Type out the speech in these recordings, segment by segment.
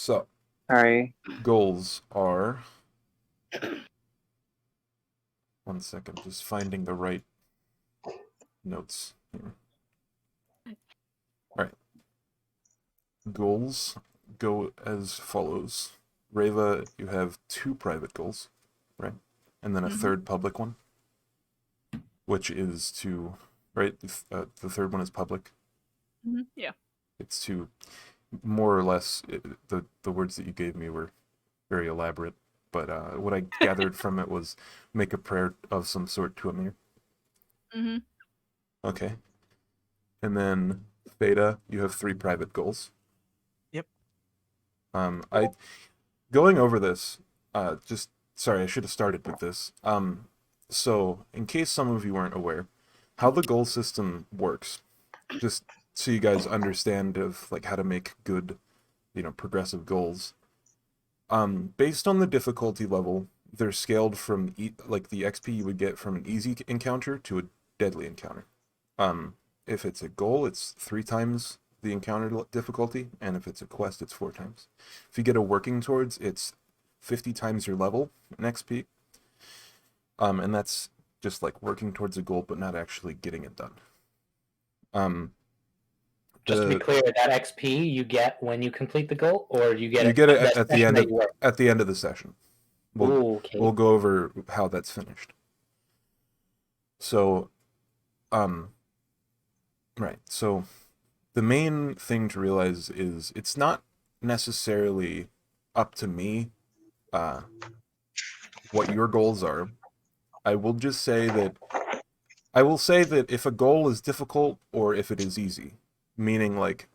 So, Sorry. goals are... One second, just finding the right notes here. All right. Goals go as follows. Reva, you have 2 private goals, right? And then a third public one, which is to, right? The third one is public. Yeah. It's to more or less, the words that you gave me were very elaborate, but what I gathered from it was make a prayer of some sort to Amir. Okay. And then Theta, you have 3 private goals. Yep. Going over this, sorry, I should have started with this. So in case some of you aren't aware, how the goal system works, just so you guys understand of like how to make good, progressive goals. Based on the difficulty level, they're scaled from like the XP you would get from an easy encounter to a deadly encounter. If it's a goal, it's 3 times the encounter difficulty, and if it's a quest, it's 4 times. If you get a working towards, it's 50 times your level in XP. And that's just like working towards a goal, but not actually getting it done. Just to be clear, that XP you get when you complete the goal, or you get it at the end of the session. Okay. We'll go over how that's finished. So, right. So, the main thing to realize is it's not necessarily up to me what your goals are. I will say that if a goal is difficult or if it is easy, meaning like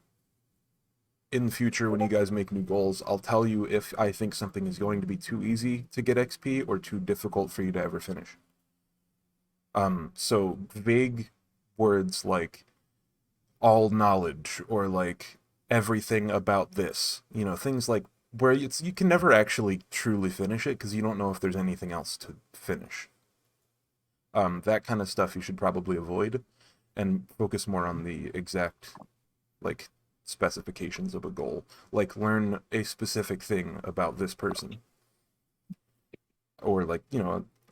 in the future when you guys make new goals, I'll tell you if I think something is going to be too easy to get XP or too difficult for you to ever finish. So vague words like all knowledge or like everything about this, things like where you can never actually truly finish it because you don't know if there's anything else to finish. That kind of stuff you should probably avoid and focus more on the exact like specifications of a goal, like learn a specific thing about this person, or like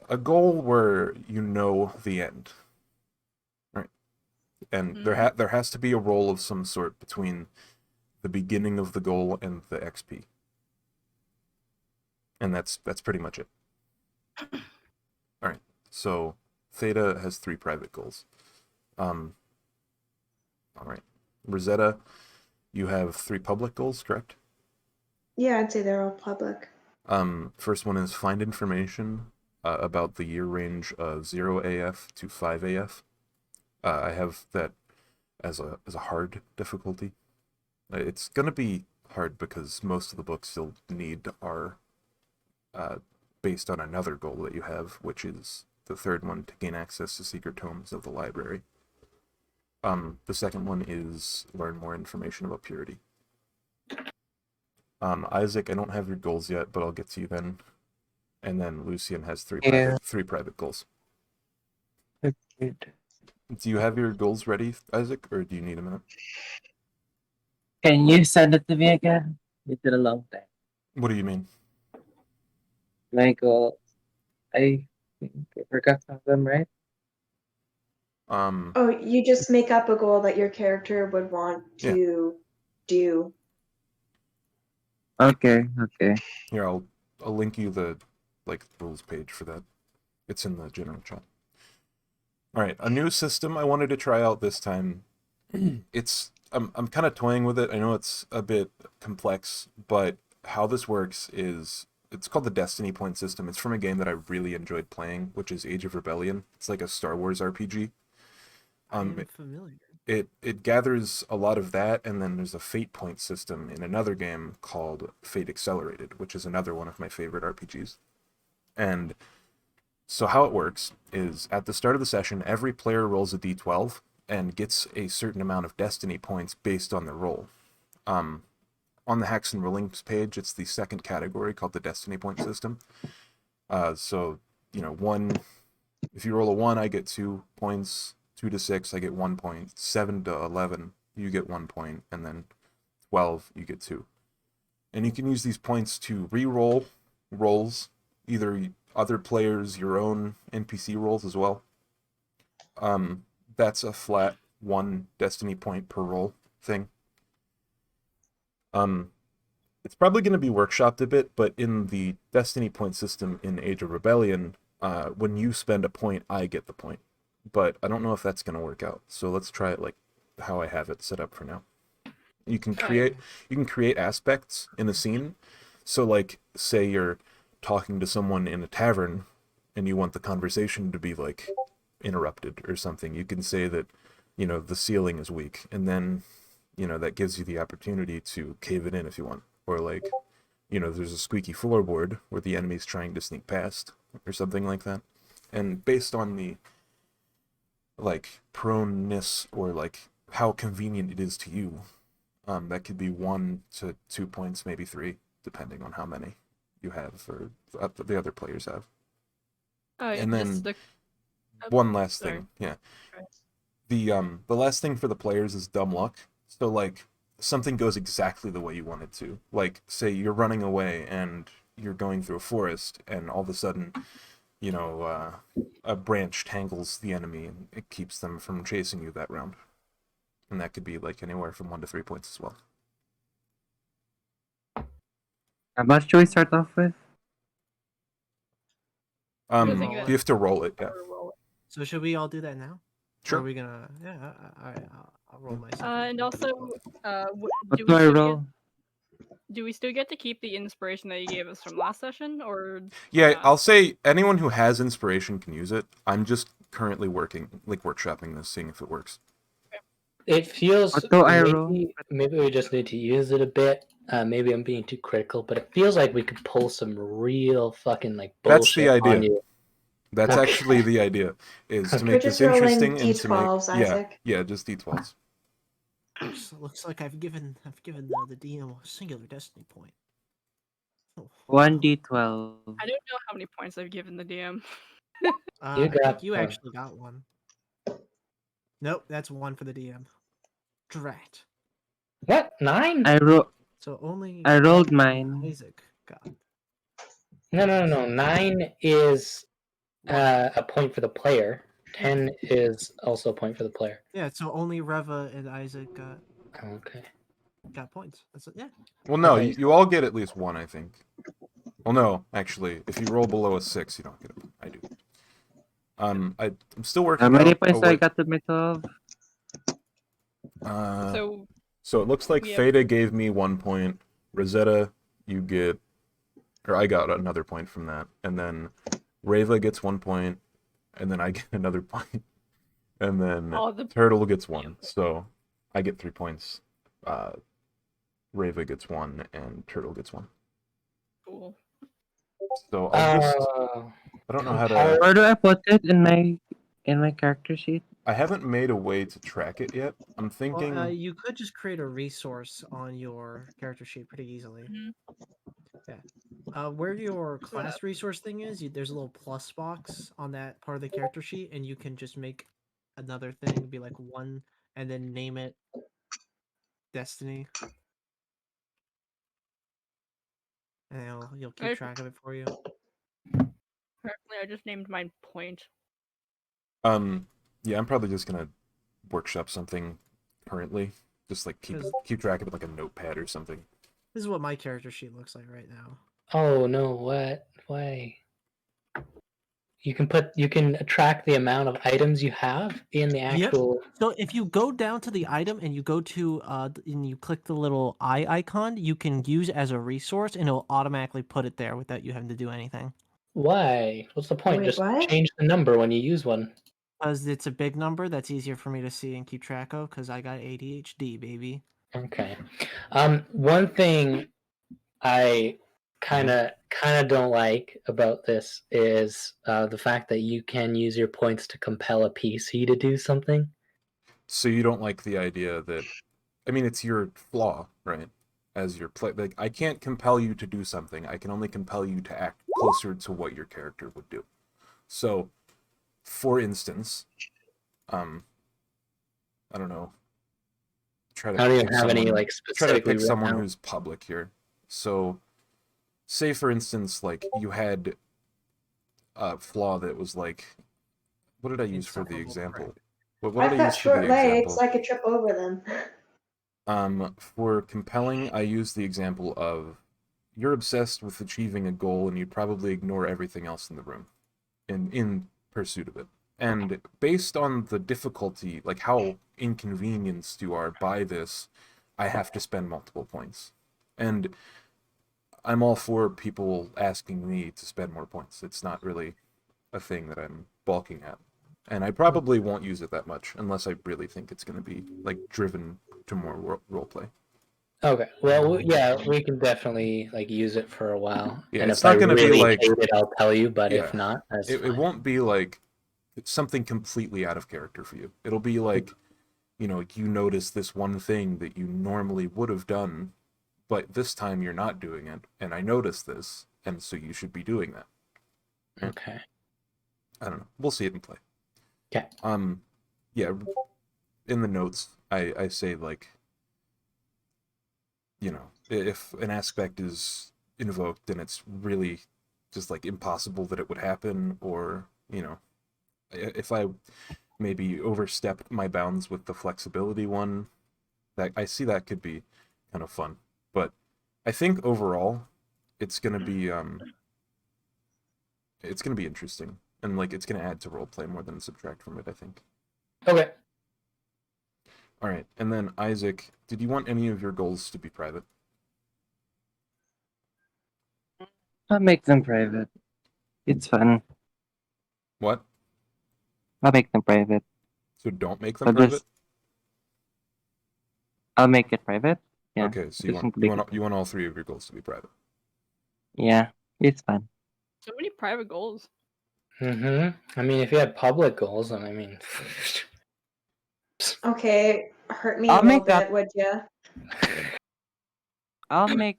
a goal where the end, right? And there has to be a role of some sort between the beginning of the goal and the XP, and that's pretty much it. All right, so Theta has 3 private goals. All right, Rosetta, you have 3 public goals, correct? Yeah, I'd say they're all public. First one is find information about the year range of 0 AF to 5 AF. I have that as a hard difficulty. It's gonna be hard because most of the books you'll need are based on another goal that you have, which is the third one, to gain access to secret tomes of the library. The second one is learn more information about purity. Isaac, I don't have your goals yet, but I'll get to you then. And then Lucian has 3 private goals. Good. Do you have your goals ready, Isaac, or do you need a minute? Can you send it to me again? It's been a long time. What do you mean? My goal, I think I forgot some of them, right? Oh, you just make up a goal that your character would want to do. Okay. Here, I'll link you the rules page for that. It's in the general chat. All right, a new system I wanted to try out this time. I'm kind of toying with it. I know it's a bit complex, but how this works is it's called the Destiny Point system. It's from a game that I really enjoyed playing, which is Age of Rebellion. It's like a Star Wars RPG. I'm familiar. It gathers a lot of that, and then there's a fate point system in another game called Fate Accelerated, which is another one of my favorite RPGs. And so how it works is at the start of the session, every player rolls a d12 and gets a certain amount of destiny points based on their roll. On the Hacks and Rollings page, it's the second category called the Destiny Point system. So, if you roll a 1, I get 2 points. 2 to 6, I get 1 point. 7 to 11, you get 1 point, and then 12, you get 2. And you can use these points to re-roll rolls, either other players, your own NPC rolls as well. That's a flat 1 destiny point per roll thing. It's probably going to be workshopped a bit, but in the destiny point system in Age of Rebellion, when you spend a point, I get the point. But I don't know if that's going to work out. So let's try it like how I have it set up for now. You can create aspects in a scene. So like, say you're talking to someone in a tavern and you want the conversation to be like interrupted or something. You can say that, the ceiling is weak, and then, that gives you the opportunity to cave it in if you want. Or like, there's a squeaky floorboard where the enemy's trying to sneak past or something like that. And based on the like proneness or like how convenient it is to you, that could be 1 to 2 points, maybe 3, depending on how many you have or the other players have. And then one last thing, yeah. The last thing for the players is dumb luck. So like something goes exactly the way you want it to. Like say you're running away and you're going through a forest, and all of a sudden, a branch tangles the enemy and it keeps them from chasing you that round. And that could be like anywhere from 1 to 3 points as well. How much do we start off with? You have to roll it, yeah. So should we all do that now? Sure. Or are we gonna? Yeah, I'll roll myself. And also, What do I roll? do we still get to keep the inspiration that you gave us from last session, or? Yeah, not? I'll say anyone who has inspiration can use it. I'm just currently workshopping this, seeing if it works. It feels What do I roll? maybe we just need to use it a bit. Maybe I'm being too critical, but it feels like we could pull some real fucking like That's the bullshit on idea. you. That's Okay. actually the idea, is to Okay. make We're this just rolling interesting and to make D12s, Isaac. yeah, just D12s. Looks like I've given the DM a singular destiny point. Oh, 1d12. I don't know how many points I've given the DM. You I got think you one. actually got one. Nope, that's 1 for the DM. Drat. What? 9? So only I rolled mine. Isaac got. No. 9 is a point for the player. 10 is also a point for the player. Yeah, so only Reva and Isaac Okay. got points. That's it. Yeah. Well, no, Okay. you all get at least 1, I think. Well, no, actually, if you roll below a 6, you don't get it. I do. I'm still working How many out points a do I way- got to my 12? So it looks like we have- Theta gave me 1 point. Rosetta, you get, or I got another point from that, and then Reva gets 1 point, and then I get another point, and then Turtle gets 1. So I get 3 points. Reva gets 1, and Turtle gets 1. Cool. So I don't know how to. Where do I put it in my character sheet? I haven't made a way to track it yet. I'm thinking. Well, you could just create a resource on your character sheet pretty easily. Mhm. Yeah. Where your class resource thing is, there's a little plus box on that part of the character sheet, and you can just make another thing be like 1, and then name it Destiny, and you'll keep track of it for you. Currently, I just named mine Point. Yeah, I'm probably just gonna workshop something currently. Just like keep track of it like a notepad or something. This is what my character sheet looks like right now. Oh no! What? Why? You can track the amount of items you have in the actual. So if you go down to the item and you go to and you click the little eye icon, you can use as a resource, and it'll automatically put it there without you having to do anything. Why? What's the point? Wait, Just what? change the number when you use one. Because it's a big number that's easier for me to see and keep track of. Because I got ADHD, baby. Okay. One thing I kind of don't like about this is the fact that you can use your points to compel a PC to do something. So you don't like the idea that, I mean, it's your flaw, right? As your play, like I can't compel you to do something. I can only compel you to act closer to what your character would do. So, for instance, I don't know. I don't even have any like try to specifically pick written someone out. who's public here. So, say for instance, like you had a flaw that was like, what did I use for the Insufferable example? pride. What I've did I got use for the short legs. example? I could trip over them. For compelling, I use the example of you're obsessed with achieving a goal and you'd probably ignore everything else in the room in pursuit of it. And based on the difficulty, like how inconvenienced you are by this, I have to spend multiple points. And I'm all for people asking me to spend more points. It's not really a thing that I'm balking at. And I probably won't use it that much unless I really think it's going to be like driven to more roleplay. Okay. Well, yeah, we can definitely like use it for a while. Yeah, and it's if I not gonna be really like- hate it, I'll tell you. But Yeah. if not, that's It fine. won't be like it's something completely out of character for you. It'll be like, you notice this one thing that you normally would have done, but this time you're not doing it, and I noticed this, and so you should be doing that. Okay. I don't know. We'll see it in play. Okay. Yeah, in the notes, I say like, if an aspect is invoked and it's really just like impossible that it would happen, or if I maybe overstepped my bounds with the flexibility one, that I see that could be kind of fun. But I think overall, it's gonna be interesting, and like it's gonna add to roleplay more than subtract from it, I think. Okay. All right, and then Isaac, did you want any of your goals to be private? I'll make them private. It's fun. What? I'll make them private. So don't make them I'll private? just- I'll make it private. Yeah. Okay, so you just want make it you want all three of your goals to be private. Yeah, it's fun. So many private goals. I mean, if you had public goals, then I mean, Okay, hurt me I'll a little make that- bit, would ya? I'll make.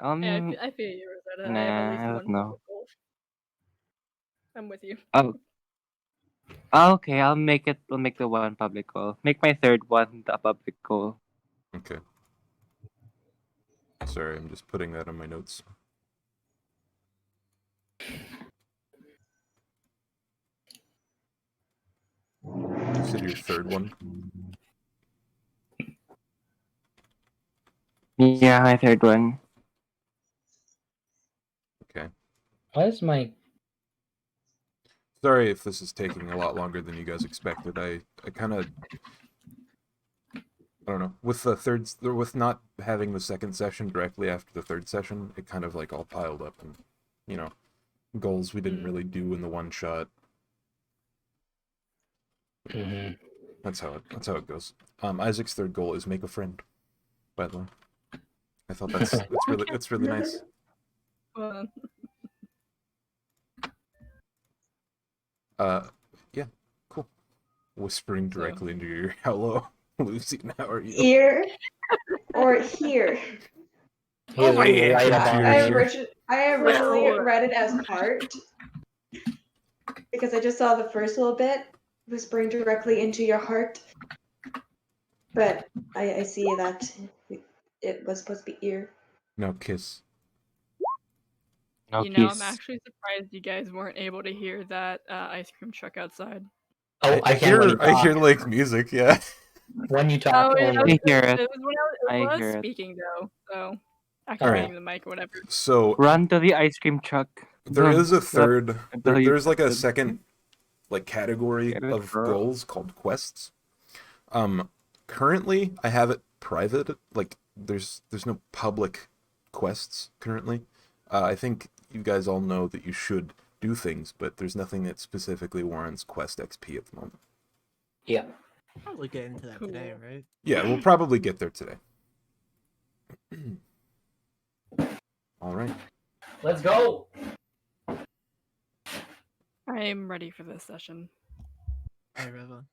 Yeah, I feel you, Rosetta. I have Nah, at least I don't one know. public goal. I'm with you. Okay, I'll make it. We'll make the one public goal. Make my third one the public goal. Okay. Sorry, I'm just putting that on my notes. You said your third one? Yeah, my third one. Okay. why is my Sorry if this is taking a lot longer than you guys expected. I kind of, I don't know, with not having the second session directly after the third session, it kind of like all piled up, and goals we didn't really do in the one shot. That's how it goes. Isaac's third goal is make a friend. By the way, I thought it's really nice. Yeah, cool. Whispering directly into your ear. Hello, Lucy. How are you? Ear or here? He's my God. right about Cheers. here. I originally Wow. read it as heart because I just saw the first little bit, whispering directly into your heart. But I see that it was supposed to be ear. No kiss. No You know, I'm kiss. actually surprised you guys weren't able to hear that ice cream truck outside. Oh, I can't. When you I hear talk. like music. Yeah. When you talk. it, only. I hear it. was when I I was hear it. speaking though, so activating the mic or whatever. So Run to the ice cream truck. there is a third. until you There's like a get it. second, like category Get it, of bro. goals called quests. Currently I have it private. Like there's no public quests currently. I think you guys all know that you should do things, but there's nothing that specifically warrants quest XP at the moment. Yeah. Probably get into that today, right? Yeah, we'll probably get there today. All right. Let's go. I am ready for this session. Hey, Reva.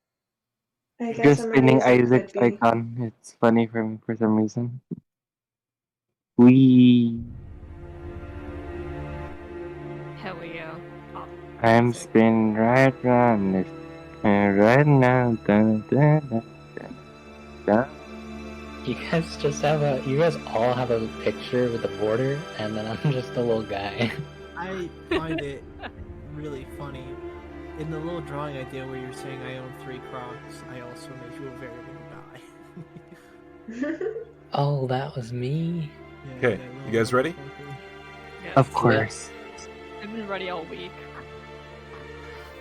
I guess Just I'm ready spinning as I could Isaac's be. icon. It's funny for me for some reason. We. Hell yeah. Oh, I'm music. spinning right round this. And right now. Dun, dun, dun, dun, dun. You guys all have a picture with a border, and then I'm just a little guy. I find it really funny. In the little drawing I did where you're saying I own 3 Crocs, I also made you a very little guy. Oh, that was me. Yeah, Okay, that you little guys ready? motherfucker. Yes. Of course. I've been ready all week.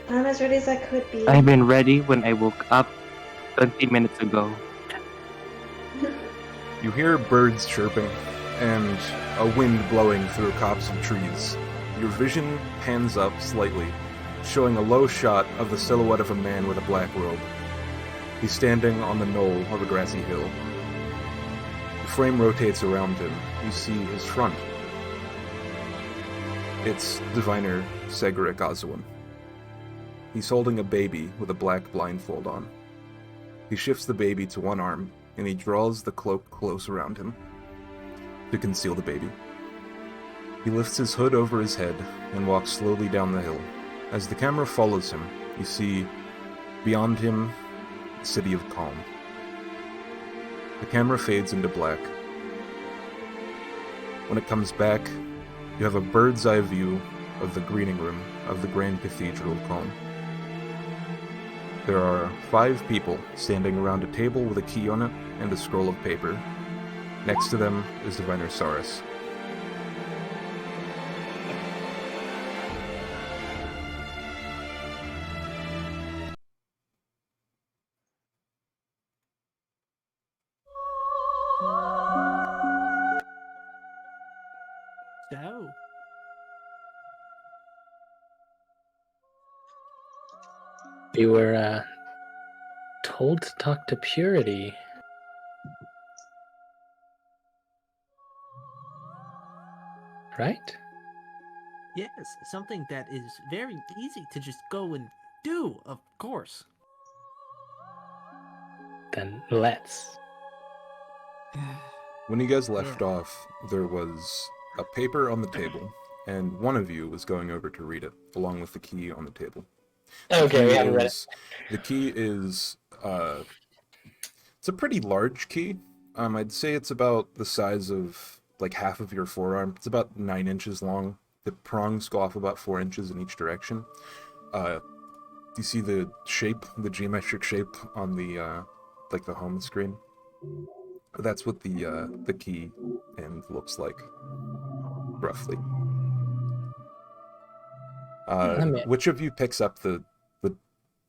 I'm as ready as I could be. I've been ready when I woke up 20 minutes ago. You hear birds chirping and a wind blowing through copse of trees. Your vision pans up slightly, showing a low shot of the silhouette of a man with a black robe. He's standing on the knoll of a grassy hill. The frame rotates around him. You see his front. It's Diviner Segric Oswin. He's holding a baby with a black blindfold on. He shifts the baby to one arm, and he draws the cloak close around him to conceal the baby. He lifts his hood over his head and walks slowly down the hill. As the camera follows him, you see, beyond him, the city of calm. The camera fades into black. When it comes back, you have a bird's eye view of the greeting room of the Grand Cathedral of Calm. There are 5 people standing around a table with a key on it and a scroll of paper. Next to them is Diviner Saurus. So, We were told to talk to Purity. Right? yes, something that is very easy to just go and do, of course. Then let's. When you guys left Yeah. off, there was a paper on the table, and one of you was going over to read it, along with the key on the table. Okay, we key haven't read it. is- The key is, it's a pretty large key. I'd say it's about the size of, like, half of your forearm. It's about 9 inches long. The prongs go off about 4 inches in each direction. You see the shape, the geometric shape on the, like, the home screen? That's what the key end looks like, roughly. me- Which of you picks up the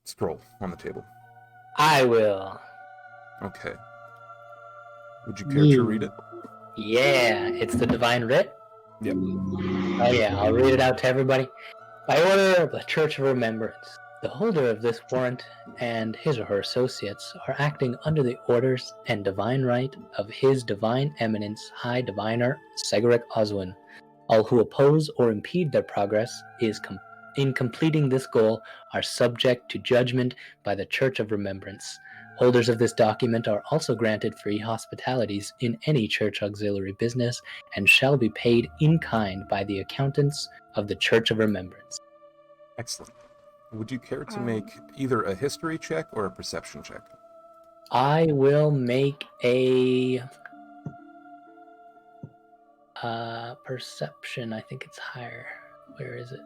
scroll on the table? I will. Okay. Would you care to read it? Yeah, it's the Divine Writ. Yep. Oh yeah, I'll read it out to everybody. By order of the Church of Remembrance, the holder of this warrant and his or her associates are acting under the orders and divine right of His Divine Eminence High Diviner Segric Oswin. All who oppose or impede their progress in completing this goal are subject to judgment by the Church of Remembrance. Holders of this document are also granted free hospitalities in any church auxiliary business and shall be paid in kind by the accountants of the Church of Remembrance. Excellent. Would you care to Um, make either a history check or a perception check? I will make a perception. I think it's higher. Where is it?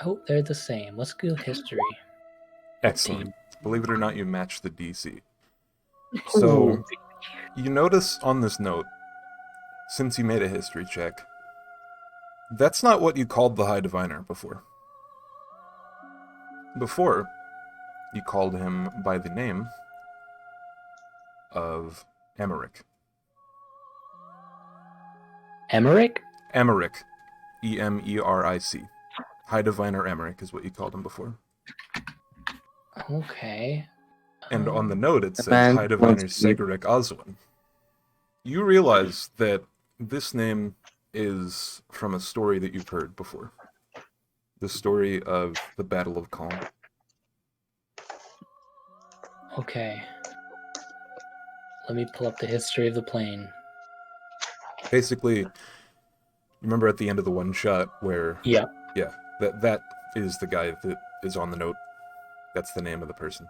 Oh, they're the same. Let's go history. Excellent. Believe it or not, you match the DC. So, you notice on this note, since you made a history check, that's not what you called the High Diviner before. Before, you called him by the name of Emmerich. Emmerich? Emmerich. E-M-E-R-I-C. High Diviner Emmerich is what you called him before. Okay. And on the note, it says man High Diviner wants to eat. Segric Oswin. You realize that this name is from a story that you've heard before. The story of the Battle of Calm. Okay. Let me pull up the history of the plane. Basically, remember at the end of the one shot where... Yeah. Yeah, that is the guy that is on the note. That's the name of the person.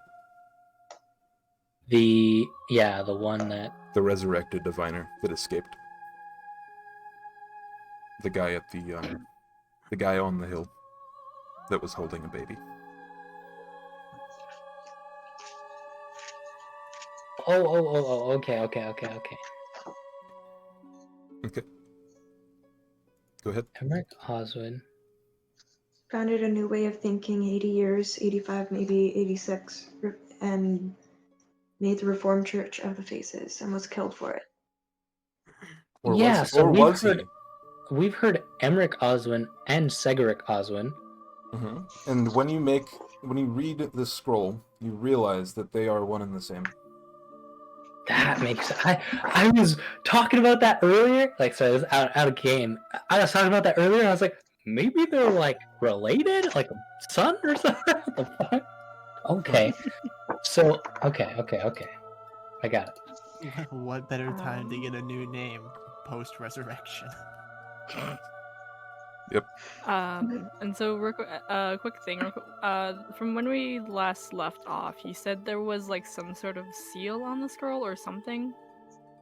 The one that the resurrected diviner that escaped. The guy at the guy on the hill that was holding a baby. Oh, okay. Okay. Go ahead. Emmerich Oswin. Founded a new way of thinking 80 years, 85, maybe 86, and made the Reformed Church of the Faces and was killed for it. Or Yeah, was he? so Or we've was heard- he? We've heard Emmerich Oswin and Segeric Oswin. Mm-hmm. And when you read this scroll, you realize that they are one and the same. That makes I was talking about that earlier. Like, so it was out of game. I was talking about that earlier, and I was like, maybe they're like related, like a son or something. What the fuck? Okay. So okay. I got it. What better time to get a new name post resurrection? And so, quick thing. From when we last left off, you said there was like some sort of seal on the scroll or something.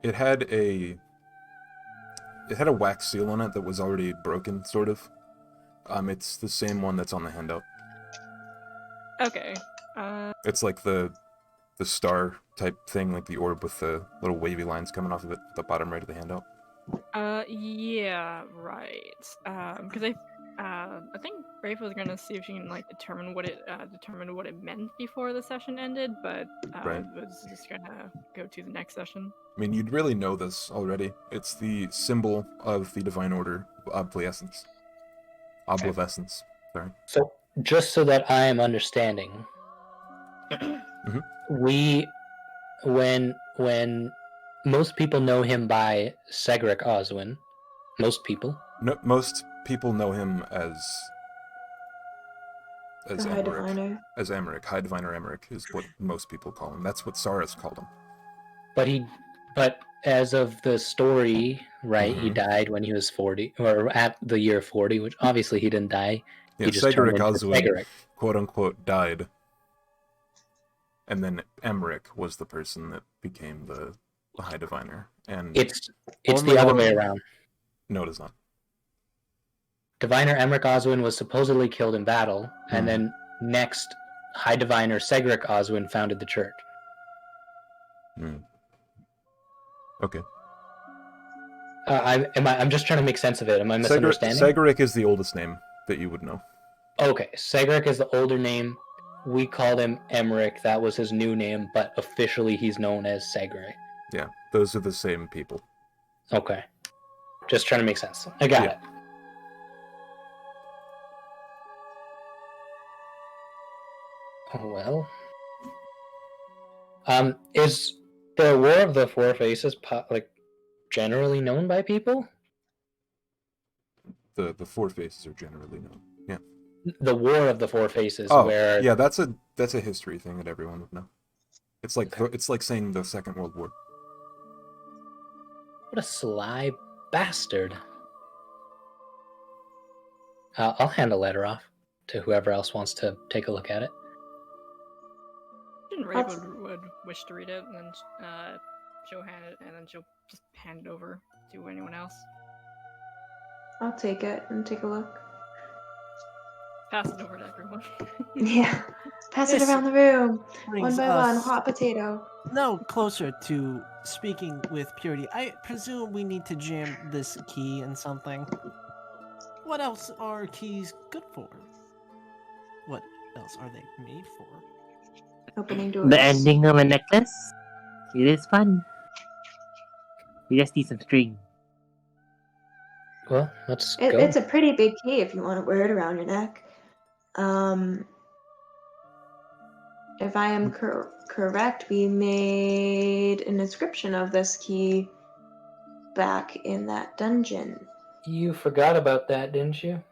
It had a wax seal on it that was already broken, sort of. It's the same one that's on the handout. Okay. It's like the star type thing, like the orb with the little wavy lines coming off of it at the bottom right of the handout. Yeah, right. Because I think Brave was gonna see if she can like determine what it meant before the session ended, but Right. was just gonna go to the next session. I mean, you'd really know this already. It's the symbol of the Divine Order of Obsolescence. Obsolescence. Sorry. So just so that I am understanding, when most people know him by Segeric Oswin, most people. No, most people know him as The High Emmerich. Diviner. As Emmerich. High Diviner Emmerich is what most people call him. That's what Saras called him. But as of the story, right, he Mhm. died when he was 40, or at the year 40, which obviously he didn't die. Yeah, He just turned Segeric into Oswin, Segeric. quote unquote, died. And then Emmerich was the person that became the High Diviner. And It's Only the other one- way around. no, it is not. Diviner Emmerich Oswin was supposedly killed in battle, and Mhm. then next High Diviner Segeric Oswin founded the church. Okay. I'm just trying to make sense of it. Am I Segeric, misunderstanding? Segeric is the oldest name that you would know. Okay, Segeric is the older name. We called him Emmerich. That was his new name, but officially he's known as Segeric. Yeah, those are the same people. Okay. Just trying to make sense. I got Yeah. it. Oh, well. Is the War of the Four Faces generally known by people? The Four Faces are generally known. Yeah. The War of the Four Faces, Oh, where yeah, that's a history thing that everyone would know. It's like Okay. it's like saying the Second World War. what a sly bastard. I'll hand a letter off to whoever else wants to take a look at it. And Raven would wish to read it, and then she'll hand it, and then she'll just hand it over to anyone else. I'll take it and take a look. Pass it over to everyone. Yeah. Pass it This around the room. brings One by one. us Hot potato. no closer to speaking with purity. I presume we need to jam this key in something. What else are keys good for? What else are they made for? Opening doors. The ending of a necklace? It is fun. You just need some string. Well, let's go. It's a pretty big key if you want to wear it around your neck. If I am correct, we made an inscription of this key back in that dungeon. You forgot about that, didn't you?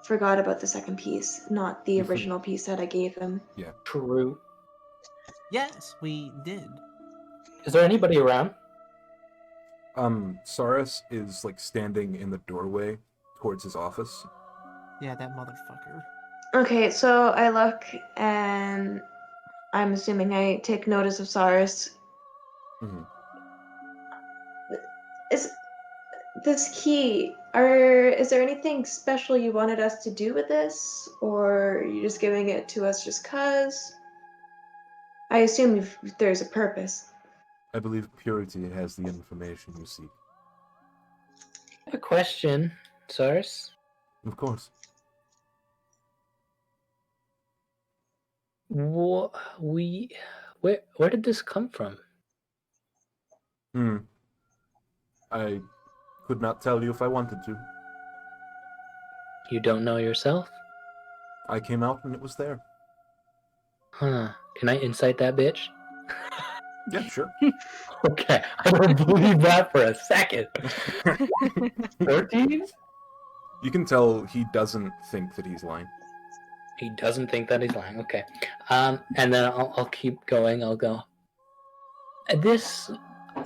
Forgot about the second piece, not the original piece that I gave him. True. Yes, we did. Is there anybody around? Saras is like standing in the doorway towards his office. Yeah, that motherfucker. Okay, so I look and I'm assuming I take notice of Cyrus. Mhm. is this key? Is there anything special you wanted us to do with this, or are you just giving it to us just cause? I assume there's a purpose. I believe Purity has the information you seek. A question, Cyrus. Of course. Where did this come from? I could not tell you if I wanted to. You don't know yourself? I came out and it was there. Huh. Can I insight that bitch? Yeah, sure. Okay, I don't believe that for a second. 14? You can tell he doesn't think that he's lying. He doesn't think that he's lying. Okay. And then I'll keep going. I'll go. This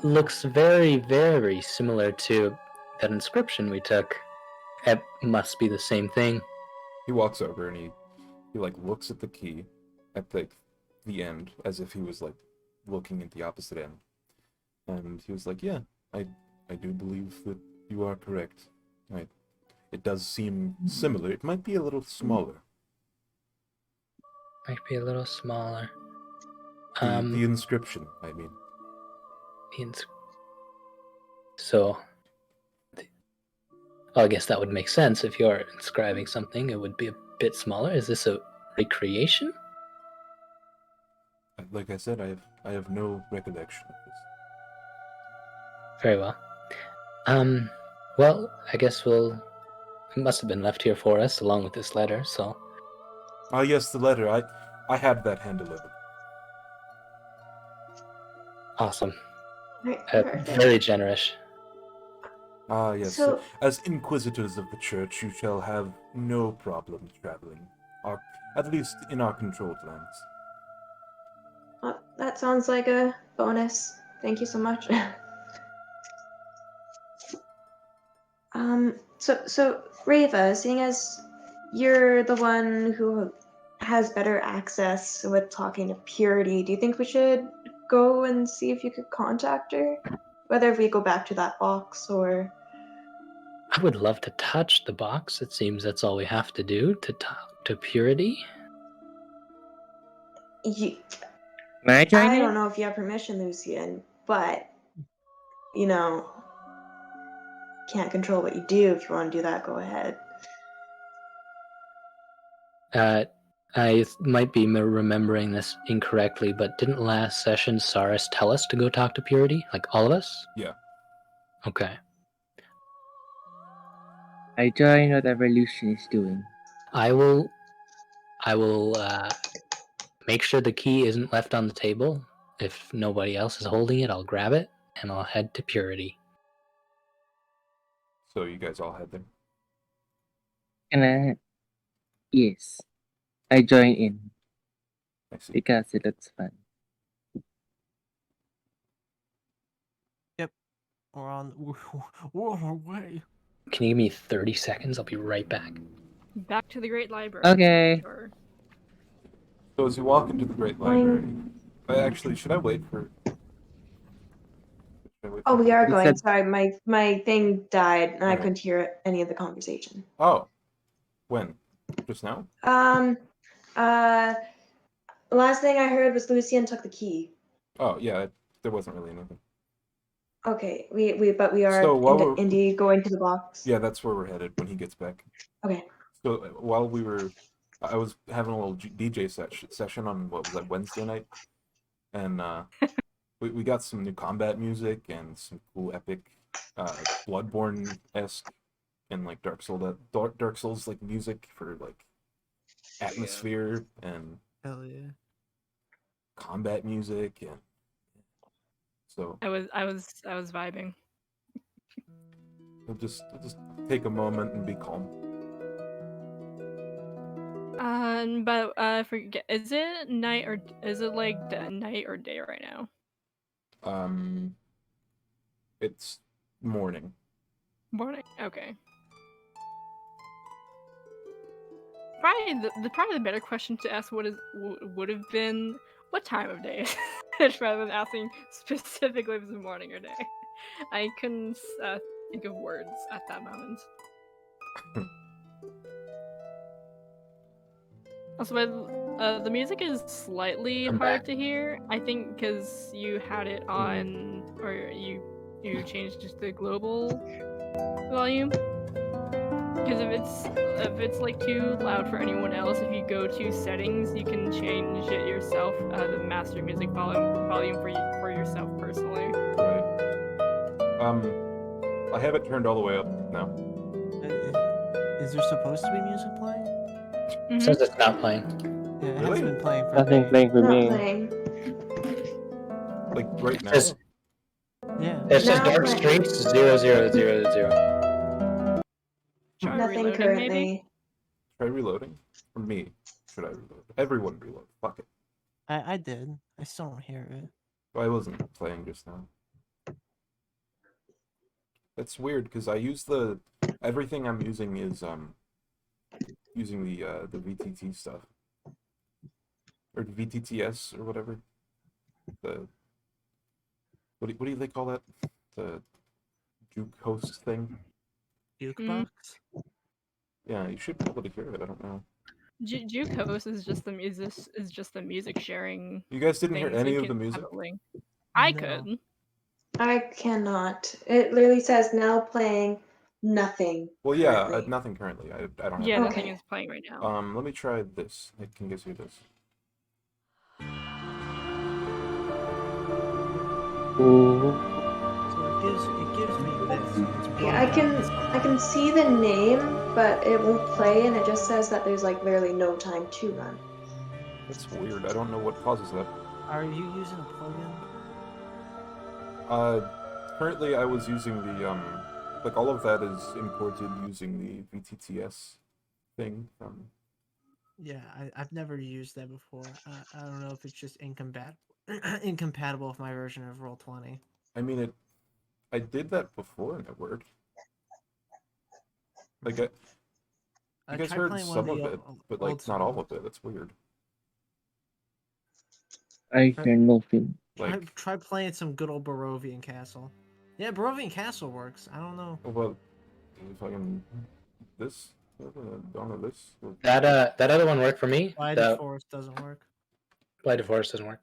looks very, very similar to that inscription we took. It must be the same thing. He walks over and he like looks at the key at the end as if he was like looking at the opposite end. And he was like, yeah, I do believe that you are correct. It does seem similar. It might be a little smaller. Might be a little smaller. The inscription, I mean. I guess that would make sense. If you're inscribing something, it would be a bit smaller. Is this a recreation? Like I said, I have no recollection of this. Very well. Well, I guess it must have been left here for us along with this letter, so. Ah, yes, the letter. I had that hand delivered. Awesome. Right, perfect. Very generous. Ah, yes. So- As Inquisitors of the Church, you shall have no problem traveling, at least in our controlled lands. That sounds like a bonus. Thank you so much. So Reva, seeing as you're the one who has better access with talking to Purity, do you think we should go and see if you could contact her? Whether if we go back to that box or... I would love to touch the box. It seems that's all we have to do to talk to Purity. May I join I in? don't know if you have permission, Lucian, but, you know, can't control what you do. If you want to do that, go ahead. I might be remembering this incorrectly, but didn't last session Cyrus tell us to go talk to Purity? Like all of us? Yeah. Okay. I join whatever Lucian is doing. I will make sure the key isn't left on the table. If nobody else is holding it, I'll grab it and I'll head to Purity. So you guys all head there. Yes. I join in I see. because it looks fun. We're on our way. Can you give me 30 seconds? I'll be right back. Back to the Great Library. Okay. Sure. So as you walk into the Great Library, actually, should I wait for? Oh, we are You going. said- Sorry, my thing died and I Alright. couldn't hear any of the conversation. Oh, when? Just now? Last thing I heard was Lucian took the key. Oh yeah, there wasn't really anything. Okay, but we are So while indeed going to the box. Yeah, that's where we're headed when he gets back. Okay. So while I was having a little DJ session on what was that, Wednesday night, and we got some new combat music and some cool epic Bloodborne-esque and like Dark Souls like music for like atmosphere and Hell yeah. combat music, and so I was vibing. we'll just take a moment and be calm. But I forget. Is it night or is it like night or day right now? It's morning. Morning. Okay. Probably the better question to ask would have been what time of day, rather than asking specifically if it's morning or day. I couldn't think of words at that moment. Also, the music is slightly I'm hard back. to hear. I think because you had it on, or you changed it to the global volume. Because if it's like too loud for anyone else, if you go to settings, you can change it yourself. The master music volume for yourself personally. Right. I have it turned all the way up now. Is there supposed to be music playing? Mhm. Says it's not playing. Yeah, it Really? hasn't been playing for Nothing me. playing for Not me. playing. Like right now. Says Yeah. it says Now Dark playing. Streets 0000. Try Nothing reloading, currently. maybe. Try reloading. For me, should I reload? Everyone reload. Fuck it. I did. I still don't hear it. I wasn't playing just now. That's weird because I use everything I'm using is using the VTT stuff or the VTTS or whatever. What do they call that? The juke host thing. Jukebox? Yeah, you should be able to hear it. I don't know. Jukos is just the music sharing. You guys didn't hear thing, so any you of the can music? have a link. I No. could. I cannot. It literally says now playing nothing. Well, yeah, currently. nothing currently. I don't have. Yeah, it. nothing Okay. is playing right now. Let me try this. Can you guys hear this? Ooh. So it gives me this. It's Yeah, I can see the name, but it won't play, and it just says that there's like literally no time to run. That's weird. I don't know what causes that. Are you using a plugin? Currently I was using the like all of that is imported using the VTTS thing from. Yeah, I've never used that before. I don't know if it's just incompatible with my version of Roll20. I mean I did that before and it worked. Like you guys Try heard playing one some of of the it, but old like not all songs. of it. That's weird. I hear nothing. Like Try playing some good old Barovian Castle. Yeah, Barovian Castle works. I don't know. well, if I can this on this. That other one worked for me. Blighted The Forest doesn't work. Blighted Forest doesn't work.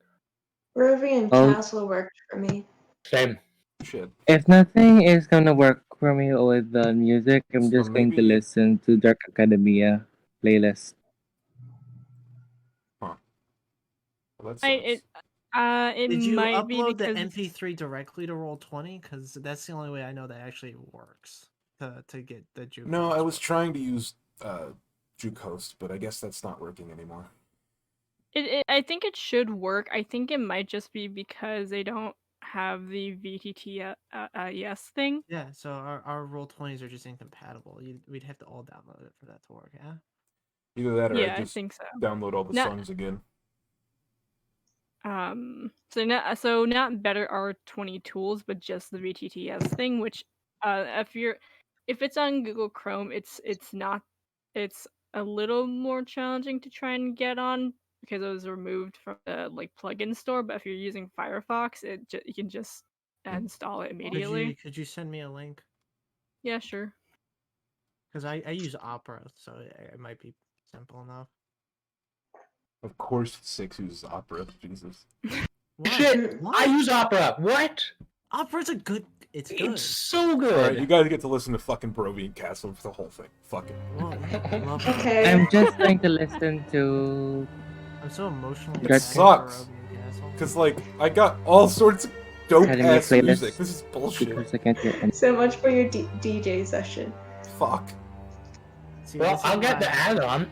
Barovian Oh. Castle worked for me. Same. Shit. If nothing is gonna work for me with the music, I'm So just going to maybe- listen to Dark Academia playlist. Well, that It sucks. it Did you might be upload the because MP3 directly to Roll20? Because that's the only way I know that actually works to get the juke. No, box I was work. trying to use Juke Host, but I guess that's not working anymore. I think it should work. I think it might just be because they don't have the VTT yes thing. Yeah, so our Roll20s are just incompatible. We'd have to all download it for that to work, yeah? Either that or Yeah, I I just think so. download all the Not- songs again. So not better R20 tools, but just the VTTS thing. Which, if it's on Google Chrome, it's a little more challenging to try and get on because it was removed from the like plugin store. But if you're using Firefox, you can just install it immediately. Could you send me a link? Yeah, sure. Because I use Opera, so it might be simple enough. Of course, 6 uses Opera. Jesus. What? Shit! What? I use Opera. What? Opera's a good. It's good. It's so good. Alright, you guys get to listen to fucking Barovian Castle for the whole thing. Fuck it. Well, I love it. Okay. I'm just going to listen to. I'm so emotionally. It attached to sucks. Barovian Castle. Because, like, I got all sorts of dope Academy ass playlist. music. This is bullshit. Because I can't hear any. So much for your DJ session. Fuck. See, Well, this is I'll get why- the add-on.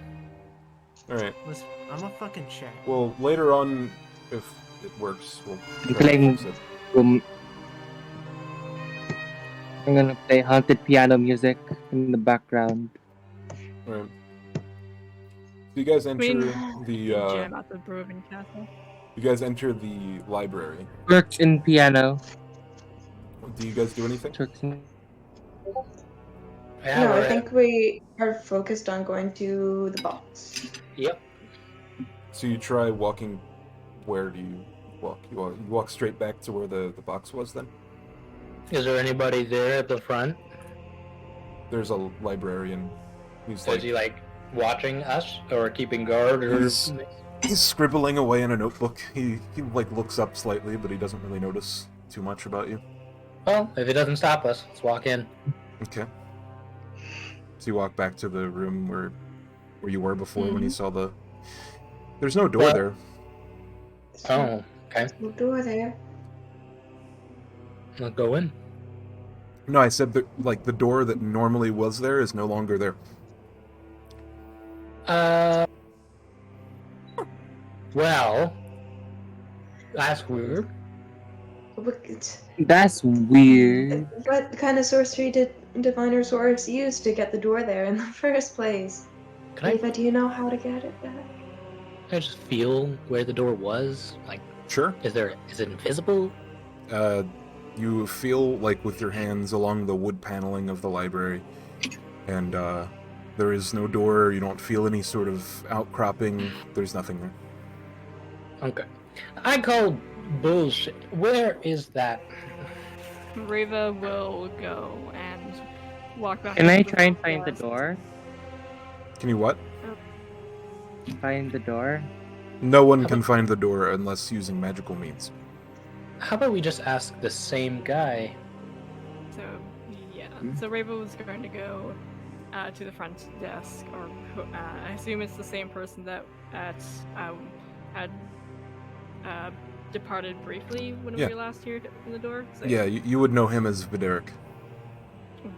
Alright. Listen, I'm a fucking check. Well, later on, if it works, we'll You try to playing- fix it. I'm gonna play haunted piano music in the background. Alright. So you guys enter mean, the Jam at the Barovian Castle. you guys enter the library. Works in piano. Do you guys do anything? Works in... Yeah, No, we're I think we are focused on going to the box. Yep. So you try walking. Where do you walk? You walk straight back to where the box was then? Is there anybody there at the front? There's a librarian. He's Is he like watching us or keeping guard or? he's scribbling away in a notebook. He like looks up slightly, but he doesn't really notice too much about you. Well, if it doesn't stop us, let's walk in. Okay. So you walk back to the room where you were before when you saw the. There's no door Well- there. Oh, okay. No door there. Let's go in. No, I said that like the door that normally was there is no longer there. Well, that's weird. That's weird. What kind of sorcery did diviners dwarves use to get the door there in the first place? Can I Eva, do you know how to get it back? just feel where the door was? Like, Sure. is it invisible? You feel like with your hands along the wood paneling of the library, and there is no door. You don't feel any sort of outcropping. There's nothing there. Okay. I call bullshit. Where is that? Reva will go and walk back. Can I into the try and room find the first. door? Can you what? Find the door? No one can find the door unless using magical means. How about we just ask the same guy? So yeah, so Reva was going to go to the front desk, or I assume it's the same person that had departed briefly when Yeah. we were last here in the door. So Yeah, you would know him as Videric.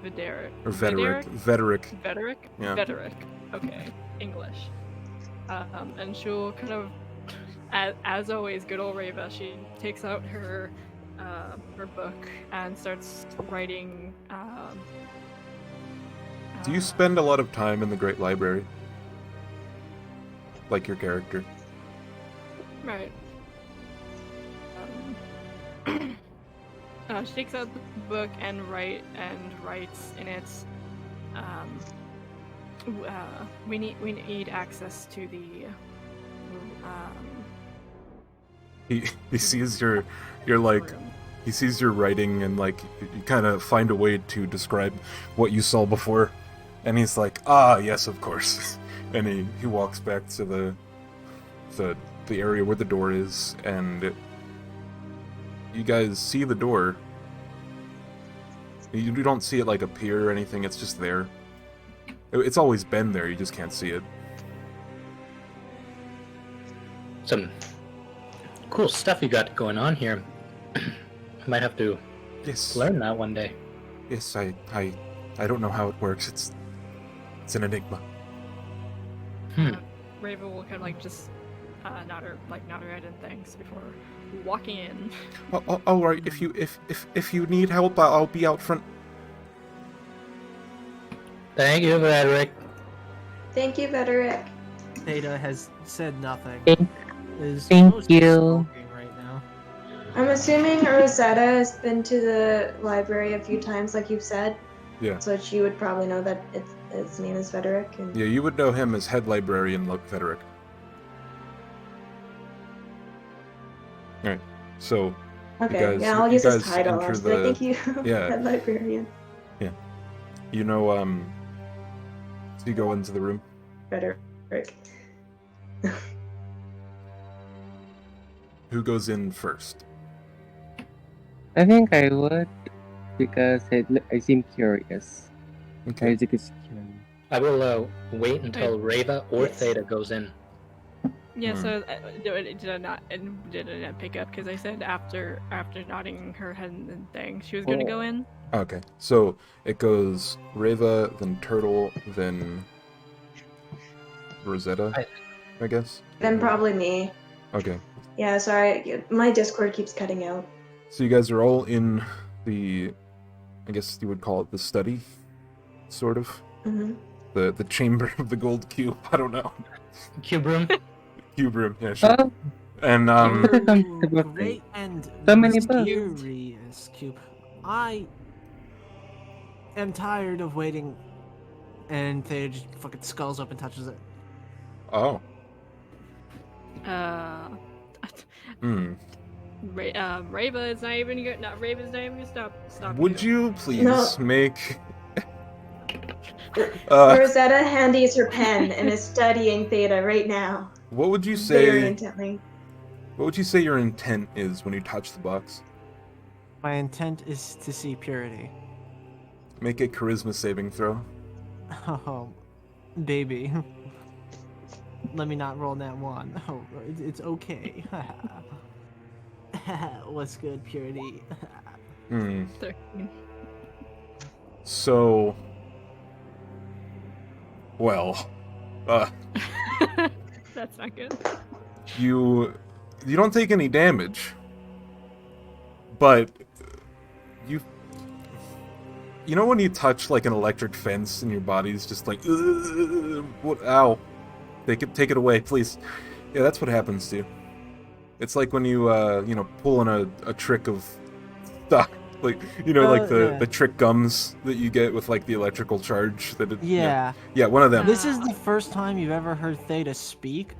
Videric. Or Vederic. Vederic. Vederic? Yeah. Vederic. Okay, English. And she'll kind of, as always, good old Reva, she takes out her book and starts writing. Do you spend a lot of time in the Great Library? Like your character? Right. She takes out the book and writes in it. We need access to the. He sees your like room. he sees your writing and like you kind of find a way to describe what you saw before, and he's like, ah, yes, of course, and he walks back to the area where the door is, and you guys see the door. You don't see it like appear or anything. It's just there. It's always been there. You just can't see it. Some cool stuff you got going on here. I might have to Yes. learn that one day. Yes, I don't know how it works. It's an enigma. Raven will kind of like just nod her head and thanks before walking in. All right. If you need help, I'll be out front. Thank you, Frederick. Thank you, Vederic. Theta has said nothing. Thank- Is thank mostly you. smoking right now. I'm assuming Rosetta has been to the library a few times, like you've said. Yeah. So she would probably know that its name is Vederic. And... Yeah, you would know him as head librarian Frederick. Alright, so Okay, guys- yeah, I'll you use his guys title. enter I'll say, thank you, yeah. head librarian. you know, so you go into the room. Vederic. Who goes in first? I think I would, because I seem curious. Okay. Isaac is curious. I will wait until Reva or Yes. Theta goes in. Yeah, Hmm. so did I not pick up because I said after nodding her head and thing she was going to go in. Okay, so it goes Reva, then Turtle, then Rosetta, I guess. Then probably me. Okay, Yeah, sorry, my Discord keeps cutting out. so you guys are all in the, I guess you would call it the study, sort of. Hmm. The chamber of the gold cube. I don't know. Cube room. Cube room. Yeah, sure. Oh, And What a comfortable Great and So many books. mysterious cube. I am tired of waiting, and Thea just fucking skulls up and touches it. oh, Uh, Rava is not even good. Not Rava's not even gonna stop. Would you please No. make Rosetta handies her pen and is studying Theta right now. what would you Very say intently. what would you say your intent is when you touch the box? My intent is to see purity. Make a charisma saving throw. Oh, baby. Let me not roll that one. Oh, it's okay. What's good, purity? Hmm. 13. So well, That's not good. you don't take any damage, but you know when you touch like an electric fence and your body's just like, what? Ow! Take it away, please. Yeah, that's what happens to you. It's like when you pull in a trick of stuff, like like yeah. the trick gums that you get with like the electrical charge that Yeah. yeah, one of them. This is the first time you've ever heard Theta speak.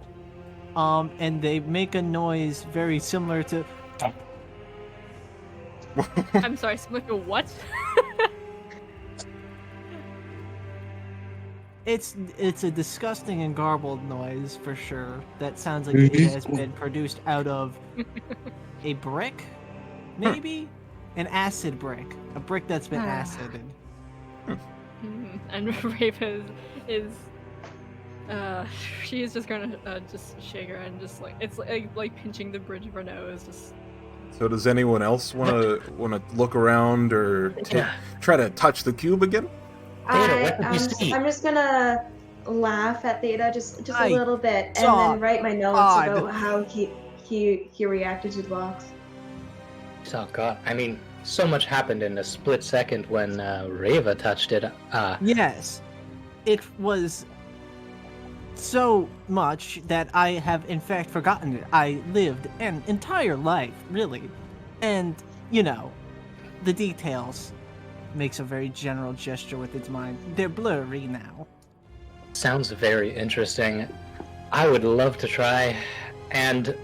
And they make a noise very similar to. I'm sorry, similar to what? It's a disgusting and garbled noise for sure. That sounds like it has been produced out of a brick, maybe an acid brick, a brick that's been acided. And Rava is she is just gonna just shake her and just like it's like pinching the bridge of her nose. Just So does anyone else want to look around or try to touch the cube again? Theta, what did you see? I'm just gonna laugh at Theta just I a little bit, and saw then write my notes God. about how he reacted to the box. Oh god, I mean, so much happened in a split second when Rava touched it. Yes, it was so much that I have in fact forgotten it. I lived an entire life, really, and the details makes a very general gesture with its mind. They're blurry now. Sounds very interesting. I would love to try. And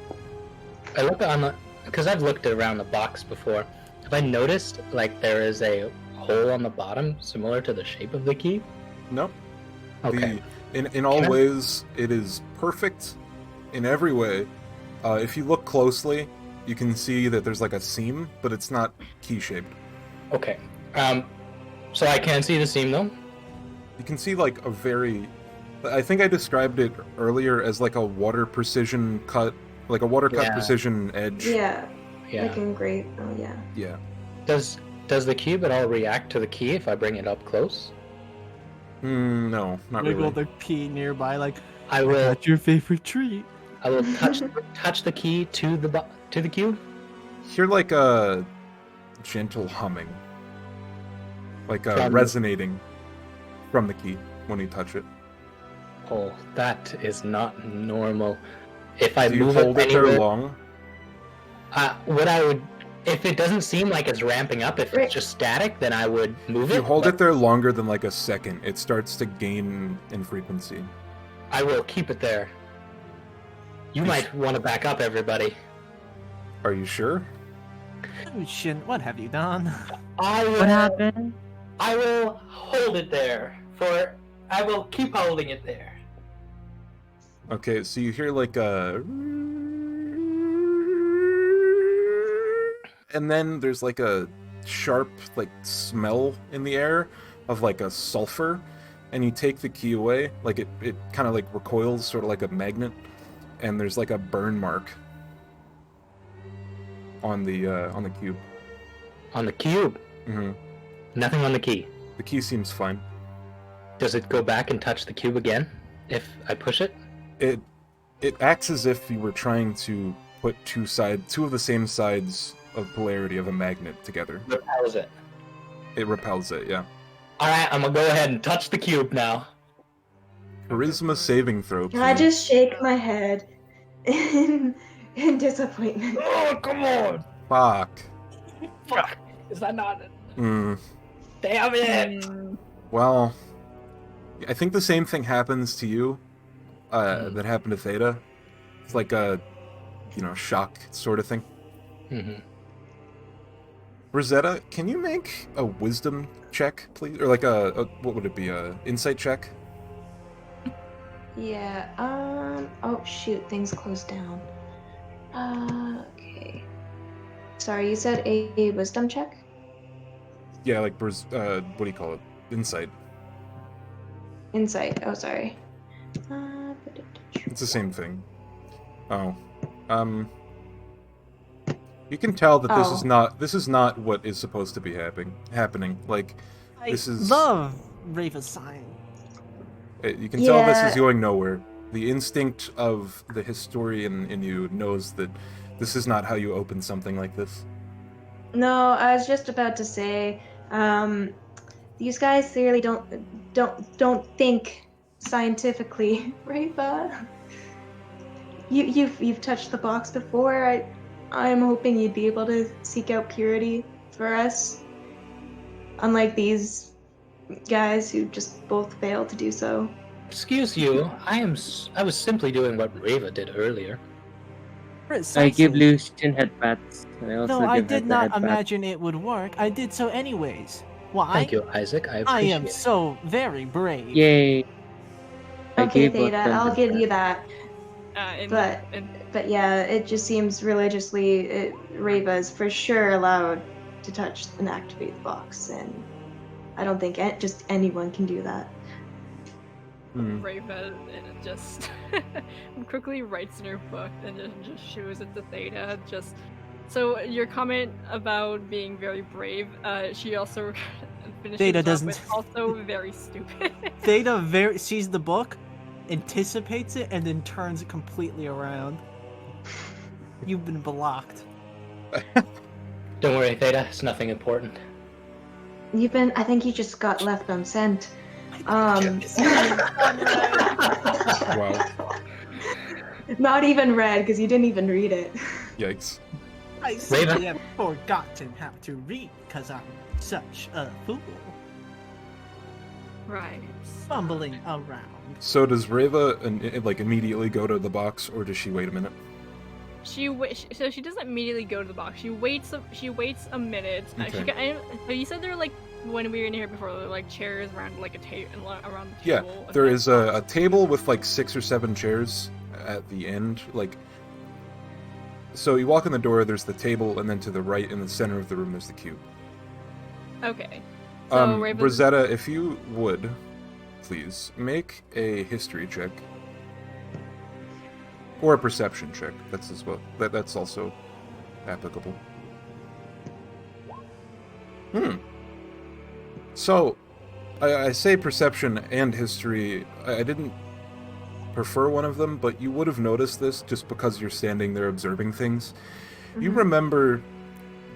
I look on because I've looked around the box before. Have I noticed like there is a hole on the bottom similar to the shape of the key? No. Okay. In all ways, it is perfect in every way. If you look closely, you can see that there's like a seam, but it's not key-shaped. Okay. So I can see the seam though? You can see like I think I described it earlier as like a water precision cut, like a water cut Yeah. precision edge. Yeah, Yeah. like in great. Oh yeah. Yeah. Does the cube at all react to the key if I bring it up close? No, not Wiggle really. the key nearby, like I will. that's your favorite treat. I will touch the key to the cube. Hear like a gentle humming, like From- resonating from the key when you touch it. Oh, that is not normal. If I Do you move hold it there anywhere, long? what I would, if it doesn't seem like it's ramping up, if Right. it's just static, then I would move If you it. hold but it there longer than like a second, it starts to gain in frequency. I will keep it there. You might want to back up, everybody. Are you sure? Oh, Shin, what have you done? I will. What happened? I will hold it there. I will keep holding it there. Okay, so you hear like a, and then there's like a sharp like smell in the air of like a sulfur, and you take the key away, like it kind of like recoils, sort of like a magnet, and there's like a burn mark on the cube. On the cube. Hmm. Nothing on the key. The key seems fine. Does it go back and touch the cube again if I push it? It acts as if you were trying to put two of the same sides of polarity of a magnet together. Repels it. It repels it, yeah. Alright, I'm gonna go ahead and touch the cube now. Charisma saving throw, please. I just shake my head in disappointment. Oh, come on! Fuck. Fuck! Is that not it? Hmm. Damn it! Well, I think the same thing happens to you that happened to Theta. It's like a, shock sort of thing. Mm-hmm. Rosetta, can you make a wisdom check, please? Or like a what would it be? A insight check? Yeah. Oh shoot, things closed down. Okay. Sorry, you said a wisdom check? Yeah, like what do you call it? Insight. Insight. Oh, sorry. It's the same thing. Oh. You can tell that this is not what is supposed to be happening. Like I this is love Raven's sign. you can tell this is Yeah. going nowhere. The instinct of the historian in you knows that this is not how you open something like this. No, I was just about to say, these guys clearly don't think scientifically, right, bud? You've touched the box before. I'm hoping you'd be able to seek out purity for us, unlike these guys who just both failed to do so. Excuse you, I was simply doing what Reva did earlier. I give Precisely. Lucian headpats. I also Though I give did her not the headpat. imagine it would work, I did so anyways. Why? Thank you, Isaac. I I appreciate am it. so very brave. Yay! I Okay, gave both Theta, them I'll give headpats. you that. And, But and but yeah, it just seems religiously, Reva is for sure allowed to touch and activate the box, and I don't think just anyone can do that. Reva just quickly writes in her book and just shows it to Theta. Just so your comment about being very brave, she also finishes Theta off doesn't- with also very stupid. Theta sees the book, anticipates it, and then turns it completely around. You've been blocked. Don't worry, Theta. It's nothing important. I think you just got left unsent. Wow. Not even read, because you didn't even read it. Yikes. I simply have forgotten how to read because I'm such a fool. Right. Fumbling around. So does Reva like immediately go to the box, or does she wait a minute? So she doesn't immediately go to the box. She waits a minute. Okay. So you said there were like when we were in here before, there were like chairs around like a table around the Yeah, table. there is a table with like 6 or 7 chairs at the end. Like, so you walk in the door, there's the table, and then to the right in the center of the room there's the cube. Okay. So Raven... Rosetta, if you would, please make a history check or a perception check. That's as well. That's also applicable. So, I say perception and history. I didn't prefer one of them, but you would have noticed this just because you're standing there observing things. You remember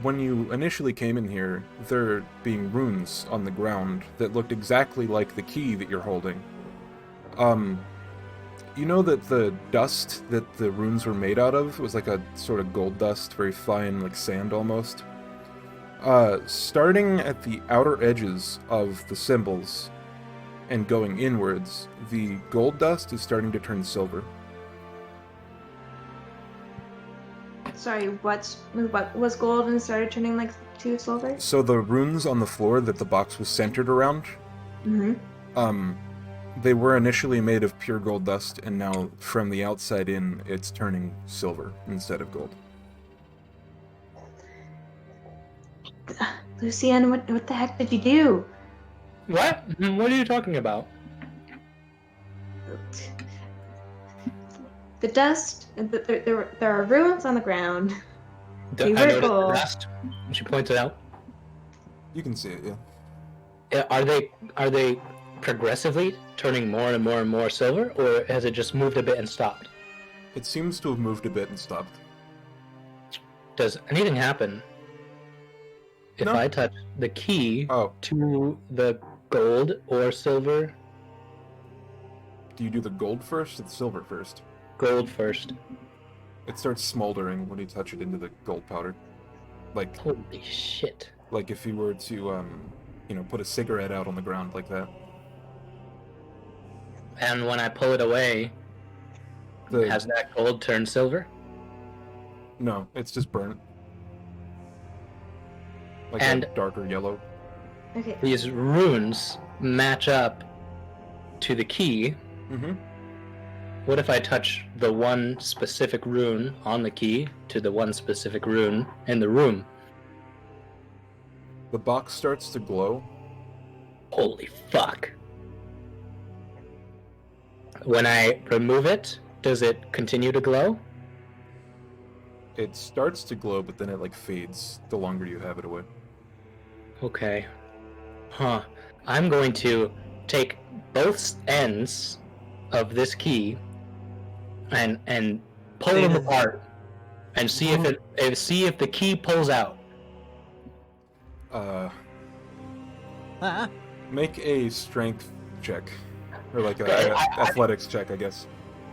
when you initially came in here, there being runes on the ground that looked exactly like the key that you're holding. You know that the dust that the runes were made out of was like a sort of gold dust, very fine, like sand almost. Starting at the outer edges of the symbols and going inwards, the gold dust is starting to turn silver. Sorry, what was gold and started turning like to silver? So the runes on the floor that the box was centered around, they were initially made of pure gold dust, and now from the outside in, it's turning silver instead of gold. Lucian, what the heck did you do? What? What are you talking about? The dust. There are ruins on the ground. I We were noticed the gold. dust. She pointed out. You can see it, yeah. Are they progressively turning more and more and more silver, or has it just moved a bit and stopped? It seems to have moved a bit and stopped. Does anything happen if No. I touch the key Oh, to the gold or silver? do you do the gold first or the silver first? Gold first. It starts smoldering when you touch it into the gold powder. Like Holy shit. like if you were to put a cigarette out on the ground like that. And when I pull it away, has that gold turned silver? No, it's just burnt. Like And- a darker yellow. Okay. These runes match up to the key. Mm-hmm. What if I touch the one specific rune on the key to the one specific rune in the room? The box starts to glow. Holy fuck. When I remove it, does it continue to glow? It starts to glow, but then it like fades the longer you have it away. Okay. Huh. I'm going to take both ends of this key and pull them apart and see if the key pulls out. Make a strength check, or like a Okay, athletics check, I guess.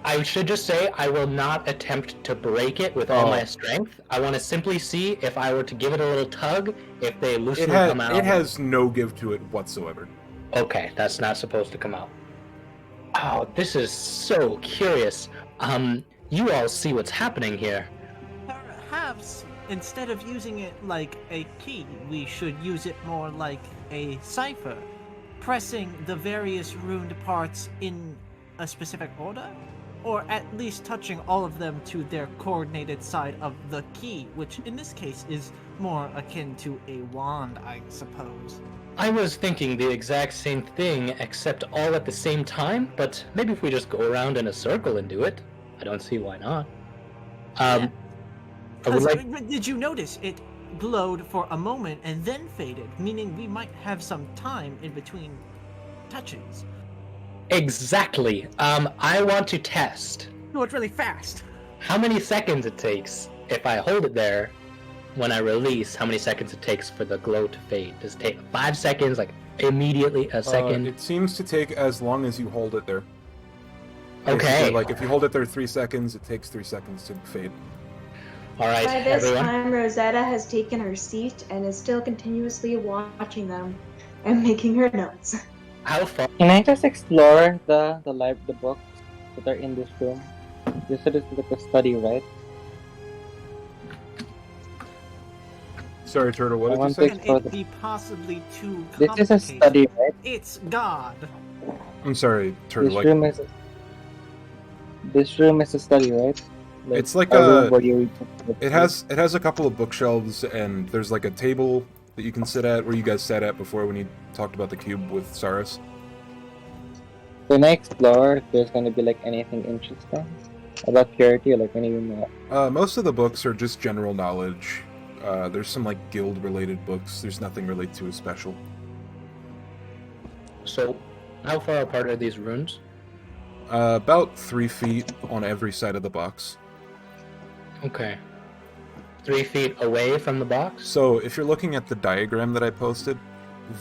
I should just say I will not attempt to break it with all my strength. I want to simply see if I were to give it a little tug, if they loosely come out. It has no give to it whatsoever. Okay, that's not supposed to come out. Oh, this is so curious. You all see what's happening here. Perhaps instead of using it like a key, we should use it more like a cipher, pressing the various runed parts in a specific order, or at least touching all of them to their coordinated side of the key, which in this case is more akin to a wand, I suppose. I was thinking the exact same thing, except all at the same time, but maybe if we just go around in a circle and do it, I don't see why not. I would like... Did you notice it glowed for a moment and then faded, meaning we might have some time in between touches. Exactly. I want to test No, it's really fast. how many seconds it takes if I hold it there. When I release, how many seconds it takes for the glow to fade? Does it take 5 seconds, like immediately a second? It seems to take as long as you hold it there. Okay. Basically, like if you hold it there 3 seconds, it takes 3 seconds to fade. All right, By this everyone. time, Rosetta has taken her seat and is still continuously watching them and making her notes. How far? Can I just explore the books that are in this room? You said it's like a study, right? Sorry, Turtle, what I did you want say? to- Can it be possibly too This complicated? is a study, right? It's God. I'm sorry, Turtle. This Like, room is a study, right? it's like room a... where you read books, It has a couple of bookshelves, and there's like a table that you can sit at, where you guys sat at before when you talked about the cube with Saris. Can I explore if there's going to be like anything interesting about purity, or like any Most of the books are just general knowledge. There's some like guild-related books. There's nothing really too special. So, how far apart are these runes? About 3 feet on every side of the box. Okay. 3 feet away from the box? So if you're looking at the diagram that I posted,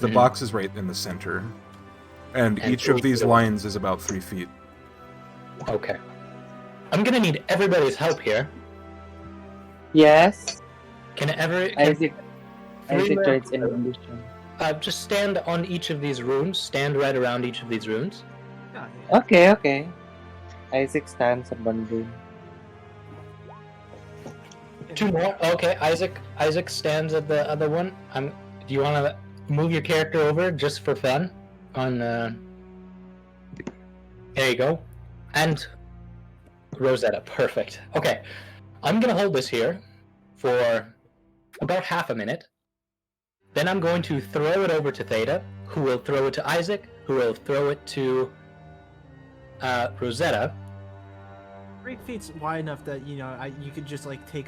the Mhm. box is right in the center. And And each of 3 these feet away. lines is about 3 feet. Okay. I'm gonna need everybody's help here. Yes. Three Isaac writes in addition. just stand on each of these runes. Stand right around each of these runes. Okay. Isaac stands on one room. 2 more. Okay, Isaac stands at the other one. Do you want to move your character over just for fun? There you go. And Rosetta, perfect. Okay, I'm gonna hold this here for about half a minute. Then I'm going to throw it over to Theta, who will throw it to Isaac, who will throw it to Rosetta. 3 feet's wide enough that you could just like take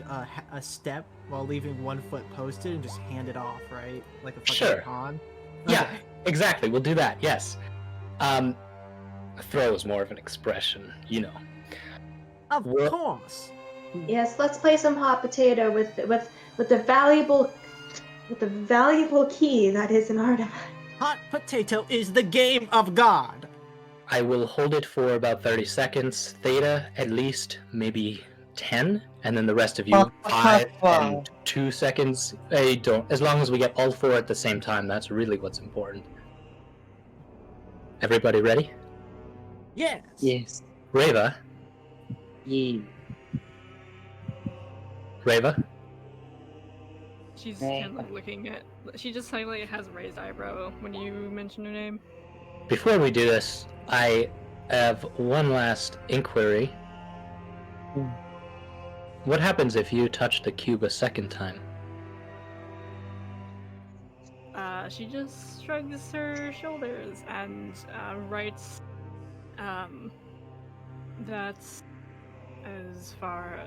a step while leaving 1 foot posted and just hand it off, right? Like a fucking Sure. pawn. Yeah, Okay. exactly. We'll do that. Yes. Throw is more of an expression, you know. Of Well- course. Yes, let's play some hot potato with the valuable key that is an artifact. Hot potato is the game of God. I will hold it for about 30 seconds. Theta, at least maybe 10, and then the rest of you 5 and 2 seconds. Don't. As long as we get all 4 at the same time, that's really what's important. Everybody ready? Yes. Yes. Reva. Yeah. Reva. She's Hey. kind of like looking at She just slightly has a raised eyebrow when you mention her name. Before we do this, I have one last inquiry. What happens if you touch the cube a second time? She just shrugs her shoulders and writes that as far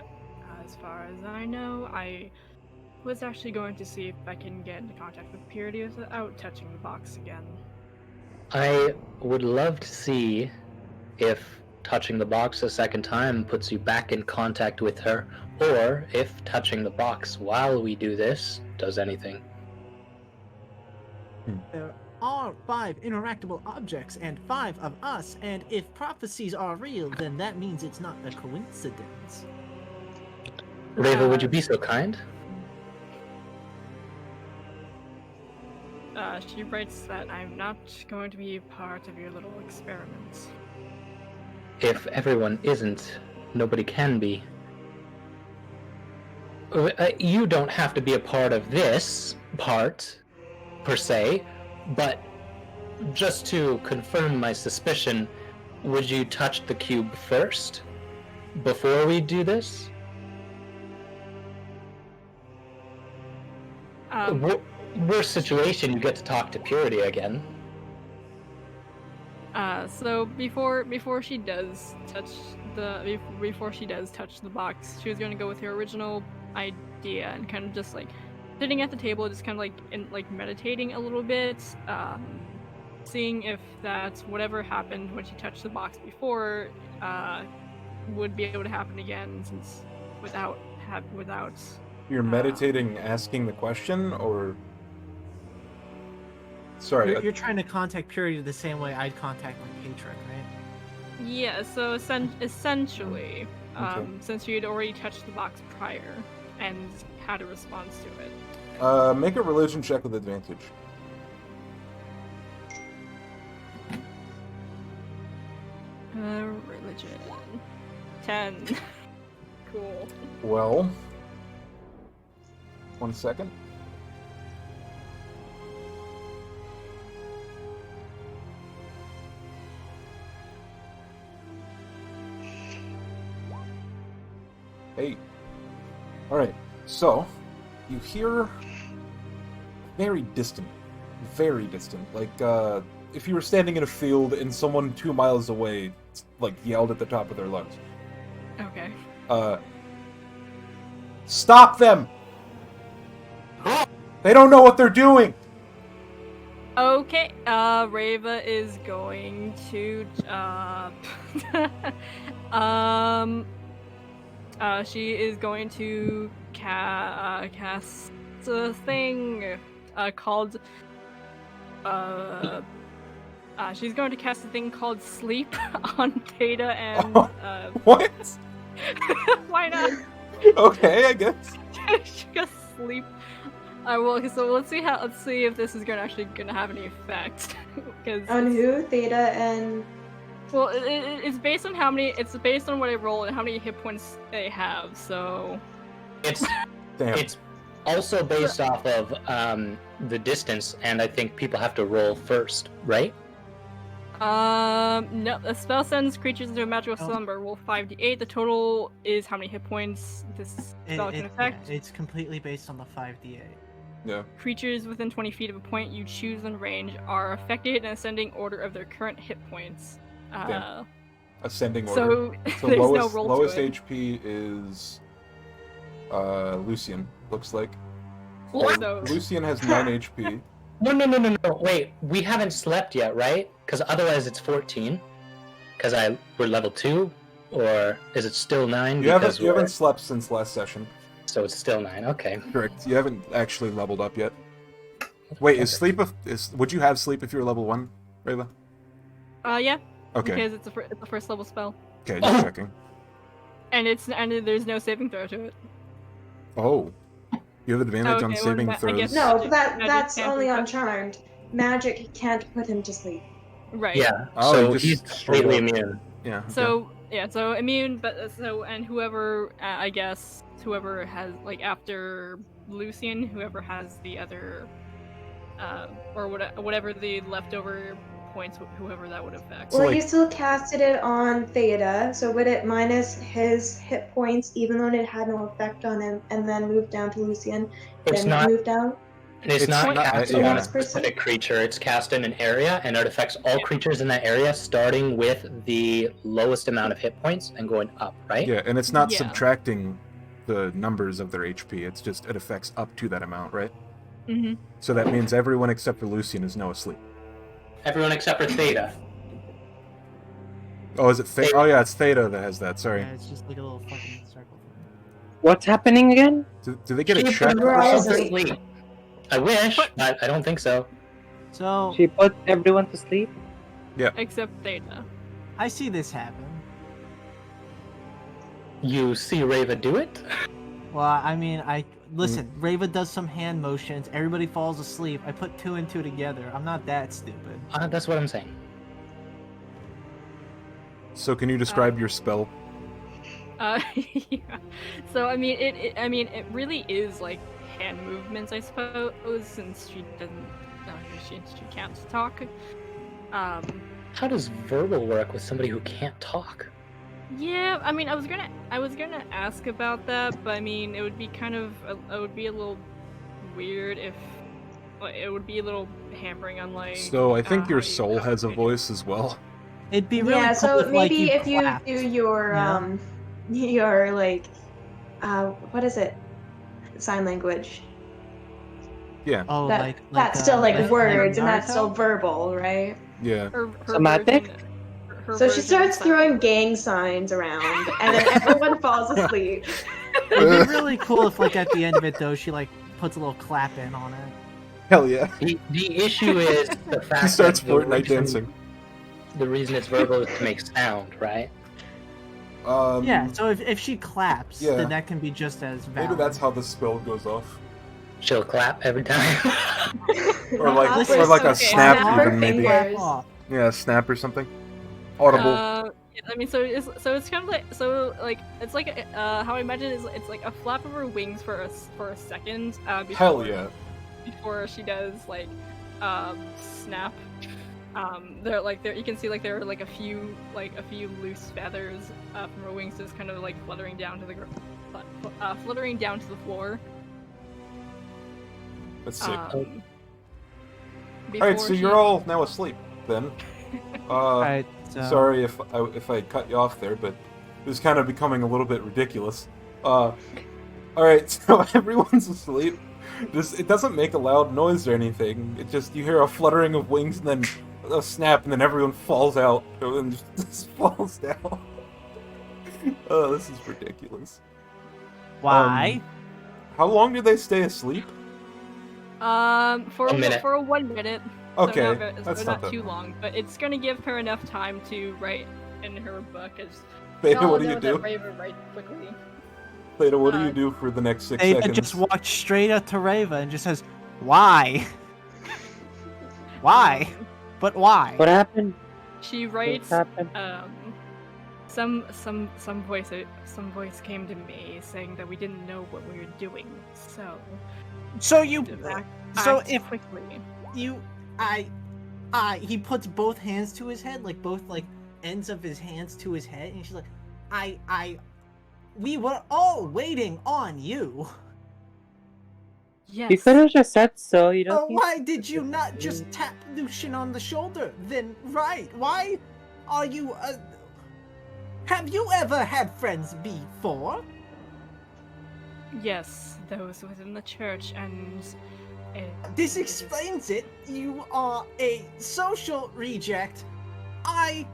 as I know, I was actually going to see if I can get into contact with Purity without touching the box again. I would love to see if touching the box a second time puts you back in contact with her, or if touching the box while we do this does anything. There are 5 interactable objects and 5 of us, and if prophecies are real, then that means it's not a coincidence. Reva, would you be so kind? She writes that I'm not going to be part of your little experiments. If everyone isn't, nobody can be. You don't have to be a part of this part, per se, but just to confirm my suspicion, would you touch the cube first before we do this? Worst situation, you get to talk to Purity again. So before she does touch the box, she was going to go with her original idea and kind of just like sitting at the table, just kind of like meditating a little bit, seeing if that whatever happened when she touched the box before would be able to happen again, since without. You're meditating, asking the question, or sorry, You're trying to contact Purity the same way I'd contact my patron, right? Yeah. So essentially, Okay. since you had already touched the box prior and had a response to it. Make a religion check with advantage. Religion. 10. Cool. Well, 1 second. Hey. Alright, so, you hear very distant, like, if you were standing in a field and someone 2 miles away, like, yelled at the top of their lungs. Okay. Stop them! They don't know what they're doing! Okay, Reva is going to, she is going to cast a thing, called, she's going to cast a thing called Sleep on Data and, What? why not? Okay, I guess. She got sleep. Well, so let's see if this is actually gonna have any effect. On who? Theta and... Well, it's based on how many. It's based on what I roll and how many hit points they have. So It's Damn. it's also based off of the distance, and I think people have to roll first, right? no. A spell sends creatures into a magical slumber. Roll 5d8. The total is how many hit points this spell can affect. It's completely based on the 5d8. Yeah. Creatures within 20 feet of a point you choose in range are affected in ascending order of their current hit points. Damn. Ascending order. So So there's lowest, no roll lowest to it. HP is Lucian, looks like. What? So Lucian has 9 HP. No. Wait, we haven't slept yet, right? Because otherwise it's 14. Because we're level 2, or is it still 9? You haven't slept since last session. So it's still 9. Okay. Correct. You haven't actually leveled up yet. Wait, is sleep? Would you have sleep if you were level 1, Rayla? Yeah. Okay. Because it's a first level spell, Okay, just checking. and there's no saving throw to it. Oh, you have advantage on Okay, well, saving I guess- throws. No, Magic- magic that's can't only be on touched. Charmed. Magic can't put him to sleep. Right. Yeah. Oh, so just he's straight completely up. immune. Yeah. Okay. So immune, but and whoever I guess whoever has after Lucian, whoever has the other or whatever the leftover points, whoever that would affect. So, Well, like- you still casted it on Theta, so would it minus his hit points even though it had no effect on him, and then move down to Lucian, It's then not. move down? It's not not- casted yeah. on a Next person? specific creature. It's cast in an area, and it affects all creatures in that area, starting with the lowest amount of hit points and going up. Right? Yeah, and it's not Yeah. subtracting the numbers of their HP. It's just it affects up to that amount, right? Mm-hmm. So that means everyone except for Lucian is now asleep. Everyone except for Theta. Oh, is it Theta? Oh yeah, it's Theta that has that. Sorry. Yeah, it's just like a little fucking circle thing. What's happening again? Do they get a She check put or Right. herself to something? sleep. I wish, but I don't think so. So She put everyone to sleep? Except Theta. I see this happen. You see Rava do it? Well, I mean, listen. Rava does some hand motions. Everybody falls asleep. I put 2 and 2 together. I'm not that stupid. That's what I'm saying. So can you describe your spell? Yeah. So I mean, it really is like hand movements, I suppose, since she doesn't, she can't talk. How does verbal work with somebody who can't talk? Yeah, I mean, I was gonna ask about that, but I mean, it would be it would be a little weird if, it would be a little hampering on like. So I think how your you soul has a voice as well. It'd be really Yeah, cool so if, like, maybe if you clapped, do your know? your like what is it? Sign language. Yeah, Oh, That that's still like words and that's still verbal, right? yeah. her Somatic? version- her So she version of starts sign throwing language. gang signs around and then everyone falls asleep. It'd be really cool if, like, at the end of it, though, she like puts a little clap in on it. Hell yeah. The issue is the fact He starts that the Fortnite reason- dancing. The reason it's verbal is to make sound, right? Yeah. So if she claps, yeah. then that can be just as valid. Maybe that's how the spell goes off. She'll clap every time. Or like, Listen, or like a okay. snap Snap her even maybe. fingers. Off. Yeah, a snap or something. Audible. Yeah, I mean, so it's kind of like it's like how I imagine it's like a flap of her wings for a second. Before, Hell yeah. Before she does like snap. There you can see like there are like a few loose feathers from her wings just kind of like fluttering down to the fluttering down to the floor. That's sick. Um, Alright, so before you're she- all now asleep then. Alright, so Sorry if I cut you off there, but it was kind of becoming a little bit ridiculous. Alright, so everyone's asleep. It doesn't make a loud noise or anything. It just, you hear a fluttering of wings and then a snap and then everyone falls out and just falls down. Oh, this is ridiculous. why? How long do they stay asleep? For A minute. for 1 minute. Okay, so not, that's so not not that too long. long, but it's gonna give her enough time to write in her book. As Theta, we all what do know you that do? Raven writes quickly. Theta, what do uh, you do for the next 6 Ava seconds? just walks straight up to Rava and just says, "Why? Why? But why?" What happened? She What writes. happened? Some voice came to me saying that we didn't know what we were doing, so So you, to act so if quickly. you, he puts both hands to his head, like both like ends of his hands to his head, and she's like, we were all waiting on you. Yes. You could have just said so. You Oh, don't need why did you not just tap Lucian on the shoulder? Then, right? Why are you? Have you ever had friends before? Yes, those within the church, and This explains it. You are a social reject. I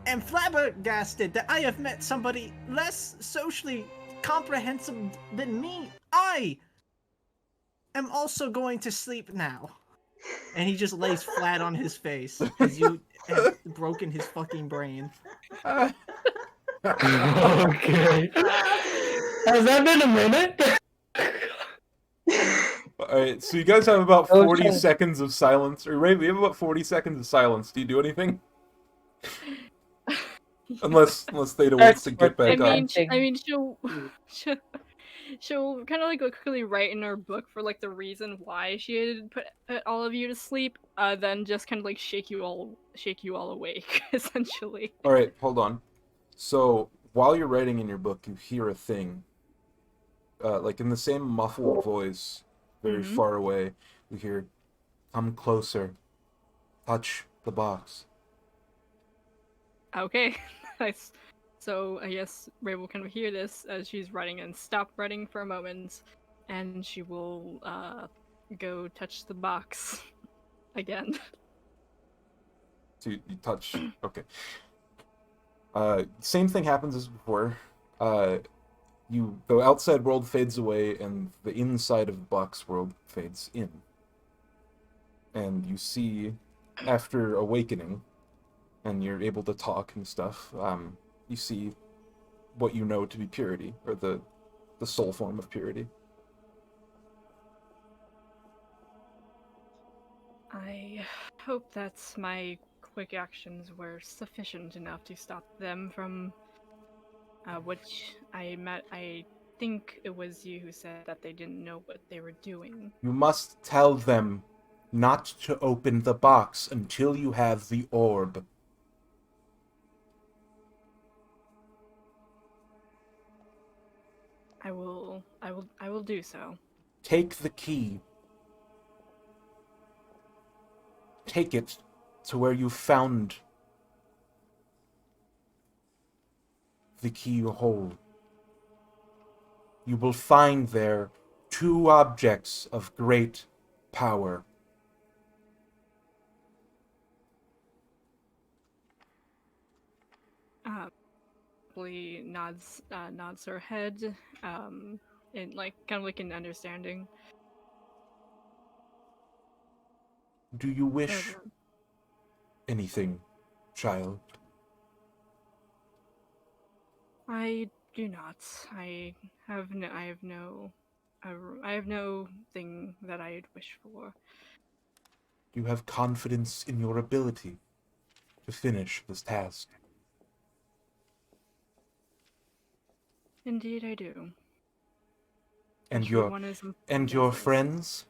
am flabbergasted that I have met somebody less socially comprehensive than me. I am also going to sleep now. And he just lays flat on his face because you have broken his fucking brain. Okay. Has that been a minute? Alright, so you guys have about Oh, 40 shit. seconds of silence. Or Ray, we have about 40 seconds of silence. Do you do anything? Unless Theta wants to get That's back I up. mean, thing. she'll she'll kind of like go quickly write in her book for like the reason why she had put all of you to sleep. Then just kind of like shake you all awake, essentially. All right, hold on. So while you're writing in your book, you hear a thing, like in the same muffled voice, very Mhm. far away. You hear, "Come closer, touch the box." Okay, nice. So I guess Ray will kind of hear this as she's writing and stop writing for a moment, and she will go touch the box again. So you touch. Okay. Same thing happens as before. The outside world fades away, and the inside of the box world fades in. And you see, after awakening, and you're able to talk and stuff, you see what you know to be purity, or the soul form of purity. I hope that my quick actions were sufficient enough to stop them from which I think it was you who said that they didn't know what they were doing. You must tell them not to open the box until you have the orb. I will do so. Take the key. Take it to where you found the keyhole. You will find there 2 objects of great power. Probably nods her head, in like kind of like an understanding. Do you wish anything, child? I do not. I have no thing that I'd wish for. You have confidence in your ability to finish this task. Indeed, I do. And Which for your one is important and as your this. friends?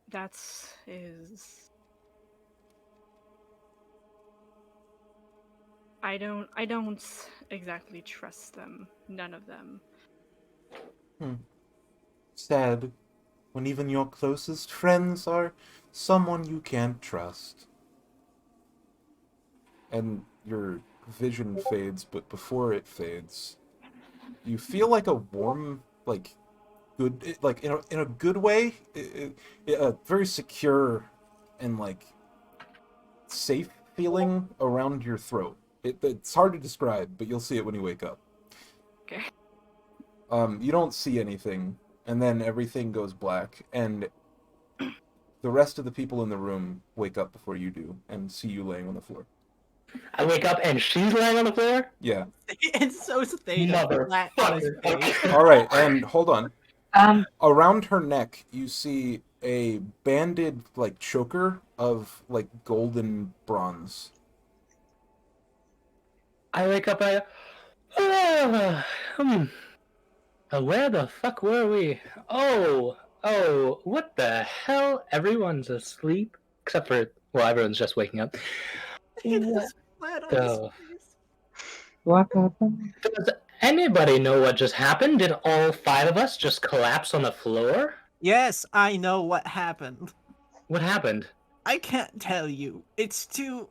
That is. I don't exactly trust them. None of them. Sad, when even your closest friends are someone you can't trust. And your vision fades, but before it fades, you feel like a warm, like, good, like, in a good way, a very secure and, like, safe feeling around your throat. It's hard to describe, but you'll see it when you wake up. Okay. You don't see anything, and then everything goes black, and the rest of the people in the room wake up before you do, and see you laying on the floor. I wake up and she's laying on the floor? Yeah. And so's Theta, flat on his Motherfucker. face. Alright, and hold on. Um, Around her neck, you see a banded, like, choker of, like, golden bronze. I wake up, where the fuck were we? Oh, what the hell? Everyone's asleep? Except for, well, everyone's just waking up. Theta's flat on his So- face. what happened? Does anybody know what just happened? Did all 5 of us just collapse on the floor? Yes, I know what happened. What happened? I can't tell you. It's too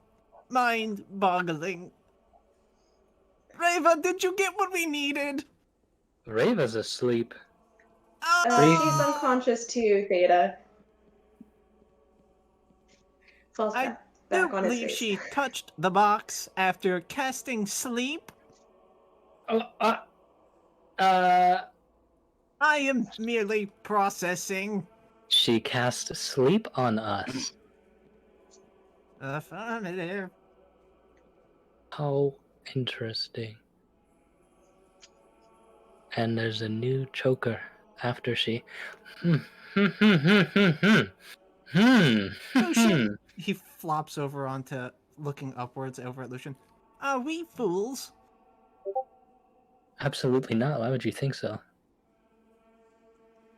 mind-boggling. Reva, did you get what we needed? Rava's asleep. She's unconscious too, Theta. Falls I back do on his believe face. she touched the box after casting sleep. I am merely processing. She cast sleep on us. Affirmative. How interesting. And there's a new choker after she. Lucian, he flops over onto looking upwards over at Lucian. Are we fools? Absolutely not. Why would you think so?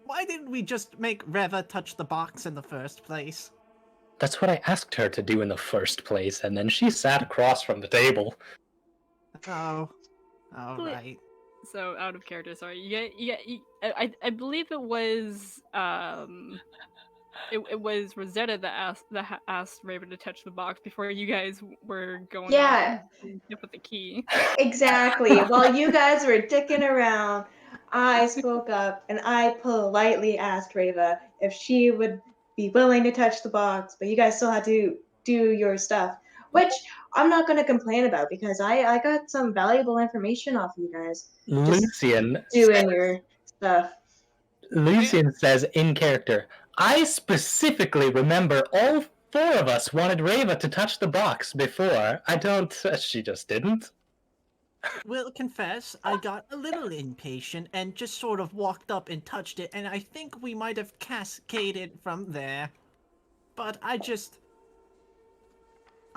Why didn't we just make Reva touch the box in the first place? That's what I asked her to do in the first place, and then she sat across from the table. Oh, all Ble- right. So out of character, sorry. I believe it was it was Rosetta that asked Raven to touch the box before you guys were going Yeah. off with the key. Exactly. While you guys were dicking around, I spoke up and I politely asked Reva if she would be willing to touch the box, but you guys still had to do your stuff, which I'm not going to complain about because I got some valuable information off you guys. Lucian Doing your stuff. Lucian says in character, I specifically remember all four of us wanted Reva to touch the box before. I don't. She just didn't. Will confess, I got a little impatient and just sort of walked up and touched it, and I think we might have cascaded from there. But I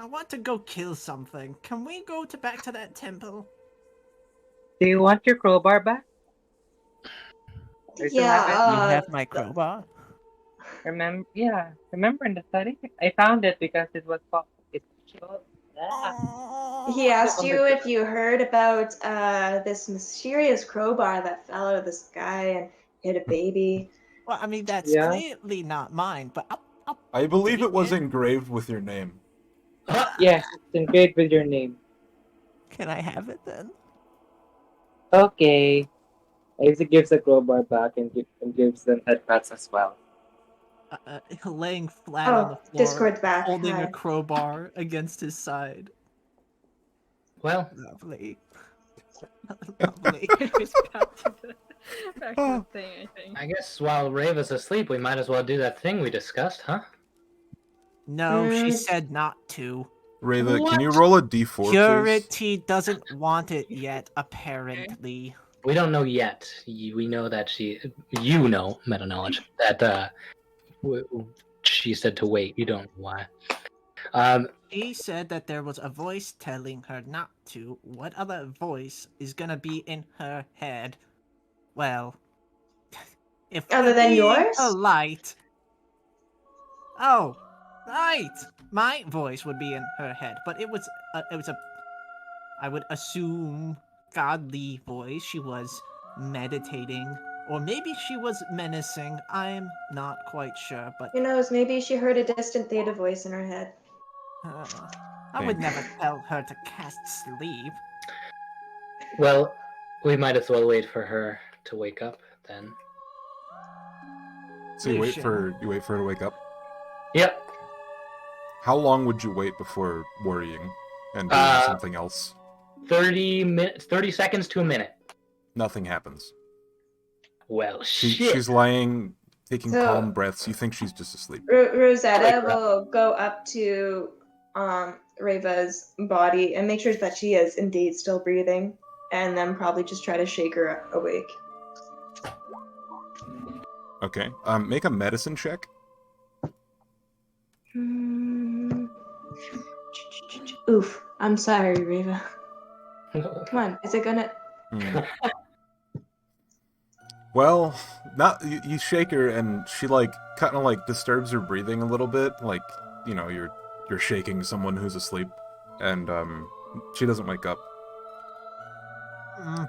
want to go kill something. Can we go back to that temple? Do you want your crowbar back? Or to have it? You Yeah, have my crowbar? Remember? Yeah. Remember in the study? I found it because it was it's he asked you if you heard about this mysterious crowbar that fell out of the sky and hit a baby. Well, I mean, that's Yeah. clearly not mine, but I'll I believe take it was it. engraved with your name. Yes, it's engraved with your name. Can I have it then? Okay. Isaac gives the crowbar back and gives them headpats as well. Laying flat on the floor, Discord's back. holding Hi. a crowbar against his side. Well, Lovely. Lovely. It's back to the thing, I think. I guess while Reva's asleep, we might as well do that thing we discussed, huh? No, she said not to. Reva, What? can you roll a d4, please? Purity doesn't want it yet, apparently. We don't know yet. We know that you know, meta knowledge, that she said to wait. You don't know why. She said that there was a voice telling her not to. What other voice is gonna be in her head? Well, if Other we're than being yours? polite. Oh, right. My voice would be in her head, but it was a I would assume godly voice. She was meditating, or maybe she was menacing. I'm not quite sure, but Who knows? Maybe she heard a distant theta voice in her head. I would never tell her to cast sleep. Well, we might as well wait for her to wake up then. So you wait Lucian. for her to wake up? Yep. How long would you wait before worrying and doing something else? 30 seconds to a minute. Nothing happens. Well, shit. She's lying, taking So- calm breaths. You think she's just asleep. Rosetta will go up to Reva's body and make sure that she is indeed still breathing, and then probably just try to shake her awake. Okay. Make a medicine check. Oof. I'm sorry, Reva. Come on. Is it gonna... Hmm. Well, you shake her and she kind of disturbs her breathing a little bit, like, you know, you're shaking someone who's asleep, and she doesn't wake up.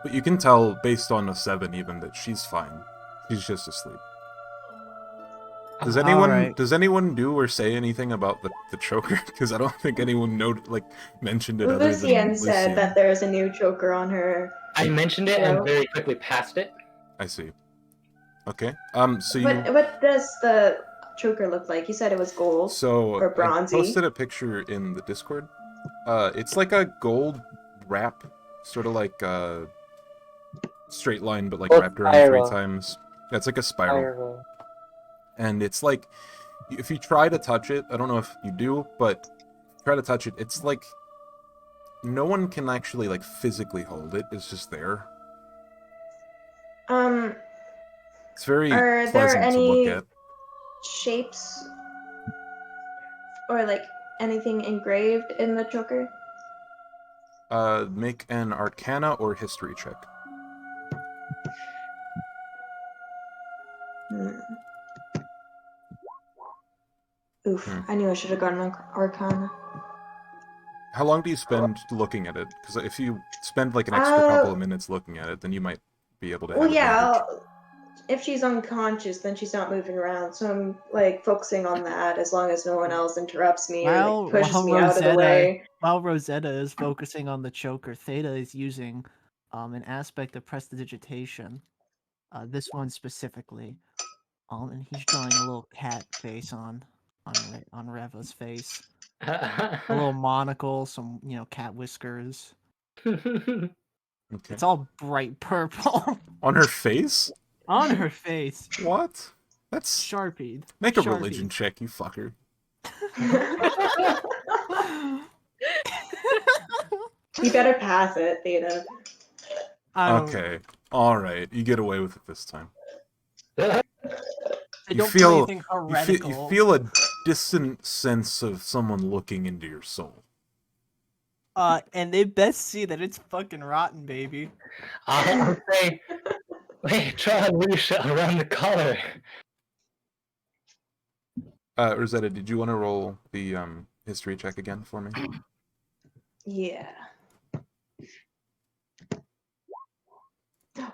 But you can tell based on a 7 even that she's fine. She's just asleep. Does anyone do or say anything about the choker? Because I don't think anyone mentioned it. Other Lucian than said Lucian. that there's a new choker on her. I mentioned it and very quickly passed it. I see. Okay. So What does the choker look like? You said it was gold or I bronzy. posted a picture in the Discord. It's like a gold wrap, sort of like a straight line, but like wrapped around spiral. 3 times. Yeah, it's like a spiral. And it's like, if you try to touch it, I don't know if you do, but try to touch it, it's like, no one can actually physically hold it. It's just there. It's very Are there pleasant to look any at. shapes or anything engraved in the choker? Make an Arcana or History check. Oof, I knew I should have gotten an Arcana. How long do you spend looking at it? Because if you spend like an extra couple of minutes looking at it, then you might be able to have Well, yeah, advantage. if she's unconscious, then she's not moving around, so I'm like focusing on that as long as no one else interrupts me or like, pushes me out of the way. While Rosetta is focusing on the choker, Theta is using an aspect of prestidigitation. This one specifically. And he's drawing a little cat face on Reva's face. A little monocle, some cat whiskers. Okay. It's all bright purple. On her face? On her face. What? That's Sharpied. Make a religion check, you fucker. You better pass it, Theta. Okay. Alright, you get away with it this time. You feel a distant sense of someone looking into your soul. And they best see that it's fucking rotten, baby. I'll say, wait, try and Lucia around the collar. Rosetta, did you want to roll the history check again for me? Yeah.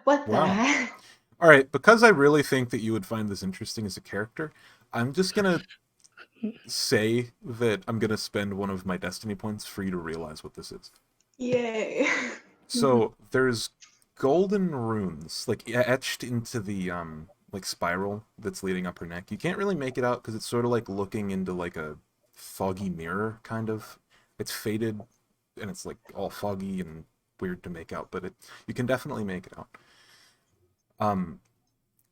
What the heck? Alright, because I really think that you would find this interesting as a character, I'm just gonna say that I'm gonna spend one of my destiny points for you to realize what this is. Yay. So there's golden runes like etched into the like spiral that's leading up her neck. You can't really make it out because it's sort of like looking into like a foggy mirror, kind of. It's faded and it's like all foggy and weird to make out, but you can definitely make it out.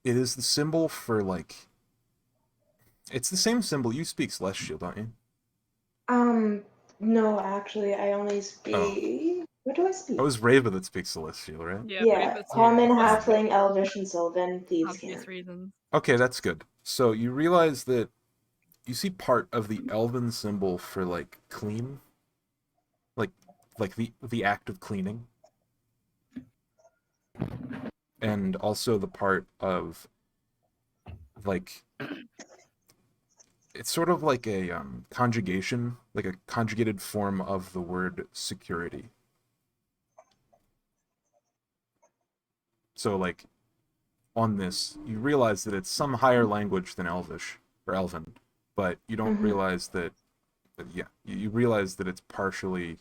It is the symbol for like, it's the same symbol. You speak Celestial, don't you? No, actually, I only speak. What do I speak? It was Rava that speaks Celestial, right? Yeah, common, halfling, elvish, and sylvan. Thieves obvious can't. reasons. Okay, that's good. So you realize that you see part of the elven symbol for like clean, like the act of cleaning, and also the part of like it's sort of like a conjugation, like a conjugated form of the word security. So like on this, you realize that it's some higher language than Elvish or Elven, but you don't realize that. Yeah, you realize that it's partially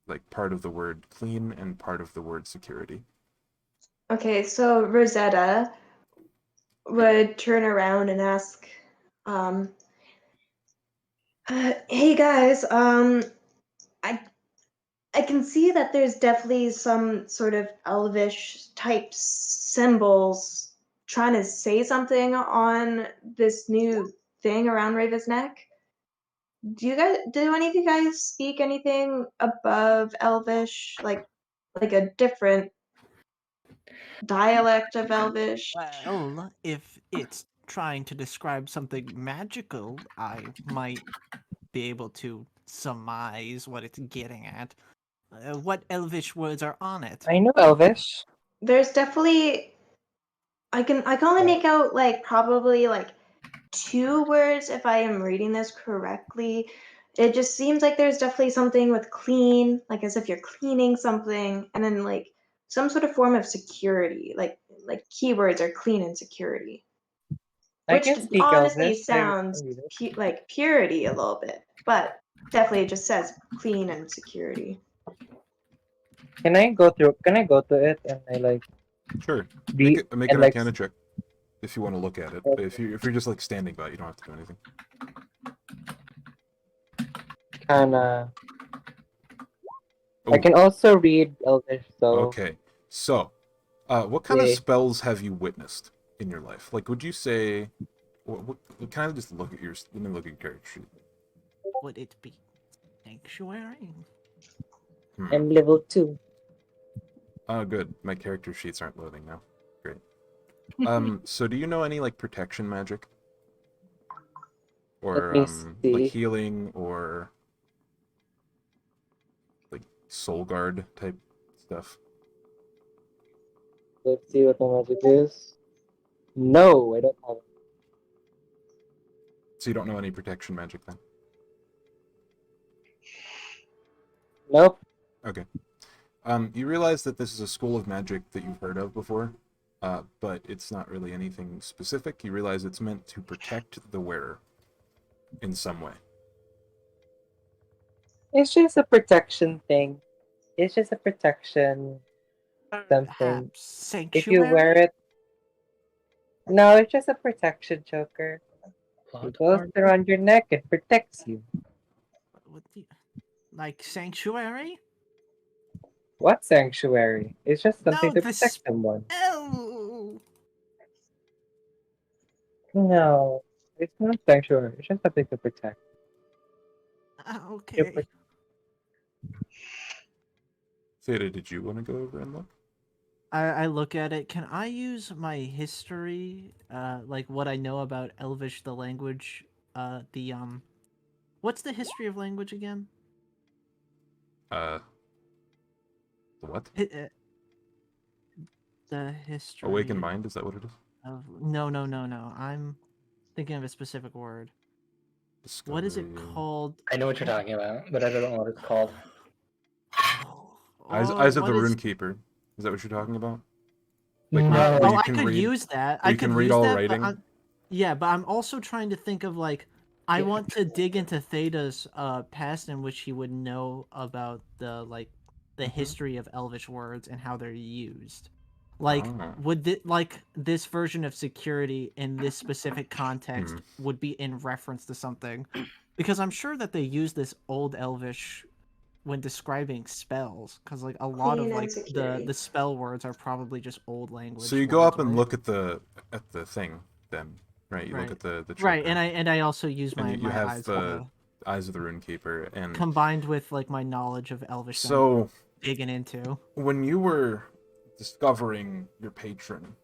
like part of the word clean and part of the word security. Okay, so Rosetta would turn around and ask, hey guys, I can see that there's definitely some sort of elvish type symbols trying to say something on this new thing around Rava's neck. Do any of you guys speak anything above elvish, like a different dialect of elvish? Well, if it's trying to describe something magical, I might be able to surmise what it's getting at. What elvish words are on it? I know Elvish. There's definitely I can only make out like probably like 2 words if I am reading this correctly. It just seems like there's definitely something with clean, like as if you're cleaning something, and then like some sort of form of security, like keywords are clean and security, I which can speak honestly Elvish. sounds like purity a little bit, but definitely it just says clean and security. Can I go to it and I like Sure. be Make and an like Arcana check if you want to look at it. But if you're just like standing by it, you don't have to do anything. kinda. I Ooh. can also read Elvish, so Okay. So, what kind of spells have you witnessed in your life? Like, would you say? What kind of just look at your? Let me look at your character sheet. Would it be sanctuary? I'm level 2. Oh, good. My character sheets aren't loading now. Great. So do you know any like protection magic? Or Let me like see. healing or like soul guard type stuff. Let's see what the magic is. No, I don't have it. So you don't know any protection magic then? Nope. Okay. You realize that this is a school of magic that you've heard of before, but it's not really anything specific. You realize it's meant to protect the wearer in some way. It's just a protection thing. It's just a protection something. Perhaps If you wear sanctuary? it, no, it's just a protection choker. Plot It goes armor? around your neck and protects you. What like sanctuary? What sanctuary? It's just something No, to the protect someone. spell. No, it's not sanctuary. It's just something to protect. Okay. Theta, did you want to go over and look? I look at it. Can I use my history, like what I know about Elvish, the language, what's the history of language again? The what? The history. Awakened Mind, is that what it is? No. I'm thinking of a specific word. Discovery. What is it called? I know what you're talking about, but I don't know what it's called. Eyes of what the is- Runekeeper. Is that what you're talking about? No. where Oh, you I can could read, use that. where I you can could read use all that, writing? but I'm also trying to think of like I Yeah. want to dig into Theta's past in which he would know about the history of Elvish words and how they're used. Like Ah. would this version of security in this specific context would be in reference to something? Because I'm sure that they use this old Elvish when describing spells, because like a lot of Clean and like security. the spell words are probably just old language. So you go up and right? look at the thing, then, right? You look Right. at the choker. Right, and I also use and my, you my have eyes Eyes of the Runekeeper, and combined with like my knowledge of Elvish that I'm so digging into. when you were discovering your patron,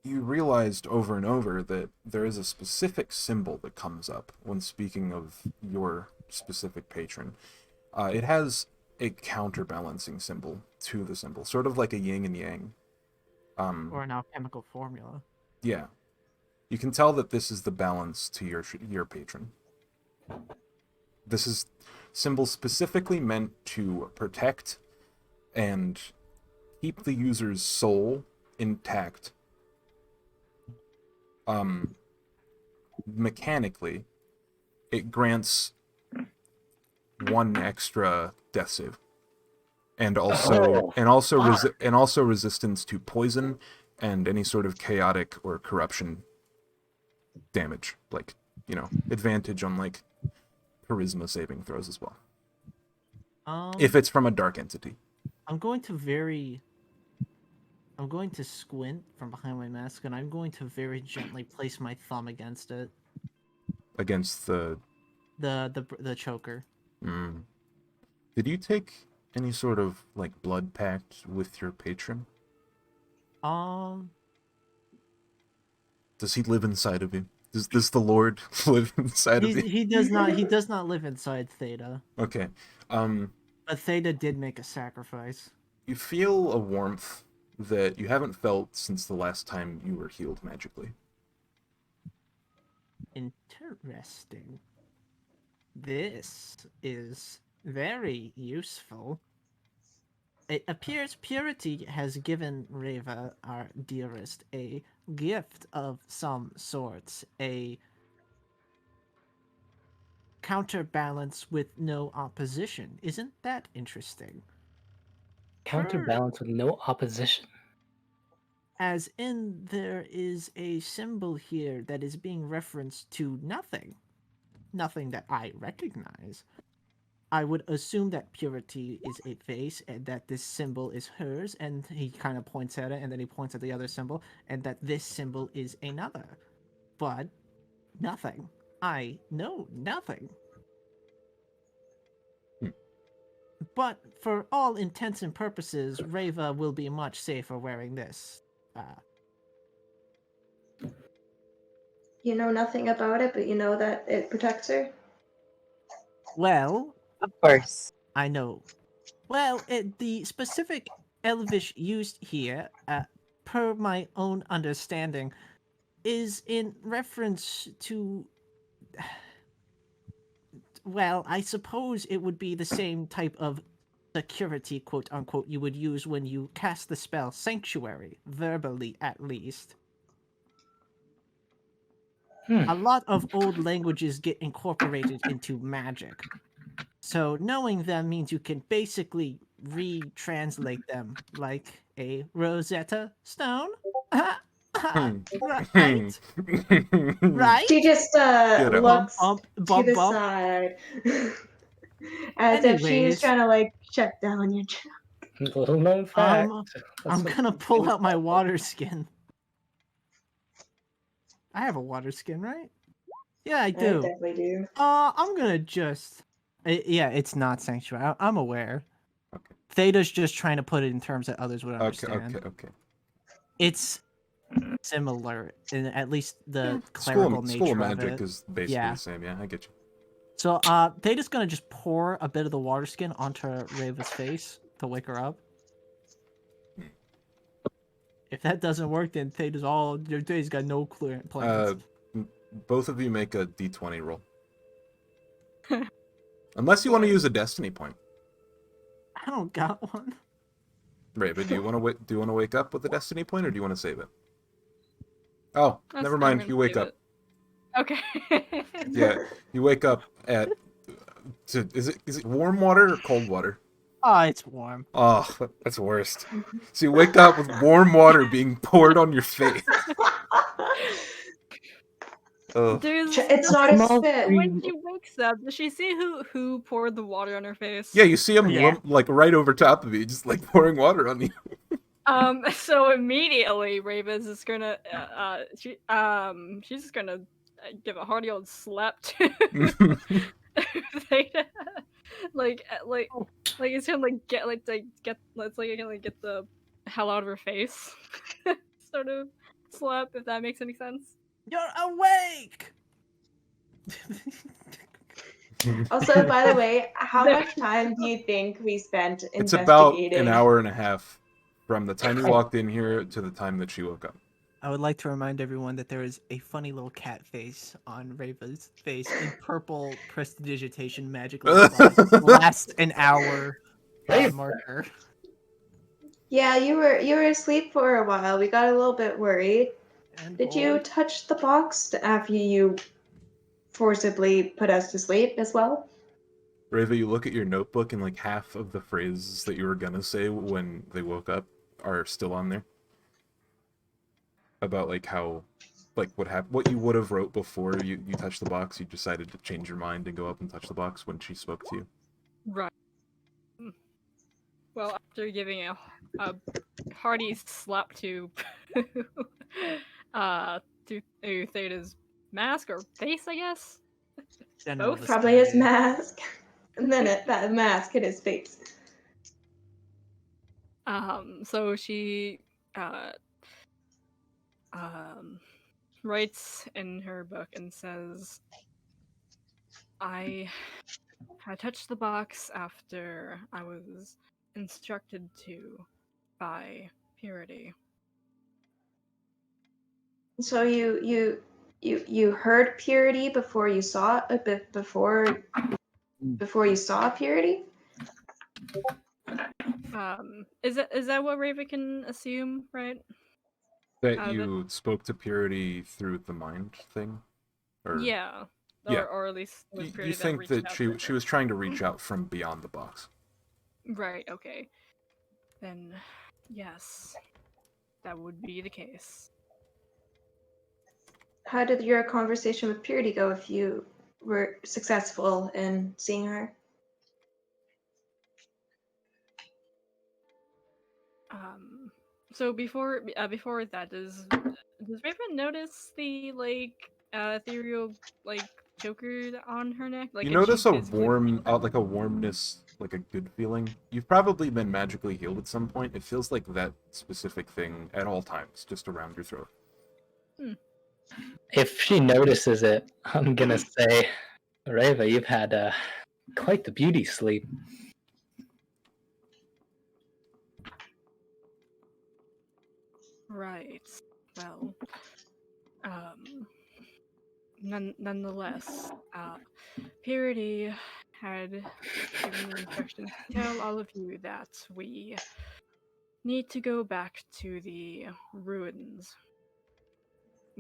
you realized over and over that there is a specific symbol that comes up when speaking of your specific patron. It has a counterbalancing symbol to the symbol, sort of like a yin and yang. Or an alchemical formula. Yeah, you can tell that this is the balance to your patron. This is symbol specifically meant to protect and keep the user's soul intact. Mechanically, it grants 1 extra death save, and also resistance to poison and any sort of chaotic or corruption damage, like, advantage on like charisma saving throws as well, if it's from a dark entity. I'm going to squint from behind my mask, and I'm going to very gently place my thumb against it. Against the choker. Did you take any sort of like blood pact with your patron? Does he live inside of you? Does the Lord live inside of you? He does not. He does not live inside Theta. Okay. But Theta did make a sacrifice. You feel a warmth that you haven't felt since the last time you were healed magically. Interesting. This is very useful. It appears Purity has given Reva, our dearest, a gift of some sorts, a counterbalance with no opposition. Isn't that interesting? Counterbalance with no opposition. As in, there is a symbol here that is being referenced to nothing. Nothing that I recognize. I would assume that Purity is a face and that this symbol is hers, and he kind of points at it and then he points at the other symbol, and that this symbol is another. But nothing. I know nothing. But for all intents and purposes, Reva will be much safer wearing this. You know nothing about it, but you know that it protects her? Well, Of course. I know. Well, the specific Elvish used here, per my own understanding, is in reference to. Well, I suppose it would be the same type of security, quote unquote, you would use when you cast the spell Sanctuary, verbally at least. A lot of old languages get incorporated into magic. So knowing them means you can basically retranslate them like a Rosetta Stone. Right? Right? She just Get out. looks Bump, to bump, the bump. side as if she's Anyways. trying to like shut down your chat. Little known fact. I'm gonna pull out my water skin. I have a water skin, right? Yeah, I I do. definitely do. I'm gonna just. Yeah, it's not sanctuary. I'm aware. Okay. Theta's just trying to put it in terms that others would Okay, understand. okay. It's similar in at least the School clerical of nature of magic it. is basically Yeah. the same. Yeah, I get you. So, Theta's gonna just pour a bit of the water skin onto Rava's face to wake her up. If that doesn't work, then Theta's got no clear plans. Both of you make a d20 roll. Unless you want to use a destiny point. I don't got one. Rava, do you want to wake up with a destiny point, or do you want to save it? Oh, never I'm mind. gonna You wake save up. it. Okay. Yeah, you wake up at. Is it warm water or cold water? Oh, it's warm. Oh, that's worst. So you wake up with warm water being poured on your face. Ugh. It's not a spit. When she wakes up, does she see who poured the water on her face? Yeah, you see him Yeah. like right over top of you, just like pouring water on you. So immediately Raven's is gonna she's just gonna give a hearty old slap to Theta. like it's gonna get the hell out of her face. Sort of slap, if that makes any sense. You're awake! Also, by the way, how much time do you think we spent It's about investigating? an hour and a half from the time you walked in here to the time that she woke up. I would like to remind everyone that there is a funny little cat face on Rava's face in purple prestidigitation magically last an hour marker. Yeah, you were asleep for a while. We got a little bit worried. And Did you touch the box after you forcibly put us to sleep as well? Rava, you look at your notebook and like half of the phrases that you were gonna say when they woke up are still on there. About like how, like what you would have wrote before you touched the box. You decided to change your mind and go up and touch the box when she spoke to you. Right. Well, after giving a hearty slap to Theta's mask or face, I guess. General Both? Probably his vicinity. mask. And then that mask hit his face. So she writes in her book and says, I touched the box after I was instructed to by Purity. So you heard Purity before you saw a bit before you saw Purity? Is that what Raven can assume, right? That you spoke to Purity through the mind thing? Or... Yeah. Yeah. Or at least it was Purity You think reached that out to she her. was trying to reach out from beyond the box. Right, okay. Then, yes, that would be the case. How did your conversation with Purity go if you were successful in seeing her? So before that, does Raven notice the ethereal choker on her neck? Like, You and she notice a visibly- warmness, like a good feeling. You've probably been magically healed at some point. It feels like that specific thing at all times, just around your throat. If she notices it, I'm gonna say, Rava, you've had quite the beauty sleep. Right. Well, nonetheless, Purity had given me instructions to tell all of you that we need to go back to the ruins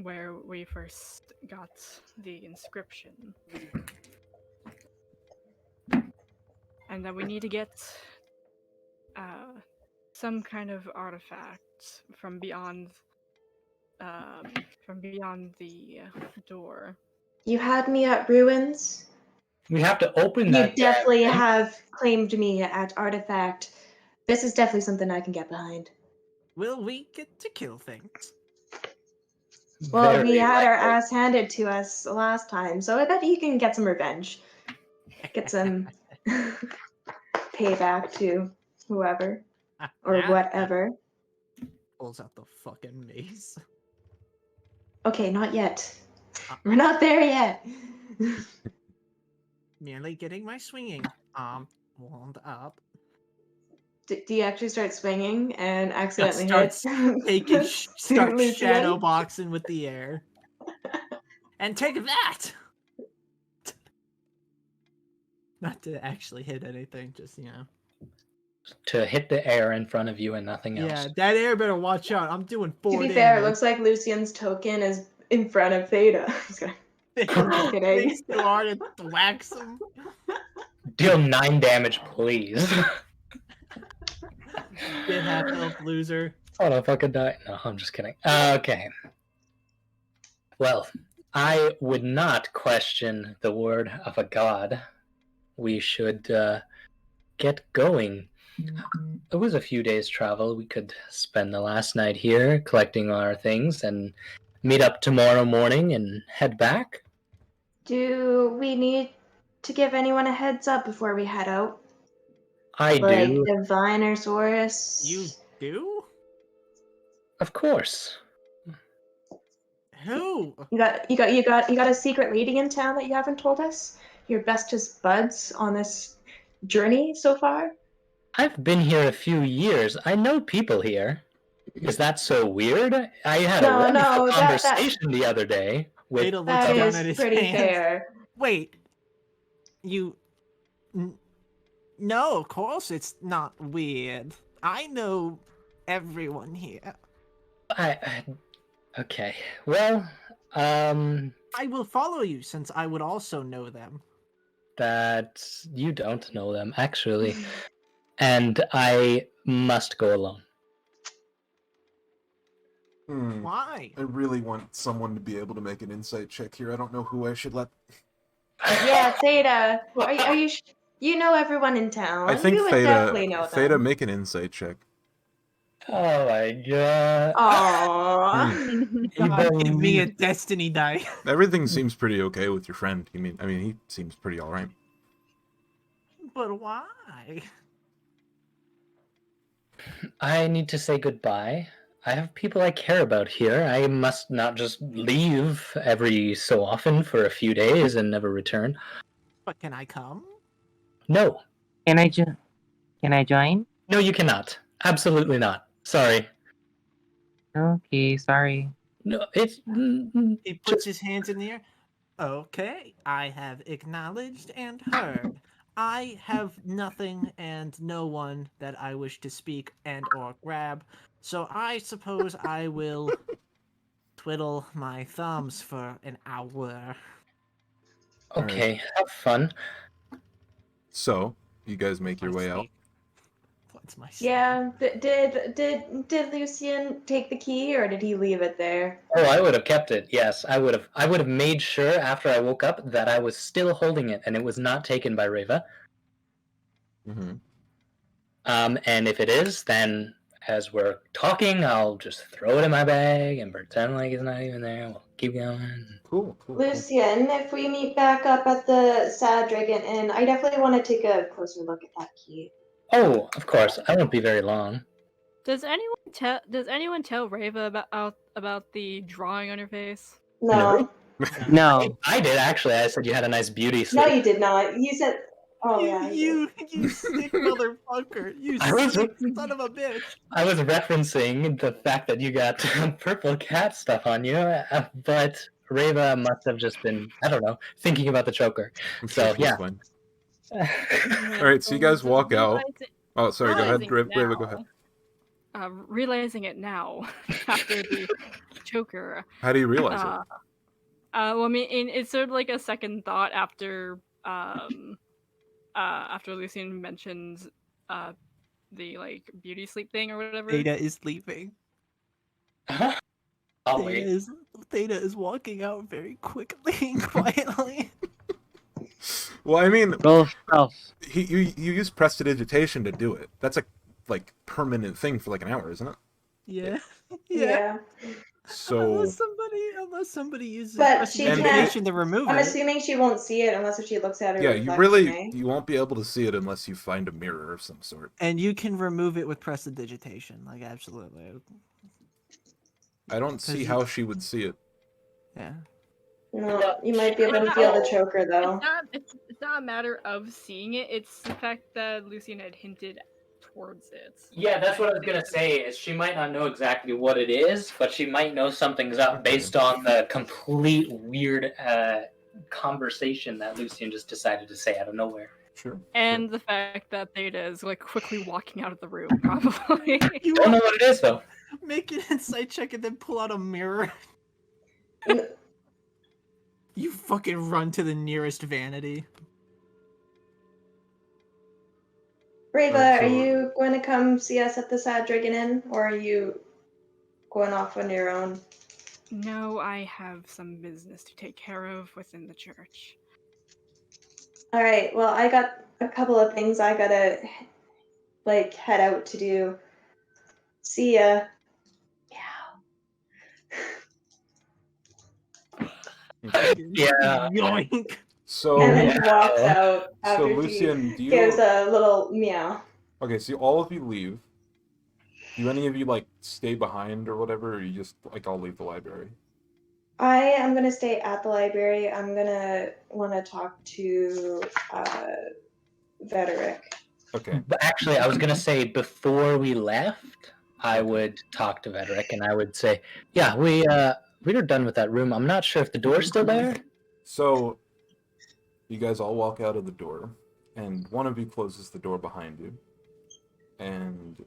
where we first got the inscription. And that we need to get some kind of artifact from beyond the door. You had me at ruins. We have to open You that. definitely damn thing. have claimed me at artifact. This is definitely something I can get behind. Will we get to kill things? Well, we Very had our likely. ass handed to us last time, so I bet you can get some revenge. Get some payback to whoever or whatever. Pulls out the fucking mace. Okay, not yet. We're not there yet. Merely getting my swinging warmed up. Do you actually start swinging and Just accidentally hit? start Lucian? shadow boxing with the air. And take that! Not to actually hit anything, just, To hit the air in front of you and nothing else. Yeah, that air better watch out. I'm doing 4 To be damage. fair, it looks like Lucian's token is in front of Theta. I'm just kidding. Makes too hard and whacks him. Deal 9 damage, please. Get half health, loser. Oh, I fucking die. No, I'm just kidding. Okay. Well, I would not question the word of a god. We should get going. It was a few days' travel. We could spend the last night here collecting our things and meet up tomorrow morning and head back. Do we need to give anyone a heads up before we head out? I Like do. Divine or Saurus? You do? Of course. Who? You got a secret lady in town that you haven't told us? Your bestest buds on this journey so far? I've been here a few years. I know people here. Is that so weird? I had a No, wonderful that conversation the other day with Ada looks that down is at his pretty hands. fair. Wait. No, of course it's not weird. I know everyone here. Okay. Well, I will follow you since I would also know them. that you don't know them actually, and I must go alone. Why? I really want someone to be able to make an insight check here. I don't know who I should let. Yeah, Theta. Are you? You know everyone in town. I think you would definitely know Theta, them. make an insight check. Oh my god. Aww. God, give me a destiny die. Everything seems pretty okay with your friend. I mean, he seems pretty all right. But why? I need to say goodbye. I have people I care about here. I must not just leave every so often for a few days and never return. But can I come? No. Can I join? No, you cannot. Absolutely not. Sorry. Okay, sorry. No, it's... He puts his hands in the air. Okay, I have acknowledged and heard. I have nothing and no one that I wish to speak and or grab, so I suppose I will twiddle my thumbs for an hour. Okay, have fun. So, you guys make your way out. What's my Yeah. Did Lucian take the key or did he leave it there? Oh, I would have kept it. Yes, I would have made sure after I woke up that I was still holding it and it was not taken by Reva. Mm-hmm. And if it is, then as we're talking, I'll just throw it in my bag and pretend like it's not even there. We'll keep going. Cool. Lucian, if we meet back up at the Sad Dragon Inn, I definitely want to take a closer look at that key. Oh, of course. I won't be very long. Does anyone tell Reva about the drawing on her face? No. No. I did actually. I said you had a nice beauty No, sleep. you did not. You said Oh yeah, you you sick motherfucker! You I was- sick son of a bitch! I was referencing the fact that you got purple cat stuff on you, but Reva must have just been, I don't know, thinking about the choker. I'm So, sure she's yeah. fine. Yeah, All right, so you guys walk out. realizing- Oh, sorry. Go ahead, realizing Reva. Go ahead. Realizing it now after the choker. How do you realize it? Well, I mean, it's sort of like a second thought after Lucian mentions the like beauty sleep thing or whatever. Theta is leaving. I'll wait. Theta is walking out very quickly and quietly. Well, I mean, Roll stealth. you use prestidigitation to do it. That's a like permanent thing for like an hour, isn't it? Yeah. yeah. So Unless somebody uses But she prestidigitation to remove I'm it. assuming she won't see it unless if she looks at her. yeah, you reflection, really eh? you won't be able to see it unless you find a mirror of some sort. And you can remove it with prestidigitation. Like, absolutely. I don't see you- how she would see it. Yeah. No, you might be able to feel the choker though. It's not a matter of seeing it. It's the fact that Lucian had hinted towards it. Yeah, that's what I was gonna say. Is she might not know exactly what it is, but she might know something's up based on the complete weird conversation that Lucian just decided to say out of nowhere. Sure. And the fact that Theta is like quickly walking out of the room, probably. You Don't know what it is though. make an insight check and then pull out a mirror. You fucking run to the nearest vanity. Reva, Alright, are so- you going to come see us at the Sad Dragon Inn, or are you going off on your own? No, I have some business to take care of within the church. All right. Well, I got a couple of things I gotta like head out to do. See ya. Yeah. Yoink. So, And then he walks out so after Lucian, do she you? gives a little meow. Okay, so all of you leave. Do any of you like stay behind or whatever, or you just like all leave the library? I am gonna stay at the library. I'm gonna want to talk to Vederick. Okay. But actually, I was gonna say before we left, I would talk to Vederick and I would say, "Yeah, we're done with that room. I'm not sure if the door's still there." So, you guys all walk out of the door, and one of you closes the door behind you, and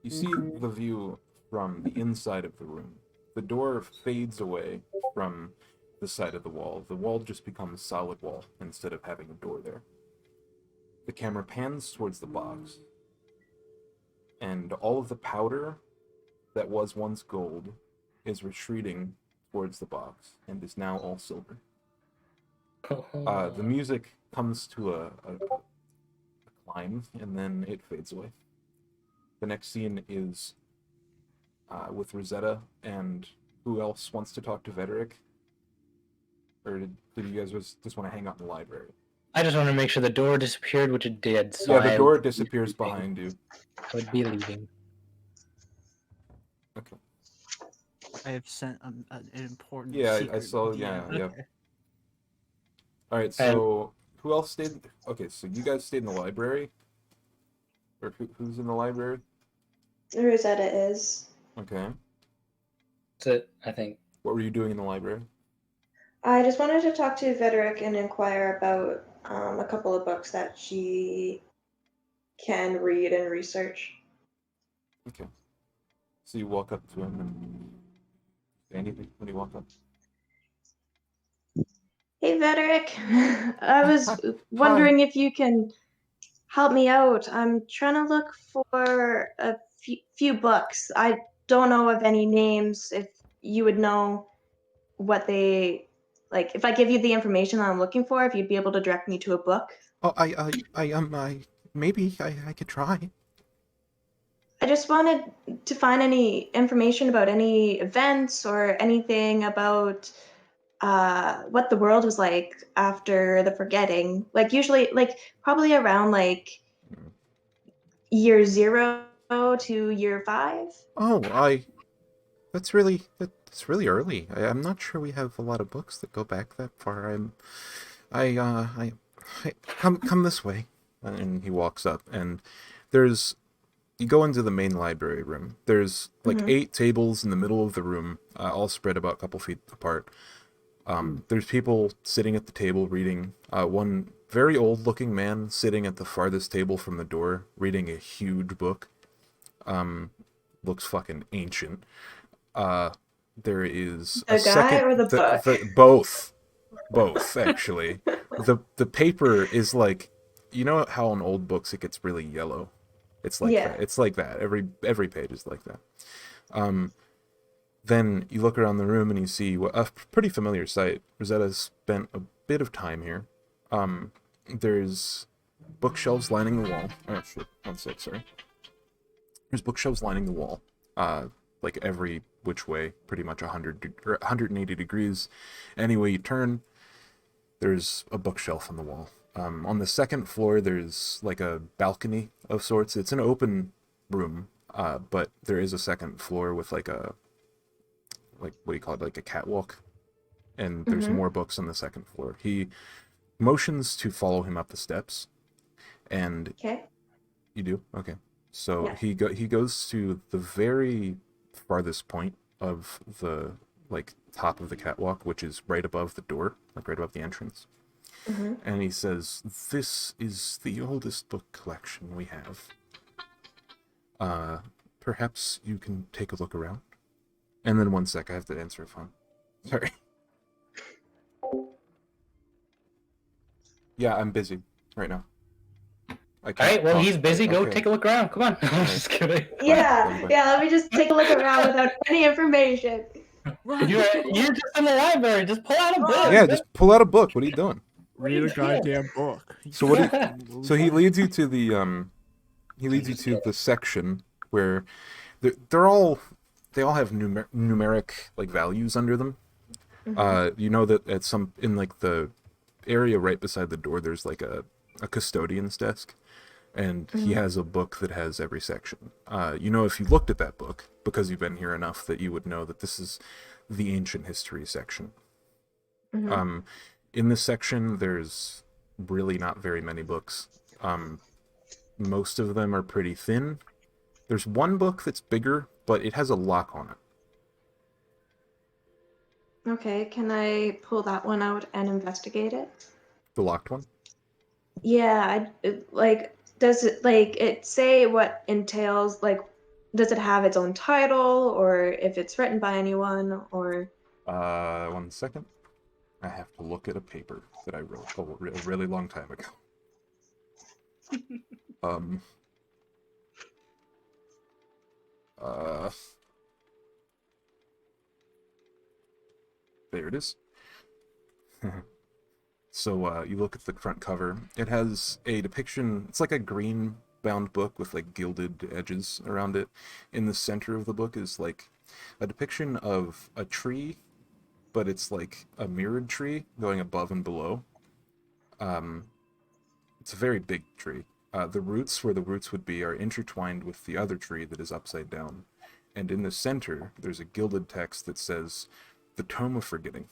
you see the view from the inside of the room. The door fades away from the side of the wall. The wall just becomes solid wall instead of having a door there. The camera pans towards the box, and all of the powder that was once gold is retreating towards the box and is now all silver. The music comes to a climb, and then it fades away. The next scene is with Rosetta, and who else wants to talk to Vederick? Or did you guys just want to hang out in the library? I just want to make sure the door disappeared, which it did. So Yeah, the I door would be disappears leaving. behind you. I would be leaving. Okay. I have sent an important. Yeah, I secret saw. DM. Yeah, yeah. Okay. All right. So who else stayed? Okay, so you guys stayed in the library, or who's in the library? Rosetta is. Okay. That's it, I think. What were you doing in the library? I just wanted to talk to Vederick and inquire about a couple of books that she can read and research. Okay. So you walk up to him and say anything when you walk up. Hey, Vederick. I was wondering if you can help me out. I'm trying to look for a few books. I don't know of any names. If you would know what they like, if I give you the information that I'm looking for, if you'd be able to direct me to a book. Oh, maybe I could try. I just wanted to find any information about any events or anything about what the world was like after the forgetting. Like usually, like probably around like year 0 to year 5. Oh, that's really early. I'm not sure we have a lot of books that go back that far. I come this way. And he walks up, and there's you go into the main library room. There's like 8 tables in the middle of the room, all spread about a couple feet apart. There's people sitting at the table reading. One very old-looking man sitting at the farthest table from the door, reading a huge book. Looks fucking ancient. There is The a guy second. or the book? Both actually. The paper is like, you know how in old books it gets really yellow. It's like Yeah. that. It's like that. Every page is like that. Then you look around the room and you see a pretty familiar sight. Rosetta spent a bit of time here. There's bookshelves lining the wall. Oh shit! One sec, sorry. There's bookshelves lining the wall, like every which way, pretty much 180 degrees. Any way you turn, there's a bookshelf on the wall. On the second floor, there's like a balcony of sorts. It's an open room, but there is a second floor with like what do you call it, like a catwalk. And there's more books on the second floor. He motions to follow him up the steps, and Okay. you do? Okay. So Yeah. he goes to the very farthest point of the like top of the catwalk, which is right above the door, like right above the entrance. And he says, "This is the oldest book collection we have. Perhaps you can take a look around." And then one sec, I have to answer a phone. Sorry. Yeah, I'm busy right now. All right, well, he's busy. Go Okay. take a look around. Come on. I'm just kidding. Yeah, yeah, let me just take a look around without any information. You're just in the library. Just pull out a book. Yeah, just pull out a book. What are you doing? Read a goddamn book. So what? So he leads you to the section where they all have numeric like values under them. You know that at in like the area right beside the door, there's like a custodian's desk, and he has a book that has every section. You know, if you looked at that book, because you've been here enough, that you would know that this is the ancient history section. In this section, there's really not very many books. Most of them are pretty thin. There's one book that's bigger, but it has a lock on it. Okay, can I pull that one out and investigate it? The locked one? Yeah, does it say what entails, like, does it have its own title, or if it's written by anyone, or... 1 second. I have to look at a paper that I wrote a really long time ago. There it is. So you look at the front cover. It has a depiction. It's like a green bound book with like gilded edges around it. In the center of the book is like a depiction of a tree, but it's like a mirrored tree going above and below. It's a very big tree. The roots, where the roots would be, are intertwined with the other tree that is upside down. And in the center, there's a gilded text that says, "The Tome of Forgetting."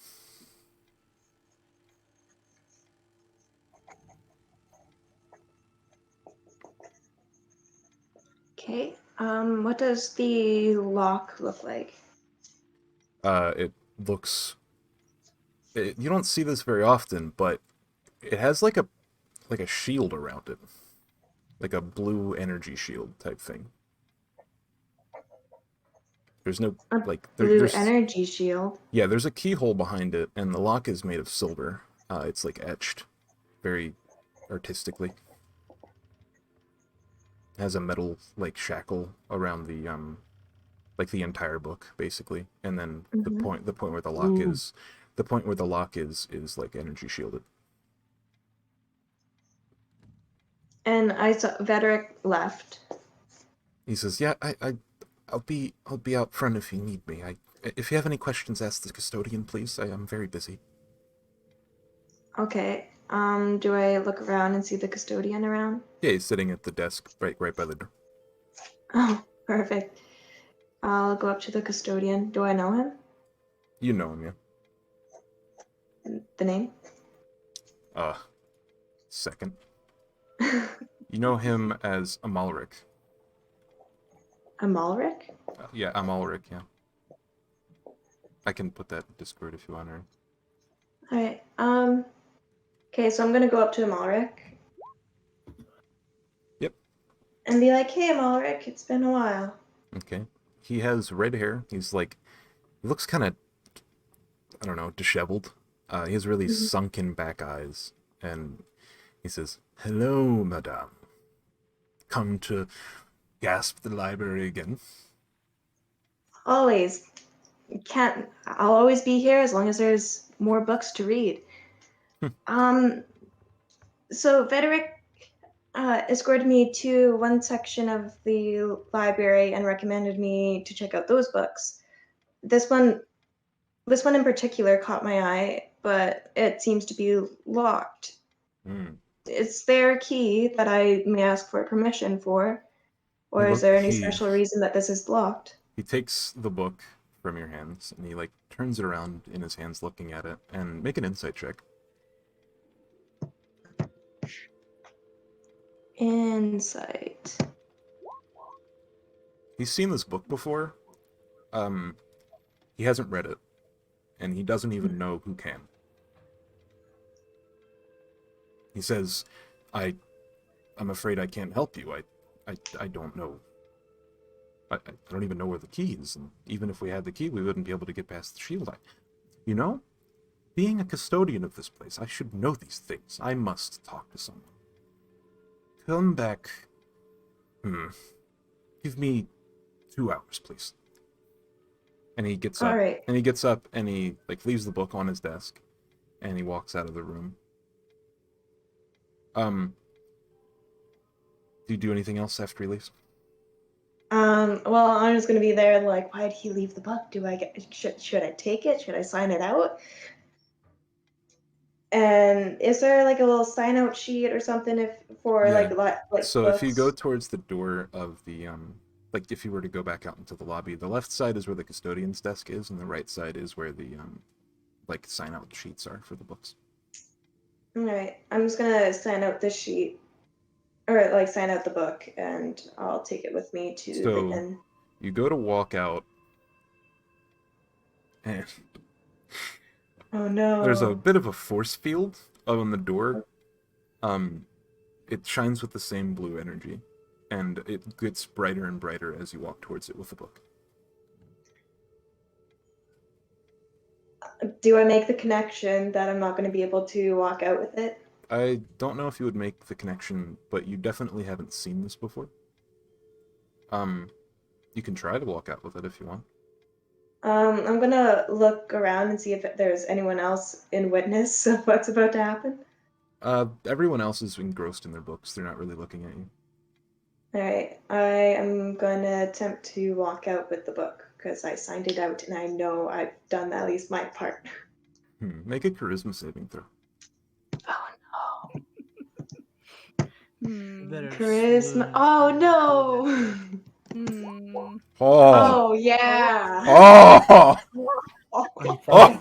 Okay, what does the lock look like? It looks... you don't see this very often, but it has like a shield around it. Like a blue energy shield type thing. There's no There's energy shield. Yeah, there's a keyhole behind it, and the lock is made of silver. It's like etched very artistically. It has a metal like shackle around the like the entire book basically, and then the point where the lock is like energy shielded. And I saw Vederick left. He says, "Yeah, I'll be out front if you need me. If you have any questions, ask the custodian, please. I'm very busy." Okay. Do I look around and see the custodian around? Yeah, he's sitting at the desk right by the door. Oh, perfect. I'll go up to the custodian. Do I know him? You know him, yeah. The name? Second. You know him as Amalric. Amalric? Yeah, Amalric, yeah. I can put that in Discord if you want to. Alright, okay, so I'm gonna go up to Amalric. Yep. And be like, hey Amalric, it's been a while. Okay. He has red hair. He's like, he looks kind of, I don't know, disheveled. He has really sunken back eyes. And he says, "Hello, madame. Come to gasp the library again." Always. I'll always be here as long as there's more books to read. So Vederick escorted me to one section of the library and recommended me to check out those books. This one in particular caught my eye, but it seems to be locked. Is there a key that I may ask for permission for? Or is there any special reason that this is locked? He takes the book from your hands and he like turns it around in his hands looking at it, and make an insight check. Insight. He's seen this book before. He hasn't read it, and he doesn't even know who can. He says, I'm afraid I can't help you. I don't know. I don't even know where the key is, and even if we had the key, we wouldn't be able to get past the shield. You know, being a custodian of this place, I should know these things. I must talk to someone. Come back. Give me 2 hours, please. And he gets up. All right. And he gets up and he like leaves the book on his desk, and he walks out of the room. Do you do anything else after he leaves? Well, I'm just gonna be there like, why did he leave the book? Should I take it? Should I sign it out? And is there like a little sign out sheet or something So books? if you go towards the door of the like if you were to go back out into the lobby, the left side is where the custodian's desk is, and the right side is where the like sign out sheets are for the books. All right, I'm just gonna sign out this sheet, or like sign out the book, and I'll take it with me to the inn. You go to walk out, and oh no, there's a bit of a force field on the door. It shines with the same blue energy, and it gets brighter and brighter as you walk towards it with the book. Do I make the connection that I'm not going to be able to walk out with it? I don't know if you would make the connection, but you definitely haven't seen this before. You can try to walk out with it if you want. I'm gonna look around and see if there's anyone else in witness of what's about to happen. Everyone else is engrossed in their books. They're not really looking at you. Alright, I am gonna attempt to walk out with the book, because I signed it out and I know I've done at least my part. Make a charisma saving throw. Oh no. Better Charisma. swoon Oh and no! Oh! Oh yeah! Oh! Oh, Fuck.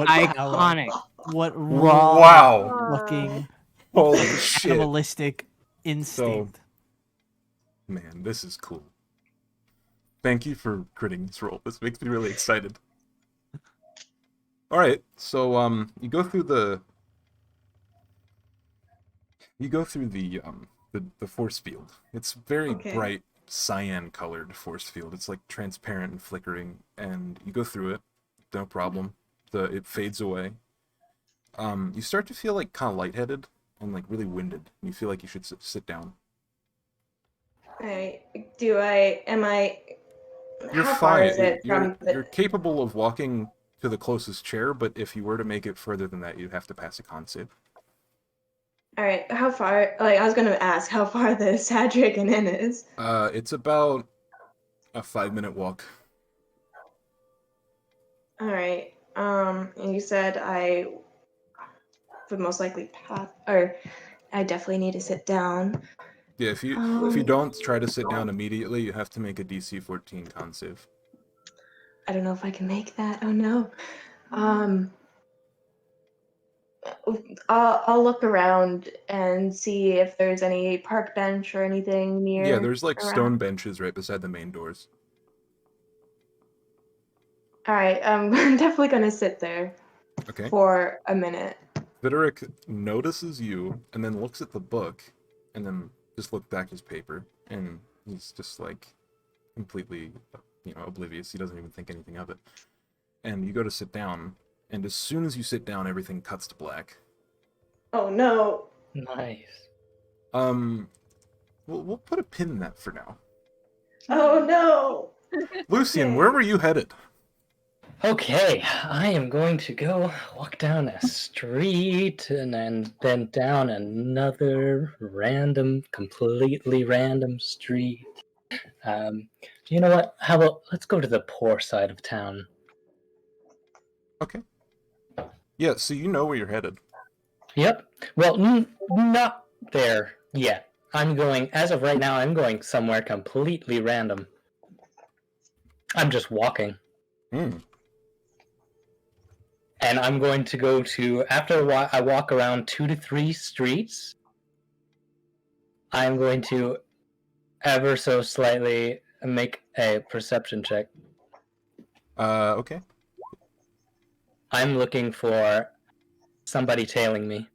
Iconic. What raw Wow! looking Holy shit! animalistic instinct. Man, this is cool. Thank you for critting this roll. This makes me really excited. Alright, so you go through the force field. It's very bright cyan colored force field. It's like transparent and flickering, and you go through it, no problem. It fades away. You start to feel like kind of lightheaded and like really winded. You feel like you should sit down. Alright, You're how fine. far is it from You're capable of walking to the closest chair, but if you were to make it further than that, you'd have to pass a con save. Alright, how far, like, I was gonna ask how far the Sadric Inn is. It's about a 5-minute walk. Alright, and you said I would most likely pass, or I definitely need to sit down. Yeah, if you don't try to sit down immediately, you have to make a DC 14 con save. I don't know if I can make that. Oh no. I'll look around and see if there's any park bench or anything near. Yeah, there's like around. stone benches right beside the main doors. All right, I'm definitely gonna sit there Okay. for a minute. Videric notices you and then looks at the book and then just looks back at his paper and he's just like completely, oblivious. He doesn't even think anything of it. And you go to sit down, and as soon as you sit down, everything cuts to black. Oh no. Nice. We'll put a pin in that for now. Oh no. Lucian, Okay. where were you headed? Okay, I am going to go walk down a street and then down another completely random street. You know what? How about let's go to the poor side of town? Okay. Yeah, so you know where you're headed. Yep. Well, not there yet. As of right now, I'm going somewhere completely random. I'm just walking. Hmm. And I'm going to go to, after I walk around 2 to 3 streets, I'm going to ever so slightly make a perception check. Okay. I'm looking for somebody tailing me.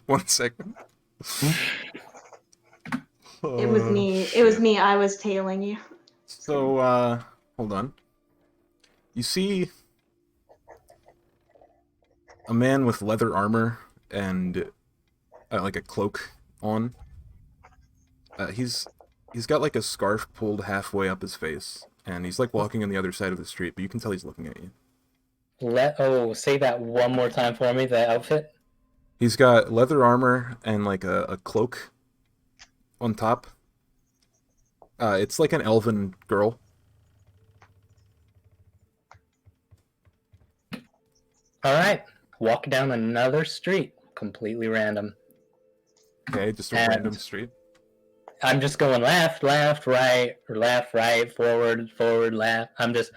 1 second. It was me. It was me. I was tailing you. So, hold on. You see a man with leather armor and like a cloak on. He's got like a scarf pulled halfway up his face, and he's like walking on the other side of the street, but you can tell he's looking at you. Say that one more time for me, the outfit. He's got leather armor and like a cloak on top. It's like an elven girl. Alright, walk down another street, completely random. Okay, just a And random street. I'm just going left, right, or left, right, forward, left. I'm just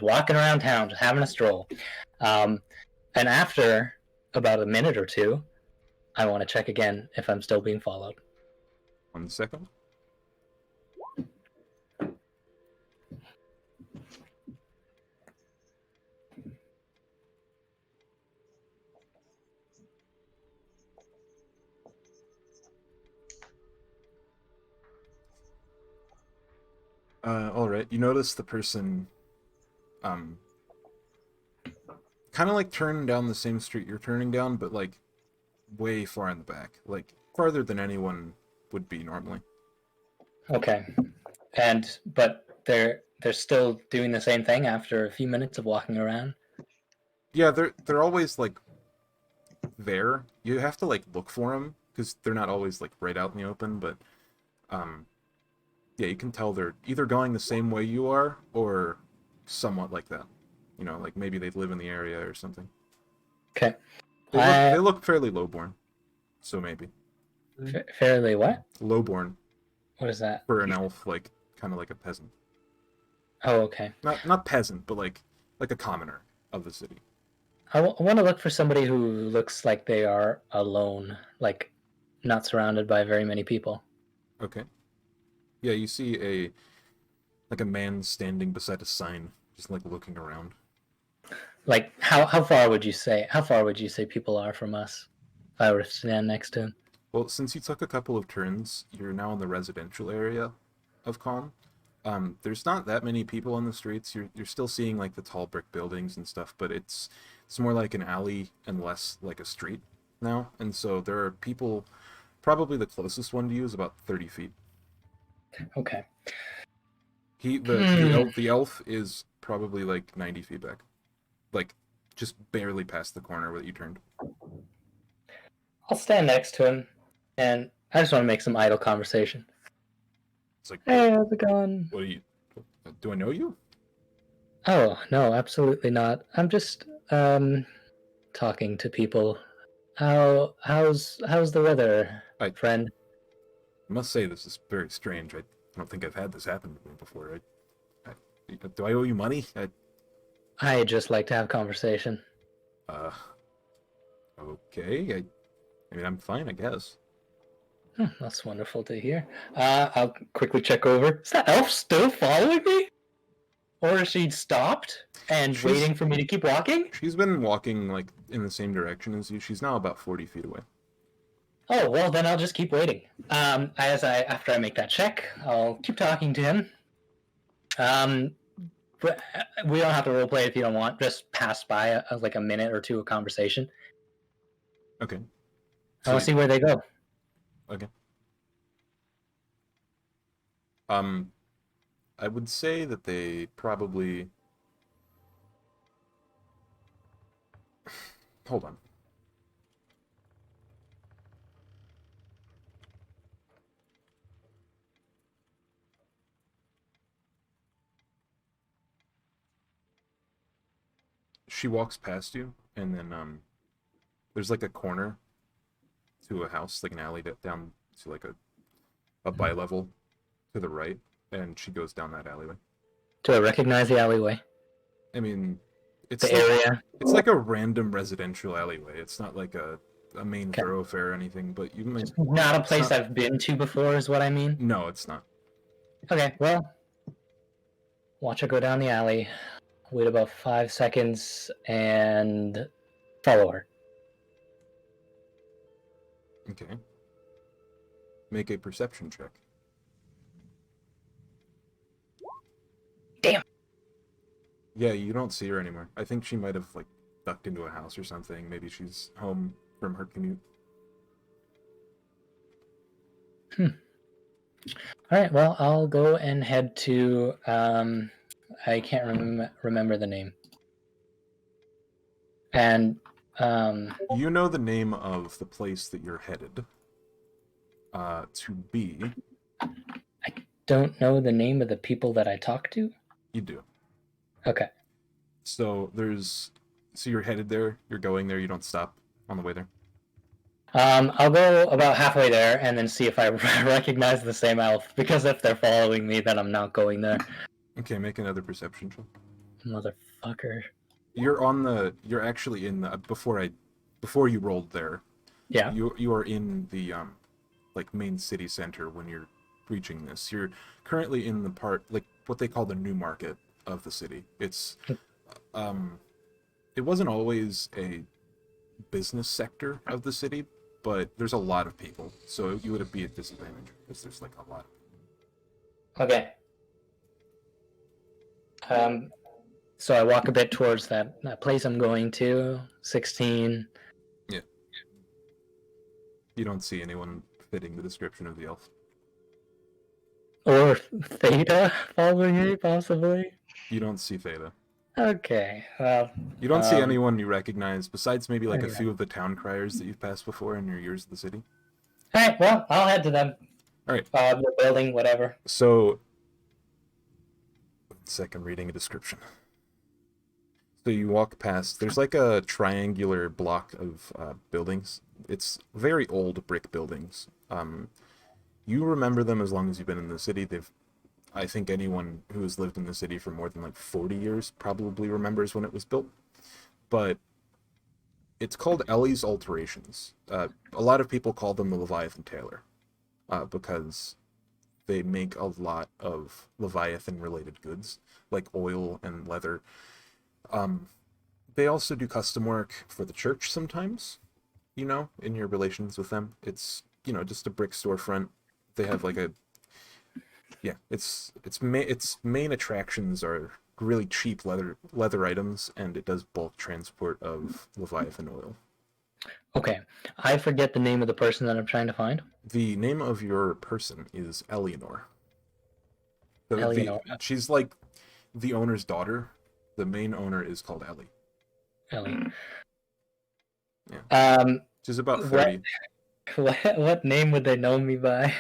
walking around town, just having a stroll. And after about a minute or two, I want to check again if I'm still being followed. 1 second. All right. You notice the person, kind of like turning down the same street you're turning down, but like way far in the back, like farther than anyone would be normally. Okay, but they're still doing the same thing after a few minutes of walking around. Yeah, they're always like there. You have to like look for them because they're not always like right out in the open, but yeah, you can tell they're either going the same way you are or somewhat like that. Like maybe they live in the area or something. Okay. They look fairly lowborn, so maybe. Fairly what? Lowborn. What is that? For an elf, like kind of like a peasant. Oh, okay. Not peasant, but like a commoner of the city. I want to look for somebody who looks like they are alone, like not surrounded by very many people. Okay. Yeah, you see a man standing beside a sign, just like looking around. Like how far would you say people are from us if I were to stand next to him? Well, since you took a couple of turns, you're now in the residential area of Calm. There's not that many people on the streets. You're still seeing like the tall brick buildings and stuff, but it's more like an alley and less like a street now. And so there are people. Probably the closest one to you is about 30 feet. Okay. The elf is probably like 90 feet back, like just barely past the corner where you turned. I'll stand next to him, and I just want to make some idle conversation. It's like, hey, how's it going? What do I know you? Oh no, absolutely not. I'm just talking to people. How's the weather, friend? I must say this is very strange. I don't think I've had this happen to me before. Do I owe you money? I just like to have conversation. Okay. I mean, I'm fine, I guess. That's wonderful to hear. I'll quickly check over. Is that elf still following me? Or has she stopped and She's- waiting for me to keep walking? She's been walking, like, in the same direction as you. She's now about 40 feet away. Oh, well, then I'll just keep waiting. After I make that check, I'll keep talking to him. But we don't have to roleplay if you don't want. Just pass by like a minute or two of conversation. Okay. I want to see where they go. Okay. I would say that they probably... Hold on. She walks past you, and then there's like a corner to a house, like an alley down to like a bi-level to the right, and she goes down that alleyway. Do I recognize the alleyway? I mean, it's The like, area? it's like a random residential alleyway. It's not like a main Okay. thoroughfare or anything, but you might... Not a place not- I've been to before is what I mean. No, it's not. Okay, well, watch her go down the alley, wait about 5 seconds, and follow her. Okay. Make a perception check. Damn. Yeah, you don't see her anymore. I think she might have, like, ducked into a house or something. Maybe she's home from her commute. Alright, well, I'll go and head to, I can't remember the name. And, You know the name of the place that you're headed to be. don't know the name of the people that I talk to? You do. Okay. So you're headed there, you're going there, you don't stop on the way there. I'll go about halfway there and then see if I recognize the same elf, because if they're following me, then I'm not going there. Okay, make another perception check. Motherfucker. You're actually in the, before you rolled there. Yeah. You are in the like main city center when you're reaching this. You're currently in the part, like what they call the new market of the city. It's it wasn't always a business sector of the city, but there's a lot of people, so you would be at disadvantage because there's like a lot of people. Okay. So I walk a bit towards that place I'm going to. 16. Yeah. You don't see anyone fitting the description of the elf. Or Theta following me, possibly. You don't see Theta. Okay, well... You don't see anyone you recognize, besides maybe like a Okay. few of the town criers that you've passed before in your years of the city. Alright, well, I'll head to them. Alright. The building, whatever. So, second reading a description. So you walk past, there's like a triangular block of buildings. It's very old brick buildings. You remember them as long as you've been in the city. I think anyone who has lived in the city for more than like 40 years probably remembers when it was built. But it's called Ellie's Alterations. A lot of people call them the Leviathan Tailor because they make a lot of Leviathan-related goods, like oil and leather. They also do custom work for the church sometimes, you know, in your relations with them. It's, you know, just a brick storefront. They have like a... Yeah, its main attractions are really cheap leather items, and it does bulk transport of Leviathan oil. Okay, I forget the name of the person that I'm trying to find. The name of your person is Eleanor. Eleanor. She's like the owner's daughter. The main owner is called Ellie. Ellie. Yeah. She's about 30. What name would they know me by?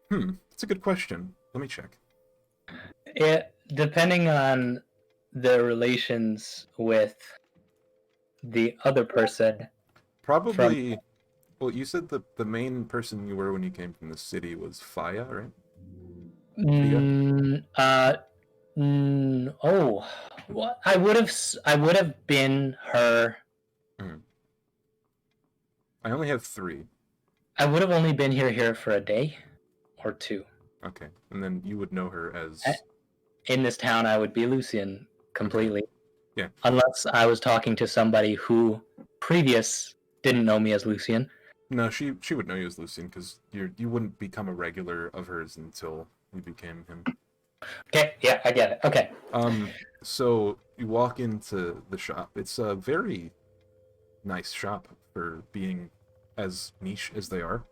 That's a good question. Let me check. Depending on the relations with the other person. Probably... Well, you said the main person you were when you came from the city was Faya, right? Oh, well, I would have been her. I only have 3. I would have only been here for a day or 2. Okay, and then you would know her as... In this town, I would be Lucian completely. Okay. Yeah. Unless I was talking to somebody who didn't know me as Lucian. No, she would know you as Lucian, because you wouldn't become a regular of hers until you became him. Okay, yeah, I get it. Okay. So you walk into the shop. It's a very nice shop for being as niche as they are.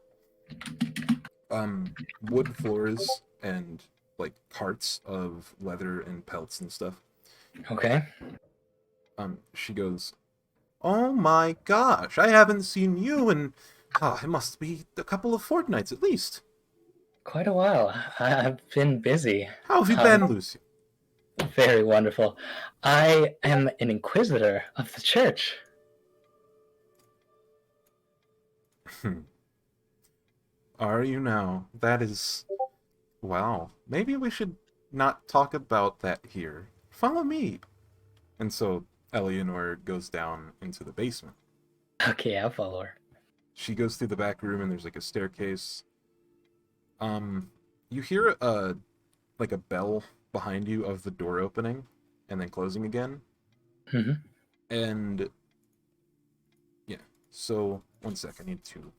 Wood floors and like carts of leather and pelts and stuff. Okay. She goes, "Oh my gosh, I haven't seen you in it must be a couple of fortnights at least. Quite a while. I've been busy. How have you been, Lucy?" Very wonderful. I am an Inquisitor of the church. Are you now? That is... Wow. Maybe we should not talk about that here. Follow me. And so Eleanor goes down into the basement. Okay, I'll follow her. She goes through the back room and there's like a staircase. You hear a bell behind you of the door opening and then closing again. Mm-hmm. And yeah, so 1 sec, I need to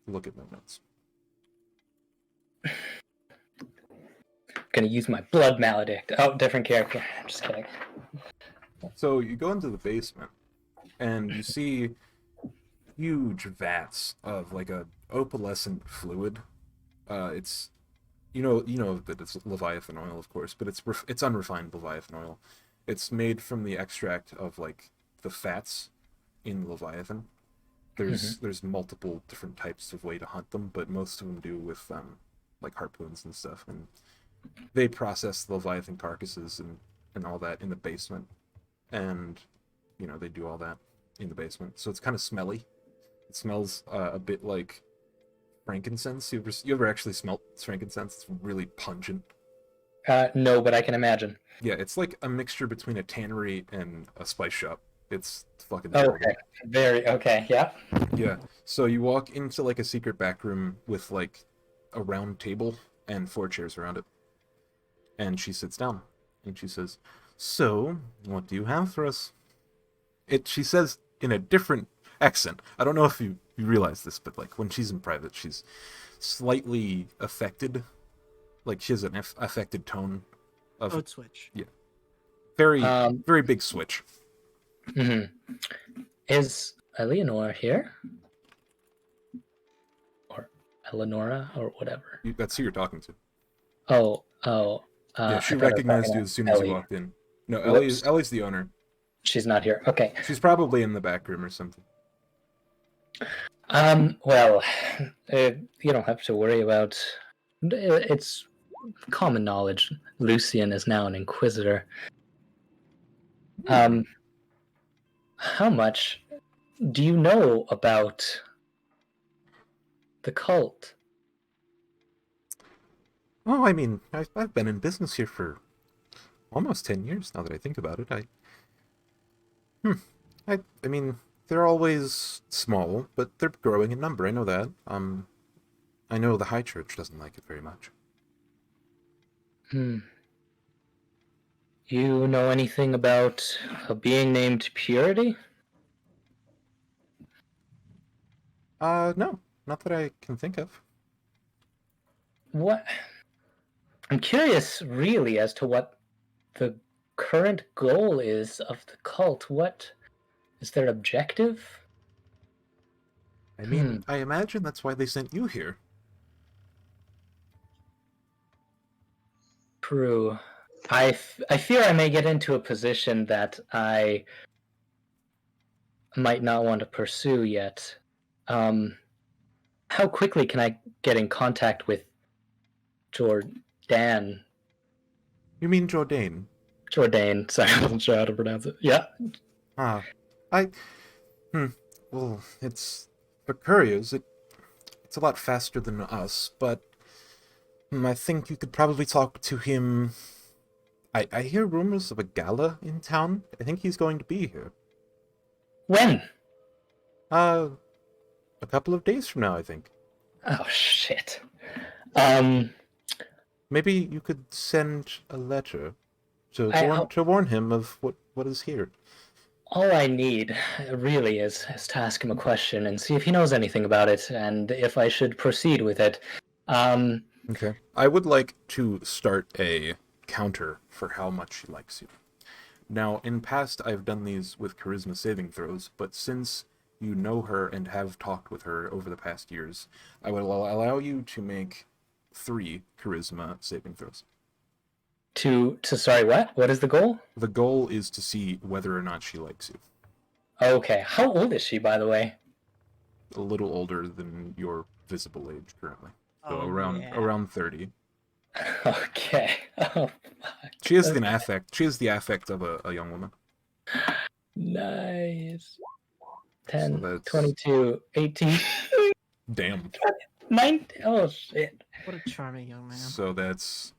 look at my notes. Gonna use my blood maledict. Oh, different character. I'm just kidding. So you go into the basement and you see huge vats of like a opalescent fluid. It's you know that it's Leviathan oil, of course, but it's unrefined Leviathan oil. It's made from the extract of like the fats in Leviathan. There's multiple different types of way to hunt them, but most of them do with like harpoons and stuff, and they process the Leviathan carcasses and all that in the basement, and they do all that in the basement. So it's kind of smelly. It smells a bit like frankincense. You ever actually smelt frankincense? It's really pungent. No, but I can imagine. Yeah, it's like a mixture between a tannery and a spice shop. It's fucking Oh, terrible. okay. Very okay. Yeah. Yeah. So you walk into like a secret back room with like a round table and 4 chairs around it. And she sits down and she says, "So, what do you have for us?" She says in a different accent. I don't know if you realize this, but like when she's in private, she's slightly affected. Like she has an affected tone of Code switch. Yeah. Very very big switch. Mm-hmm. Is Eleanor here? Or Eleonora or whatever? That's who you're talking to. Oh. Yeah, she I thought I was recognized talking you to as soon as you Ellie. walked in. No, Whoops. Ellie's the owner. She's not here. Okay. She's probably in the back room or something. Well, you don't have to worry about. It's common knowledge. Lucian is now an Inquisitor. How much do you know about the cult? Oh, I mean, I've been in business here for almost 10 years now that I think about it. I mean, they're always small, but they're growing in number. I know that. I know the High Church doesn't like it very much. You know anything about a being named Purity? No, not that I can think of. What? I'm curious, really, as to what the current goal is of the cult. What is their objective? I mean, I imagine that's why they sent you here. True. I fear I may get into a position that I might not want to pursue yet. How quickly can I get in contact with Jordan? You mean Jourdain? Jordan. Sorry, I wasn't sure how to pronounce it. Yeah. Well, it's... For couriers, it's a lot faster than us, but I think you could probably talk to him I hear rumors of a gala in town. I think he's going to be here. When? A couple of days from now, I think. Oh shit. Maybe you could send a letter I- to warn him of what is here. All I need really is to ask him a question and see if he knows anything about it and if I should proceed with it. Okay. I would like to start a counter for how much she likes you. Now, in past, I've done these with charisma saving throws, but since you know her and have talked with her over the past years, I will allow you to make 3 charisma saving throws. Sorry, what? What is the goal? The goal is to see whether or not she likes you. Okay. How old is she, by the way? A little older than your visible age currently. So Oh, yeah. around 30. Okay. Oh, fuck. She has the affect. She has the affect of a young woman. Nice. 10, So that's- 22, 18, Damn. 19. Oh, shit. What a charming young man. So that's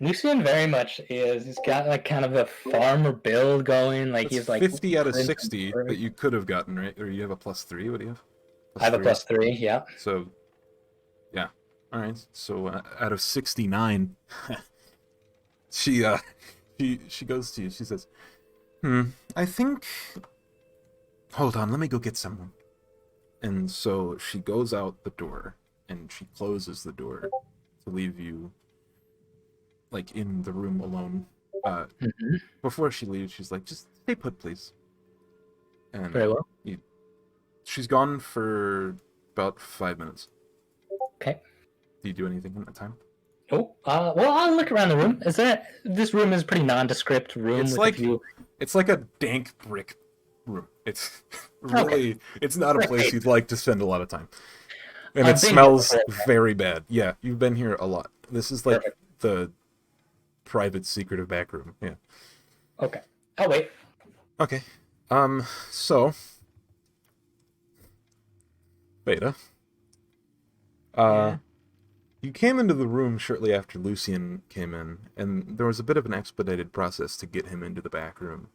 Lucian very much is. He's got like kind of a farmer build going. Like that's he's like 50 out of prince 60 and that you could have gotten, right? Or you have a +3. What do you have? I have a +3. Yeah. So, yeah. All right. So out of 69, she goes to you. She says, I think. Hold on. Let me go get someone. And so she goes out the door and she closes the door to leave you, like, in the room alone. Before she leaves, she's like, "Just stay put, please." And Very well. she's gone for about 5 minutes. Okay. Do you do anything in that time? Oh, well, I'll look around the room. This room is a pretty nondescript room. It's with like a few... it's like a dank brick room. It's really it's not a place you'd like to spend a lot of time. And I've it been here smells before. very bad. Yeah, you've been here a lot. This is like Perfect. the private secretive back room. Yeah. Okay. I'll wait. Okay. So Beta. Yeah. You came into the room shortly after Lucian came in, and there was a bit of an expedited process to get him into the back room.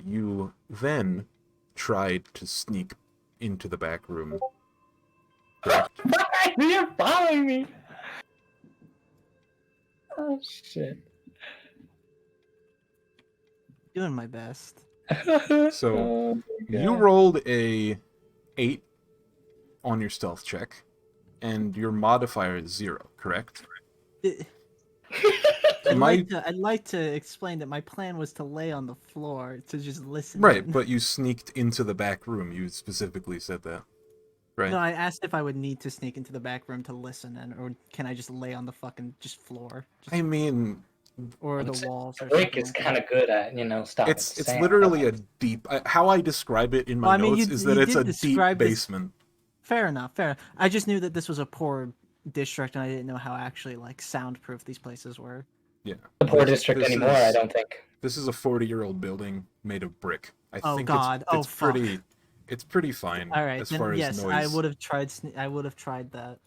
You then tried to sneak into the back room. Correct? You're following me. Oh shit. Doing my best. So, Oh, my You God. rolled a 8 on your stealth check, and your modifier is 0, correct? I'd like to explain that my plan was to lay on the floor to just listen. Right, in. but you sneaked into the back room. You specifically said that. Right. No, I asked if I would need to sneak into the back room to listen, or can I just lay on the fucking floor, I mean, or the walls, or Blake something is like kind of good at, stopping. it's literally a deep. How I describe it in my Well, I mean, notes you- is that you it's did a deep describe this- basement. Fair enough. I just knew that this was a poor district, and I didn't know how actually soundproof these places were. Yeah. the poor This- district this anymore, is- I don't think. This is a 40-year-old building made of brick. I Oh, think God. it's Oh, fuck. pretty. It's pretty fine All right, as then far as yes, noise. I would have tried. I would have tried that.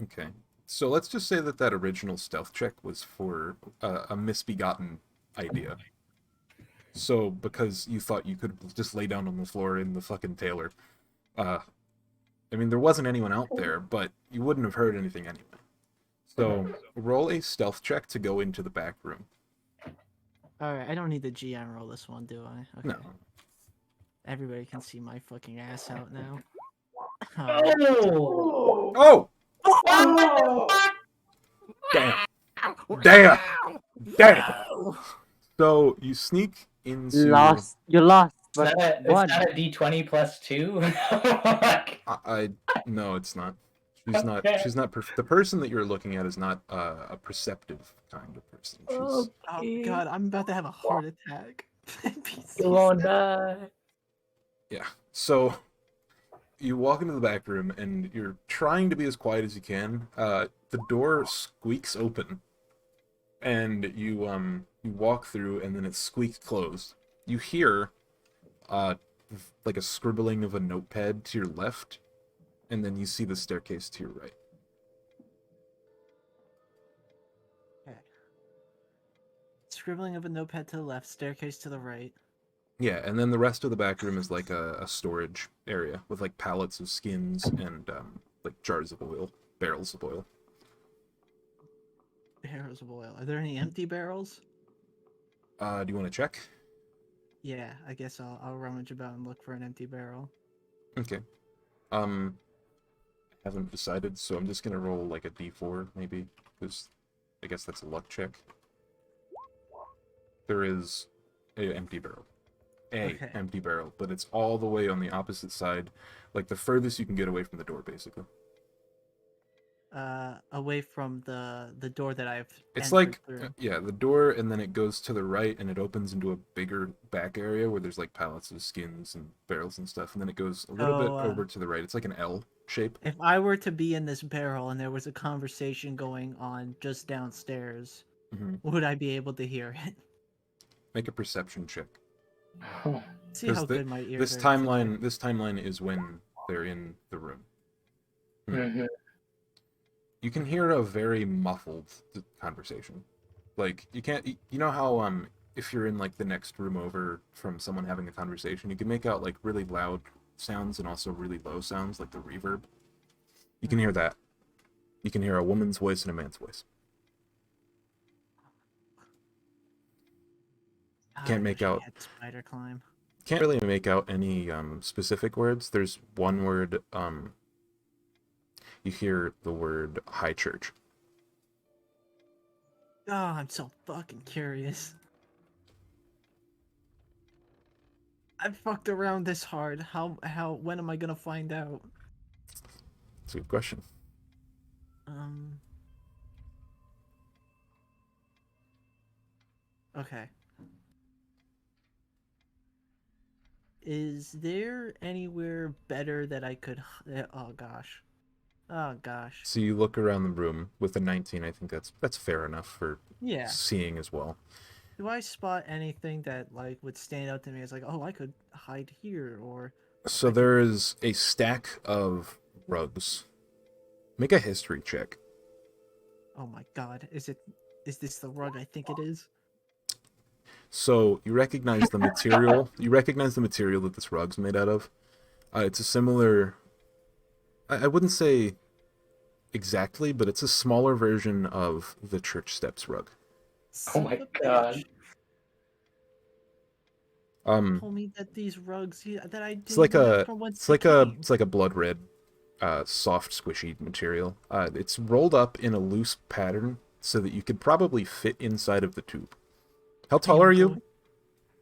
Okay. So let's just say that original stealth check was for a misbegotten idea. So because you thought you could just lay down on the floor in the fucking tailor, I mean there wasn't anyone out there, but you wouldn't have heard anything anyway. So roll a stealth check to go into the back room. All right, I don't need the GM roll this one, do I? Okay. No. Everybody can see my fucking ass out now. Oh! Oh! Damn! Damn! Damn! So you sneak into. Lost. You lost. Is But that one. a D20 plus 2? I no, it's not. She's not. Okay. She's not. The person that you're looking at is not a perceptive kind of person. She's. Oh god, I'm about to have a heart attack. You won't die. Yeah. So you walk into the back room and you're trying to be as quiet as you can. The door squeaks open, and you walk through, and then it squeaks closed. You hear like a scribbling of a notepad to your left, and then you see the staircase to your right. Okay. scribbling of a notepad to the left, staircase to the right. Yeah, and then the rest of the back room is like a storage area with like pallets of skins and like jars of oil, barrels of oil. Barrels of oil. Are there any empty barrels? Do you want to check? Yeah, I guess I'll rummage about and look for an empty barrel. Okay. I haven't decided, so I'm just gonna roll like a d4 maybe, because I guess that's a luck check. There is a empty barrel. Okay. Empty barrel, but it's all the way on the opposite side, like the furthest you can get away from the door, basically. Away from the door that I've. It's entered like, through. yeah, the door, and then it goes to the right, and it opens into a bigger back area where there's like pallets of skins and barrels and stuff, and then it goes a little bit over to the right. It's like an L shape. If I were to be in this barrel and there was a conversation going on just downstairs, would I be able to hear it? Make a perception check. See how good my ears This are. timeline is when they're in the room. You can hear a very muffled conversation. Like you can't. You know how if you're in like the next room over from someone having a conversation, you can make out like really loud sounds and also really low sounds, like the reverb. You can hear that. You can hear a woman's voice and a man's voice. Can't make out. Spider climb. Can't really make out any specific words. There's one word. You hear the word high church. Oh, I'm so fucking curious. I've fucked around this hard. When am I gonna find out? That's a good question. Okay. Is there anywhere better that I could... Oh, gosh. Oh, gosh. So you look around the room with a 19. I think that's fair enough for seeing as well. Do I spot anything that like would stand out to me as like, oh, I could hide here, or... So there is a stack of rugs. Make a history check. Oh my god, is this the rug I think it is? So you recognize the material. You recognize the material that this rug's made out of. It's a similar. I wouldn't say exactly, but it's a smaller version of the church steps rug. Oh my god. Told me that these rugs that I didn't It's like know a from whence it's they like came. a blood red, soft squishy material. It's rolled up in a loose pattern so that you could probably fit inside of the tube. How tall are you?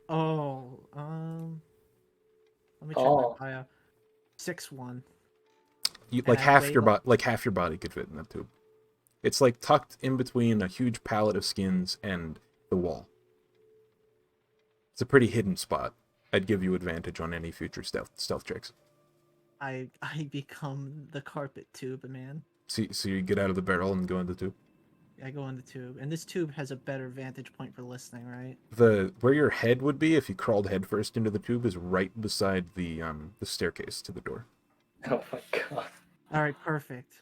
Oh, let me check my bio. 6'1". Like half your body could fit in that tube. It's like tucked in between a huge pallet of skins and the wall. It's a pretty hidden spot. I'd give you advantage on any future stealth checks. I become the carpet tube, man. So you get out of the barrel and go into the tube? I go in the tube, and this tube has a better vantage point for listening, right? Where your head would be if you crawled headfirst into the tube is right beside the staircase to the door. Oh my god. All right, perfect.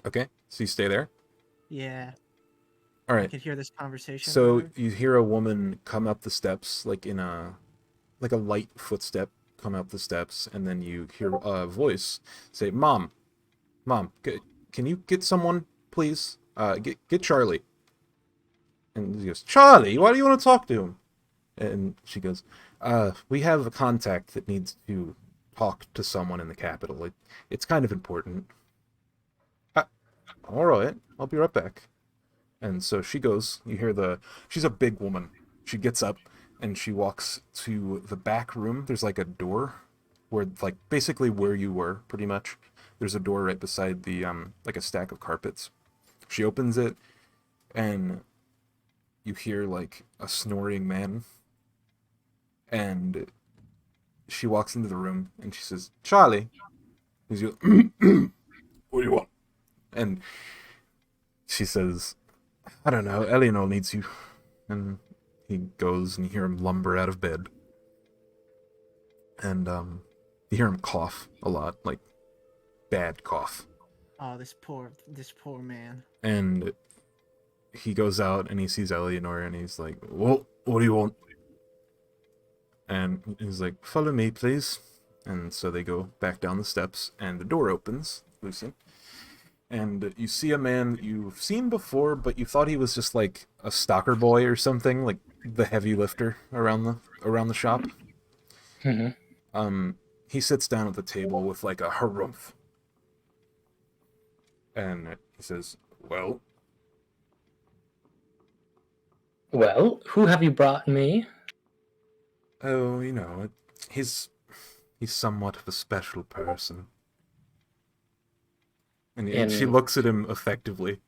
Okay, so you stay there? Yeah. All right. I could hear this conversation. So you hear a woman come up the steps, like in a light footstep come up the steps, and then you hear a voice say, Mom, can you get someone, please? Get Charlie. And he goes, Charlie, why do you want to talk to him? And she goes, we have a contact that needs to talk to someone in the capital. It's kind of important. All right, I'll be right back. And so she goes, you hear she's a big woman. She gets up and she walks to the back room. There's like a door where, like, basically where you were, pretty much. There's a door right beside the, like a stack of carpets. She opens it and you hear like a snoring man. And she walks into the room and she says, Charlie. He's like, what do you want? And she says, I don't know, Eleanor needs you. And he goes and you hear him lumber out of bed. And you hear him cough a lot, like bad cough. Oh, this poor man. And he goes out and he sees Eleanor and he's like, "Well, what do you want?" And he's like, "Follow me, please." And so they go back down the steps and the door opens, Lucian. And you see a man that you've seen before, but you thought he was just like a stalker boy or something, like the heavy lifter around the shop. Mm-hmm. He sits down at the table with like a harumph. And he says, "Well, Well, who have you brought me? oh, you know, he's somewhat of a special person." And she looks at him effectively,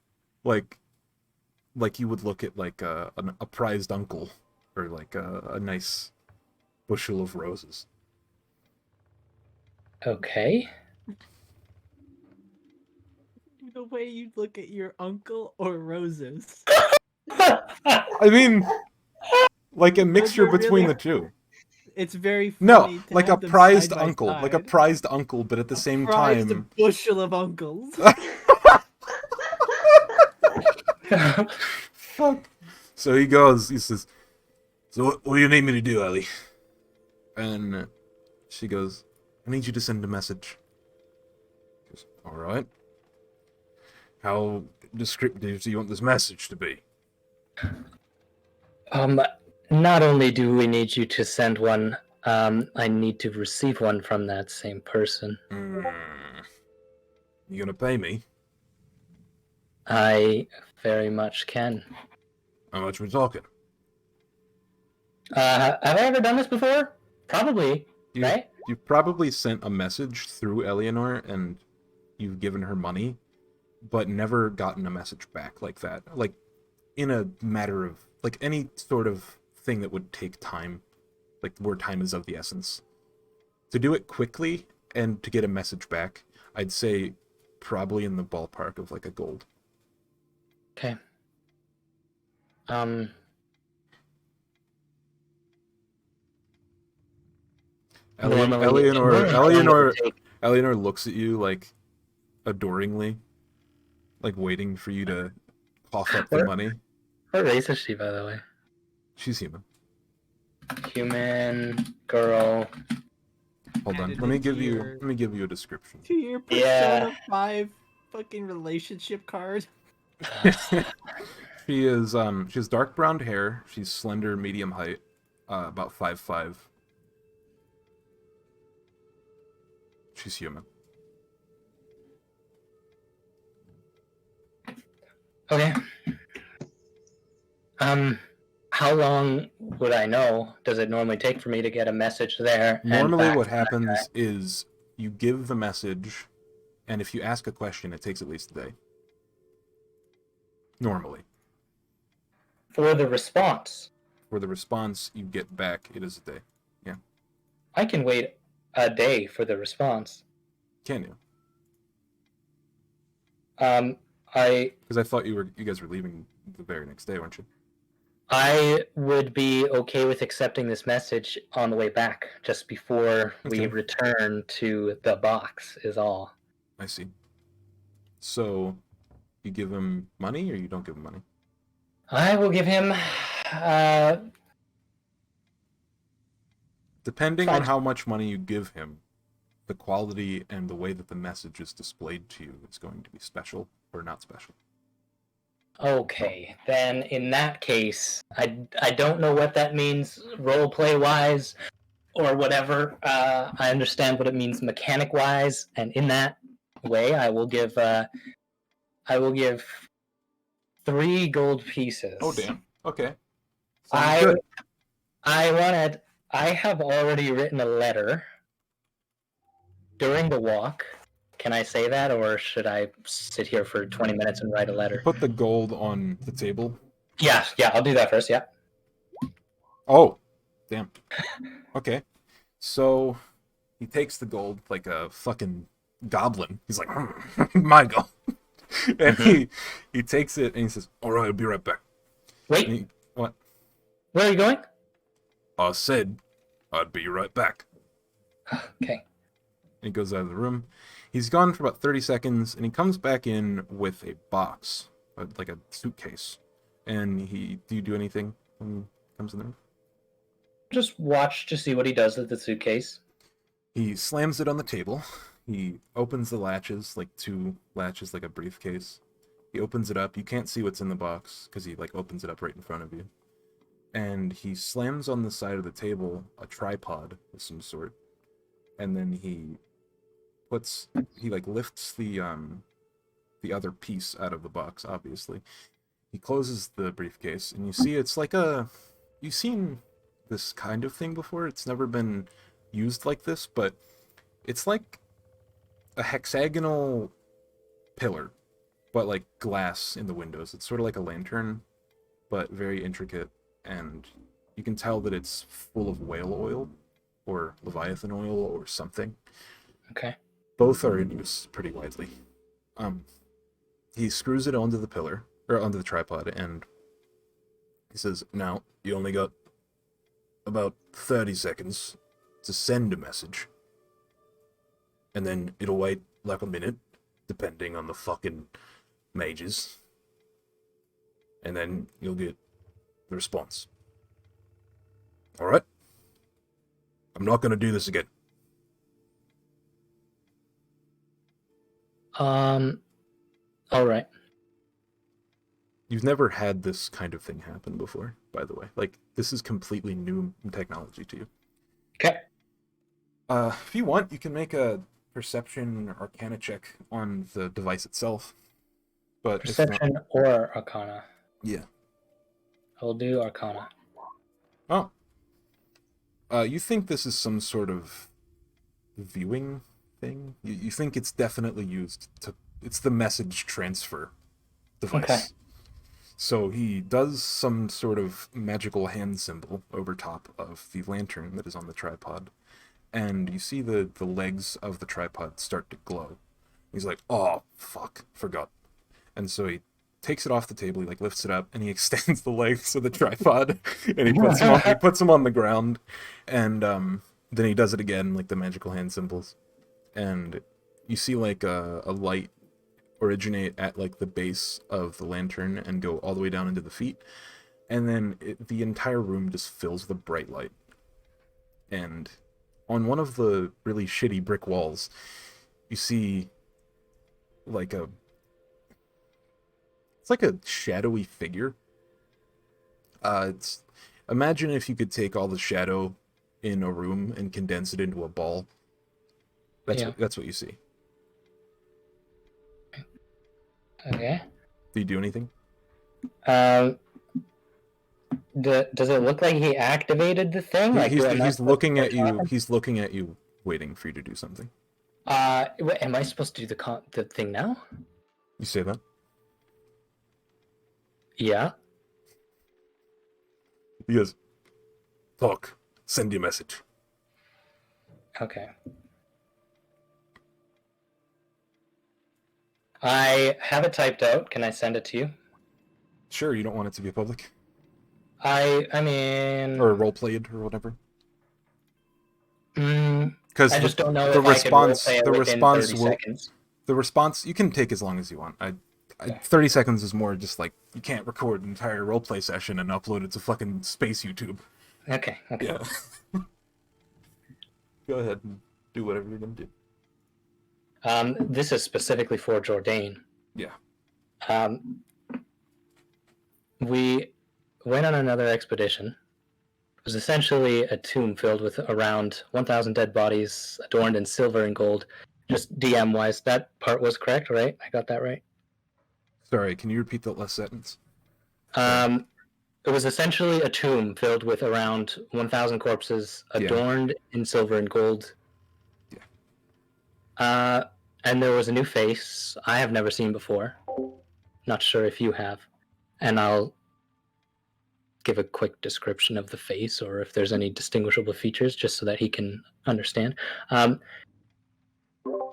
like you would look at like a prized uncle or like a nice bushel of roses. Okay. The way you look at your uncle or roses. I mean, like a mixture are between really- the two. It's very No, funny to like a have them prized side by uncle, like a side. prized uncle, but at the same Prized time, bushel of uncles. fuck. So he goes, he says, "So what do you need me to do, Ellie?" And she goes, "I need you to send a message." He goes, "All right. How descriptive do you want this message to be?" Not only do we need you to send one, I need to receive one from that same person. You gonna pay me? I very much can. How much we talking? Have I ever done this before? Probably, right? You've probably sent a message through Eleanor and you've given her money, but never gotten a message back like that. Like, in a matter of, like, any sort of thing that would take time, like, where time is of the essence. To do it quickly and to get a message back, I'd say probably in the ballpark of, like, a gold. Okay. Normally, Eleanor looks at you, like, adoringly, like, waiting for you to cough up the money. What race is she, by the way? She's human. Human girl. Hold on. Let me give you a description. To your Persona 5 fucking relationship card. She has dark brown hair. She's slender, medium height, about 5'5". She's human. Okay. How long would I know? Does it normally take for me to get a message there? Normally what happens is you give the message, and if you ask a question, it takes at least a day. Normally. For the response? For the response you get back, it is a day. Yeah. I can wait a day for the response. Can you? Because I thought you guys were leaving the very next day, weren't you? I would be okay with accepting this message on the way back, just before we return to the box, is all. I see. So, you give him money or you don't give him money? I will give him... Depending on how much money you give him, the quality and the way that the message is displayed to you is going to be special or not special. Okay, then in that case, I don't know what that means roleplay-wise or whatever. I understand what it means mechanic-wise, and in that way, I will give 3 gold pieces. Oh damn! Okay. I have already written a letter during the walk. Can I say that, or should I sit here for 20 minutes and write a letter? Put the gold on the table. Yeah, I'll do that first, yeah. Oh, damn. Okay. So, he takes the gold like a fucking goblin. He's like, my gold. And he takes it and he says, "All right, I'll be right back." Wait. What? Where are you going? I said I'd be right back. Okay. And he goes out of the room. He's gone for about 30 seconds, and he comes back in with a box, like a suitcase. And do you do anything when he comes in the room? Just watch to see what he does with the suitcase. He slams it on the table. He opens the latches, like 2 latches, like a briefcase. He opens it up. You can't see what's in the box because he like opens it up right in front of you. And he slams on the side of the table a tripod of some sort. And then he like lifts the other piece out of the box, obviously. He closes the briefcase, and you see it's like you've seen this kind of thing before. It's never been used like this, but it's like a hexagonal pillar, but like glass in the windows. It's sort of like a lantern, but very intricate, and you can tell that it's full of whale oil or Leviathan oil or something. Okay. Both are in use pretty widely. He screws it onto the pillar, or onto the tripod, and he says, "Now, you only got about 30 seconds to send a message. And then it'll wait like a minute, depending on the fucking mages. And then you'll get the response. Alright? I'm not gonna do this again." All right. You've never had this kind of thing happen before, by the way. Like, this is completely new technology to you. Okay. If you want, you can make a perception or arcana check on the device itself. But Perception or Arcana. Yeah. I'll do Arcana. Oh. You think this is some sort of viewing thing? You think it's definitely used to... It's the message transfer device. Okay. So he does some sort of magical hand symbol over top of the lantern that is on the tripod. And you see the legs of the tripod start to glow. He's like, "Oh, fuck, forgot." And so he takes it off the table, he like lifts it up, and he extends the legs of the tripod, and he puts them on the ground, and then he does it again, like the magical hand symbols. And you see like a light originate at like the base of the lantern and go all the way down into the feet, and then the entire room just fills with a bright light. And on one of the really shitty brick walls, you see like it's like a shadowy figure. Imagine if you could take all the shadow in a room and condense it into a ball. That's what you see. Okay. Do you do anything? Does it look like he activated the thing? He's looking at you. He's looking at you, waiting for you to do something. Wait, am I supposed to do the thing now? You say that? Yeah. He goes, "Talk. Send your message." Okay. I have it typed out. Can I send it to you? Sure. You don't want it to be public, I mean, or role played, or whatever. Because I just don't know the if response. I can The within response 30 will. seconds. The response you can take as long as you want. 30 seconds is more just like you can't record an entire roleplay session and upload it to fucking space YouTube. Okay. Yeah. Go ahead and do whatever you're gonna do. This is specifically for Jourdain. Yeah. We went on another expedition. It was essentially a tomb filled with around 1,000 dead bodies adorned in silver and gold. Just DM-wise, that part was correct, right? I got that right? Sorry, can you repeat that last sentence? It was essentially a tomb filled with around 1,000 corpses adorned in silver and gold. Yeah. And there was a new face I have never seen before. Not sure if you have. And I'll give a quick description of the face or if there's any distinguishable features just so that he can understand. I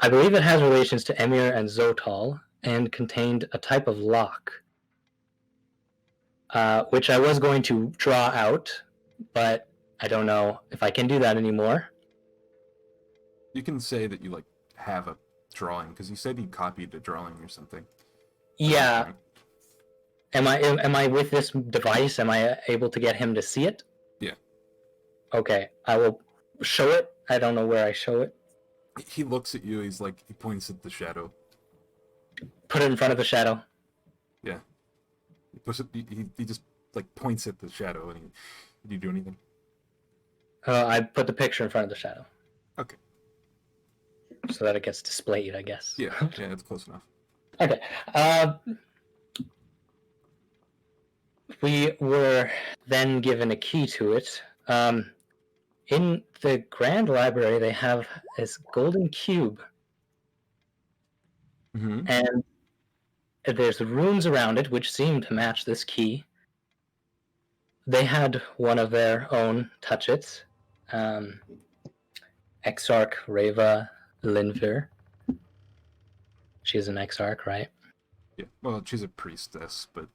believe it has relations to Emir and Zotal and contained a type of lock, which I was going to draw out, but I don't know if I can do that anymore. You can say that you like have a drawing because you said you copied a drawing or something. Yeah. Am I with this device? Am I able to get him to see it? Yeah. Okay, I will show it. I don't know where I show it. He looks at you. He's like, he points at the shadow. Put it in front of the shadow. Yeah. He puts it. He just like points at the shadow, and do you do anything? I put the picture in front of the shadow. Okay. So that it gets displayed, I guess. Yeah, that's close enough. Okay. We were then given a key to it. In the Grand Library, they have this golden cube, Mm-hmm. and there's runes around it which seem to match this key. They had one of their own touch it. Exarch Reva Linvir. She's an exarch, right? Yeah. Well, she's a priestess, but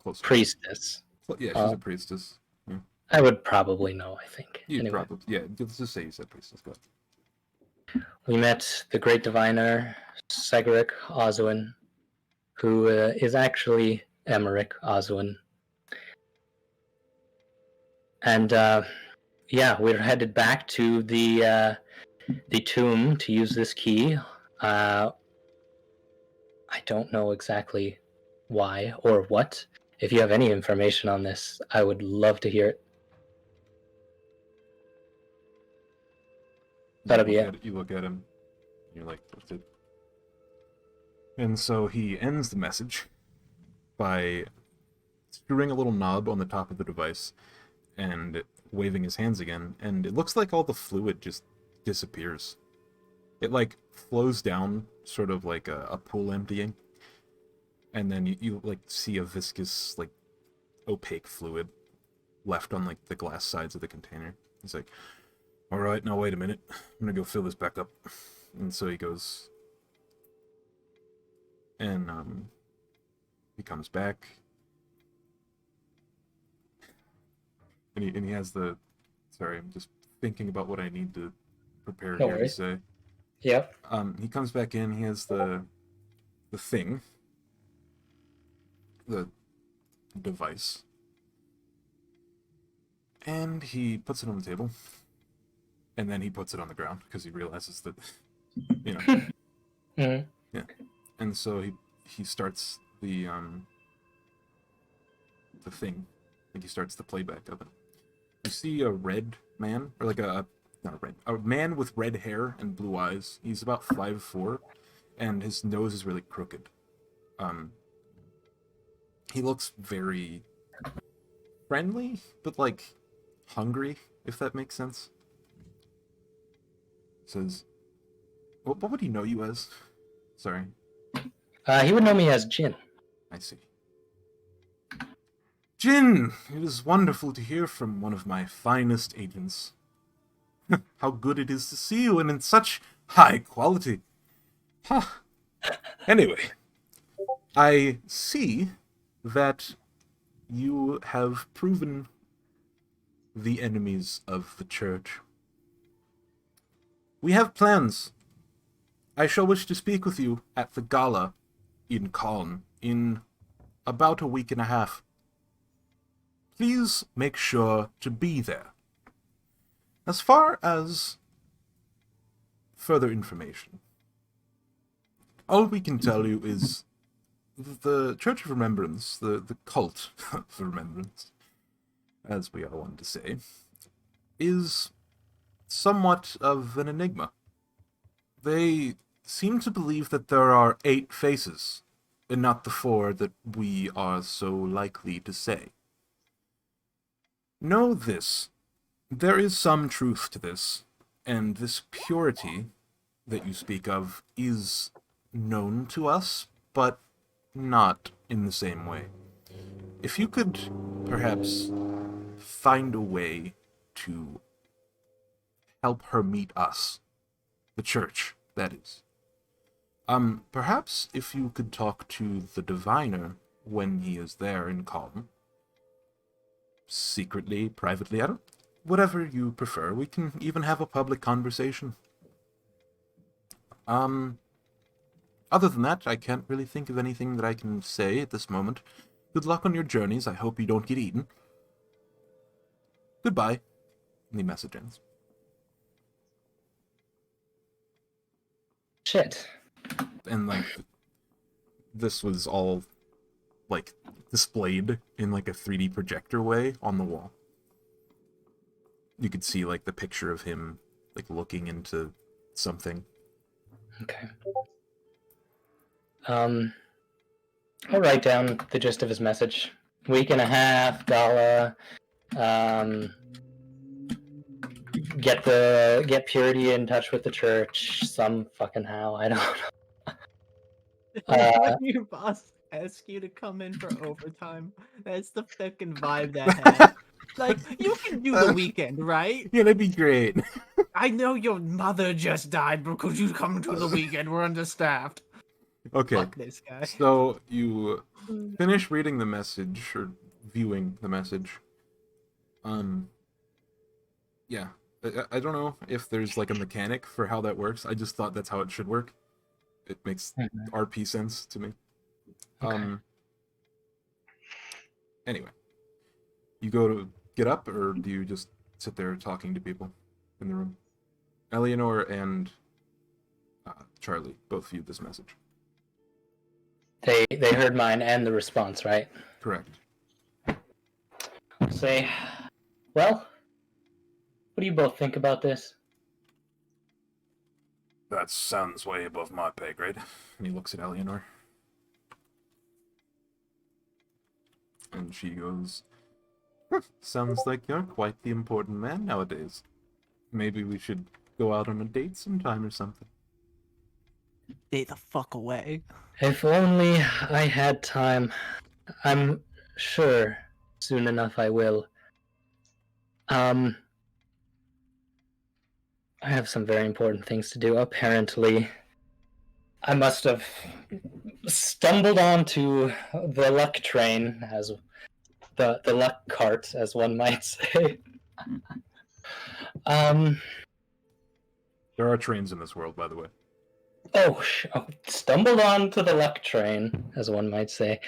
close. Priestess. Yeah, she's a priestess. Yeah. I would probably know, I think. You anyway. probably. Yeah, let's just say you said priestess. Go ahead. We met the great diviner, Segeric Oswin, who is actually Emmerich Oswin. And yeah, we're headed back to the tomb to use this key. I don't know exactly why or what. If you have any information on this, I would love to hear it. That'll be it. You look at him, and you're like, what's it? And so he ends the message by screwing a little knob on the top of the device and waving his hands again, and it looks like all the fluid just disappears. It like flows down, sort of like a pool emptying, and then you like see a viscous, like opaque fluid left on like the glass sides of the container. He's like, all right, now wait a minute, I'm gonna go fill this back up. And so he goes, and he comes back, and he has the, sorry, I'm just thinking about what I need to prepare No here to worries. say. Yep. He comes back in, he has the thing, the device, and he puts it on the table, and then he puts it on the ground because he realizes that, you know. Mm-hmm. Yeah. And so he starts the thing. I think he starts the playback of it. You see a red man, or like a man with red hair and blue eyes. He's about 5'4", and his nose is really crooked. He looks very friendly, but like hungry, if that makes sense. Says, what would he know you as? Sorry. He would know me as Jin. I see. Jin, it is wonderful to hear from one of my finest agents. How good it is to see you, and in such high quality. Huh. Anyway, I see that you have proven the enemies of the church. We have plans. I shall wish to speak with you at the gala in Caln in about a week and a half. Please make sure to be there. As far as further information, all we can tell you is the Church of Remembrance, the cult of Remembrance, as we are wont to say, is somewhat of an enigma. They seem to believe that there are 8 faces, and not the 4 that we are so likely to say. Know this. There is some truth to this, and this purity that you speak of is known to us, but not in the same way. If you could perhaps find a way to help her meet us, the church, that is. Perhaps if you could talk to the diviner when he is there in Calm, secretly, privately, whatever you prefer. We can even have a public conversation. Other than that, I can't really think of anything that I can say at this moment. Good luck on your journeys. I hope you don't get eaten. Goodbye. And the message ends. Shit. And like, this was all like displayed in like a 3D projector way on the wall. You could see like the picture of him like looking into something. Okay. I'll write down the gist of his message. Week and a half, dollar. Get Purity in touch with the church some fucking how. I don't know. When your boss asks you to come in for overtime, that's the fucking vibe that has. Like, you can do the weekend, right? Yeah, that'd be great. I know your mother just died, but could you come to the weekend? We're understaffed. Okay, Fuck this guy. so you finish reading the message, or viewing the message. Yeah, I don't know if there's like a mechanic for how that works. I just thought that's how it should work. It makes RP sense to me. Okay. Anyway, you go to get up, or do you just sit there talking to people in the room? Eleanor and Charlie both viewed this message. They heard mine and the response, right? Correct. Say, well, what do you both think about this? That sounds way above my pay grade. And he looks at Eleanor. And she goes, sounds like you're quite the important man nowadays. Maybe we should go out on a date sometime or something. Stay the fuck away. If only I had time. I'm sure soon enough I will. I have some very important things to do. Apparently, I must have stumbled onto the luck train, as the luck cart, as one might say. There are trains in this world, by the way. Stumbled onto the luck train, as one might say.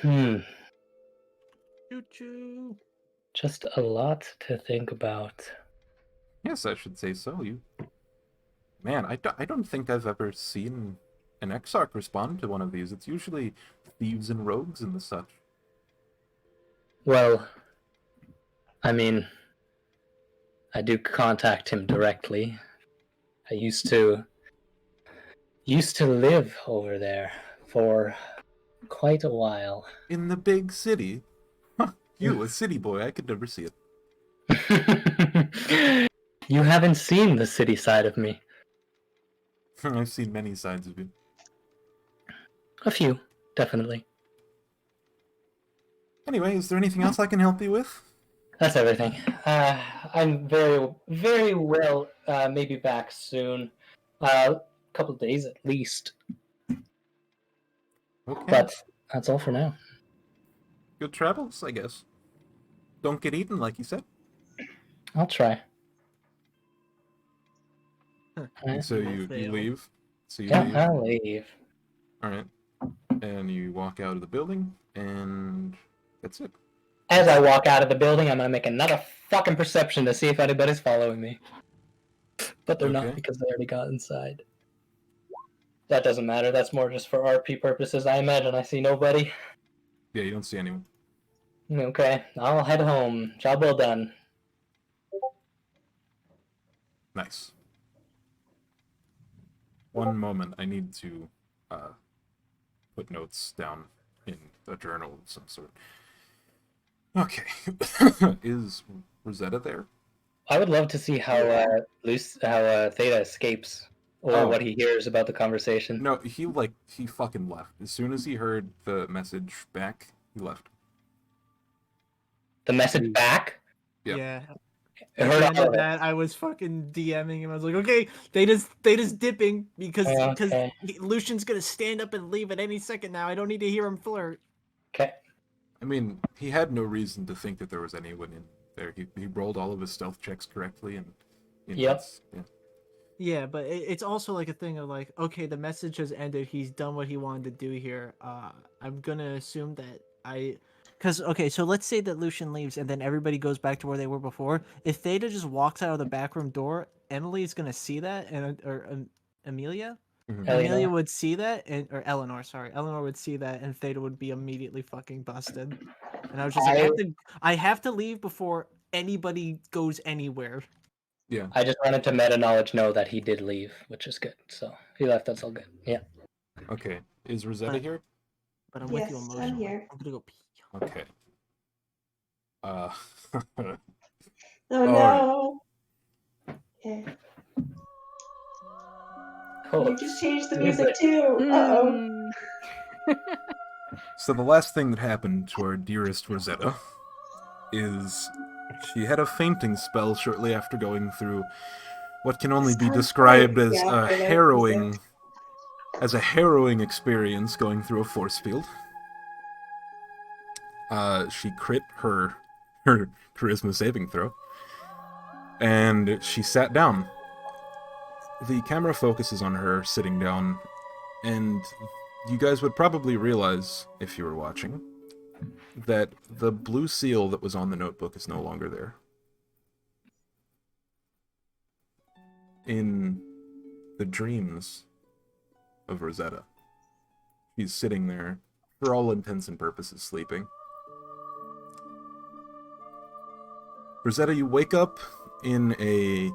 Choo choo. Just a lot to think about. Yes, I should say so. Man, I don't think I've ever seen an Exarch respond to one of these. It's usually thieves and rogues and the such. Well, I mean, I do contact him directly. I used to live over there for quite a while. In the big city? Huh, you, a city boy, I could never see it. You haven't seen the city side of me. I've seen many sides of you. A few, definitely. Anyway, is there anything else I can help you with? That's everything. I'm very, very well. Maybe back soon. A couple of days at least. Okay. But that's all for now. Good travels, I guess. Don't get eaten, like you said. I'll try. And so you leave. So you Yeah, leave. I'll leave. All right. And you walk out of the building, and that's it. As I walk out of the building, I'm gonna make another fucking perception to see if anybody's following me. But they're not, because they already got inside. That doesn't matter. That's more just for RP purposes. I imagine I see nobody. Yeah, you don't see anyone. Okay, I'll head home. Job well done. Nice. One moment, I need to put notes down in a journal of some sort. Okay. Is Rosetta there? I would love to see how Theta escapes, or what he hears about the conversation. No, he fucking left. As soon as he heard the message back, he left. The message back? Yep. Yeah. I At heard the end all of of it. that, I was fucking DMing him. I was like, okay, Theta's dipping because Okay. Lucian's gonna stand up and leave at any second now. I don't need to hear him flirt. Okay. I mean, he had no reason to think that there was anyone in there. He rolled all of his stealth checks correctly, and Yep. yeah. Yeah, but it's also like a thing of like, okay, the message has ended. He's done what he wanted to do here. I'm gonna assume that because okay, so let's say that Lucian leaves and then everybody goes back to where they were before. If Theta just walks out of the back room door, Emily's gonna see that, and Amelia, Mhm. Amelia Eleanor. would see that, and or Eleanor, sorry, Eleanor would see that, and Theta would be immediately fucking busted. And I was just like, I have to leave before anybody goes anywhere. Yeah. I just wanted to meta knowledge know that he did leave, which is good. So he left. That's all good. Yeah. Okay. Is Rosetta But- here? But I'm with you Yes, I'm emotionally. here. I'm gonna go pee. Okay. Oh All no. Okay. Oh, You just changed the music too. Uh-oh. Hmm. So the last thing that happened to our dearest Rosetta is she had a fainting spell shortly after going through what can only be Sounds described like the as a afterlife harrowing experience going through a force field. She crit her charisma saving throw, and she sat down. The camera focuses on her sitting down, and you guys would probably realize, if you were watching, that the blue seal that was on the notebook is no longer there. In the dreams of Rosetta, she's sitting there, for all intents and purposes, sleeping. Rosetta, you wake up in a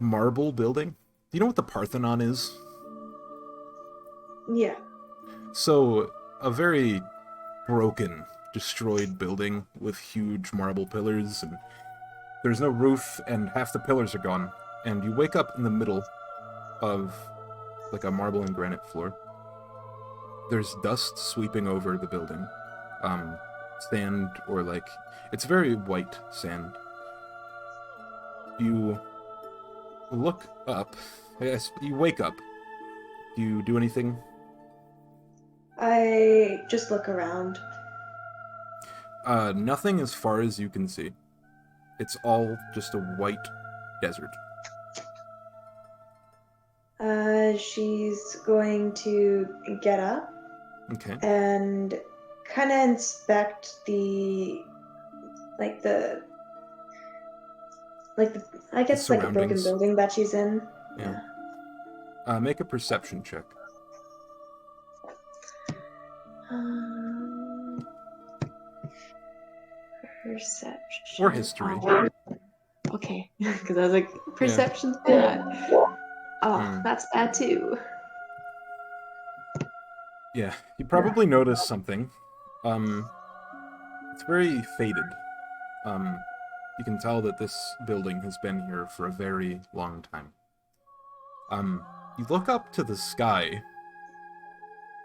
marble building. Do you know what the Parthenon is? Yeah. So, a very broken, destroyed building with huge marble pillars, and there's no roof, and half the pillars are gone. And you wake up in the middle of, like, a marble and granite floor. There's dust sweeping over the building. Sand, or like, it's very white sand. You look up. Yes, you wake up. Do you do anything? I just look around. Nothing as far as you can see. It's all just a white desert. She's going to get up Okay. and kind of inspect the I guess like a broken surroundings. building that she's in. Yeah. Make a perception check. Um, Perception. Or history. Oh. Okay, because I was like, perception's bad. Oh, that's bad too. Yeah, you probably notice something. It's very faded. You can tell that this building has been here for a very long time. You look up to the sky,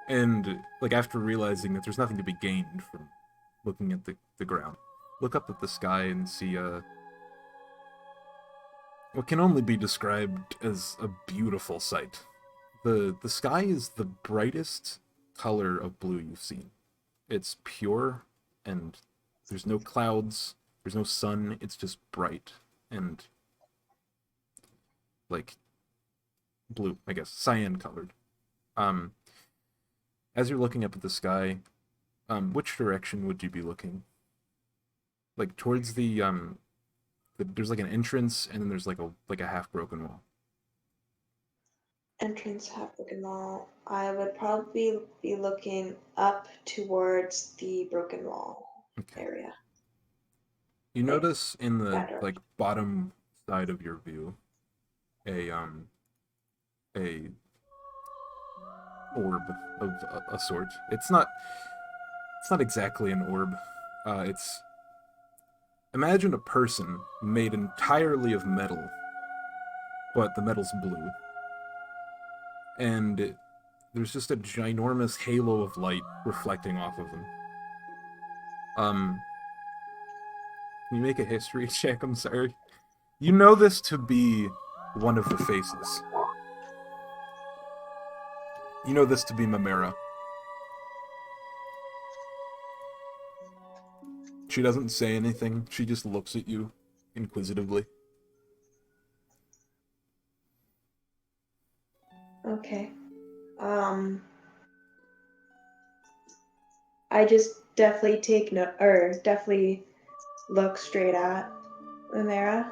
and, like, after realizing that there's nothing to be gained from looking at the ground, look up at the sky and see, what can only be described as a beautiful sight. The sky is the brightest color of blue you've seen. It's pure, and there's no clouds, there's no sun, it's just bright and, like, blue, I guess, cyan colored. As you're looking up at the sky, which direction would you be looking? Like, towards there's like an entrance, and then there's like a half broken wall. Entrance, half broken wall. I would probably be looking up towards the broken wall area. You notice in the That like bottom side of your view a orb of a sort. It's not exactly an orb. It's imagine a person made entirely of metal, but the metal's blue. And there's just a ginormous halo of light reflecting off of them. Can you make a history check? I'm sorry. You know this to be one of the faces. You know this to be Mamera. She doesn't say anything. She just looks at you inquisitively. Okay. I just definitely take no, or definitely look straight at Umera.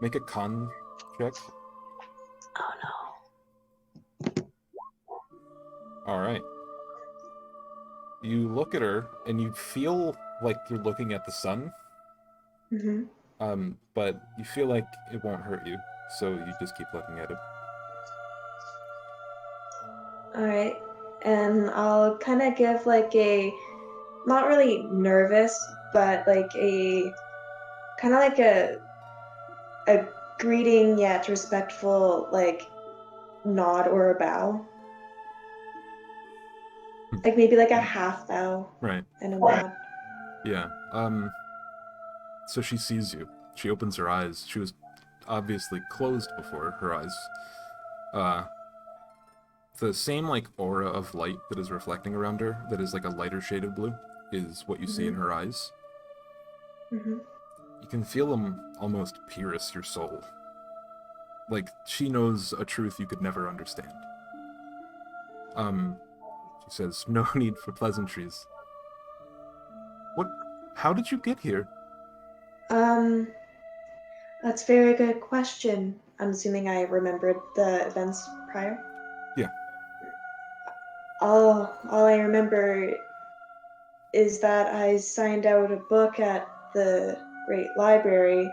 Make a con check. Oh All right. You look at her and you feel like you're looking at the sun, no. but you feel like it won't hurt you, so you just keep looking at it. All right. And I'll kind of give like a, not really nervous, but like a, kind of like a greeting yet respectful like nod or a bow. Like maybe like a half bow Right. and a nod. Yeah. So she sees you. She opens her eyes. She was obviously closed before, her eyes. The same like aura of light that is reflecting around her, that is like a lighter shade of blue, is what you see in her eyes. Mm-hmm. You can feel them almost pierce your soul. Like, she knows a truth you could never understand. She says, no need for pleasantries. How did you get here? That's a very good question. I'm assuming I remembered the events prior. Yeah. All I remember is that I signed out a book at the Great Library,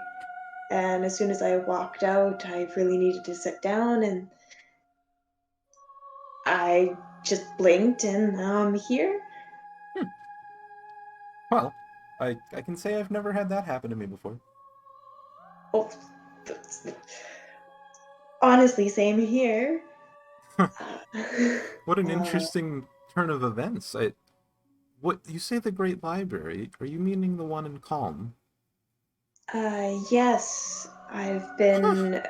and as soon as I walked out, I really needed to sit down, and I just blinked, and now I'm here. Well, I can say I've never had that happen to me before. Oh, honestly, same here. What an interesting turn of events. What you say the Great Library? Are you meaning the one in Calm? Yes, I've been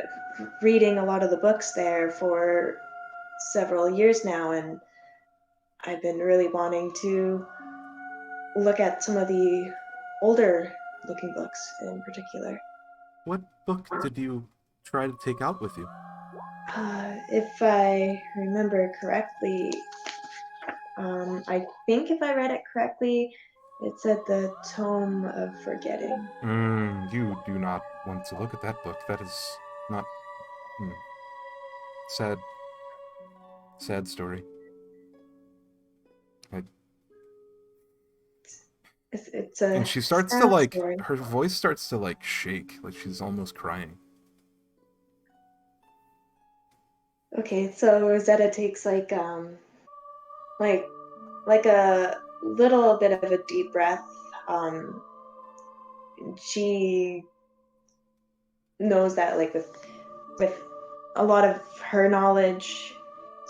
reading a lot of the books there for several years now, and I've been really wanting to look at some of the older looking books in particular. What book did you try to take out with you? If I remember correctly, I think if I read it correctly, it said the Tome of Forgetting. You do not want to look at that book. That is not... Sad. Sad story. It's a And she starts to, sad like... story. Her voice starts to, like, shake. Like she's almost crying. Okay, so Rosetta takes like a little bit of a deep breath. She knows that like with a lot of her knowledge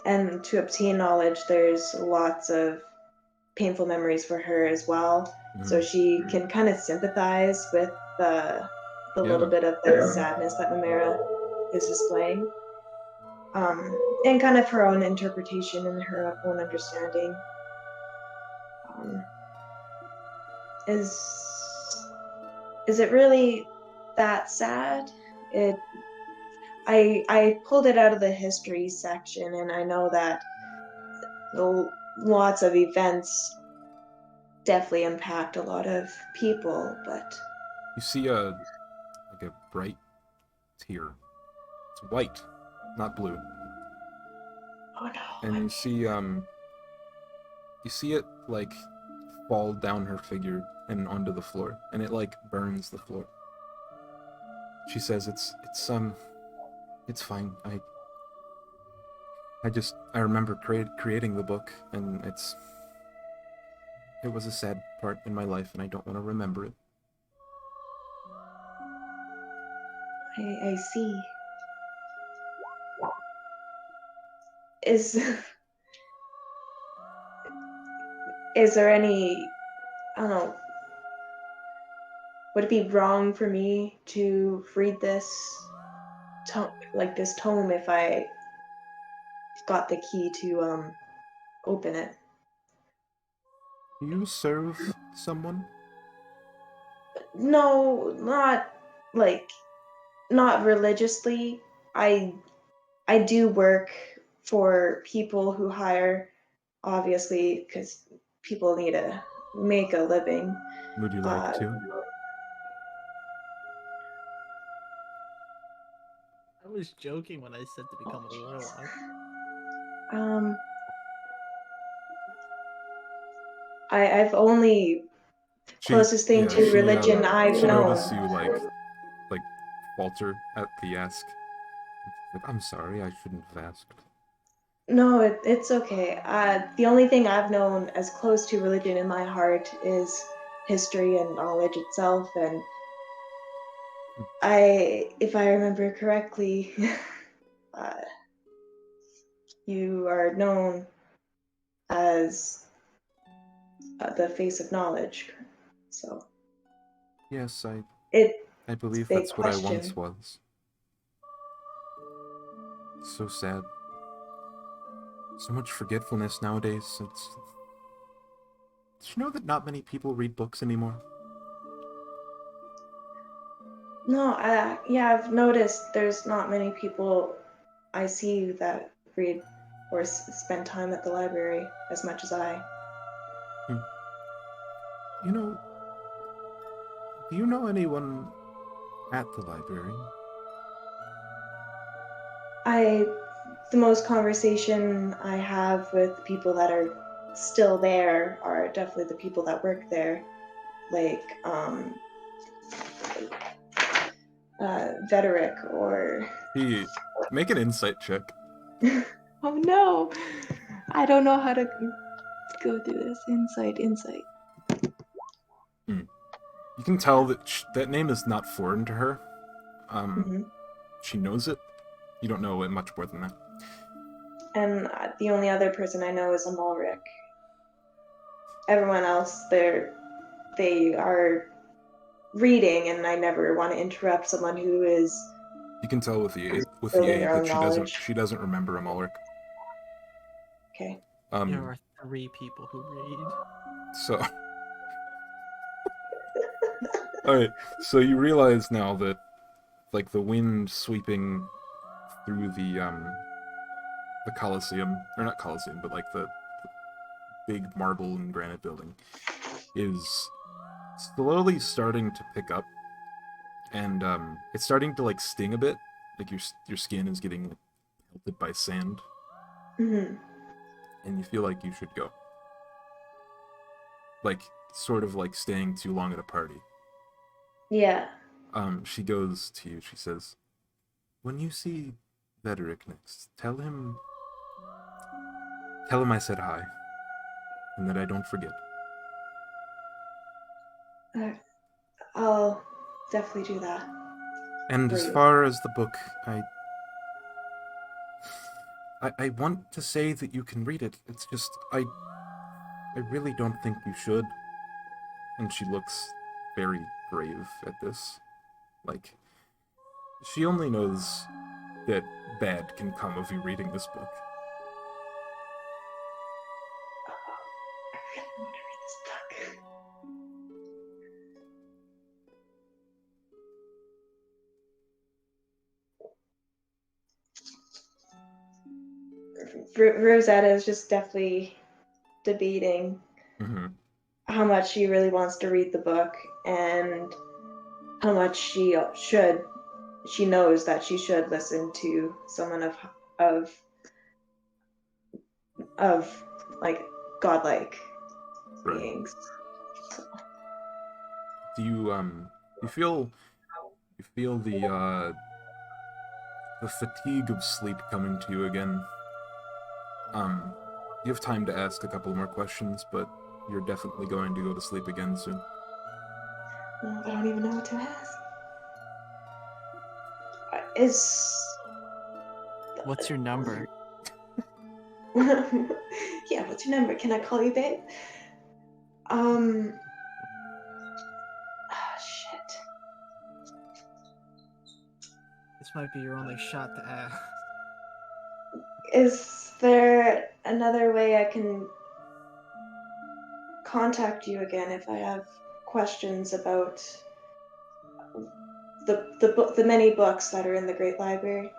and to obtain knowledge, there's lots of painful memories for her as well. So she can kind of sympathize with the little bit of the sadness that Mamera is displaying. And kind of her own interpretation and her own understanding. Is it really that sad? I pulled it out of the history section, and I know that lots of events definitely impact a lot of people, but You see a bright tear. It's white, not blue. oh no. And you see it like fall down her figure and onto the floor, and it like burns the floor. She says it's fine. I remember creating the book, and it was a sad part in my life, and I don't want to remember it. I see. Is there any, I don't know, would it be wrong for me to read this tome if I got the key to open it? Do you serve someone? No, not religiously. I I do work for people who hire, obviously, because people need to make a living. Would you like to? I was joking when I said to become a warlock. I've only closest thing to religion I've she known. noticed you like falter at the ask. Like, I'm sorry, I shouldn't have asked. No, it's okay. The only thing I've known as close to religion in my heart is history and knowledge itself, and if I remember correctly, you are known as the face of knowledge. So Yes, I it's believe a big that's what I question. once was. So sad. So much forgetfulness nowadays. Did you know that not many people read books anymore? No, yeah, I've noticed there's not many people I see that read or spend time at the library as much as I. You know, do you know anyone at the library? The most conversation I have with people that are still there are definitely the people that work there, like Vederick or. Make an insight check. Oh no, I don't know how to go through this. Insight. You can tell that that name is not foreign to her. Mm-hmm. She knows it. You don't know it much more than that. And the only other person I know is Amalric. Everyone else, they are reading, and I never want to interrupt someone who is. You can tell with the age building their that own knowledge. she doesn't remember Amalric. Okay. There are 3 people who read. So. Alright, so you realize now that, like, the wind sweeping through the Colosseum, or not Colosseum, but, like, the big marble and granite building, is slowly starting to pick up, and, it's starting to, like, sting a bit, like, your skin is getting pelted by sand, Mm-hmm. and you feel like you should go. Like, sort of like staying too long at a party. Yeah. She goes to you, she says, when you see Vederick next, tell him I said hi, and that I don't forget. I'll definitely do that. And as far as the book, I want to say that you can read it. It's just, I really don't think you should. And she looks very grave at this. Like, she only knows that bad can come of you reading this book. I really want to read this book. Rosetta is just definitely debating how much she really wants to read the book and how much she knows that she should listen to someone of like godlike beings. Do you feel the fatigue of sleep coming to you again? You have time to ask a couple more questions, but you're definitely going to go to sleep again soon. I don't even know what to ask. What's your number? Yeah, what's your number? Can I call you babe? Shit. This might be your only shot to ask. Is there another way I can contact you again if I have questions about the many books that are in the Great Library?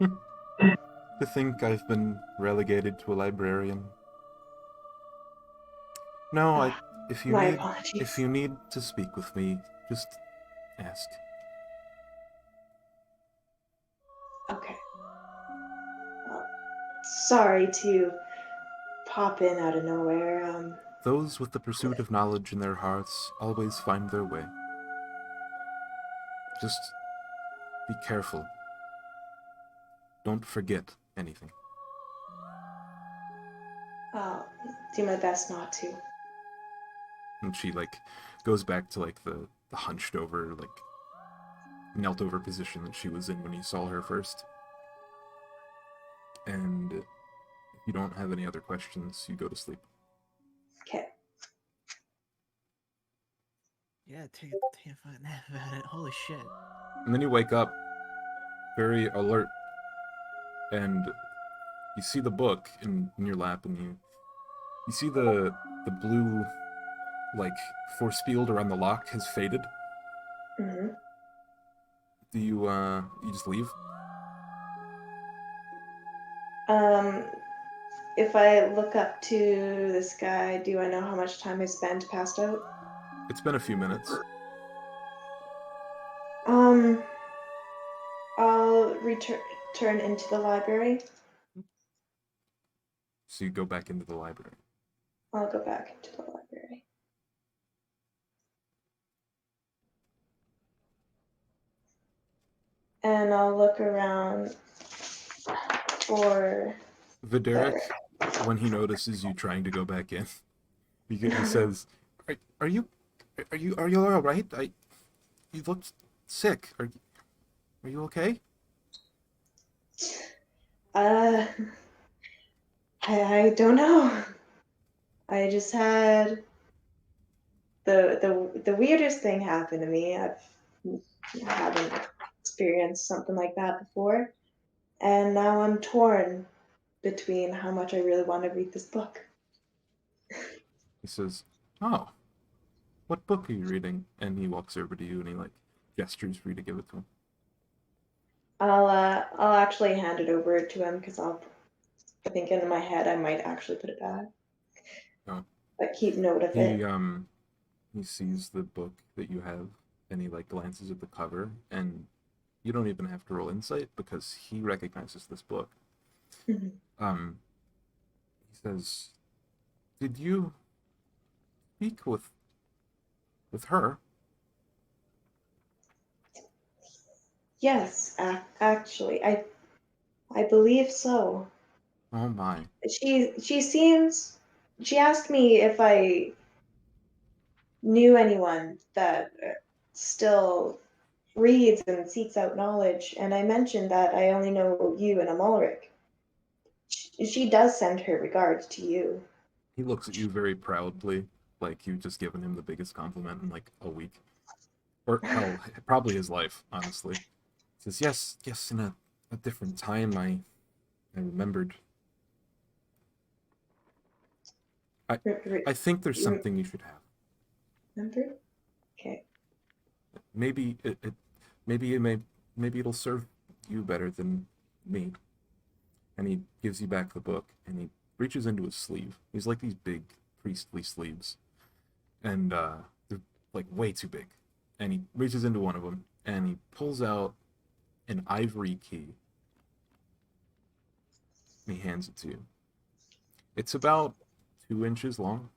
To think I've been relegated to a librarian. No, if you My need apologies. to speak with me, just ask. Okay. Well, sorry to pop in out of nowhere. Those with the pursuit of knowledge in their hearts always find their way. Just be careful. Don't forget anything. I'll do my best not to. And she goes back to the hunched over, knelt over position that she was in when you saw her first. And if you don't have any other questions, you go to sleep. Okay. Yeah, take a fucking nap about it. Holy shit. And then you wake up very alert, and you see the book in your lap, and you see the blue force field around the lock has faded. Mm-hmm. Do you just leave? If I look up to the sky, do I know how much time I spent passed out? It's been a few minutes. I'll return into the library. So you go back into the library. I'll go back into the library. And I'll look around for Videric, when he notices you trying to go back in, he says, "Are you all right? You look sick. Are you okay?" I don't know. I just had the weirdest thing happen to me. I haven't experienced something like that before, and now I'm torn between how much I really want to read this book. He says, "Oh, what book are you reading?" And he walks over to you and he gestures for you to give it to him. I'll actually hand it over to him because I think in my head I might actually put it back. Oh. But keep note of it. He sees the book that you have and he glances at the cover, and you don't even have to roll insight because he recognizes this book. Mm-hmm. He says, "Did you speak with her?" Yes, actually, I believe so. Oh my. She asked me if I knew anyone that still reads and seeks out knowledge, and I mentioned that I only know you and Amalric. She does send her regards to you. He looks at you very proudly, like you've just given him the biggest compliment in a week. Or hell, probably his life, honestly. He says, yes, in a different time I remembered. I think there's something you should have. Remember? Okay. Maybe maybe it'll serve you better than me. And he gives you back the book, and he reaches into his sleeve. He's like these big priestly sleeves, and they're way too big. And he reaches into one of them, and he pulls out an ivory key. And he hands it to you. It's about 2 inches long.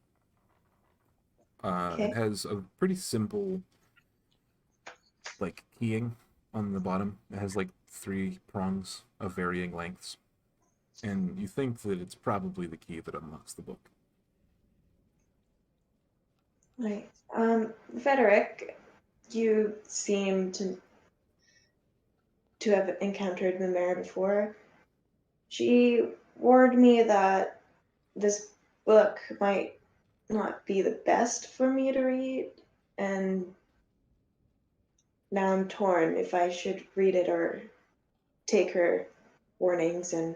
Okay. It has a pretty simple keying on the bottom. It has 3 prongs of varying lengths. And you think that it's probably the key that unlocks the book. Right. Frederick, you seem to have encountered Mimera before. She warned me that this book might not be the best for me to read, and now I'm torn if I should read it or take her warnings and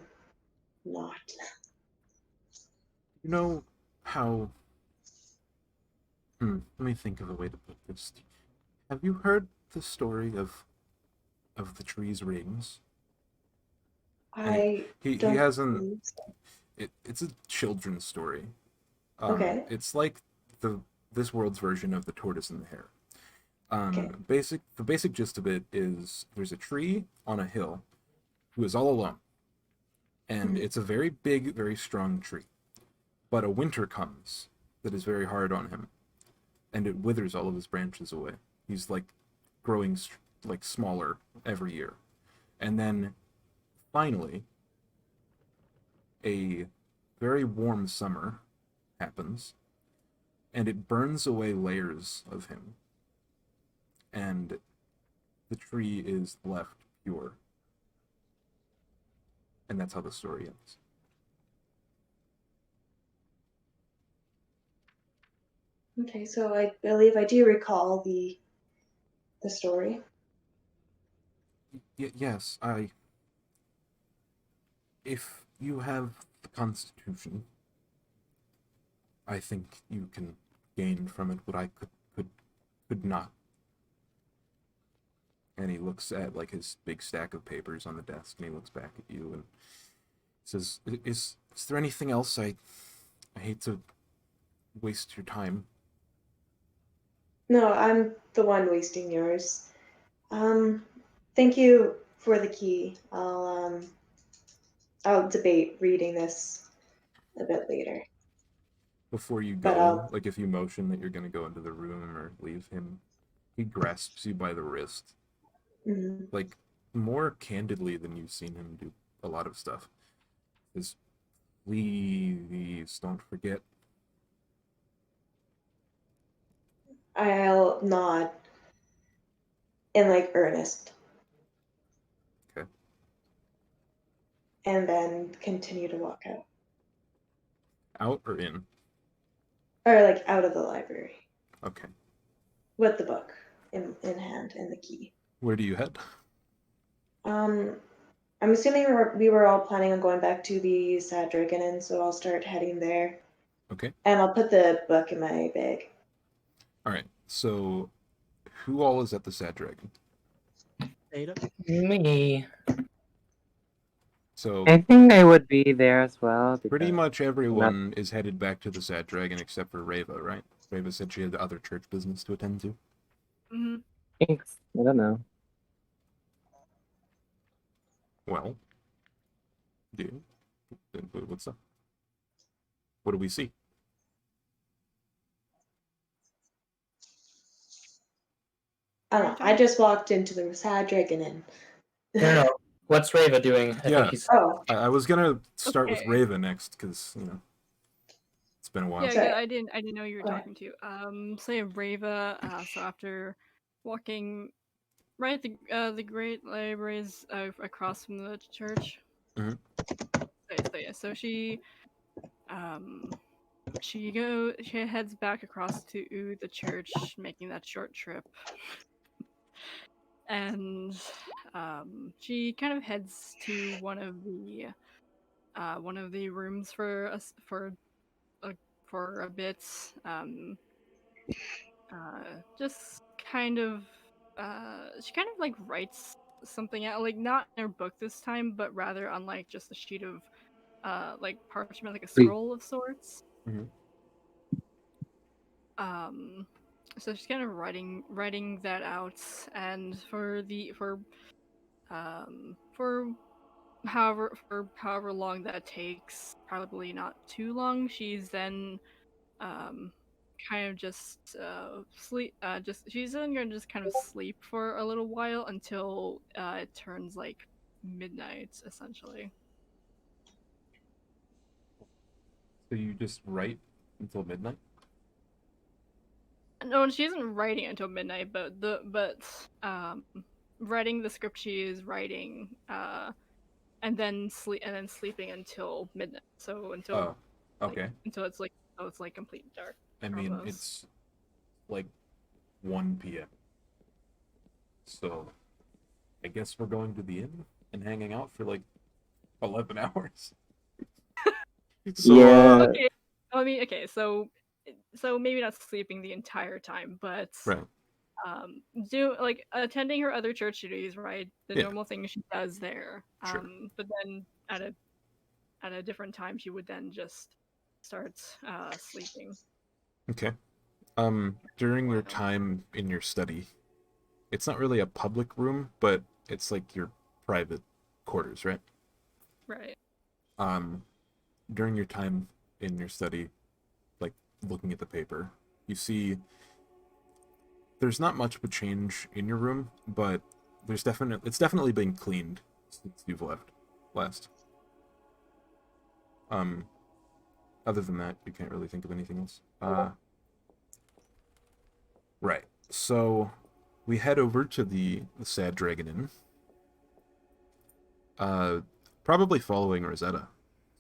not. You know how... let me think of a way to put this. Have you heard the story of the tree's rings? I He don't hasn't. believe so. It's a children's story. Okay. It's like this world's version of the Tortoise and the Hare. Okay. The basic gist of it is there's a tree on a hill who is all alone, and Mhm. it's a very big, very strong tree. But a winter comes that is very hard on him, and it withers all of his branches away. He's like growing like smaller every year, and then finally, a very warm summer happens, and it burns away layers of him, and the tree is left pure. And that's how the story ends. Okay, so I believe I do recall the story. Yes, I. If you have the Constitution, I think you can gain from it what I could not. And he looks at like his big stack of papers on the desk, and he looks back at you and says, "Is there anything else? I hate to waste your time." No, I'm the one wasting yours. Thank you for the key. I'll debate reading this a bit later. Before you But go, like if you motion that you're gonna go into the room or leave him, he grasps you by the wrist, mhm. like more candidly than you've seen him do a lot of stuff. Says, "Please don't forget." I'll nod in like earnest. Okay. And then continue to walk out. Out or in? Or like out of the library. Okay. With the book in hand and the key. Where do you head? I'm assuming we were all planning on going back to the Sad Dragon Inn, so I'll start heading there. Okay. And I'll put the book in my bag. All right. So, who all is at the Sad Dragon? Ada? Me. So, I think I would be there as well. pretty Because much everyone is headed back to the Sad Dragon except for Reva, right? Reva said she had other church business to attend to. Hmm. thanks. I don't know. Well, dude, what's up? What do we see? I don't know. I just walked into the Sad Dragon Inn. No. What's Rava doing? I Yeah. think he's. Oh, I was gonna start with Okay. Reva next because it's been a while. Yeah, Sorry. I didn't know you were Go ahead. talking to. Say Rava. So after walking right at the Great Libraries across from the church. Mhm. So she heads back across to the church, making that short trip. And she kind of heads to one of the rooms for us for a bit. Just kind of she kind of like writes something out, like not in her book this time, but rather on like just a sheet of like parchment, like a scroll of sorts. Mhm. So she's kind of writing that out, and for however long that takes, probably not too long, she's then um kind of just sleep just she's then gonna just kind of sleep for a little while until it turns like midnight essentially. So you just write until midnight? No, she isn't writing until midnight, writing the script she is writing and then sleeping until midnight, so Oh, okay. until it's like complete dark. I mean, almost. it's like 1 p.m. So I guess we're going to the inn and hanging out for like 11 hours. So, Yeah. Okay. I mean, okay, so maybe not sleeping the entire time, but right. do like attending her other church duties, right? The Yeah. normal thing she does there. Sure. But then at a different time, she would then just start sleeping. Okay. During your time in your study, it's not really a public room, but it's like your private quarters, right? Right. During your time in your study, like looking at the paper, you see there's not much of a change in your room, but it's definitely been cleaned since you've left last. Other than that, you can't really think of anything else. Right. So we head over to the Sad Dragon Inn. Probably following Rosetta.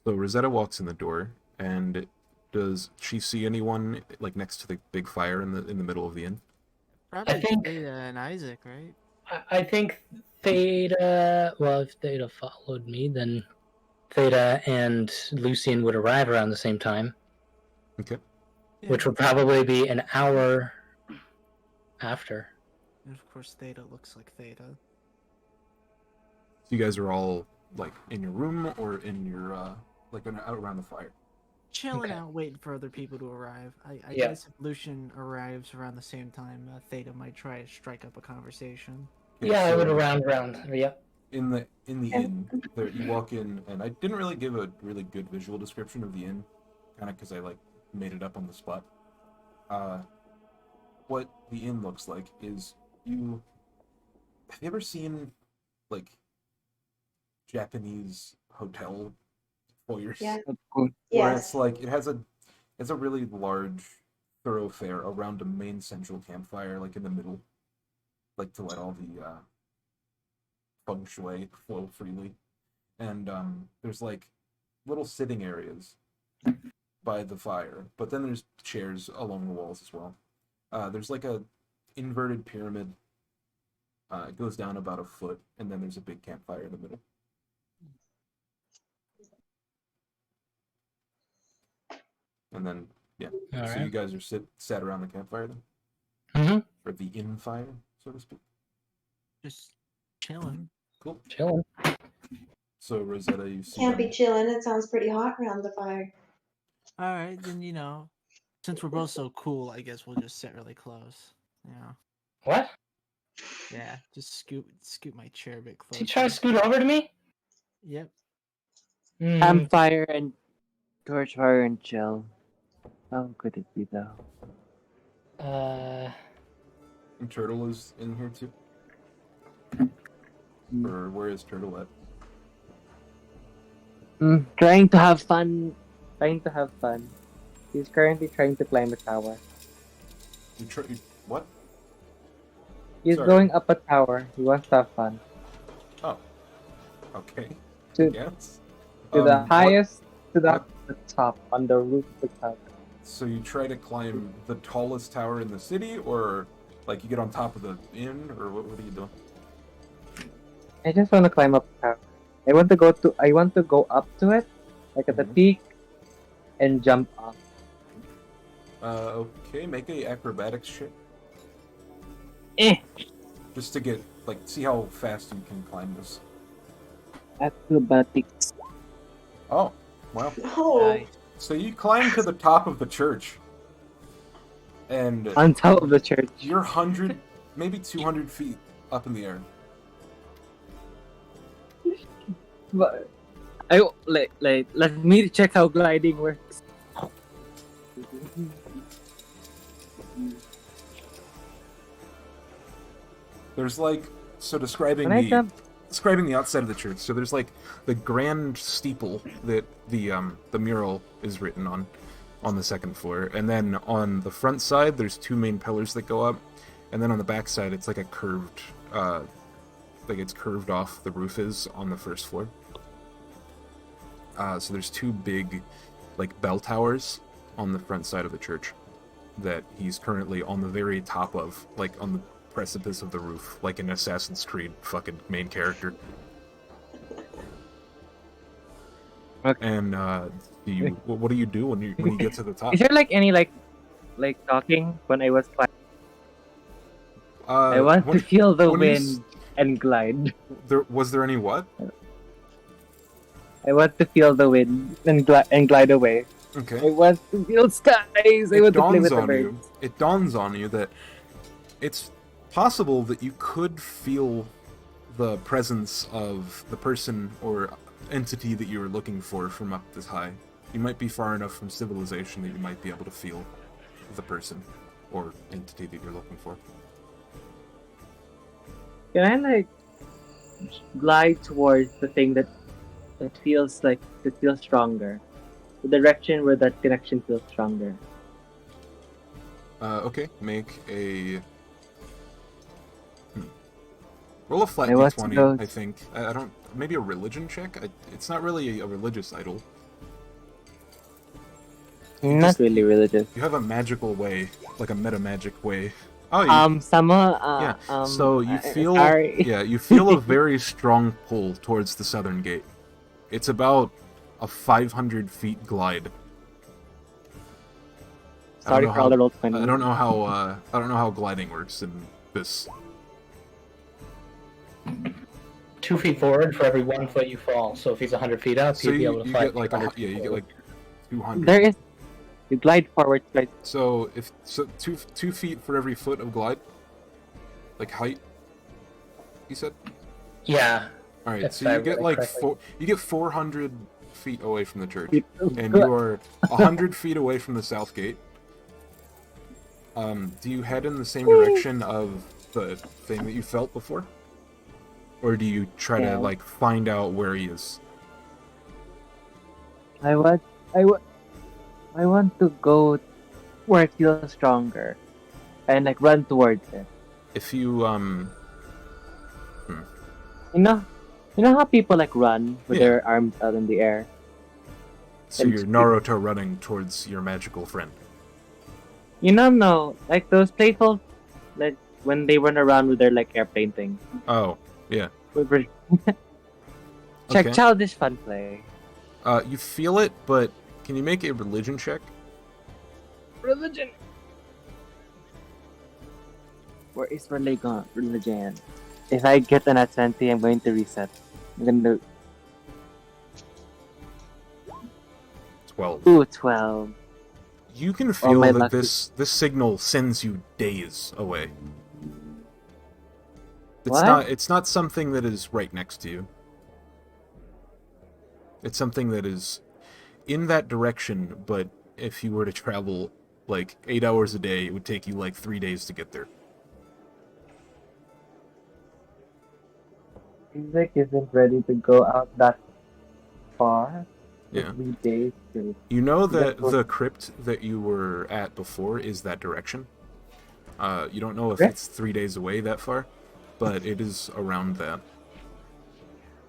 So Rosetta walks in the door, and does she see anyone like next to the big fire in the middle of the inn? Probably think- Theta and Isaac, right? I think Theta. Well, if Theta followed me, then Theta and Lucian would arrive around the same time, Okay. which would probably be an hour after. And of course, Theta looks like Theta. So you guys are all like in your room or in your like out around the fire. Chilling Okay. out, waiting for other people to arrive. I Yeah. guess if Lucian arrives around the same time, Theta might try to strike up a conversation. Okay, Yeah, I would so around. Yeah. in the inn, there you walk in, and I didn't really give a really good visual description of the inn, kind of because I like made it up on the spot. What the inn looks like is have you ever seen like Japanese hotel foyers? Yeah. Where Yes. it's like it's a really large thoroughfare around a main central campfire, like in the middle, like to let all the feng shui flow freely. And there's like little sitting areas by the fire, but then there's chairs along the walls as well. There's like a inverted pyramid. It goes down about a foot, and then there's a big campfire in the middle. And then, yeah. All So right. you guys are sat around the campfire then? Mm-hmm. Or the inn fire, so to speak. Just chilling. Cool. Chilling. So Rosetta, you see Can't them. be chilling. It sounds pretty hot around the fire. All right, then since we're both so cool, I guess we'll just sit really close. Yeah, What? yeah. Just scoot my chair a bit Is he closer. trying to scoot over to me? Yep. Hmm. Campfire and torchfire and chill. How could it be though? And Turtle is in here too? Or where is Turtle at? Trying to have fun. He's currently trying to climb a tower. What? He's Sorry. going up a tower. He wants to have fun. Oh. Okay. To, Yes. to the What- highest, to the, what- the top, on the roof of the tower. So you try to climb the tallest tower in the city, or like you get on top of the inn, or what are you doing? I just want to climb up the tower. I want to go up to it, like at the Mhm. peak, and jump off. Okay, make a acrobatics check. Eh. Just to get, like, see how fast you can climb this. Acrobatics. Oh, wow. Oh, Nice. So you climb to the top of the church, and On top of the church. you're 100, maybe 200 feet up in the air. But let me check how gliding works. There's like, so describing When I the jump, describing the outside of the church. So there's like the grand steeple that the mural is written on the second floor, and then on the front side there's two main pillars that go up, and then on the back side it's like a curved, like it's curved off. The roof is on the first floor. So there's two big, like bell towers on the front side of the church that he's currently on the very top of, like on the precipice of the roof, like an Assassin's Creed fucking main character. Okay. And what do you do when you get to the top? is there like any like talking when I was climbing? I want to feel the when you wind and glide. Was there any what? I want to feel the wind and glide away. Okay. I want to feel skies. I want to play with the birds. It dawns on you that it's possible that you could feel the presence of the person or entity that you were looking for from up this high. You might be far enough from civilization that you might be able to feel the person or entity that you're looking for. Can I like glide towards the thing that feels stronger? The direction where that connection feels stronger. Okay, make a roll a flat I want to d20. go- I think I don't. Maybe a religion check. It's not really a religious idol. Not really religious. You have a magical way, like a meta magic way. Oh, you, Sama. yeah. So you feel, sorry. yeah, you feel a very strong pull towards the southern gate. It's about a 500 feet glide. Sorry for all the roll 20. I don't know how gliding works in this. 2 feet forward for every 1 foot you fall. So if he's 100 feet up, So he'd be able to you fly. get like 200. There is. You glide forward, glide. So two feet for every foot of glide, like height. You said. Yeah. All right, If so I you get remember like correctly. you get 400 feet away from the church, and you are 100 feet away from the south gate. Do you head in the same direction of the thing that you felt before, or do you try to like find out where he is? I want to go where it feels stronger, and like run towards it. If you You know how people like run with Yeah. their arms out in the air. so you're Naruto running towards your magical friend. No, like those playful, like when they run around with their like airplane thing. Oh, yeah. Check Okay. childish fun play. You feel it, but can you make a religion check? Religion. Where is religion? If I get an at 20, I'm going to reset. I'm gonna 12. do 12. You can Oh, feel my that luck this signal sends you days away. What? It's not something that is right next to you. It's something that is in that direction, but if you were to travel like 8 hours a day, it would take you like 3 days to get there. Music isn't ready to go out that far. Yeah. 3 days straight. You know that That's what- the crypt that you were at before is that direction. You don't know if Crypt? it's 3 days away that far, but it is around that.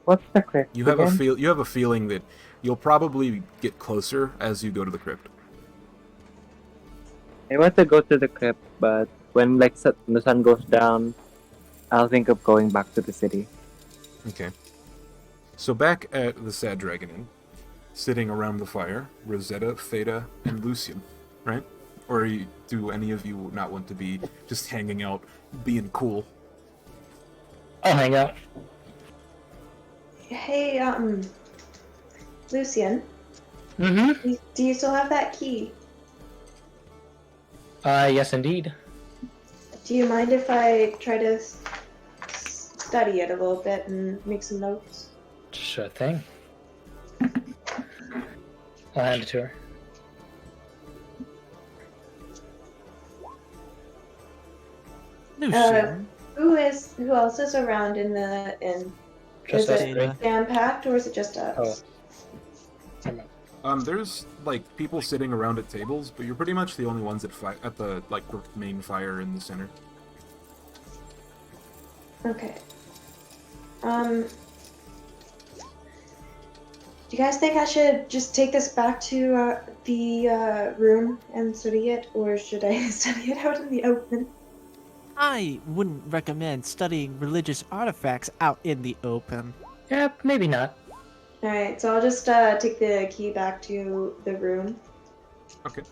What's the crypt? You have again? a feeling that you'll probably get closer as you go to the crypt. I want to go to the crypt, but when like the sun goes down, I'll think of going back to the city. Okay. So back at the Sad Dragon Inn, sitting around the fire, Rosetta, Theta, and Lucian, right? Or do any of you not want to be just hanging out, being cool? I'll hang out. Hey, Lucian, Mm-hmm. do you still have that key? Yes, indeed. Do you mind if I try to study it a little bit and make some notes? Sure thing. I'll hand it to her. Lucian. Who else is around in the inn? Just Is us it three. jam packed or is it just us? There's like people sitting around at tables, but you're pretty much the only ones at the like the main fire in the center. Okay. Do you guys think I should just take this back to the room and study it, or should I study it out in the open? I wouldn't recommend studying religious artifacts out in the open. Yeah, maybe not. Alright, so I'll just take the key back to the room. Okay.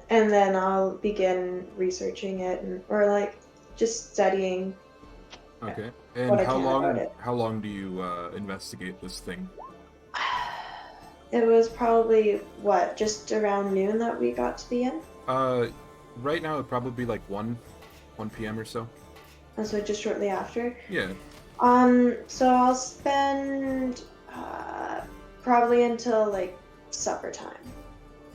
And then I'll begin researching it, or like, just studying. Okay. And What I how can about long? it. How long do you investigate this thing? It was probably what, just around noon that we got to the inn. Right now it'd probably be like 1 p.m. or so. And so just shortly after. Yeah. So I'll spend probably until like supper time.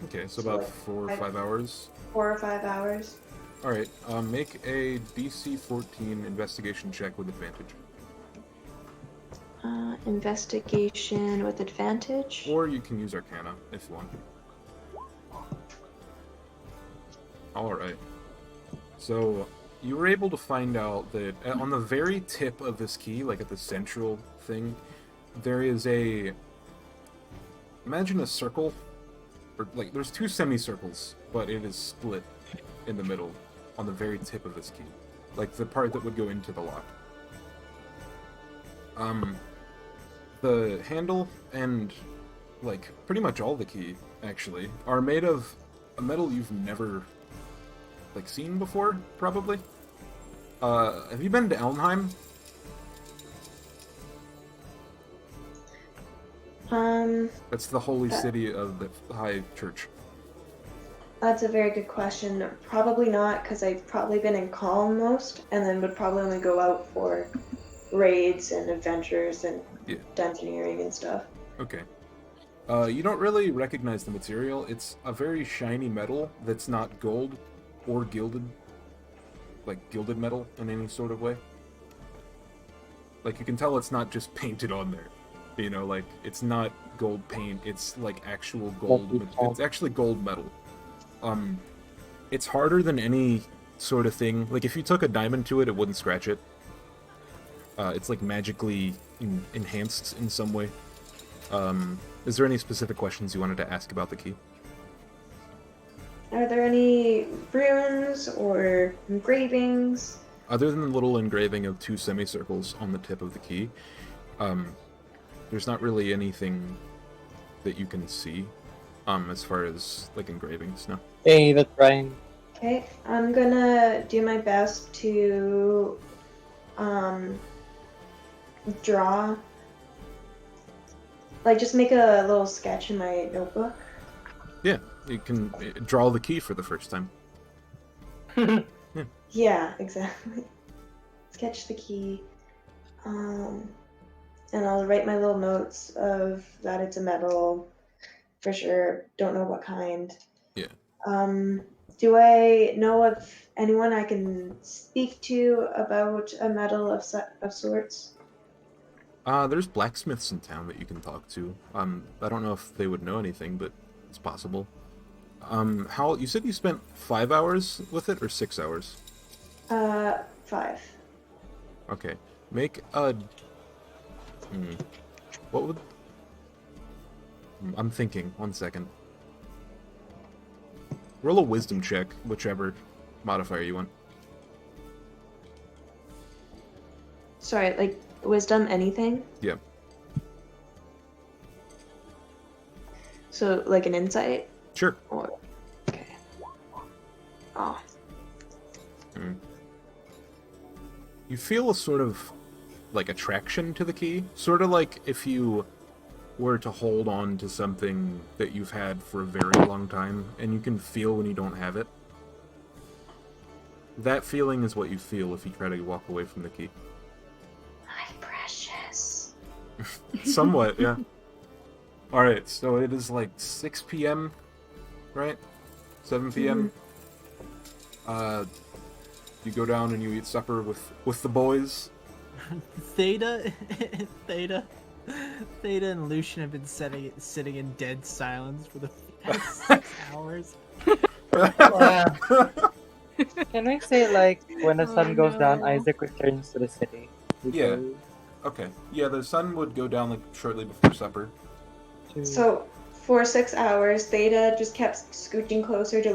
Okay, so So, about like, 4 or 5 hours. 4 or 5 hours. All right. Make a DC 14 investigation check with advantage. Investigation with advantage. Or you can use Arcana if you want. Alright. So, you were able to find out that on the very tip of this key, like at the central thing, there is a... Imagine a circle. Or, like, there's 2 semicircles, but it is split in the middle on the very tip of this key. Like, the part that would go into the lock. The handle and, like, pretty much all the key, actually, are made of a metal you've never, like, seen before, probably. Have you been to Elmheim? That's the holy city of the High Church. That's a very good question. Probably not, because I've probably been in Calm most, and then would probably only go out for raids and adventures and dungeoneering and stuff. Okay. You don't really recognize the material. It's a very shiny metal that's not gold or gilded. Like, gilded metal in any sort of way. Like, you can tell it's not just painted on there. You know, like, it's not gold paint. It's, like, actual gold. It's actually gold metal. It's harder than any sort of thing. Like, if you took a diamond to it, it wouldn't scratch it. It's, like, magically enhanced in some way. Is there any specific questions you wanted to ask about the key? Are there any runes or engravings? Other than the little engraving of 2 semicircles on the tip of the key, there's not really anything that you can see, as far as, like, engravings, no. Hey, that's Ryan. Okay, I'm gonna do my best to draw, like, just make a little sketch in my notebook. Yeah, you can draw the key for the first time. Yeah, exactly. Sketch the key, and I'll write my little notes of that it's a metal, for sure. Don't know what kind. Yeah. Do I know of anyone I can speak to about a metal of sorts? There's blacksmiths in town that you can talk to. I don't know if they would know anything, but it's possible. How you said you spent 5 hours with it or 6 hours? 5. Okay. Make a... What would... I'm thinking. 1 second. Roll a wisdom check, whichever modifier you want. Sorry, like, wisdom, anything? Yeah. So, like an insight? Sure. Or... Okay. Oh. You feel a sort of, like, attraction to the key. Sort of like if you were to hold on to something that you've had for a very long time, and you can feel when you don't have it. That feeling is what you feel if you try to walk away from the key. My precious. Somewhat, yeah. Alright, so it is like 6 p.m., right? 7 p.m. You go down and you eat supper with the boys. Theta and Lucian have been sitting in dead silence for the past 6 hours. Can we say, like, when the sun goes down, no. Isaac returns to the city? Yeah. Okay. Yeah, the sun would go down like shortly before supper. So, for 6 hours, Theta just kept scooching closer to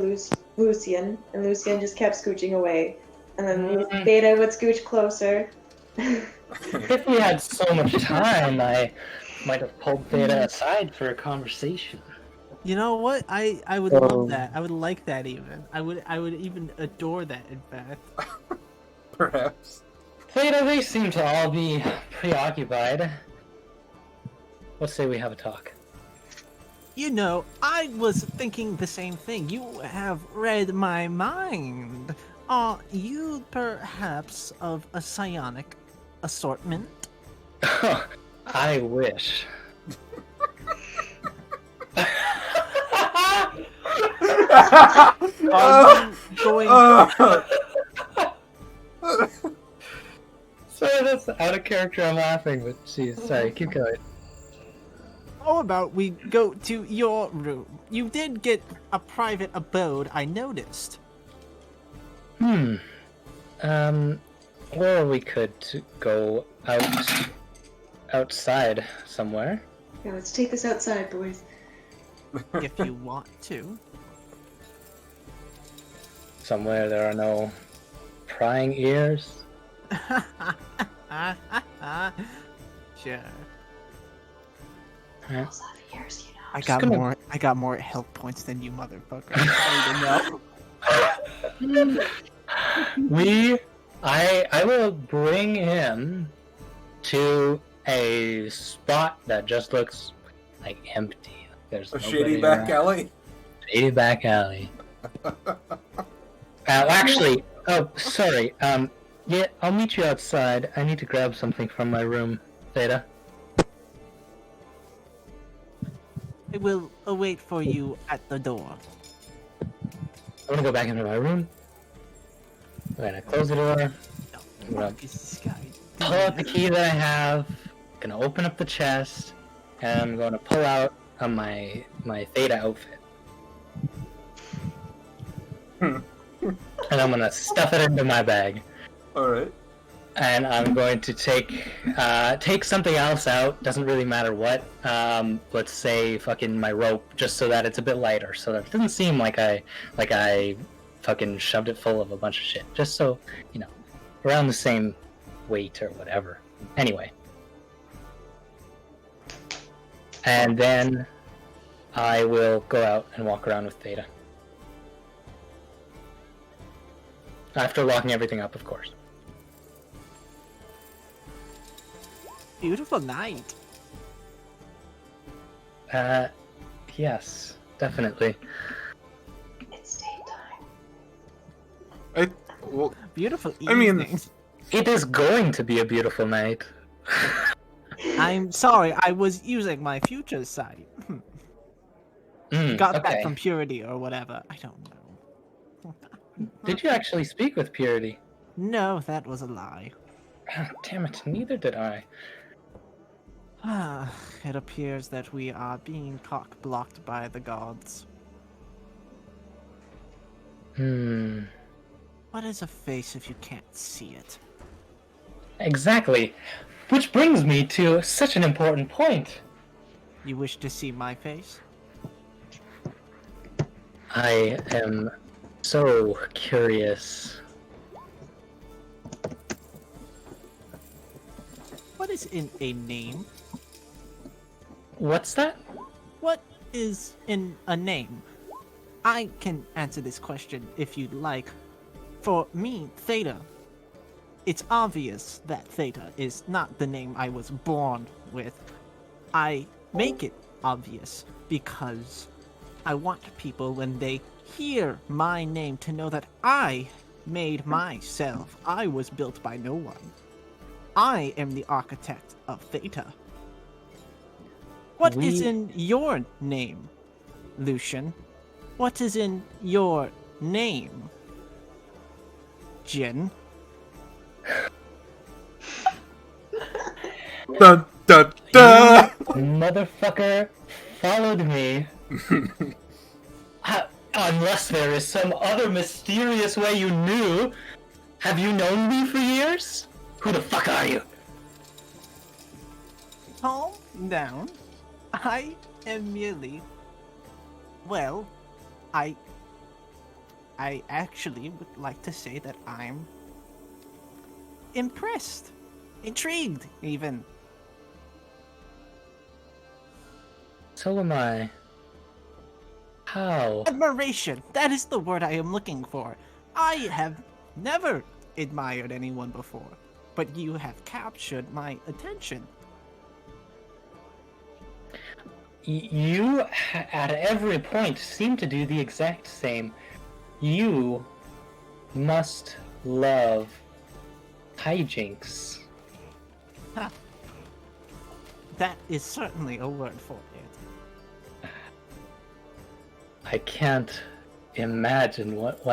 Lucian, and Lucian just kept scooching away. And then Theta would scooch closer. If we had so much time, I might have pulled Theta aside for a conversation. You know what? I would love that. I would like that even. I would even adore that, in fact. Perhaps. Theta, they seem to all be preoccupied. Let's say we have a talk. You know, I was thinking the same thing. You have read my mind. Are you perhaps of a psionic assortment? I wish. Are you going Sorry, that's out of character. I'm laughing, but geez, sorry. Keep going. How about we go to your room? You did get a private abode, I noticed. Or we could go outside somewhere. Yeah, let's take this outside, boys. If you want to. Somewhere there are no prying ears. Sure. Yeah. Girls have ears, you know. I got more health points than you, motherfucker. I will bring him to a spot that just looks like empty. There's A nobody shady back around. alley. Shady back alley. Actually, oh, sorry. Yeah, I'll meet you outside. I need to grab something from my room, Theta. I will await for you at the door. I'm gonna go back into my room. I'm gonna close the door. I'm gonna What is this guy pull out the key that I have. Gonna open up the chest, and I'm gonna pull out my Theta outfit. And I'm gonna stuff it into my bag. Alright. And I'm going to take something else out. Doesn't really matter what. Let's say fucking my rope, just so that it's a bit lighter, so that it doesn't seem like I fucking shoved it full of a bunch of shit. Just so around the same weight or whatever. Anyway. And then I will go out and walk around with Theta. After locking everything up, of course. Beautiful night. Yes, definitely. It's daytime. Well, Beautiful I mean- evening. It is going to be a beautiful night. I'm sorry, I was using my future sight. Got that okay. from Purity or whatever. I don't know. Did you actually speak with Purity? No, that was a lie. Ah, damn it, neither did I. It appears that we are being cock-blocked by the gods. What is a face if you can't see it? Exactly. Which brings me to such an important point. You wish to see my face? I am so curious. What is in a name? What's that? What is in a name? I can answer this question if you'd like. For me, Theta, it's obvious that Theta is not the name I was born with. I make it obvious because I want people, when they hear my name, to know that I made myself. I was built by no one. I am the architect of Theta. What is in your name, Lucian? What is in your name, Jin? dun, dun, dun. Motherfucker followed me. Unless there is some other mysterious way you knew. Have you known me for years? Who the fuck are you? Calm down. I am merely... Well, I actually would like to say that I'm impressed. Intrigued, even. So am I. How? Admiration! That is the word I am looking for. I have never admired anyone before, but you have captured my attention. You, at every point, seem to do the exact same. You must love hijinks. That is certainly a word for it. I can't imagine what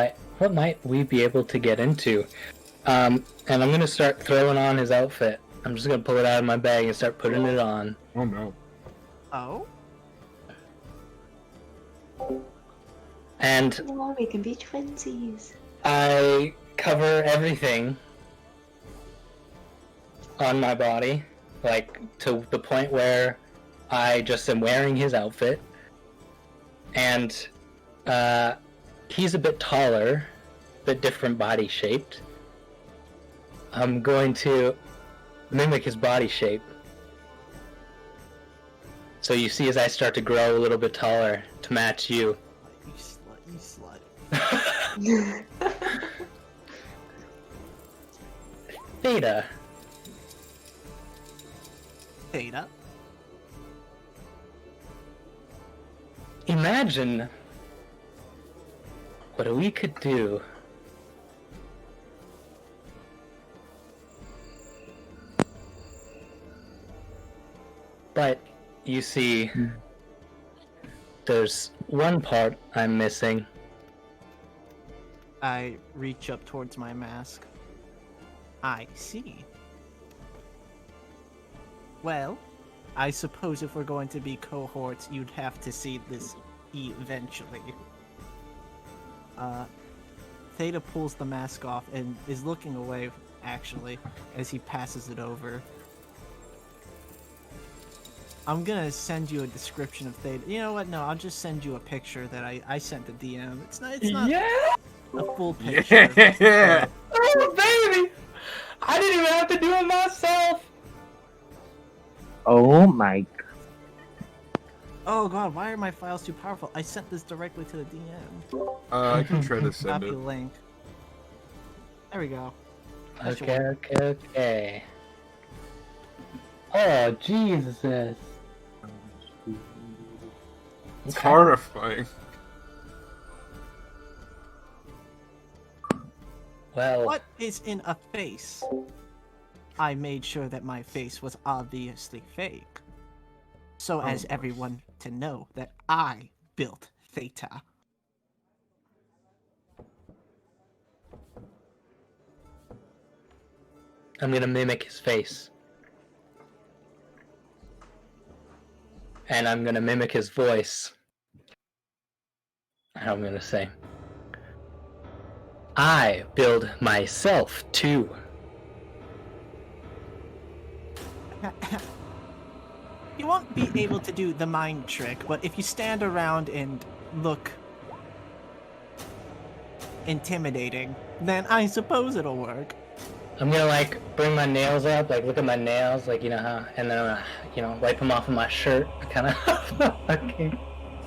might we be able to get into. And I'm gonna start throwing on his outfit. I'm just gonna pull it out of my bag and start putting it on. Oh no. Oh? And Oh, we can be twinsies. I cover everything on my body, like to the point where I just am wearing his outfit. And he's a bit taller, a bit different body shaped. I'm going to mimic his body shape. So you see as I start to grow a little bit taller to match you. You slut. Theta. Theta? Imagine what we could do. But you see, there's one part I'm missing. I reach up towards my mask. I see. Well, I suppose if we're going to be cohorts, you'd have to see this eventually. Theta pulls the mask off and is looking away, actually, as he passes it over. I'm gonna send you a description of Theta. You know what? No, I'll just send you a picture that I sent the DM. It's not Yeah! a full picture. Yeah! Oh, baby! I didn't even have to do it myself! Oh my. Oh god, why are my files too powerful? I sent this directly to the DM. I can try to send Copy it. link. There we go. That should Okay, work. okay. Oh, Jesus. It's horrifying. Well, What is in a face? I made sure that my face was obviously fake. So as everyone to know that I built Theta. I'm gonna mimic his face. And I'm gonna mimic his voice. And I'm gonna say, I build myself too. You won't be able to do the mind trick, but if you stand around and look intimidating, then I suppose it'll work. I'm gonna like bring my nails up, like look at my nails, like you know how, and then I'm gonna, you know, wipe them off of my shirt, kind of. Okay.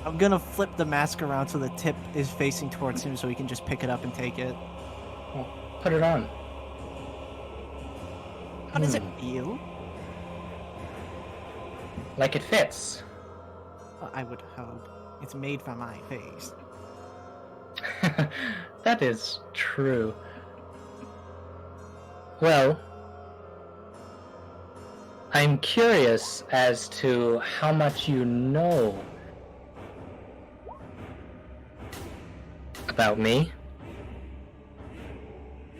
I'm gonna flip the mask around so the tip is facing towards him so he can just pick it up and take it. Well, put it on. How does it feel? Like it fits. Well, I would hope. It's made from my face. That is true. Well, I'm curious as to how much you know about me.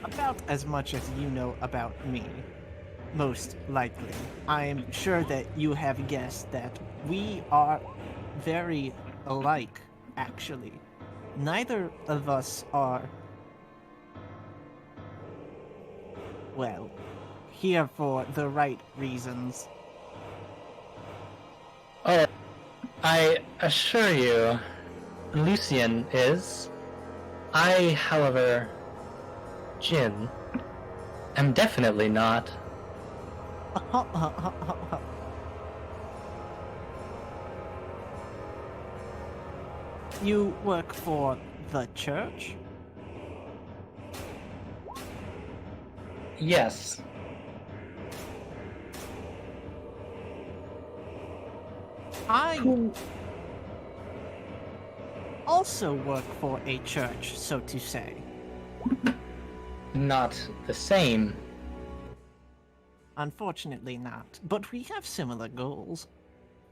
About as much as you know about me. Most likely. I'm sure that you have guessed that we are very alike, actually. Neither of us are, well, here for the right reasons. Oh, I assure you, Lucian is. I, however, Jin, am definitely not. You work for the church? Yes. I also work for a church, so to say. Not the same. Unfortunately not, but we have similar goals.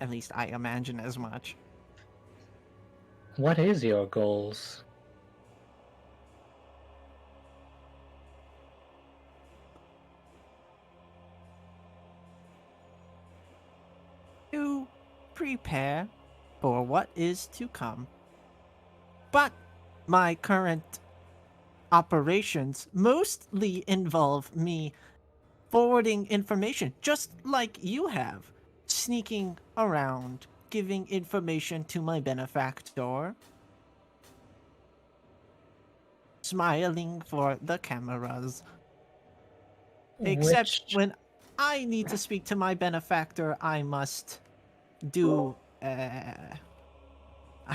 At least I imagine as much. What is your goals? To prepare for what is to come. But my current operations mostly involve me forwarding information, just like you have. Sneaking around, giving information to my benefactor. Smiling for the cameras. Except Which when I need to speak to my benefactor, I must do. I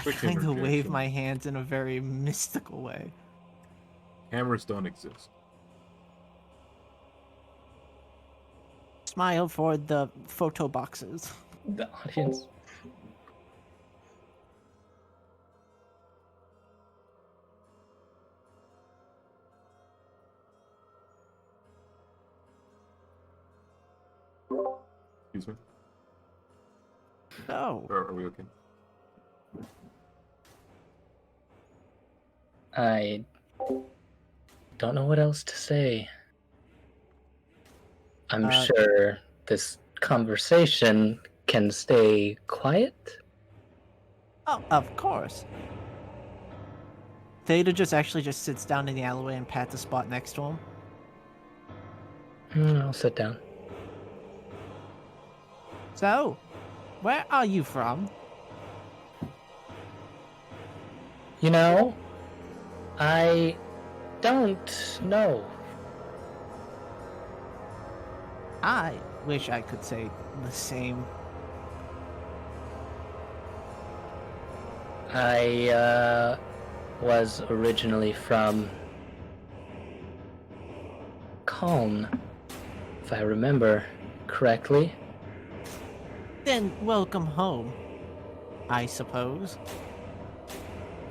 Quick kind of wave interjection. my hands in a very mystical way. Hammers don't exist. Smile for the photo boxes. the audience. Excuse me. Oh, Are we okay? I don't know what else to say. I'm sure this conversation can stay quiet. oh, of course. Theta just sits down in the alleyway and pats the spot next to him. I'll sit down. So, where are you from? You know, I don't know. I wish I could say the same. I was originally from Calm, if I remember correctly. Then welcome home, I suppose.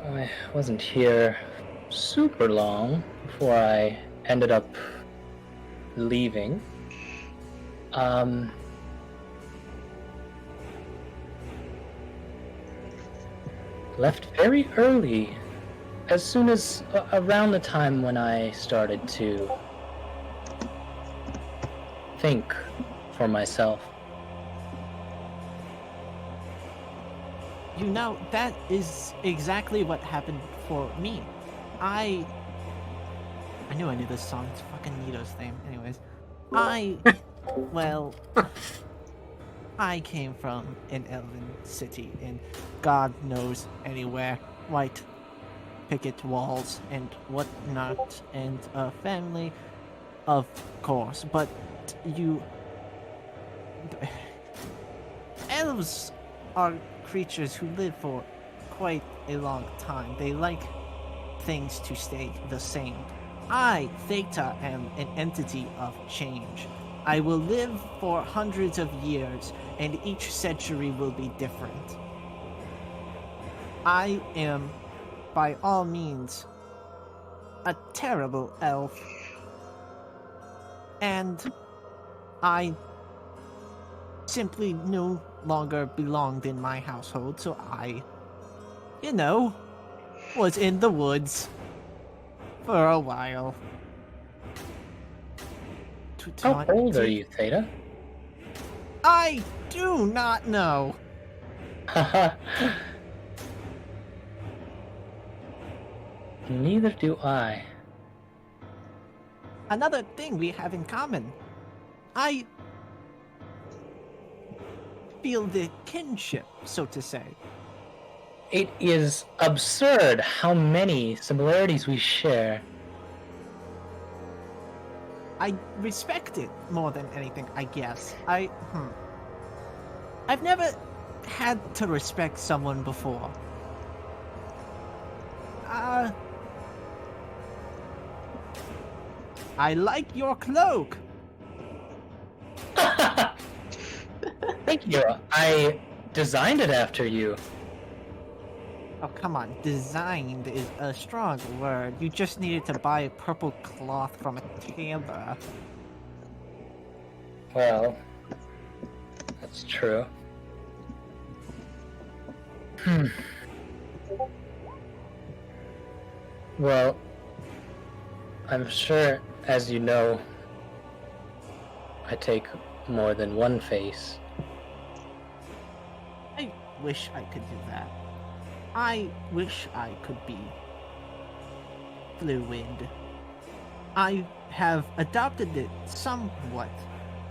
I wasn't here super long before I ended up leaving. Left very early, as soon as around the time when I started to think for myself. You know, that is exactly what happened for me. I knew I knew this song. It's fucking Nito's theme. Anyways, well, I came from an elven city in God knows anywhere. White picket walls and whatnot, and a family, of course. But elves are creatures who live for quite a long time. They like things to stay the same. I, Theta, am an entity of change. I will live for hundreds of years, and each century will be different. I am, by all means, a terrible elf. And I simply no longer belonged in my household, so I, was in the woods for a while. How old are you, Theta? I do not know. Haha. Neither do I. Another thing we have in common. I feel the kinship, so to say. It is absurd how many similarities we share. I respect it more than anything, I guess. I've never had to respect someone before. I like your cloak. Thank you. I designed it after you. Oh, come on. Designed is a strong word. You just needed to buy a purple cloth from a tailor. Well, that's true. Well, I'm sure, as you know, I take more than one face. I wish I could do that. I wish I could be fluid. I have adopted it somewhat,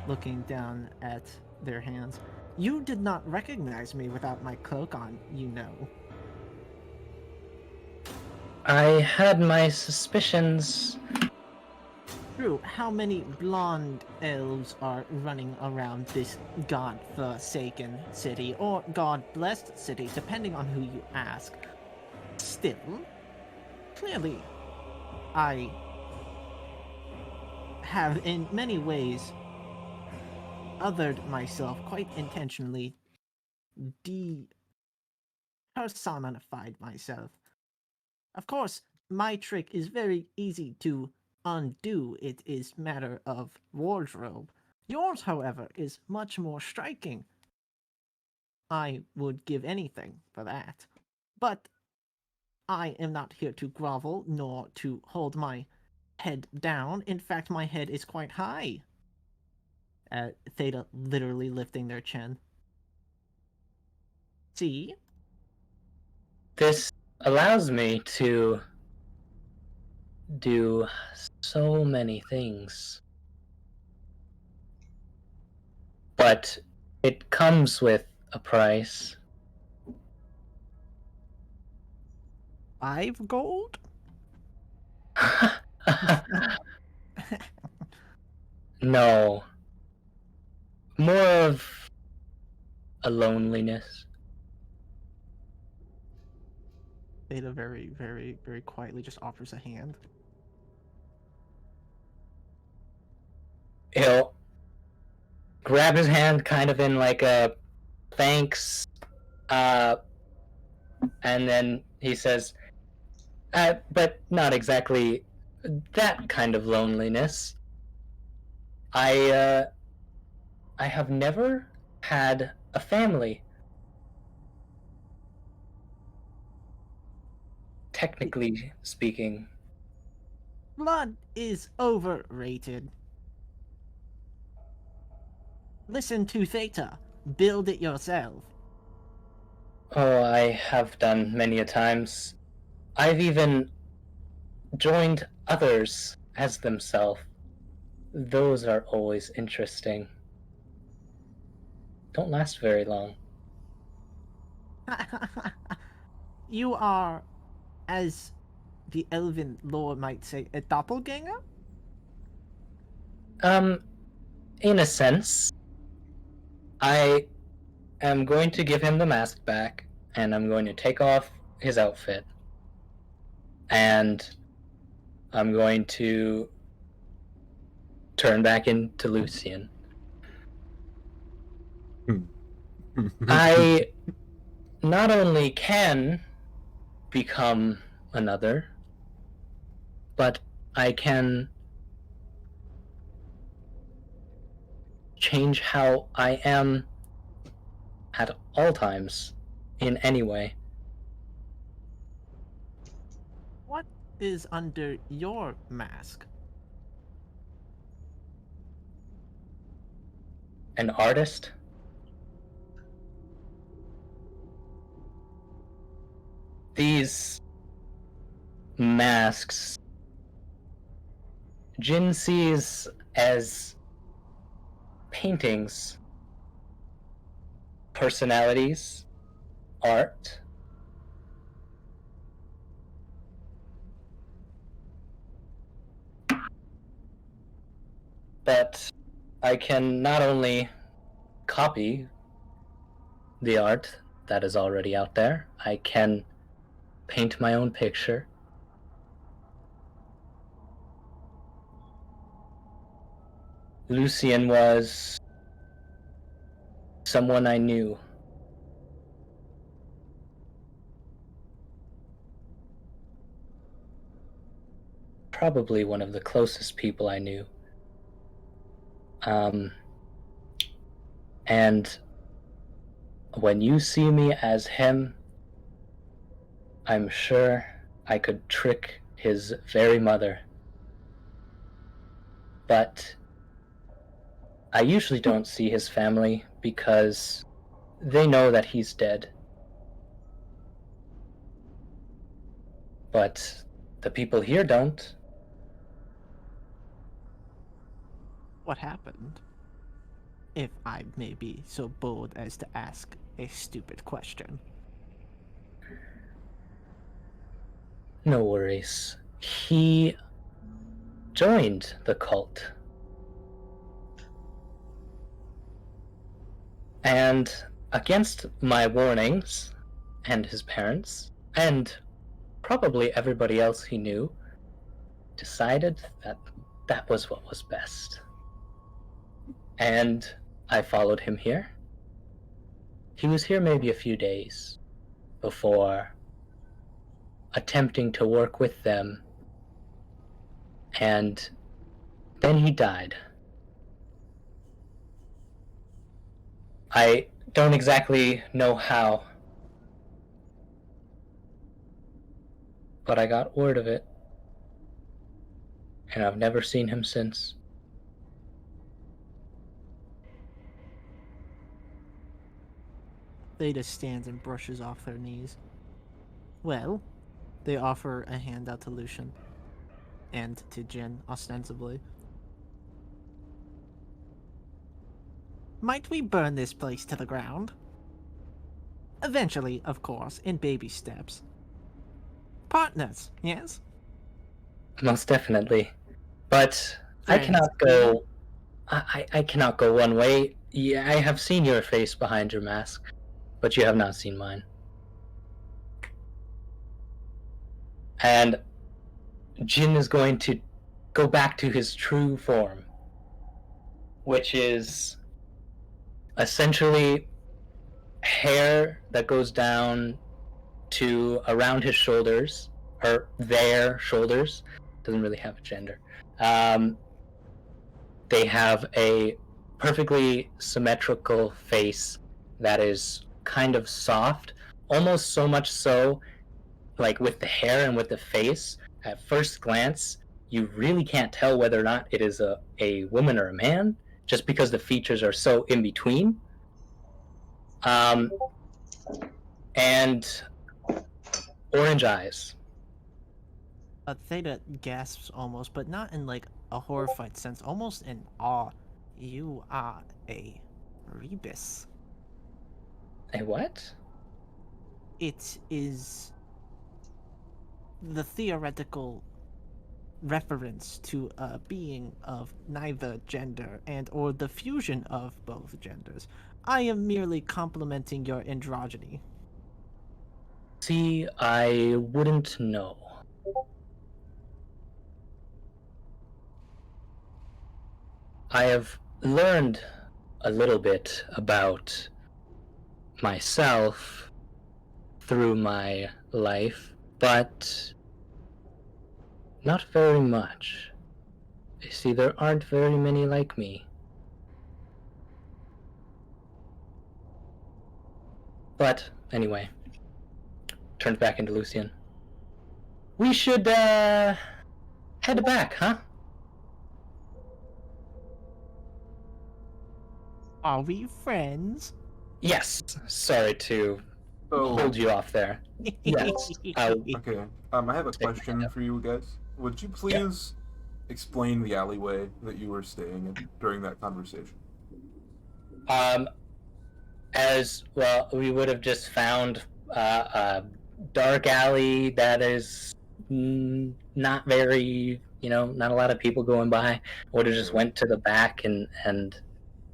looking down at their hands. You did not recognize me without my cloak on, you know. I had my suspicions. True, how many blonde elves are running around this god-forsaken city, or god-blessed city, depending on who you ask? Still, clearly, I have in many ways othered myself quite intentionally, de-personified myself. Of course, my trick is very easy to undo. It is matter of wardrobe. Yours, however, is much more striking. I would give anything for that. But I am not here to grovel, nor to hold my head down. In fact, my head is quite high. Theta literally lifting their chin. See? This allows me to do so many things. But it comes with a price. 5 gold? No. More of a loneliness. Theta very, very, very quietly just offers a hand. He'll grab his hand kind of in like a thanks, and then he says, but not exactly that kind of loneliness. I have never had a family. Technically speaking. Blood is overrated. Listen to Theta. Build it yourself. Oh, I have done many a times. I've even joined others as themselves. Those are always interesting. Don't last very long. You are, as the elven lore might say, a doppelganger? In a sense, I am going to give him the mask back, and I'm going to take off his outfit, and I'm going to turn back into Lucian. I not only can become another, but I can change how I am at all times, in any way. What is under your mask? An artist? These masks Jin sees as paintings, personalities, art. But I can not only copy the art that is already out there, I can paint my own picture. Lucian was someone I knew. Probably one of the closest people I knew. And when you see me as him, I'm sure I could trick his very mother. But I usually don't see his family because they know that he's dead. But the people here don't. What happened? If I may be so bold as to ask a stupid question. No worries. He joined the cult. And against my warnings, and his parents, and probably everybody else he knew, decided that that was what was best. And I followed him here. He was here maybe a few days before attempting to work with them, and then he died. I don't exactly know how, but I got word of it, and I've never seen him since. Theta stands and brushes off their knees. Well, they offer a handout to Lucian. And to Jin, ostensibly. Might we burn this place to the ground? Eventually, of course, in baby steps. Partners, yes? Most definitely. But I Friends, cannot go. I cannot go one way. Yeah, I have seen your face behind your mask, but you have not seen mine. And Jin is going to go back to his true form, which is essentially hair that goes down to around his shoulders, or their shoulders. Doesn't really have a gender. They have a perfectly symmetrical face that is kind of soft, almost so much so, like with the hair and with the face, at first glance, you really can't tell whether or not it is a woman or a man, just because the features are so in between. And orange eyes. Theta gasps almost, but not in like a horrified sense, almost in awe. You are a rebus. A what? It is the theoretical reference to a being of neither gender and or the fusion of both genders. I am merely complimenting your androgyny. See, I wouldn't know. I have learned a little bit about myself through my life, but not very much. You see, there aren't very many like me. But anyway, turned back into Lucian. We should head back, huh? Are we friends? Yes. Sorry to hold you off there. Yes. Okay. I have a question for you guys. Would you please explain the alleyway that you were staying in during that conversation? As well, we would have just found a dark alley that is not very, not a lot of people going by. Would have just went to the back and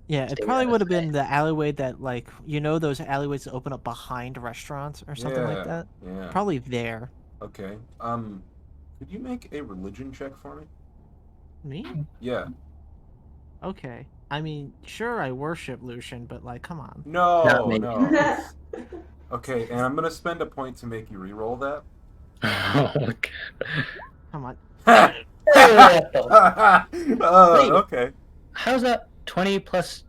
Yeah, it stayed probably out of would have sight. been the alleyway that, like, those alleyways that open up behind restaurants or something like that? Yeah. Probably there. Okay. Could you make a religion check for me? Me? Yeah. Okay. I mean, sure, I worship Lucian, but like, come on. No, Not me. no. Okay, and I'm gonna spend a point to make you re-roll that. Oh my god. Come on. What the- Wait. Okay. How's that 20 plus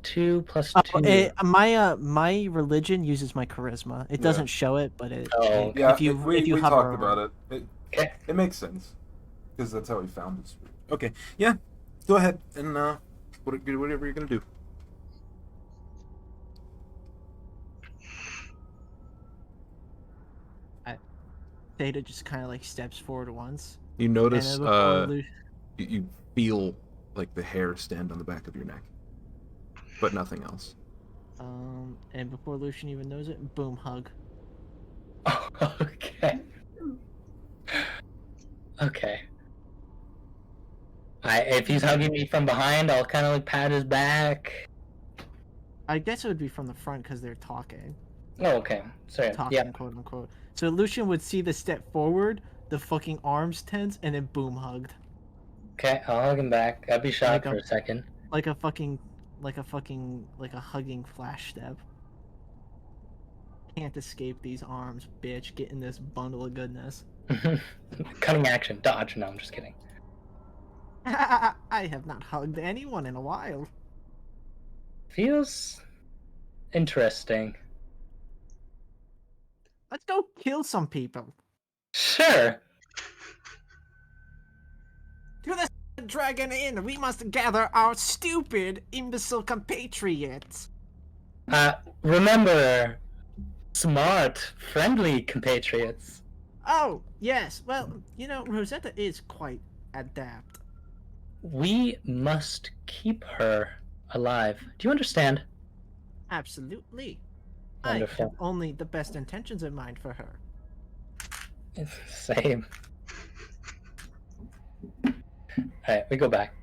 2 plus 2? My religion uses my charisma. It doesn't show it, but it. Oh, Yeah, if you we hover talked over about it. Okay. It makes sense because that's how we found this. Okay, yeah. Go ahead and whatever you're gonna do. Theta just kind of like steps forward once. You notice, and then before you feel like the hair stand on the back of your neck, but nothing else. And before Lucian even knows it, boom, hug. Okay. Okay. If he's hugging me from behind, I'll kind of like pat his back. I guess it would be from the front because they're talking. Oh, okay. Sorry. Talking, Yeah. quote unquote. So Lucian would see the step forward, the fucking arms tense, and then boom, hugged. Okay, I'll hug him back. I'd be shocked for a second. Like a hugging flash step. Can't escape these arms, bitch. Get in this bundle of goodness. Cutting action. Dodge. No, I'm just kidding. I have not hugged anyone in a while. Feels interesting. Let's go kill some people. Sure. To the Dragon Inn, we must gather our stupid, imbecile compatriots. Remember, smart, friendly compatriots. Oh, yes. Well, you know, Rosetta is quite adept. We must keep her alive. Do you understand? Absolutely. Wonderful. I have only the best intentions in mind for her. Same. Alright, we go back.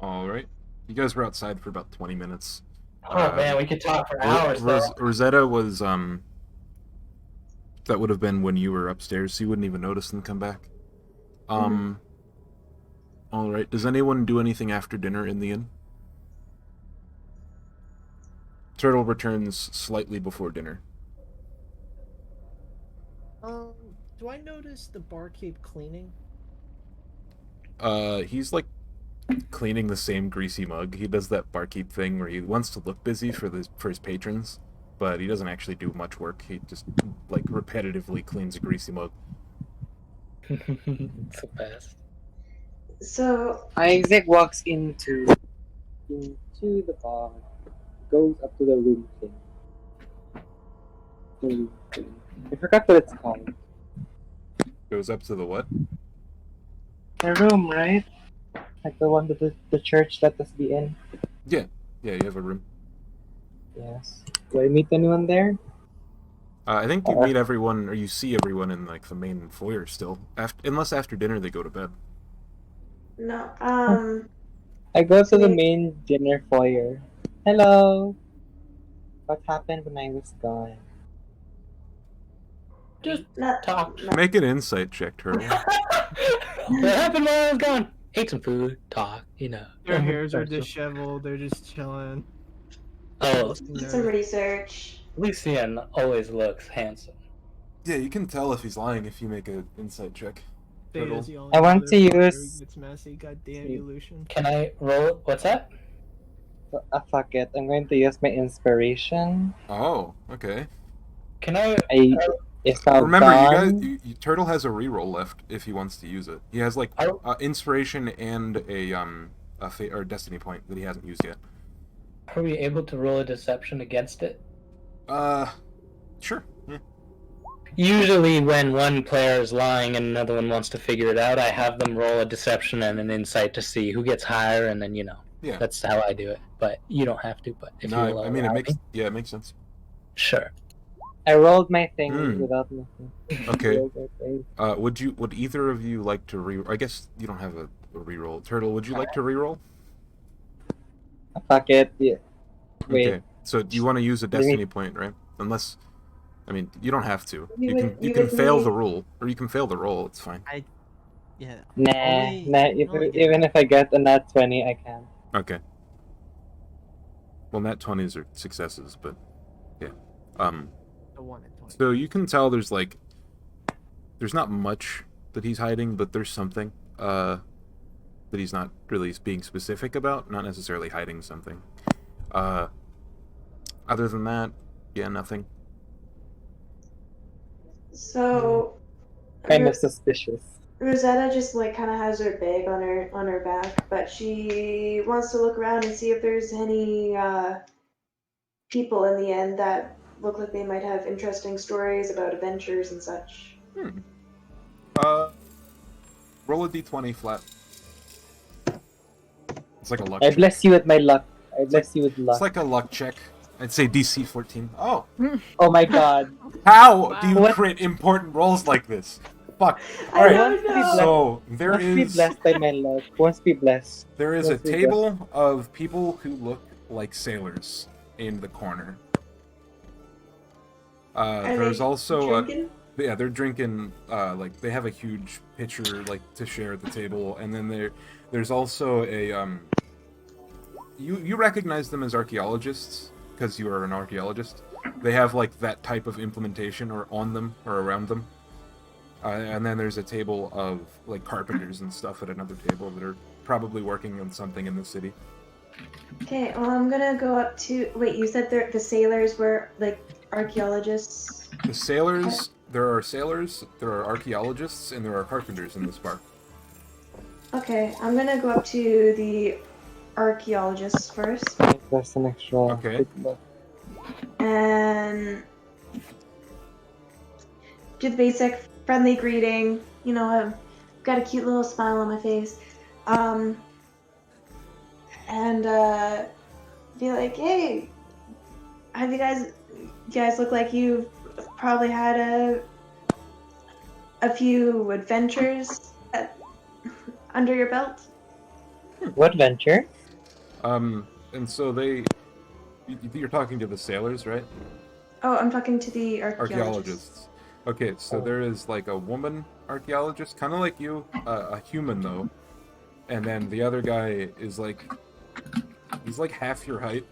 Alright. You guys were outside for about 20 minutes. Oh man, we could talk for hours. Rosetta was, that would have been when you were upstairs, so you wouldn't even notice them come back. Alright, does anyone do anything after dinner in the inn? Turtle returns slightly before dinner. Do I notice the barkeep cleaning? He's like cleaning the same greasy mug. He does that barkeep thing where he wants to look busy for his patrons, but he doesn't actually do much work. He just like repetitively cleans a greasy mug. It's the best. So Isaac walks into the bar, goes up to the room thing. I forgot what it's called. Goes up to the what? The room, right? Like the one that the church let us be in. Yeah, you have a room. Yes. Do I meet anyone there? I think you meet everyone, or you see everyone in like the main foyer still. Unless after dinner they go to bed. no, I go to the main dinner foyer. Hello. What happened when I was gone? Just not talk. Make an insight check, Turtle. What happened while I was gone? Ate some food, talk, you know. Their hairs are disheveled. They're just chilling. Oh, some research. Lucian always looks handsome. Yeah, you can tell if he's lying if you make an insight check. Theta's the only I one want to there use- who gets messy. God damn you, Lucian. Can I roll? What's that? Fuck it. I'm going to use my inspiration. Oh, okay. Can I? It's not Remember, done. you guys, Turtle has a reroll left if he wants to use it. He has like inspiration and a destiny point that he hasn't used yet. Are we able to roll a deception against it? Sure. Yeah. Usually, when one player is lying and another one wants to figure it out, I have them roll a deception and an insight to see who gets higher, and then Yeah. that's how I do it. But you don't have to. But if you No, will I mean allow it me. makes sense. Sure. I rolled my thing without nothing. Okay. Would either of you like to re? I guess you don't have a reroll. Turtle, would you like to reroll? Fuck it. Yeah. Wait. Okay. So you want to use a destiny point, right? Unless, I mean, you don't have to. You can fail the rule, or you can fail the roll. It's fine. Nah. Even if I get a nat 20, I can. Okay. Well, nat 20s are successes, but yeah. The 1 in 20. So you can tell there's not much that he's hiding, but there's something that he's not really being specific about, not necessarily hiding something. Other than that, yeah, nothing. So Kind of suspicious. Rosetta just like kind of has her bag on her back, but she wants to look around and see if there's any people in the end that look like they might have interesting stories about adventures and such. Roll a d20 flat. It's like a luck I check. bless you with my luck. I bless you with luck. It's like a luck check. I'd say DC 14. Oh, Oh my god. how do you What? crit important rolls like this? Fuck. I All right. don't know. So there Must be is blessed by my luck. Must be blessed. there is a Must be table of people who look like sailors in the corner. Are There's they also drinking? yeah, they're drinking. Like they have a huge pitcher like to share at the table, and then there's also a You recognize them as archaeologists because you are an archaeologist. They have like that type of implementation or on them or around them. And then there's a table of like carpenters and stuff at another table that are probably working on something in the city. Okay, well, I'm gonna go up to. Wait, you said the sailors were like archaeologists? The sailors, there are archaeologists, and there are carpenters in this bar. Okay, I'm gonna go up to the archaeologists first That's an extra. Okay. Good luck. and do the basic friendly greeting. You know, I've got a cute little smile on my face. And be like, hey, have you guys look like you've probably had a few adventures under your belt? What venture? And so you're talking to the sailors, right? Oh, I'm talking to the archaeologists. Archaeologists. Okay, so there is like a woman archaeologist, kind of like you, a human though, and then the other guy is he's like half your height.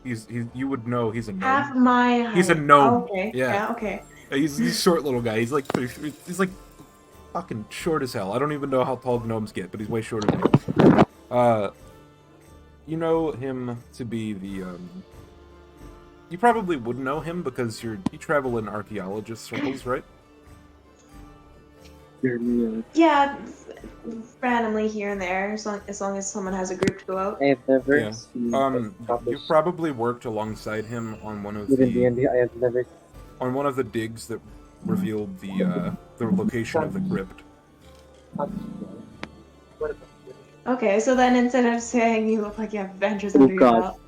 You would know he's a gnome. Half my height. He's a gnome. Okay. Yeah. Okay. He's a short little guy. He's like fucking short as hell. I don't even know how tall gnomes get, but he's way shorter than me. You know him to be the you probably would know him because you travel in archaeologist circles, right? Yeah, randomly here and there, as long as someone has a group to go out. I have never Yeah. seen. You probably worked alongside him on one of Even the D&D, I have never. on one of the digs that revealed the location of the crypt. Okay, so then instead of saying you look like you have adventures under your God. belt,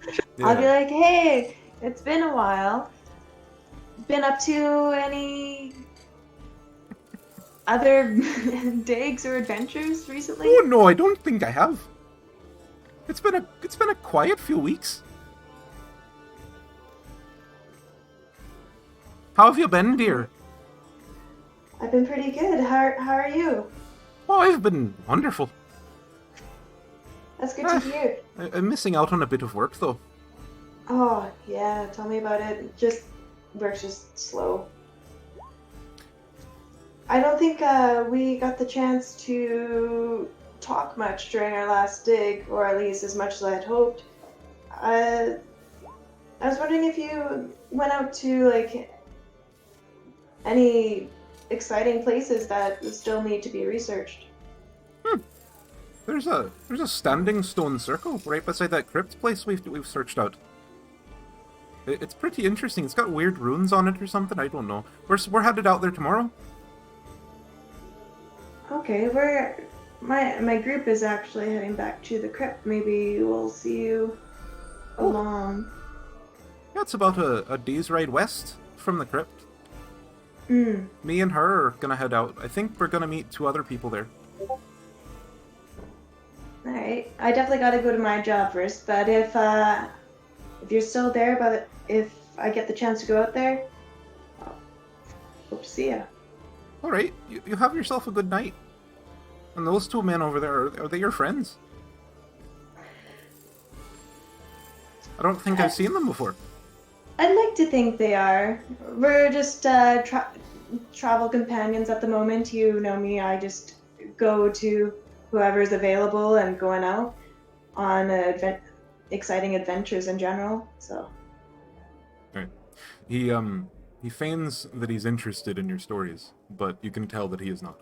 I'll be like, hey, it's been a while. Been up to any other digs or adventures recently? Oh no, I don't think I have. It's been a quiet few weeks. How have you been, dear? I've been pretty good. How are you? Oh, I've been wonderful. That's good to hear. I'm missing out on a bit of work though. Oh, yeah, tell me about it. Work's just slow. I don't think we got the chance to talk much during our last dig, or at least as much as I had hoped. I was wondering if you went out to, like, any exciting places that still need to be researched. There's a standing stone circle right beside that crypt place we've searched out. It's pretty interesting. It's got weird runes on it or something. I don't know. We're headed out there tomorrow. Okay, my group is actually heading back to the crypt. Maybe we'll see you along. Yeah, it's about a day's ride west from the crypt. Hmm. Me and her are gonna head out. I think we're gonna meet 2 other people there. Alright, I definitely gotta go to my job first, but if you're still there, but if I get the chance to go out there, I'll hope to see ya. Alright, you have yourself a good night. And those 2 men over there, are they your friends? I don't think I've seen them before. I'd like to think they are. We're just travel companions at the moment. You know me, I just go to whoever's available and going out on exciting adventures in general. So He feigns that he's interested in your stories, but you can tell that he is not.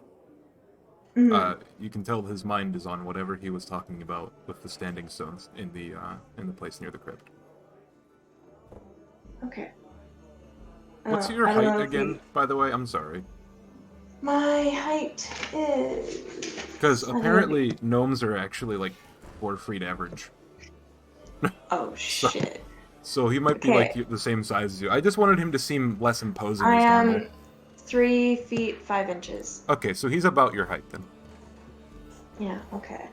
You can tell his mind is on whatever he was talking about with the standing stones in the place near the crypt. okay. What's your I don't height know if again, by the way? I'm sorry. My height is. Because apparently gnomes are actually like 4 feet average. Oh shit. So he might be like the same size as you. I just wanted him to seem less imposing as normal. am 3 feet 5 inches. Okay, so he's about your height then. Yeah. Okay.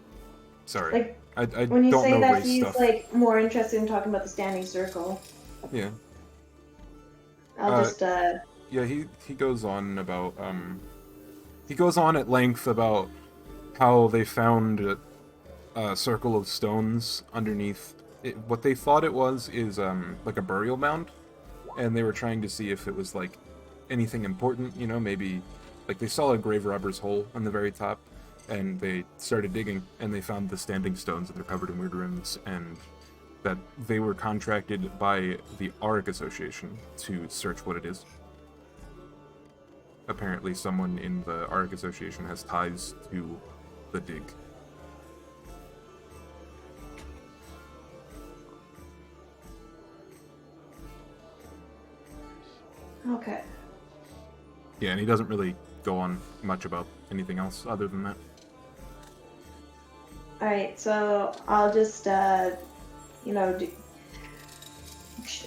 Sorry. Like I when you don't say know that race he's stuff. like more interested in talking about the standing circle. Yeah. I'll just Yeah, he goes on about he goes on at length about how they found a circle of stones underneath what they thought it was is like a burial mound, and they were trying to see if it was like anything important, you know, maybe like they saw a grave robber's hole on the very top, and they started digging and they found the standing stones, and they're covered in weird runes, and that they were contracted by the Auric Association to search what it is. Apparently someone in the Auric Association has ties to the dig. okay. Yeah, and he doesn't really go on much about anything else other than that. All right. So I'll just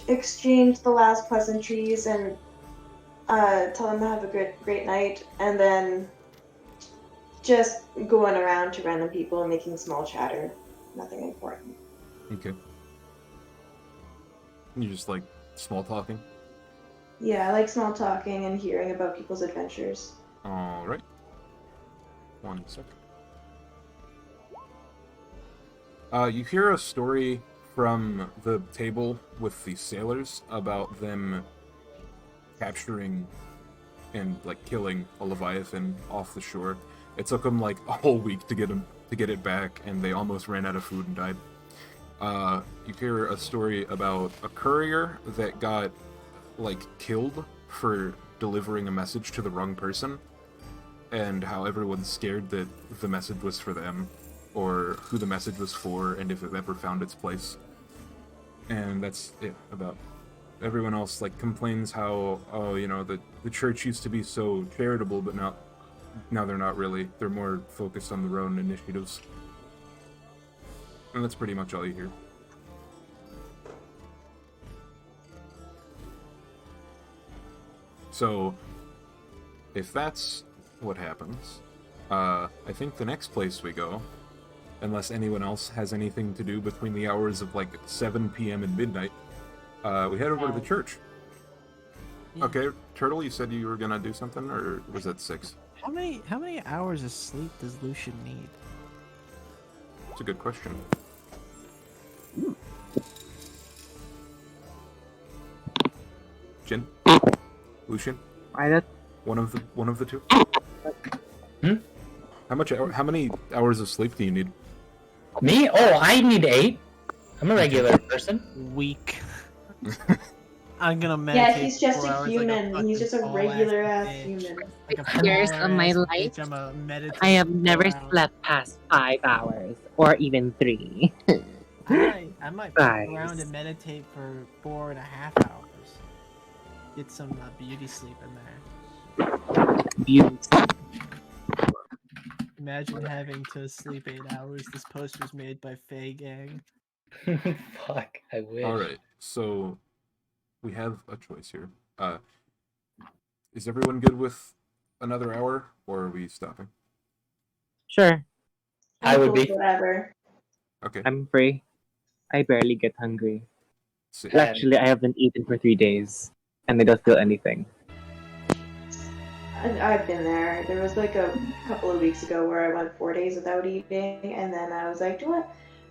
exchange the last pleasantries and tell them to have a great night, and then just going around to random people and making small chatter. Nothing important. Okay. You just like small talking? Yeah, I like small talking and hearing about people's adventures. Alright. 1 second. You hear a story from the table with the sailors about them capturing and like killing a leviathan off the shore. It took them like a whole week to get it back, and they almost ran out of food and died. You hear a story about a courier that got like killed for delivering a message to the wrong person, and how everyone's scared that the message was for them, or who the message was for, and if it ever found its place. And that's it about. Everyone else like complains how, oh, you know, the church used to be so charitable, but now they're not really. They're more focused on their own initiatives. And that's pretty much all you hear. So, if that's what happens, I think the next place we go, unless anyone else has anything to do between the hours of like 7 p.m. and midnight, we head over to the church. Yeah. Okay, Turtle, you said you were gonna do something, or was that 6? How many hours of sleep does Lucian need? It's a good question. Jin? Lucian? Why that? One of the two? Hmm? How many hours of sleep do you need? Me? Oh, I need 8. I'm a regular person. Weak. I'm gonna Yeah, meditate. he's just 4 a hours human. like He's just a fucking regular ass bitch. human. Like a Years baller of my ass life, bitch, I'ma meditate I have for never 4 hours. slept past 5 hours, or even 3. I might fuck Guys. around and meditate for 4.5 hours. Get some beauty sleep in there. Beauty. Imagine having to sleep 8 hours. This post was made by Faye Gang. Fuck, I wish. Alright, so we have a choice here. Is everyone good with another hour, or are we stopping? Sure, I would be. Whatever. Okay, I'm free. I barely get hungry. sick. Actually, I haven't eaten for 3 days, and I don't feel anything. I've been there. There was like a couple of weeks ago where I went 4 days without eating, and then I was like,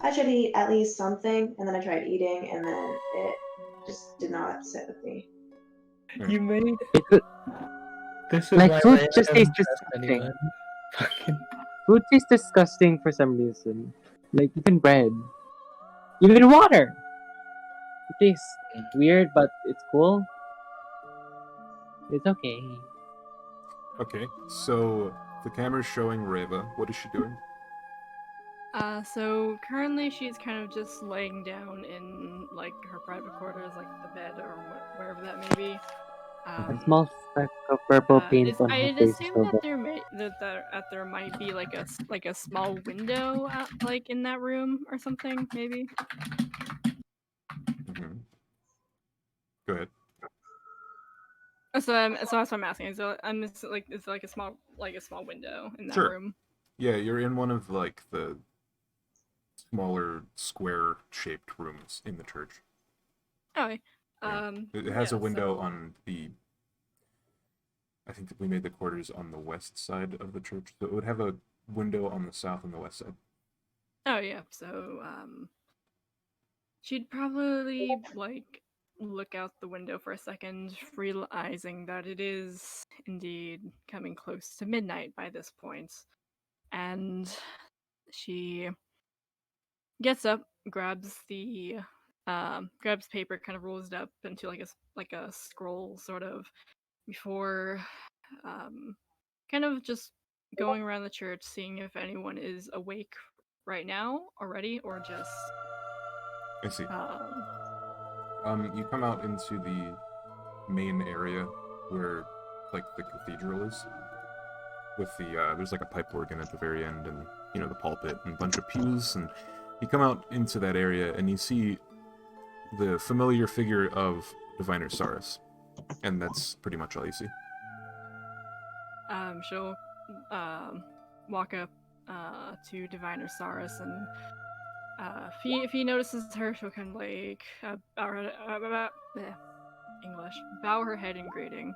I should eat at least something, and then I tried eating, and then it just did not sit with me. You made It could, this is like, my food random just tastes trust disgusting. anyone. Fucking Food tastes disgusting for some reason. Like, even bread. Even water! It tastes weird, but it's cool. It's okay. Okay, so the camera's showing Reva. What is she doing? So currently she's kind of just laying down in like her private quarters, like the bed or wherever that may be. A small speck of purple paint on her I'd face assume so that that there might be like a small window like in that room or something maybe. Mm-hmm. Go ahead. So that's what I'm asking. So I'm just, like it's like a small window in that Sure. room. Yeah, you're in one of like the smaller square-shaped rooms in the church. Okay. Yeah. It has a yeah, window so- on the. I think that we made the quarters on the west side of the church, so it would have a window on the south and the west side. Oh yeah. So she'd probably like look out the window for a second, realizing that it is indeed coming close to midnight by this point, and she gets up, grabs paper, kind of rolls it up into like a scroll sort of before kind of just going around the church, seeing if anyone is awake right now already, or just I see. You come out into the main area where, like, the cathedral is, with the there's like a pipe organ at the very end, and the pulpit and a bunch of pews, and you come out into that area and you see the familiar figure of Divine Writ, and that's pretty much all you see. she'll walk up to Divine Osiris, and if he notices her, she'll kind of like bow her head in greeting.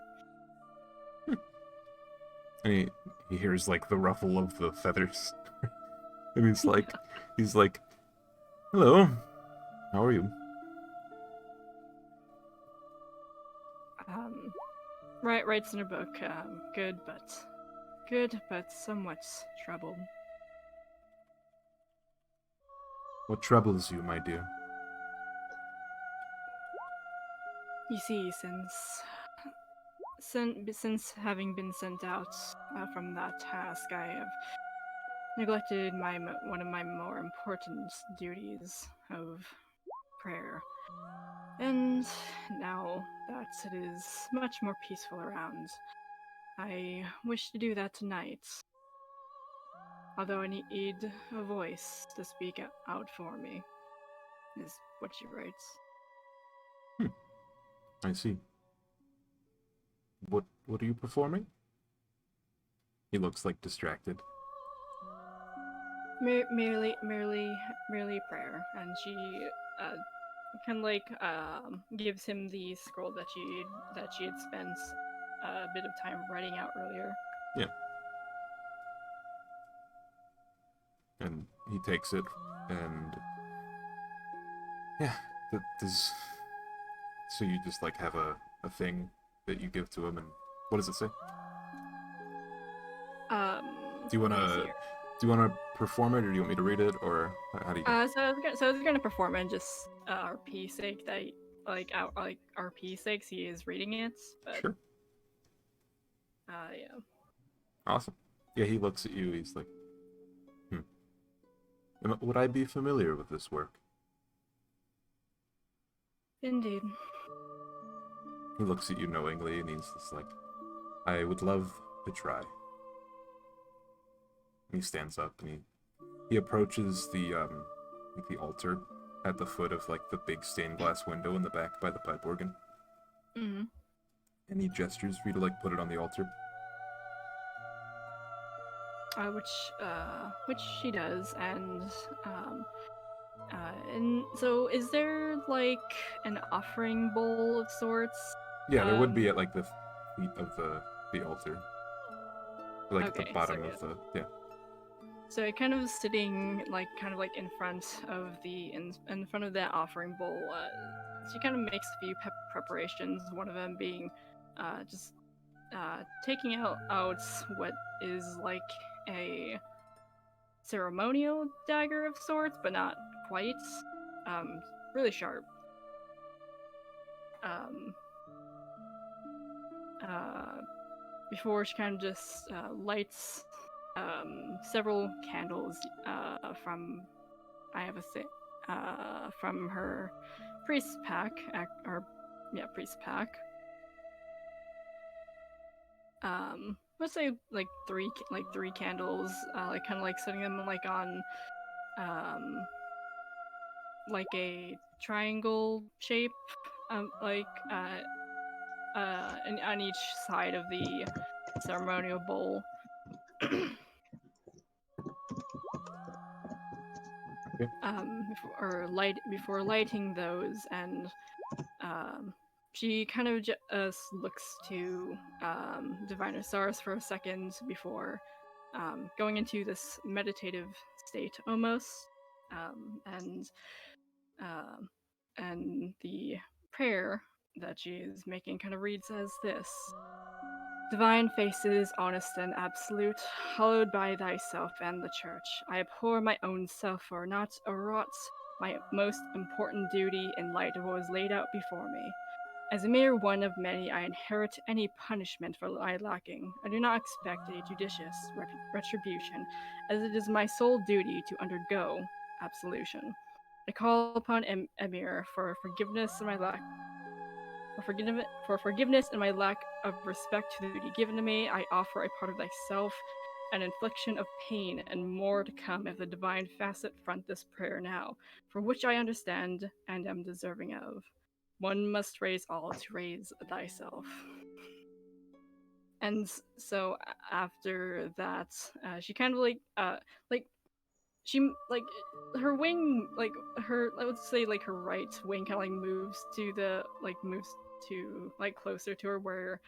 And he hears like the ruffle of the feathers, and he's like, "Hello, how are you?" Writes in her book, good but somewhat troubled. What troubles you, my dear? You see, since having been sent out from that task, I have neglected one of my more important duties of prayer. And now that it is much more peaceful around, I wish to do that tonight. Although I need a voice to speak out for me, is what she writes. I see. What are you performing? He looks like distracted. Merely prayer, and she kind of like gives him the scroll that she had spent a bit of time writing out earlier. Yeah. And he takes it, and yeah, does. So you just like have a thing that you give to him, and what does it say? Do you wanna perform it, or do you want me to read it, or how do you? So I was gonna perform it, just RP sake that RP sake he is reading it. But, Sure. Yeah. Awesome. Yeah, he looks at you. He's like, would I be familiar with this work? Indeed. He looks at you knowingly, and he's just like, I would love to try. And he stands up, and he approaches the altar at the foot of like the big stained glass window in the back by the pipe organ. Mm-hmm. And he gestures for you to like put it on the altar. Which she does, and so is there like an offering bowl of sorts? Yeah, there would be at like the feet of the altar, like okay, at the bottom so of the yeah. So kind of sitting kind of in front of in front of that offering bowl. She kind of makes a few preparations. One of them being just taking out what is like a ceremonial dagger of sorts, but not quite. Really sharp. Before she kind of just lights several candles from from her priest pack, priest pack. Let's say three candles, kind of setting them on a triangle shape, and on each side of the ceremonial bowl. Before lighting those, and she kind of just looks to Divine Writ for a second before going into this meditative state almost, and the prayer that she is making kind of reads as this: Divine faces, honest and absolute, hallowed by thyself and the church, I abhor my own self for not aught my most important duty in light of what was laid out before me. As a mere one of many, I inherit any punishment for my lacking. I do not expect a judicious retribution, as it is my sole duty to undergo absolution. I call upon Emir for forgiveness in my lack. For forgiveness in my lack of respect to the duty given to me, I offer a part of thyself, an infliction of pain, and more to come if the divine facet front this prayer now, for which I understand and am deserving of. One must raise all to raise thyself. And so after that, she kind of she her wing, her, let's say her right wing kind of moves to closer to her, where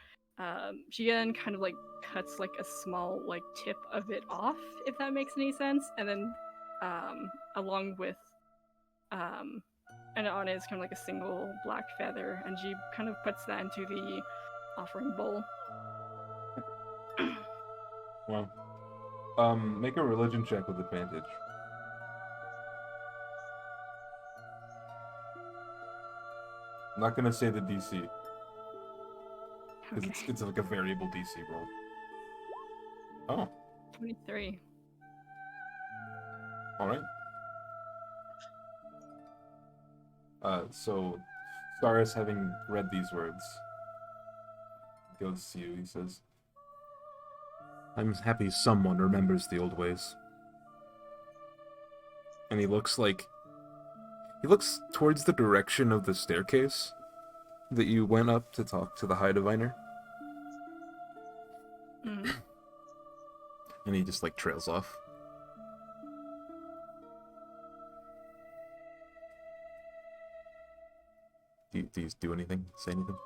she then kind of cuts a small tip of it off, if that makes any sense, and then along with and on it is kind of a single black feather, and she kind of puts that into the offering bowl. Wow. Make a religion check with advantage. I'm not gonna say the DC, because Okay. it's like a variable DC roll. Oh. 23. All right. So Cyrus, having read these words, goes to you. He says, "I'm happy someone remembers the old ways." And he looks towards the direction of the staircase that you went up to talk to the High Diviner. Mm. And he just trails off. Do you do anything? Say anything?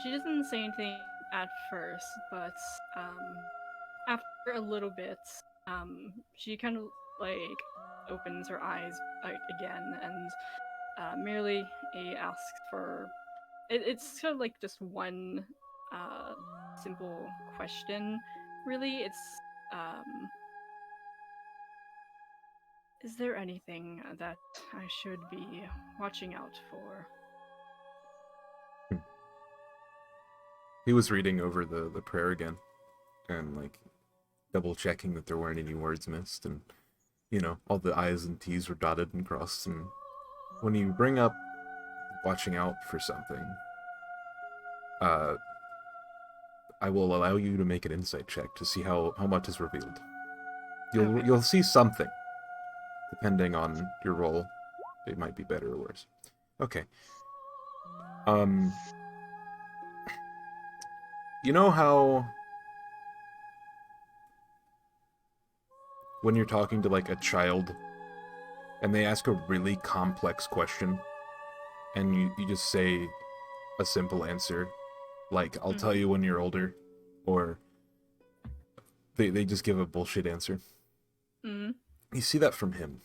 She doesn't say anything at first, but after a little bit, she kind of opens her eyes again, and merely asks for it's sort of just one simple question, really. It's is there anything that I should be watching out for? He was reading over the prayer again, and double checking that there weren't any words missed, and all the I's and T's were dotted and crossed. And when you bring up watching out for something, I will allow you to make an insight check to see how much is revealed. You'll see something, depending on your roll. It might be better or worse. Okay. You know how when you're talking to a child and they ask a really complex question and you just say a simple answer, I'll tell you when you're older, or they just give a bullshit answer? Mm. You see that from him,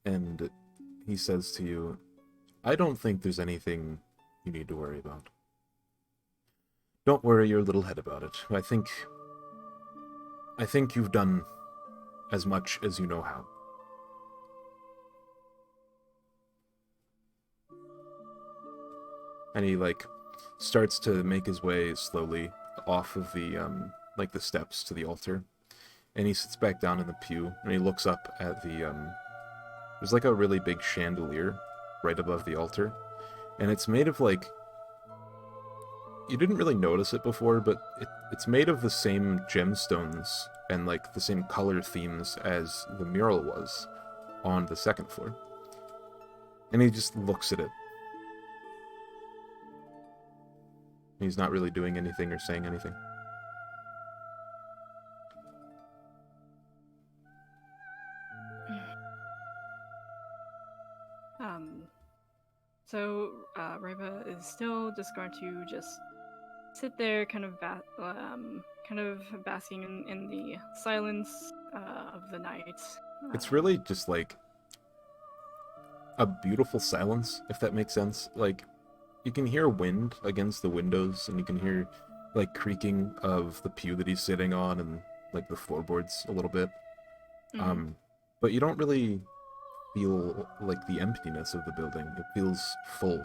and he says to you, I don't think there's anything you need to worry about. Don't worry your little head about it. I think you've done as much as you know how. And he starts to make his way slowly off of the the steps to the altar, and he sits back down in the pew and he looks up at the there's a really big chandelier right above the altar, and it's made of you didn't really notice it before, but it's made of the same gemstones and the same color themes as the mural was on the second floor. And he just looks at it. He's not really doing anything or saying anything. So Reva is still just going to just sit there, kind of basking in the silence of the night. It's really just a beautiful silence, if that makes sense. You can hear wind against the windows, and you can hear creaking of the pew that he's sitting on, and the floorboards a little bit. Mm-hmm. But you don't really feel the emptiness of the building. It feels full.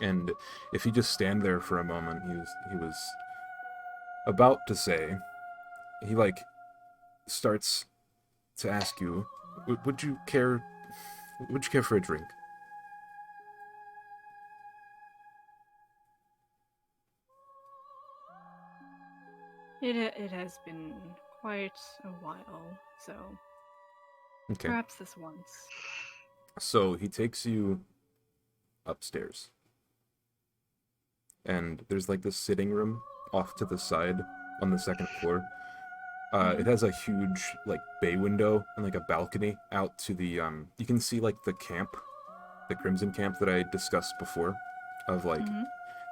And if you just stand there for a moment, he was about to say, he starts to ask you, would you care for a drink? It has been quite a while, so Okay. perhaps this once. So he takes you upstairs, and there's this sitting room off to the side on the second floor. It has a huge bay window and a balcony out to the you can see the camp, the Crimson Camp that I discussed before, of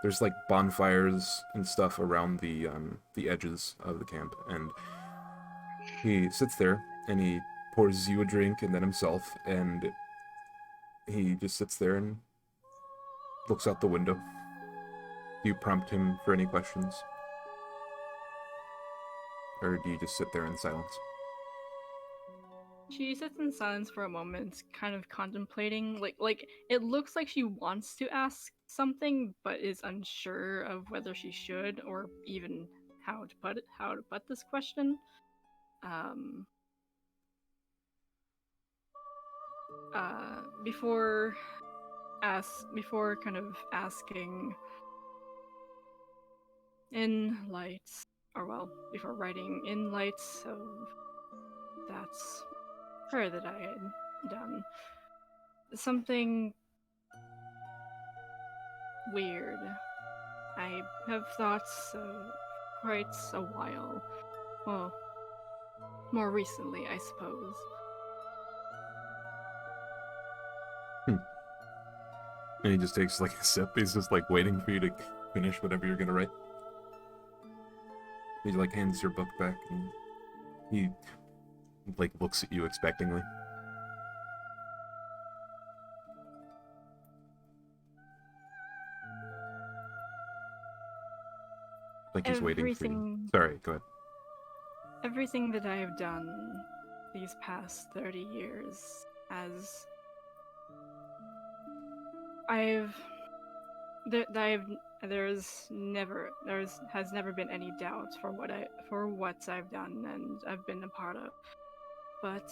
there's bonfires and stuff around the edges of the camp, and he sits there and he pours you a drink and then himself, and he just sits there and looks out the window. Do you prompt him for any questions? Or do you just sit there in silence? She sits in silence for a moment, kind of contemplating. Like it looks like she wants to ask something, but is unsure of whether she should or even how to put this question. Before kind of asking in light, or well, before writing in light of that prayer that I had done, something weird. I have thought so quite a while. Well, more recently, I suppose. And he just takes a sip. He's just waiting for you to finish whatever you're gonna write. He hands your book back, and he looks at you expectingly. He's waiting for you. Sorry, go ahead. Everything that I have done these past 30 years has never been any doubt for what I've done and I've been a part of. But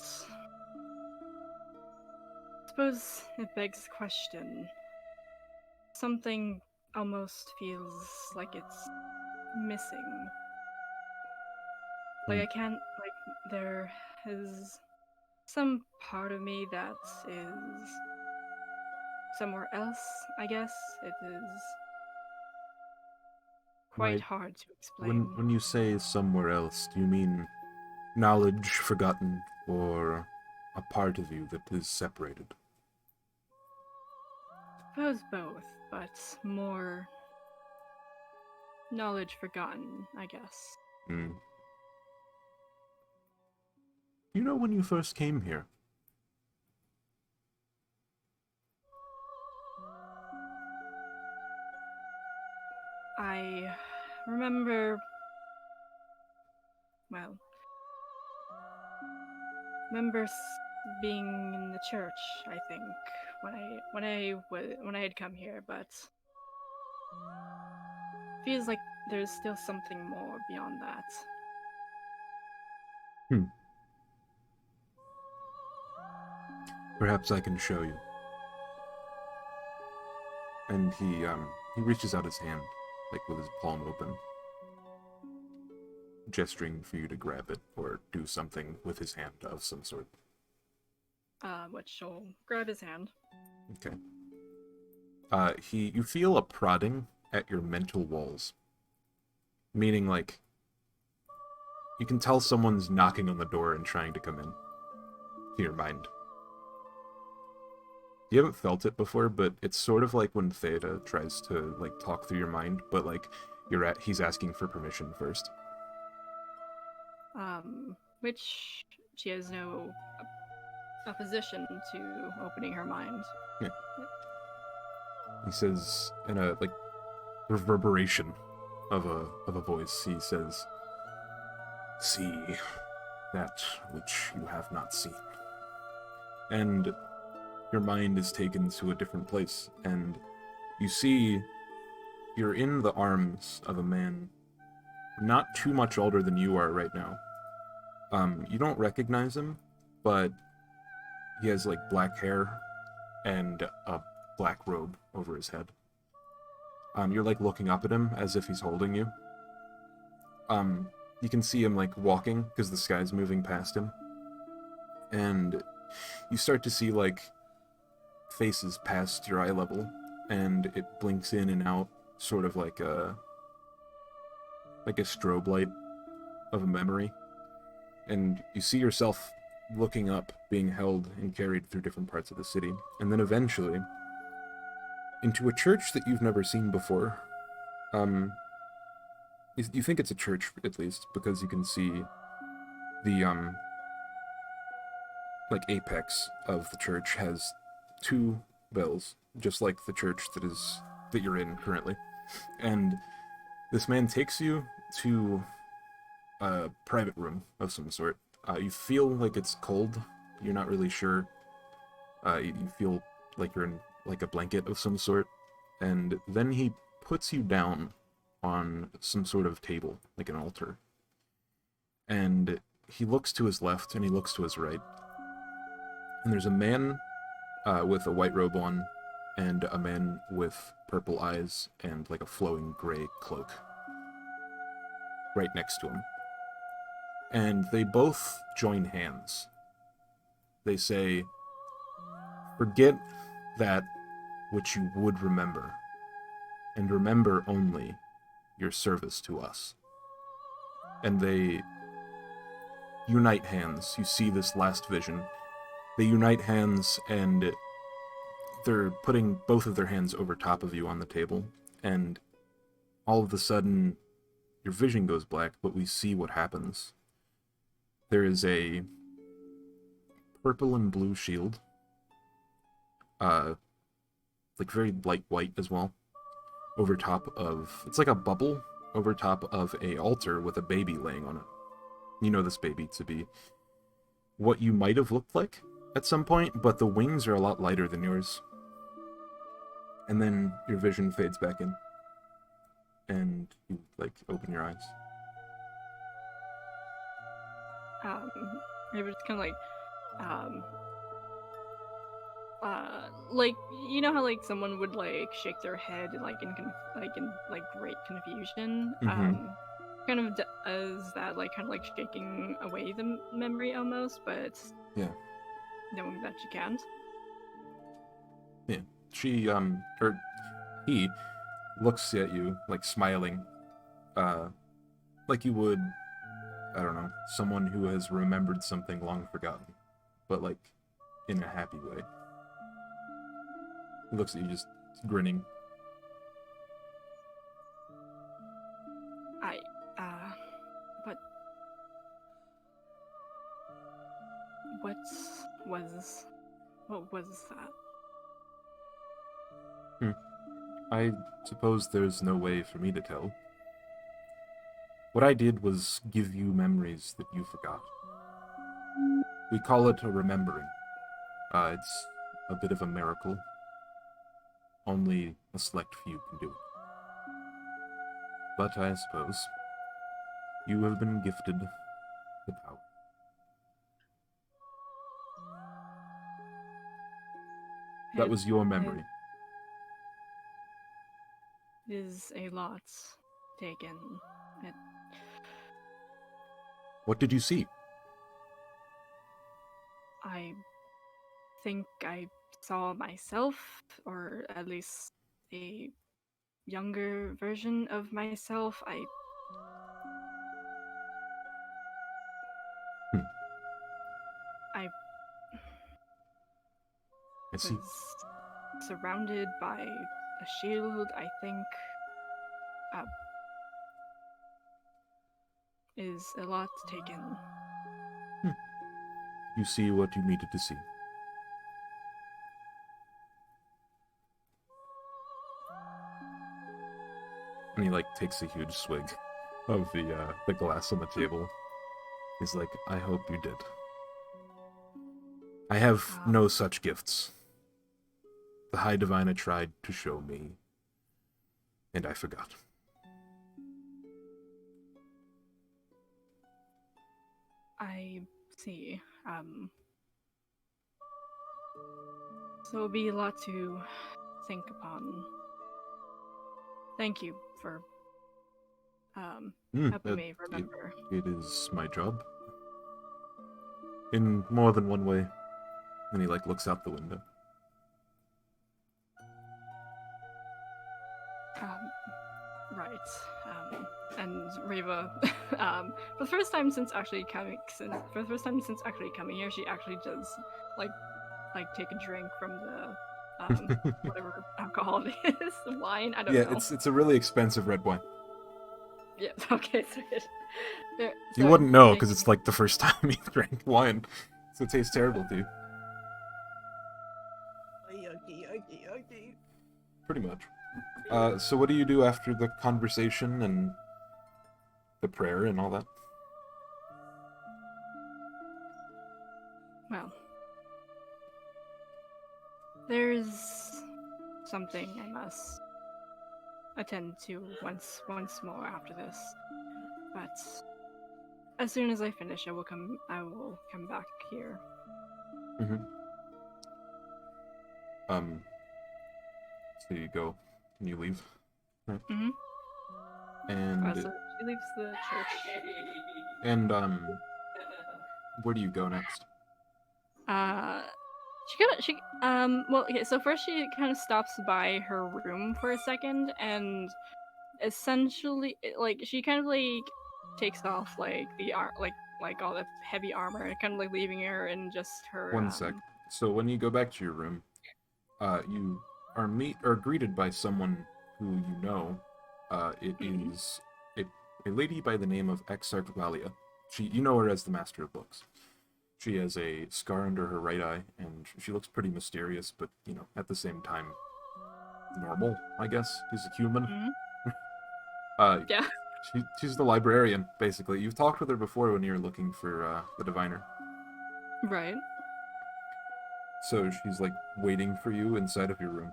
I suppose it begs the question. Something almost feels like it's missing. I can't, there is some part of me that is somewhere else, I guess. It is quite hard to explain. When you say somewhere else, do you mean knowledge forgotten, or a part of you that is separated? I suppose both, but more knowledge forgotten, I guess. Hmm. You know when you first came here? I remember, well, being in the church, I think, when I had come here, but feels like there's still something more beyond that. Perhaps I can show you. And he reaches out his hand, like with his palm open, gesturing for you to grab it or do something with his hand of some sort. Which will grab his hand. Okay. You feel a prodding at your mental walls. Meaning, like, you can tell someone's knocking on the door and trying to come in. To your mind. You haven't felt it before, but it's sort of like when Theta tries to, like, talk through your mind, but, like, he's asking for permission first. Which she has no opposition to opening her mind. Yeah. He says, in a, like, reverberation of a voice, he says, "See that which you have not seen." And your mind is taken to a different place, and you see you're in the arms of a man not too much older than you are right now. You don't recognize him, but he has, like, black hair and a black robe over his head. You're, like, looking up at him as if he's holding you. You can see him, like, walking because the sky's moving past him. And you start to see, like, faces past your eye level, and it blinks in and out, sort of like a strobe light of a memory. And you see yourself looking up, being held and carried through different parts of the city, and then eventually into a church that you've never seen before. You think it's a church, at least, because you can see the like, apex of the church has two bells, just like the church that you're in currently. And this man takes you to a private room of some sort. You feel like it's cold. You're not really sure. You feel like you're in, like, a blanket of some sort. And then he puts you down on some sort of table, like an altar. And he looks to his left and he looks to his right. And there's a man with a white robe on, and a man with purple eyes and, like, a flowing gray cloak right next to him. And they both join hands. They say, "Forget that which you would remember, and remember only your service to us." And they unite hands. You see this last vision. They unite hands, and they're putting both of their hands over top of you on the table, and all of a sudden, your vision goes black, but we see what happens. There is a purple and blue shield, like very light white as well, over top of, it's like a bubble over top of a altar with a baby laying on it. You know this baby to be what you might have looked like at some point, but the wings are a lot lighter than yours. And then your vision fades back in, and you, like, open your eyes. It was kind of like, you know how, like, someone would, like, shake their head, like, in great confusion. Mhm. Kind of does that, like, kind of like shaking away the memory almost, but Yeah. knowing that you can't. Yeah. She, or he looks at you, like, smiling, like you would, I don't know, someone who has remembered something long forgotten, but, like, in a happy way. He looks at you just grinning. what was that? I suppose there's no way for me to tell. What I did was give you memories that you forgot. We call it a remembering. It's a bit of a miracle. Only a select few can do it. But I suppose you have been gifted the power. That was your memory. It is a lot taken. What did you see? I think I saw myself, or at least a younger version of myself. I see. was surrounded by a shield, I think. Is a lot taken. You see what you needed to see. And he, takes a huge swig of the glass on the table. He's like, I hope you did. I have no such gifts. The High Divina tried to show me, and I forgot. I see. So it'll be a lot to think upon. Thank you for helping me remember. It is my job. In more than one way. And he looks out the window. Right. And Reva, for the first time since actually coming here, she actually does take a drink from the whatever alcohol it is, wine. I don't know. Yeah, it's a really expensive red wine. Yeah. Okay. So you wouldn't know because it's the first time you drank wine, so it tastes terrible to you. Yucky. Pretty much. So what do you do after the conversation and the prayer and all that? Well, there's something I must attend to once more after this. But as soon as I finish, I will come back here. Mm-hmm. So you go and you leave. Right? Mm-hmm. And so she leaves the church. And where do you go next? So first she kind of stops by her room for a second, and essentially she kind of takes off the all the heavy armor, kind of leaving her in just her. One sec. So when you go back to your room, you are greeted by someone who you know. It is a lady by the name of Exarch Valia. You know her as the Master of Books. She has a scar under her right eye, and she looks pretty mysterious, but, at the same time, normal, I guess. She's a human. Mm-hmm. Yeah. She's the librarian, basically. You've talked with her before when you were looking for the Diviner. Right. So she's, waiting for you inside of your room.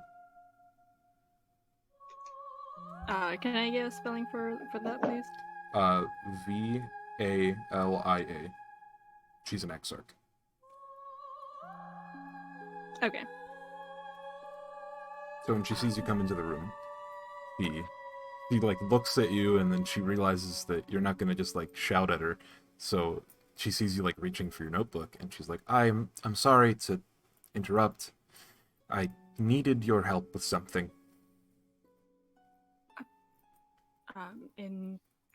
Can I get a spelling for that, please? Valia. She's an exarch. Okay. So when she sees you come into the room, she looks at you, and then she realizes that you're not gonna just shout at her. So she sees you reaching for your notebook, and she's like, I'm sorry to interrupt. I needed your help with something.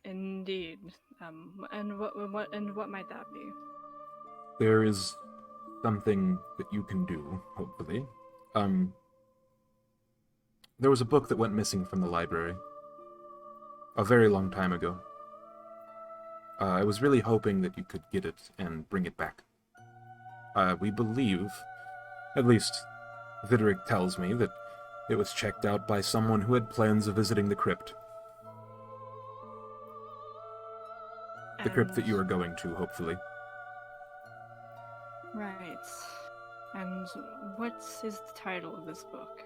Indeed. And what might that be? There is something that you can do, hopefully. There was a book that went missing from the library a very long time ago. I was really hoping that you could get it and bring it back. We believe, at least Viderick tells me, that it was checked out by someone who had plans of visiting the crypt. The crypt that you are going to, hopefully. Right. And what is the title of this book?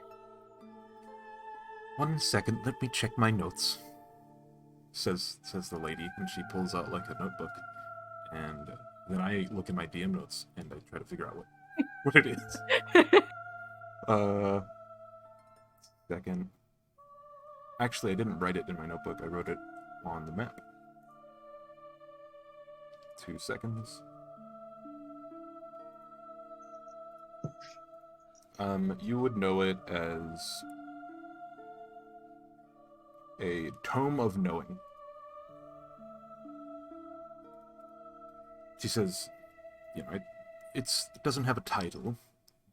1 second, let me check my notes. Says the lady, and she pulls out like a notebook. And then I look at my DM notes and I try to figure out what it is. Second. Actually, I didn't write it in my notebook. I wrote it on the map. 2 seconds. You would know it as a Tome of Knowing. She says, it doesn't have a title,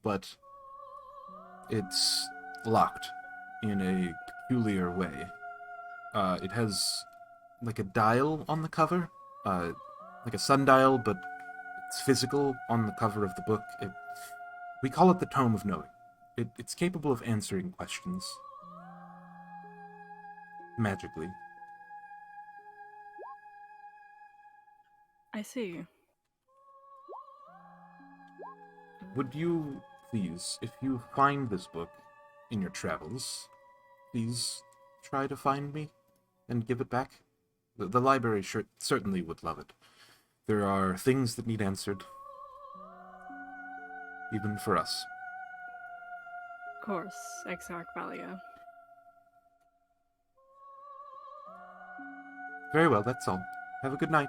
but it's locked in a peculiar way. It has like a dial on the cover, like a sundial, but it's physical on the cover of the book. We call it the Tome of Knowing. It's capable of answering questions magically. I see. Would you please, if you find this book in your travels, please try to find me and give it back? The library certainly would love it. There are things that need answered, even for us. Of course, Exarch Valia. Very well, that's all. Have a good night.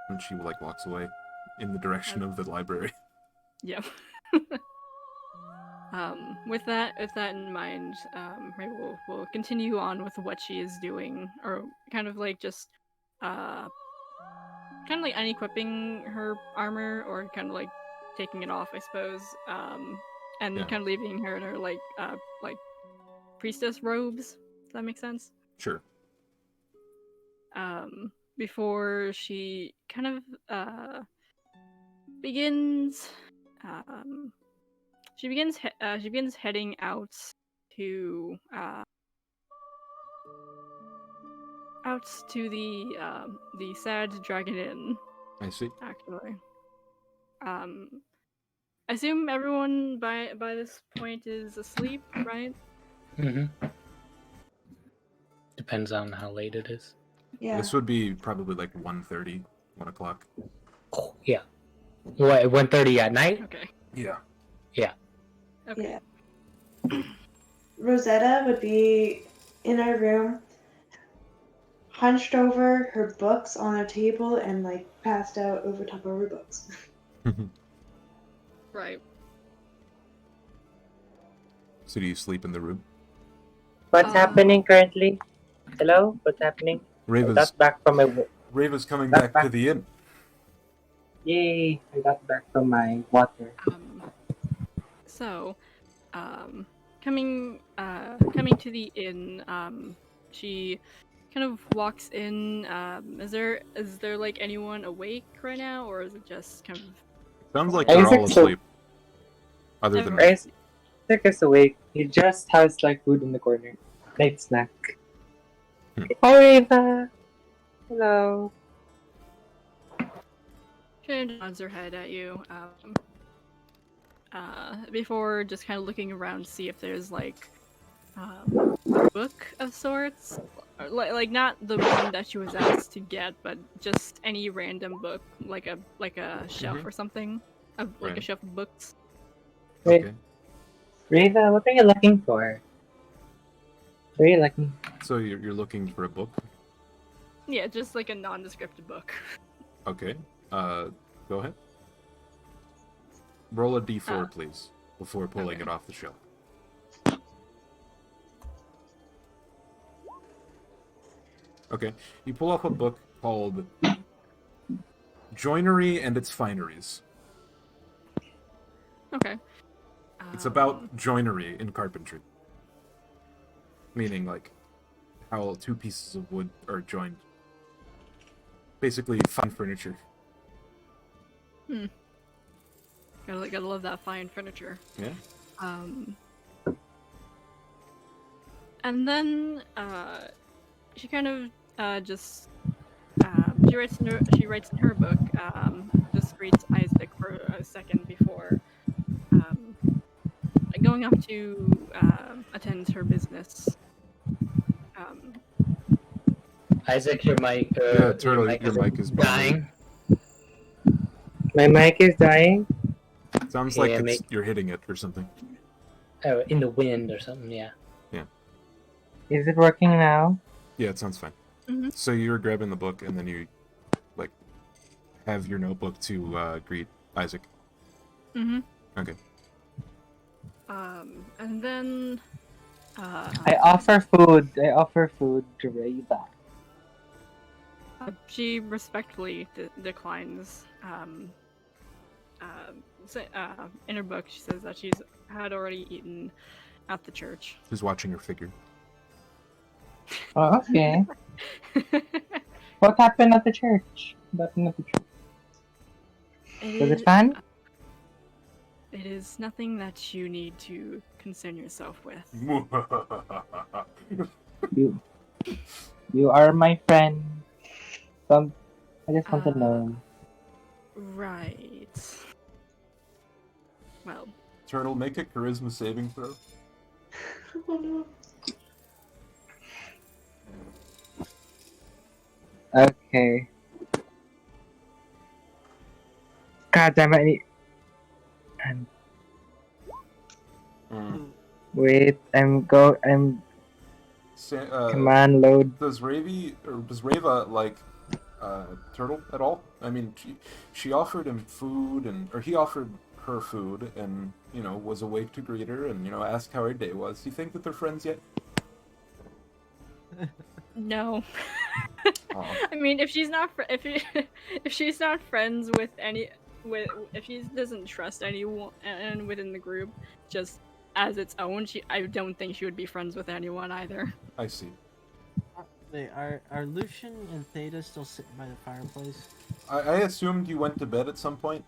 And she walks away in the direction of the library. Yep. With that in mind, Ray will continue on with what she is doing, or kind of like just kind of like unequipping her armor, or kind of like taking it off, I suppose, and Yeah. kind of leaving her in her like priestess robes. Does that make sense? Sure. Before she kind of begins. She begins heading out to the Sad Dragon Inn. I see. Actually, I assume everyone by this point is asleep, right? Mm-hmm. Depends on how late it is. Yeah. This would be probably 1:30, 1 o'clock. Oh, yeah. What, 1:30 at night? Okay. Yeah. Yeah. Okay. Yeah. Rosetta would be in our room, hunched over her books on a table and passed out over top of her books. Right. So do you sleep in the room? What's happening currently? Hello? What's happening? I Rava's got back from my... coming That's back to the inn. Yay! I got back from my water. So, coming to the inn, she kind of walks in. Is there anyone awake right now, or is it just kind of? Sounds like I they're was all so- asleep. Other than me. Isaac is awake. He just has food in the corner. Night snack. Hi, Rava. Hello. She nods her head at you. Before just kind of looking around to see if there's a book of sorts, like not the one that she was asked to get, but just any random book, like a shelf or something, a Right. shelf of books. Wait, Okay. Rava, what are you looking for? What are you looking? So you're looking for a book? Yeah, just like a nondescript book. Okay. Go ahead. Roll a d4, please, before pulling Okay. it off the shelf. Okay. You pull off a book called Joinery and Its Fineries. Okay. It's about joinery in carpentry. Meaning, how two pieces of wood are joined. Basically, fine furniture. Gotta love that fine furniture. Yeah. And then she kind of just she writes in her book, just greets Isaac for a second before going off to attend her business. Isaac, your mic, Yeah, Turtle, your mic is dying. My mic is dying. Sounds Yeah, like you're hitting it or something. Oh, in the wind or something. Yeah. Is it working now? Yeah, it sounds fine. Mhm. So you're grabbing the book and then you like have your notebook to greet Isaac. Mm-hmm. Okay. And then I offer food. I offer food to Reva. she respectfully declines. In her book, she says that she's had already eaten at the church. Who's watching your figure? Oh, okay. What happened at the church? Was it fun? It is nothing that you need to concern yourself with. You are my friend. I just want to know. Right. Well, Turtle, make a charisma saving throw. Oh no. Okay. God damn it. Wait, I'm. Come on, load. Does Reva like Turtle at all? I mean, she offered him food, or he offered her food, and was awake to greet her, and asked how her day was. Do you think that they're friends yet? no. Aw. I mean, if she's not if she's not friends with if she doesn't trust anyone and within the group, just as its own, I don't think she would be friends with anyone either. I see. Wait, are Lucian and Theta still sitting by the fireplace? I assumed you went to bed at some point.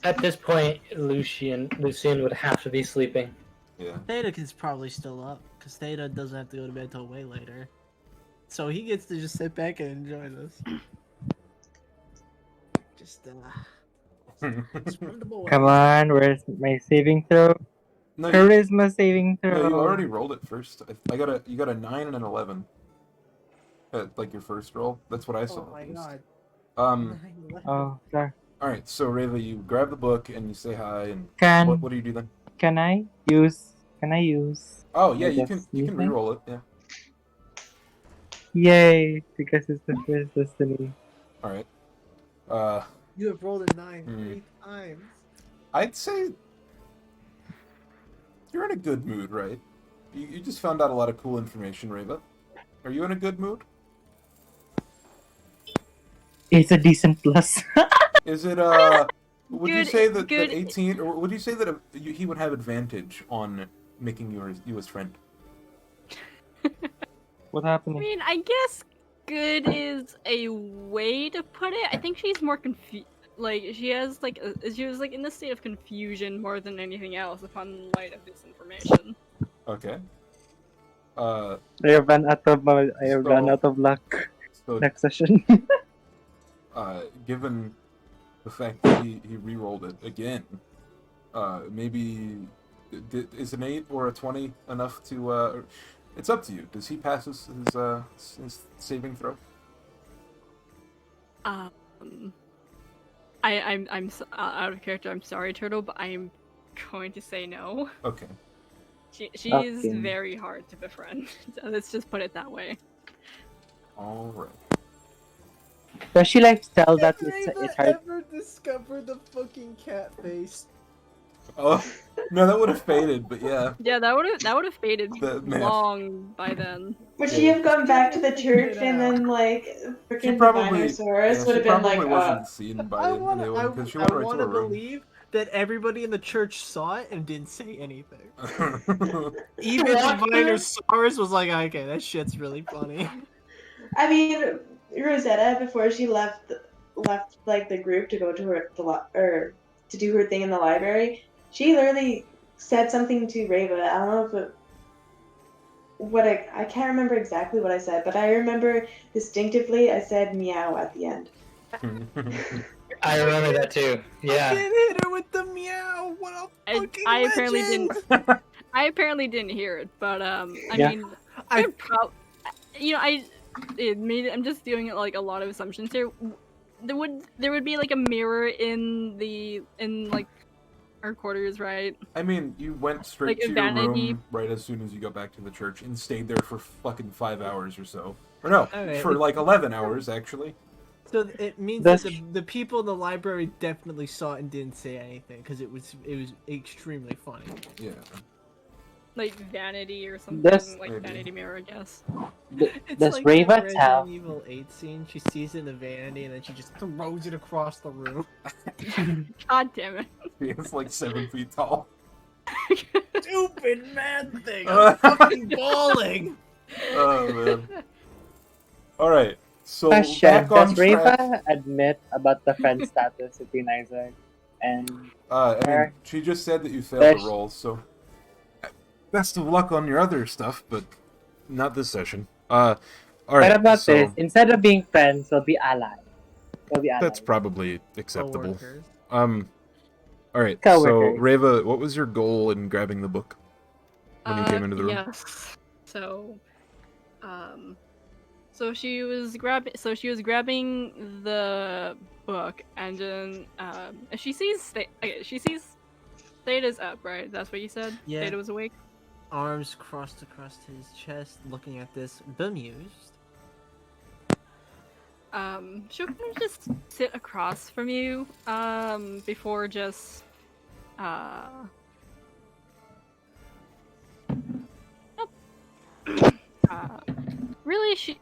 At this point, Lucian would have to be sleeping. Yeah. Theta is probably still up, because Theta doesn't have to go to bed till way later. So he gets to just sit back and enjoy this. Just, swim the boys. Come on, where's my saving throw? No, Charisma saving throw. no, you already rolled it first. You got a 9 and an 11. Like your first roll. That's what I saw. Oh my at least. god. Oh, sorry. All right. So Reva, you grab the book and you say hi, and Can what do you do then? Can I use? Oh yeah, I you guess can using? re-roll it. Yeah. Yay! Because it's the first destiny. All right. You have rolled a 9 3 times. I'd say you're in a good mood, right? You just found out a lot of cool information, Reva. Are you in a good mood? It's a decent plus. Is it would you Good- say that good- 18, or would you say that he would have advantage on making you his friend? What I happened? mean, I guess good is a way to put it. I think she's more confused. Like she was like in the state of confusion more than anything else upon light of this information. Okay. I have run out of luck. So Next session. given the fact that he re-rolled it again, maybe is an 8 or a 20 enough to? It's up to you. Does he pass his saving throw? I'm out of character. I'm sorry, Turtle, but I'm going to say no. Okay. She Okay. is very hard to befriend. So let's just put it that way. All right. Does she like tell that Have it's Reva hard? ever discovered the fucking cat face? Oh no, that would have faded, but yeah. Yeah, that would have faded That math. long by then. Would she have gone back to the church and then like She freaking probably Divinosaurus would have been like, wasn't seen by I want anyone because she went right to to her room. believe that everybody in the church saw it and didn't say anything. Even What? Divinosaurus was like, okay, that shit's really funny. I mean, Rosetta before she left like the group to go to her to do her thing in the library, she literally said something to Reva. I don't know if it, I can't remember exactly what I said, but I remember distinctly I said meow at the end. I remember that too. Yeah. Hit her with the meow. What a fucking I apparently legend. didn't. I apparently didn't hear it, but I Yeah. mean, I I'm just doing like a lot of assumptions here. There would be like a mirror in like our quarters, right? I mean, you went straight Like a to your vanity- room right as soon as you got back to the church and stayed there for fucking 5 hours or so. Or no, Alright. for like 11 hours, actually. So it means That's- that the people in the library definitely saw it and didn't say anything because it was extremely funny. Yeah. Like vanity or something, This- like Maybe. vanity mirror, I guess. It's Does like Reva that tell? Resident Evil 8 scene. She sees it in the vanity and then she just throws it across the room. God damn it! It's like 7 feet tall. Stupid mad thing. I'm fucking bawling. Oh, man. Alright, so Question: back on Does track. Reva admit about the friend status between Isaac and I mean, her? she just said that you failed Does- the roll, so best of luck on your other stuff, but not this session. Alright, What about so this? Instead of being friends, we'll be allies. We'll be allies. that's probably acceptable. Coworkers. Alright, so Coworkers. Reva, what was your goal in grabbing the book when you came into the room? Yes. So, so she was grabbing the book, and then she sees Theta's up, right? That's what you said. Yeah. Theta was awake. Arms crossed across his chest, looking at this, bemused. She'll kind of just sit across from you, before just, really,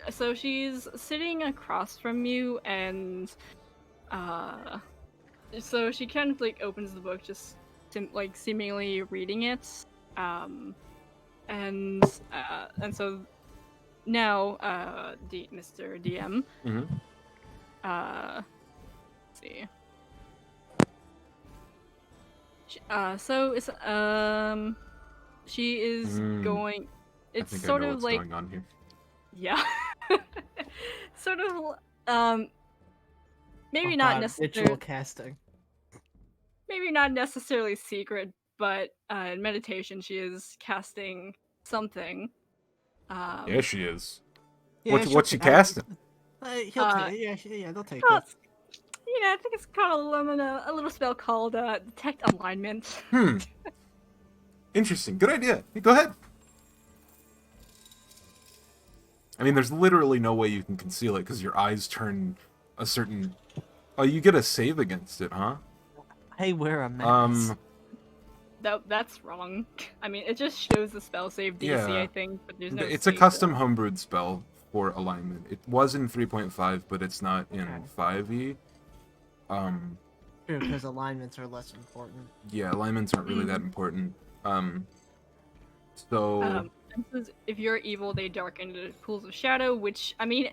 so she's sitting across from you, and, so she kind of, like, opens the book, just, seemingly reading it, and so now, Mr. DM, Mhm. let's see. So it's she is going. It's I think sort I know of what's like going on here. yeah, sort of maybe Oh not God, necessarily ritual casting. maybe not necessarily secret, but in meditation she is casting something. Yeah, she is. Yeah, What's she casting? He'll take. Yeah, they'll take Oh, it. yeah, I think it's called a little spell called Detect Alignment. Interesting. Good idea. Hey, go ahead. I mean, there's literally no way you can conceal it because your eyes turn a certain. Oh, you get a save against it, huh? I wear a mask. That's wrong. I mean, it just shows the spell save DC, Yeah. I think, but there's no. It's a save, custom though. homebrewed spell for alignment. It was in 3.5, but it's not in 5e. True, because alignments are less important. Yeah, alignments aren't really that important. So And says, if you're evil, they darken into pools of shadow, which I mean,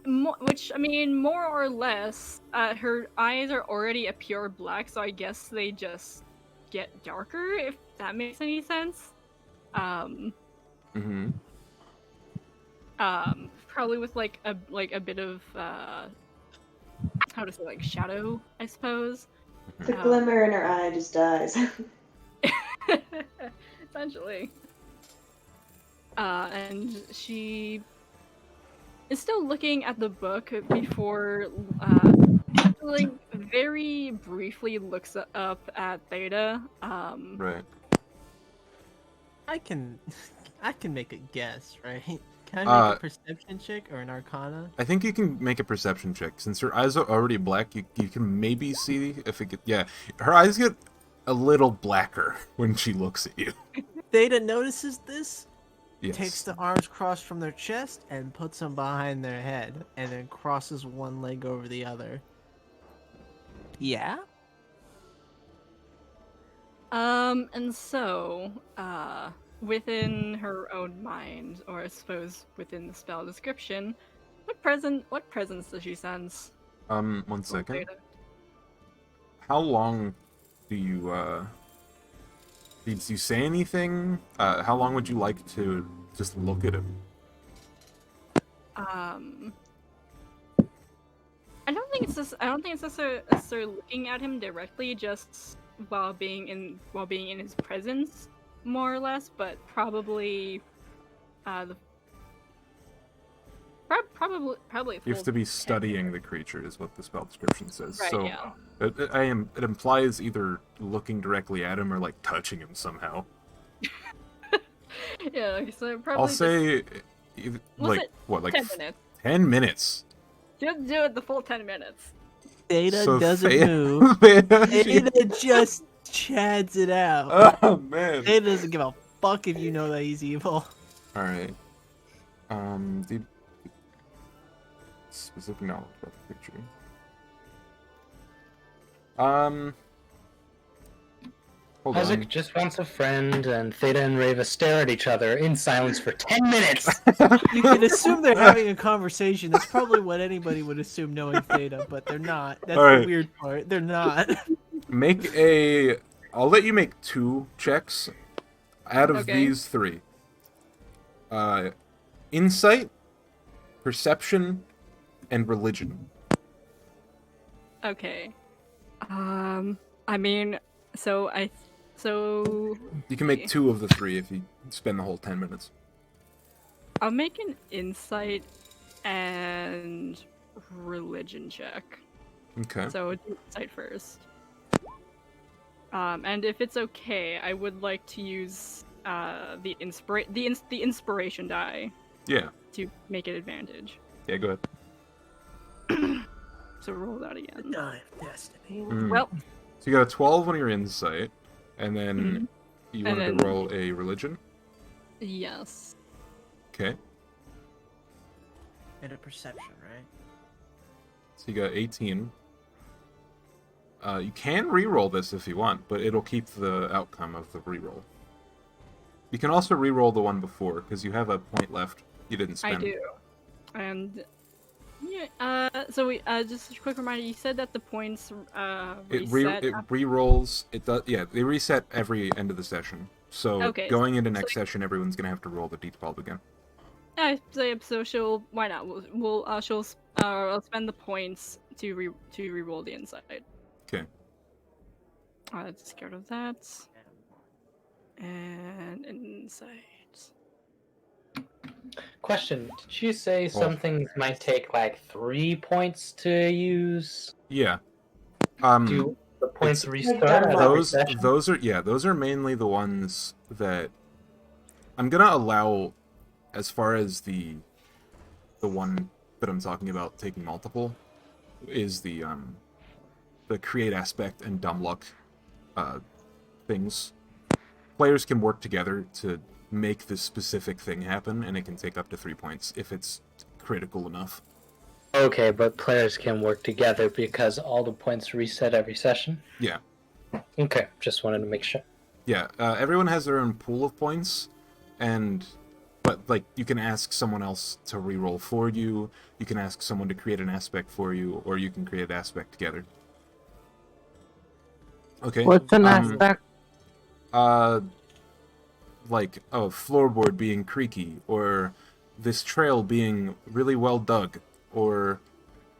more or less, her eyes are already a pure black, so I guess they just get darker, if that makes any sense. Probably with like a bit of how to say, like, shadow, I suppose. The glimmer in her eye just dies. Essentially. And she is still looking at the book before, like, very briefly looks up at Theta. right. I can make a guess, right? Can I make a perception check or an arcana? I think you can make a perception check. Since her eyes are already black, you can maybe see if it get... Yeah, her eyes get a little blacker when she looks at you. Theta notices this, Yes. takes the arms crossed from their chest and puts them behind their head, and then crosses one leg over the other. Yeah? And so, within her own mind, or I suppose within the spell description, what presence does she sense? 1 second. Theta? how long do you did you say anything? How long would you like to just look at him? I don't think it's necessarily looking at him directly, just while being in his presence, more or less. But probably, probably. You have to be studying the creature, is what the spell description says. Right, so yeah. it implies either looking directly at him or like touching him somehow. Yeah, so probably. I'll say, We'll like say what, like 10 minutes. 10 minutes. Just do it the full 10 minutes. Theta So doesn't Thea- move. Thea- Theta just chads it out. Oh man. Theta doesn't give a fuck if you know that he's evil. All right. The specific knowledge about the picture. Hold Isaac on. just wants a friend, and Theta and Reva stare at each other in silence for 10 minutes. You can assume they're having a conversation. That's probably what anybody would assume knowing Theta, but they're not. That's All right. the weird part. They're not. I'll let you make 2 checks out of Okay. these 3. Insight, perception, and religion. Okay. I mean, so You can make 2 of the 3 if you spend the whole 10 minutes. I'll make an insight and religion check. Okay. So do insight first. And if it's okay, I would like to use the inspiration die Yeah. to make it advantage. Yeah, go ahead. So roll that again. Die of destiny. Well, So you got a 12 on your insight, and then you And wanted then- to roll a religion? yes. Okay. And a perception, right? So you got 18. You can re-roll this if you want, but it'll keep the outcome of the re-roll. You can also re-roll the one before, because you have a point left you didn't spend. I do. And yeah, so we just a quick reminder, you said that the points reset It after- re-rolls. It does. Yeah, they reset every end of the session. So Okay, going into next session, everyone's gonna have to roll the d12 again. so she'll why not? I'll spend the points to re-roll the insight. Okay. Scared of that. And insight. Question: did you say some things might take like 3 points to use? Yeah. Do the points it's- restart Like at every those session? those are mainly the ones that I'm gonna allow, as far as the one that I'm talking about taking multiple is the create aspect and dumb luck things. Players can work together to make this specific thing happen, and it can take up to 3 points if it's critical enough. Okay, but players can work together because all the points reset every session? Yeah. Okay, just wanted to make sure. Yeah, everyone has their own pool of points, but like you can ask someone else to reroll for you. You can ask someone to create an aspect for you, or you can create an aspect together. Okay. What's an aspect? Like a floorboard being creaky, or this trail being really well dug, or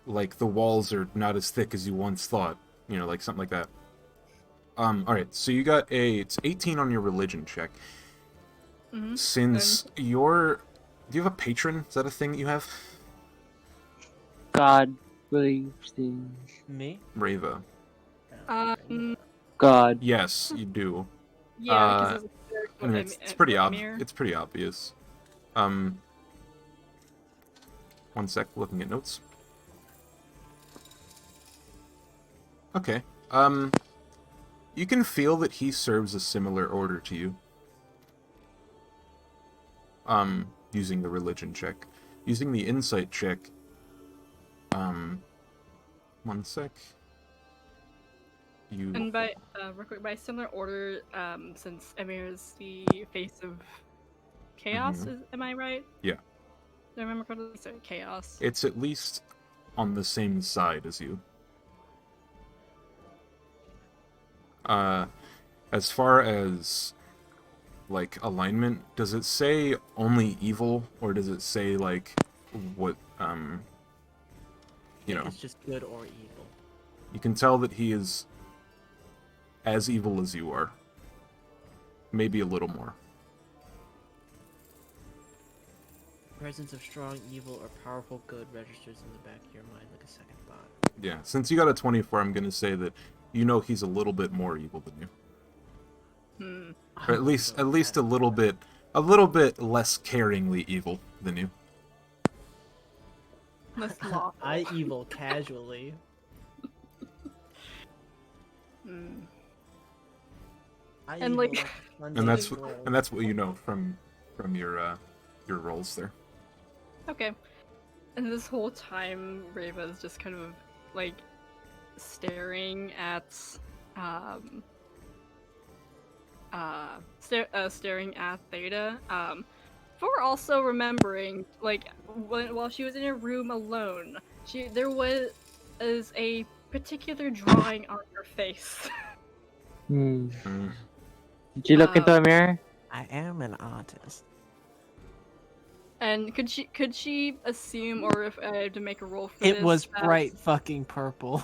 like the walls are not as thick as you once thought. You know, like something like that. Alright, so you got it's 18 on your religion check. Mm-hmm. Since do you have a patron? Is that a thing that you have? God believes in Me? Reva. God. Yes, you do. Yeah, because I mean, it's pretty obvious. It's pretty obvious. 1 sec, looking at notes. Okay. You can feel that he serves a similar order to you. Using the religion check. Using the insight check. 1 sec. And by real quick, by similar order, since Emir is the face of chaos, am I right? Yeah. Do I remember correctly? Sorry, chaos. It's at least on the same side as you. As far as like alignment, does it say only evil, or does it say like what you know? It's just good or evil. You can tell that he is as evil as you are. Maybe a little more. Presence of strong evil or powerful good registers in the back of your mind like a second thought. Yeah, since you got a 24, I'm gonna say that you know he's a little bit more evil than you. Or at least a little bit less caringly evil than you. Less lawful. I evil casually. I And, evil like- like a Sunday And that's roll. what you know from your rolls there. Okay. And this whole time, Rava's just kind of like staring at, staring at Theta. For also remembering, like, while she was in her room alone, there was a particular drawing on her face. Hmm. Mm. Did you look into a mirror? I am an artist. And could she assume, or if I had to make a roll for It this, was that- bright fucking purple.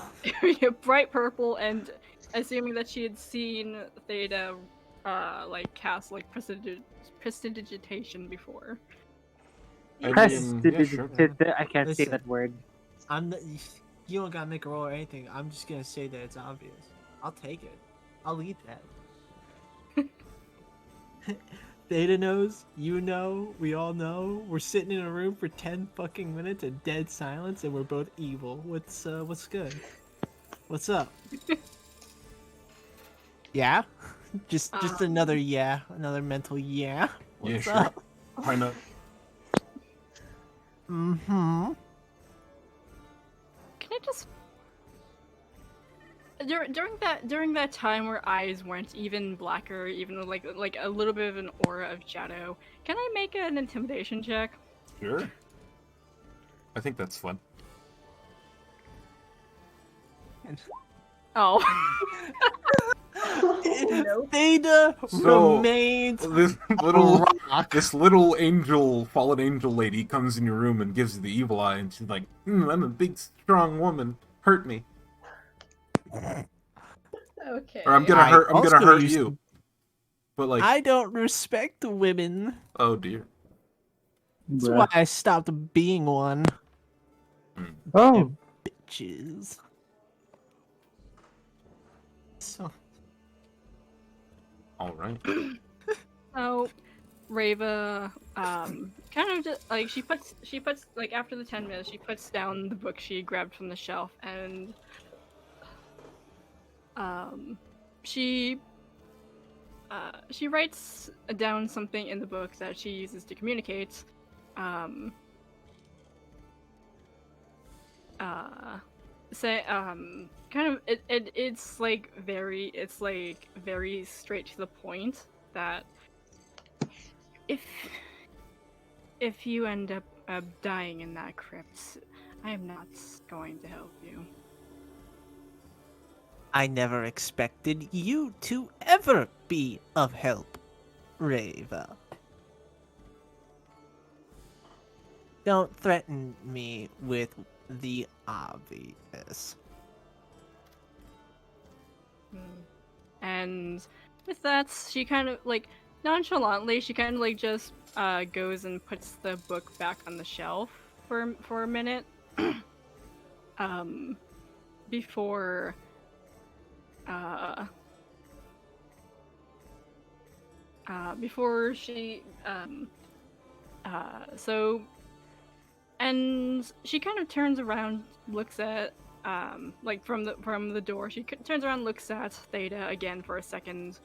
bright purple, and assuming that she had seen Theta, like cast like prestidigitation before. I mean, yeah, sure. I can't say Listen. that word. You don't gotta make a roll or anything. I'm just gonna say that it's obvious. I'll take it. I'll eat that. Theta knows, you know, we all know. We're sitting in a room for 10 fucking minutes in dead silence and we're both evil. What's good? What's up? Yeah? Just Um, another mental yeah. Yeah, What's sure. up? Why not? Mm-hmm. Can I just during that time where eyes went even blacker, even like a little bit of an aura of shadow, can I make an intimidation check? Sure. I think that's fun. Oh. Theta So, remains This little angel, fallen angel lady comes in your room and gives you the evil eye, and she's like, I'm a big, strong woman. Hurt me. Okay. Or I'm gonna I also hurt used you. to- But like, I don't respect women. oh dear. That's why I stopped being one. Oh, Bitches. So, All right. So, Rava, kind of just like she puts like after the 10 minutes, she puts down the book she grabbed from the shelf, and she writes down something in the book that she uses to communicate. Kind of it's like very straight to the point that if you end up dying in that crypt, I am not going to help you. I never expected you to ever be of help, Rava. Don't threaten me with the obvious. And with that, she kind of like nonchalantly, she kind of like just goes and puts the book back on the shelf for a minute, before before she and she kind of turns around, looks at like from the door. She turns around, looks at Theta again for a second,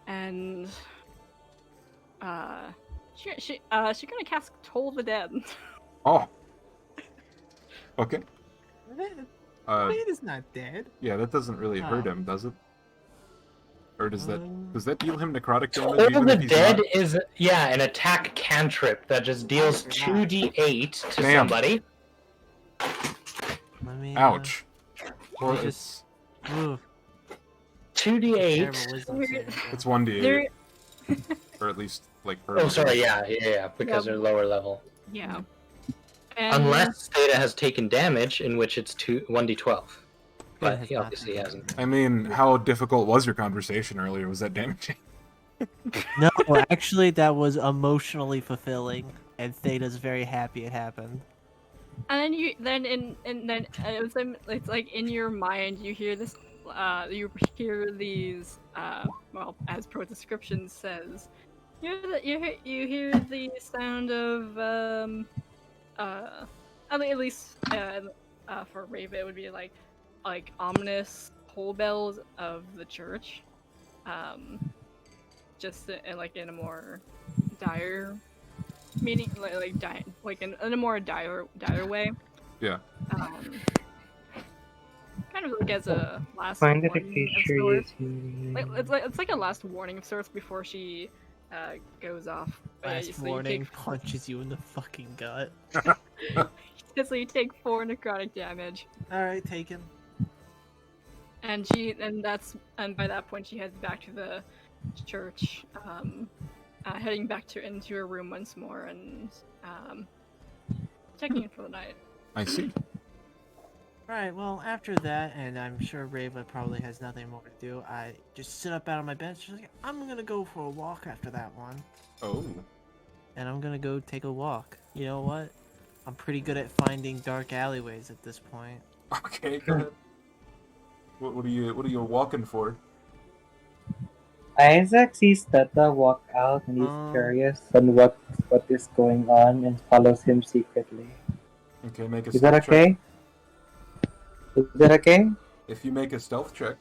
and she gonna cast Toll the Dead. Oh. Okay. Theta's not dead. Yeah, that doesn't really hurt Oh. him, does it? Or does Um, that deal him necrotic damage? Toll even the if he's Dead not? is an attack cantrip that just deals 2d8 to Damn. somebody. Let me, Ouch. Or just- Ooh. 2d8. Terrible wisdom Weird. saving throw. It's 1d8, There, or at least like. Oh, sorry, yeah, because Yeah. they're lower level. yeah. And Unless Theta has taken damage, in which it's 1d12. But has he not obviously taken hasn't. I mean, how difficult was your conversation earlier? Was that damaging? No, actually, that was emotionally fulfilling, and Theta's very happy it happened. And then it's like in your mind you hear this you hear these well, as pro description says, you hear the sound of at least for Rava it would be like ominous toll bells of the church, just like in a more dire meaning, in a more dire way. Yeah. Kind of like as a last Find the warning of picture sorts. using. It's like a last warning of sorts before she goes off. But yeah, Last so warning punches you in the fucking gut. so you take 4 necrotic damage, Alright, taken. and by that point she heads back to the church, heading back into her room once more and checking in for the night. I see. Alright, well, after that, and I'm sure Rava probably has nothing more to do, I just sit up out of my bed. She's like, I'm gonna go for a walk after that one. Oh. And I'm gonna go take a walk. You know what? I'm pretty good at finding dark alleyways at this point. Okay. Go ahead. What are you walking for? Isaac sees Teta walk out and he's curious on what is going on and follows him secretly. Okay, make a Is that stealth check. okay? Is that okay? If you make a stealth check,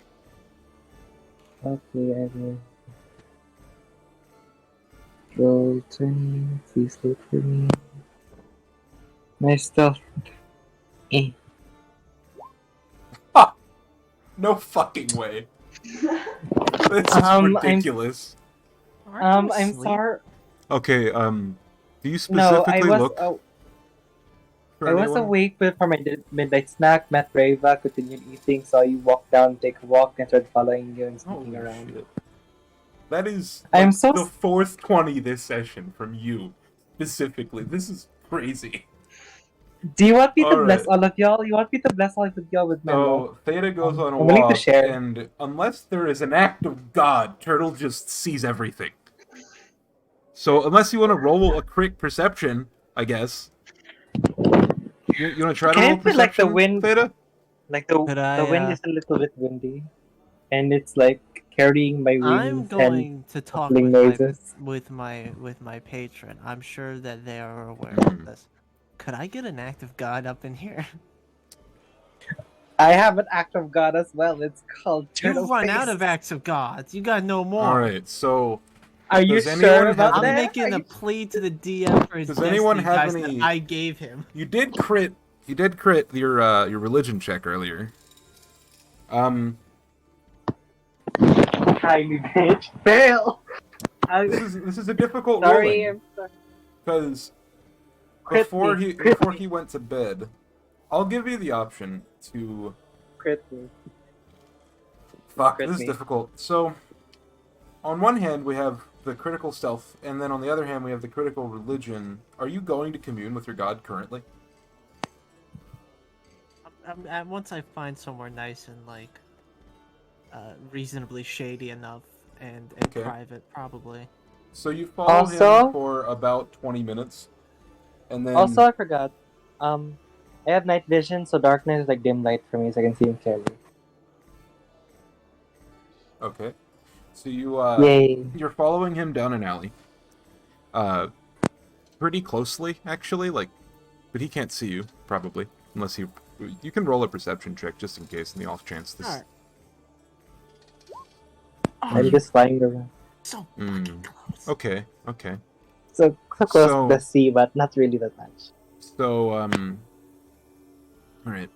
Okay, I will. Roll 20. Please look for me. My stealth. Eh. no fucking way. This is ridiculous. I'm sorry. Okay, do you No, specifically look for I was anyone? awake for my midnight snack. Met Rava, continued eating, saw you walk down, take a walk, and started following you and sneaking Holy around. shit. That is I'm like, so the fourth 20 this session from you, specifically. This is crazy. Do you want me to All bless right. all of y'all? You want me to bless all of y'all with my love? So, Theta goes on a I'm willing to walk, share. and unless there is an act of God, Turtle just sees everything. So, unless you want to roll a quick perception, I guess. You want to try to Can roll it be like the perception, wind? Theta? Like the wind is a little bit windy, and it's like carrying my wings I'm going to talk muffling noises. with my patron. I'm sure that they are aware Hmm. of this. Could I get an act of God up in here? I have an act of God as well. It's called Turtle You've run Face. out of acts of God. You got no more. Alright, so... Are you does sure anyone about have I'm that? any- making a plea to the DM for his Does anyone destiny have dice any- that I gave him. You did crit your religion check earlier. Tiny bitch. Fail! This is a difficult Sorry, rolling. I'm sorry. Because Crit before me, he crit before me. he went to bed, I'll give you the option to Crit me. fuck. Crit This is me. difficult. So, on one hand we have the critical stealth, and then on the other hand we have the critical religion. Are you going to commune with your god currently? Once I find somewhere nice and like reasonably shady enough and Okay. private, probably. So you follow Also- him for about 20 minutes, and then Also, I forgot. I have night vision, so darkness is like dim light for me, so I can see him clearly. okay. So you Yay! you're following him down an alley. Pretty closely, actually, like, but he can't see you, probably. Unless you can roll a perception check, just in case, in the off chance this... Alright. I'm just flying around. So Mm. fucking close. Okay, okay. So close So- to the sea, but not really that much. So, alright.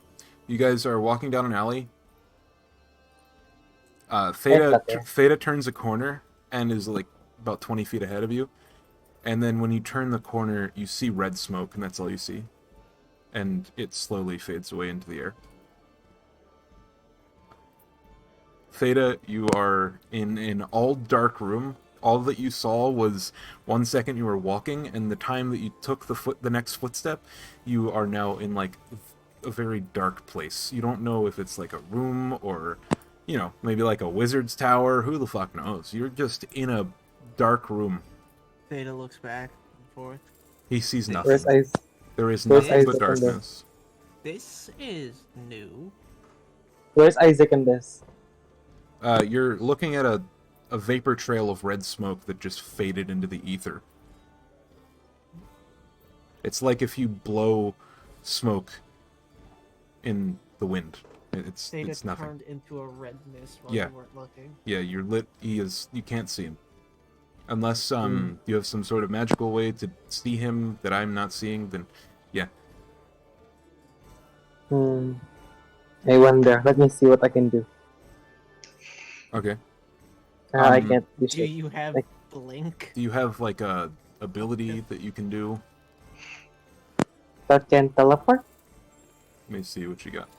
You guys are walking down an alley. Theta turns a corner and is, like, about 20 feet ahead of you. And then when you turn the corner, you see red smoke, and that's all you see. And it slowly fades away into the air. Theta, you are in an all dark room. All that you saw was 1 second you were walking, and the time that you took the next footstep, you are now in like a very dark place. You don't know if it's like a room or, you know, maybe like a wizard's tower. Who the fuck knows? You're just in a dark room. Theta looks back and forth. He sees nothing. Where's Isaac? There is Where's nothing but Isaac in this? darkness. This is new. Where's Isaac in this? You're looking at a vapor trail of red smoke that just faded into the ether. It's like if you blow smoke in the wind. It's Theta nothing. turned into a redness while Yeah. you weren't looking. Yeah, you're lit. You can't see him. Unless you have some sort of magical way to see him that I'm not seeing, then yeah. I wonder. Let me see what I can do. Okay. I can't do Do shit. you have Like- blink? Do you have like a ability that you can do? That can teleport? Let me see what you got.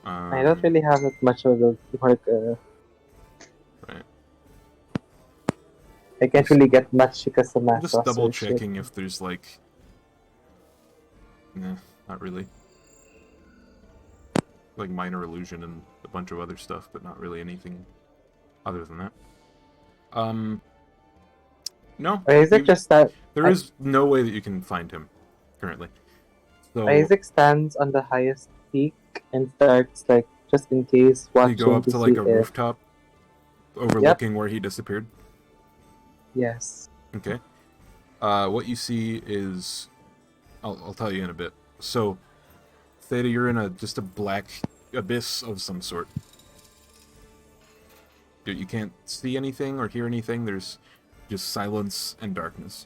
I don't really have that much of a work. Right. I can't really get much because of I'm math. just double checking if there's like. Nah, not really. Like minor illusion and a bunch of other stuff, but not really anything other than that. No. Isaac just that There is no way that you can find him currently. So Isaac stands on the highest peak and starts like just in case you watching go up to like see a if- rooftop, overlooking where he disappeared. Yes. Okay. What you see is, I'll tell you in a bit. So, Theta, you're in just a black abyss of some sort. You can't see anything or hear anything. There's just silence and darkness.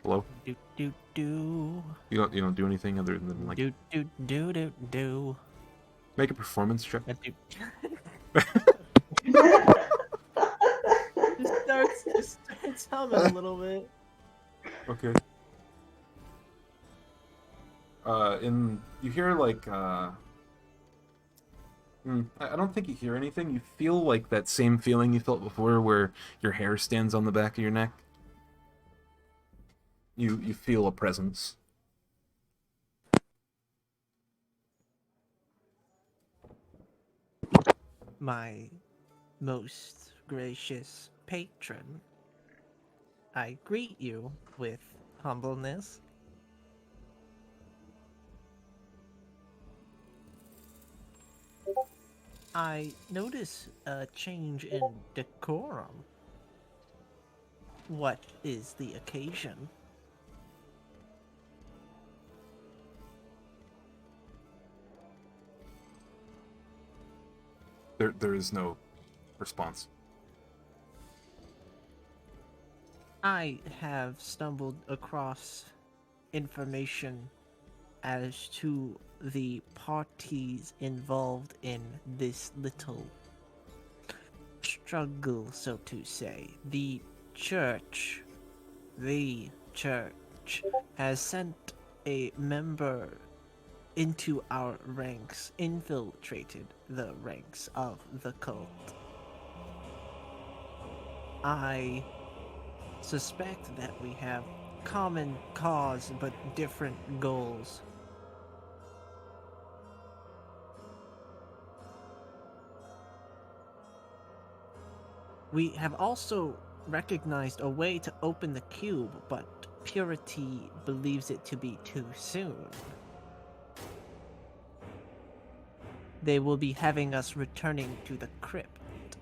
Hello? Do do do. You don't do anything other than like Do do do do do. make a performance check. Just starts humming a little bit. Okay. You hear like I don't think you hear anything. You feel like that same feeling you felt before, where your hair stands on the back of your neck. You feel a presence. My most gracious patron, I greet you with humbleness. I notice a change in decorum. What is the occasion? There is no response. I have stumbled across information as to the parties involved in this little struggle, so to say. The church has sent a member into our ranks, infiltrated the ranks of the cult. I suspect that we have common cause but different goals. We have also recognized a way to open the cube, but Purity believes it to be too soon. They will be having us returning to the crypt.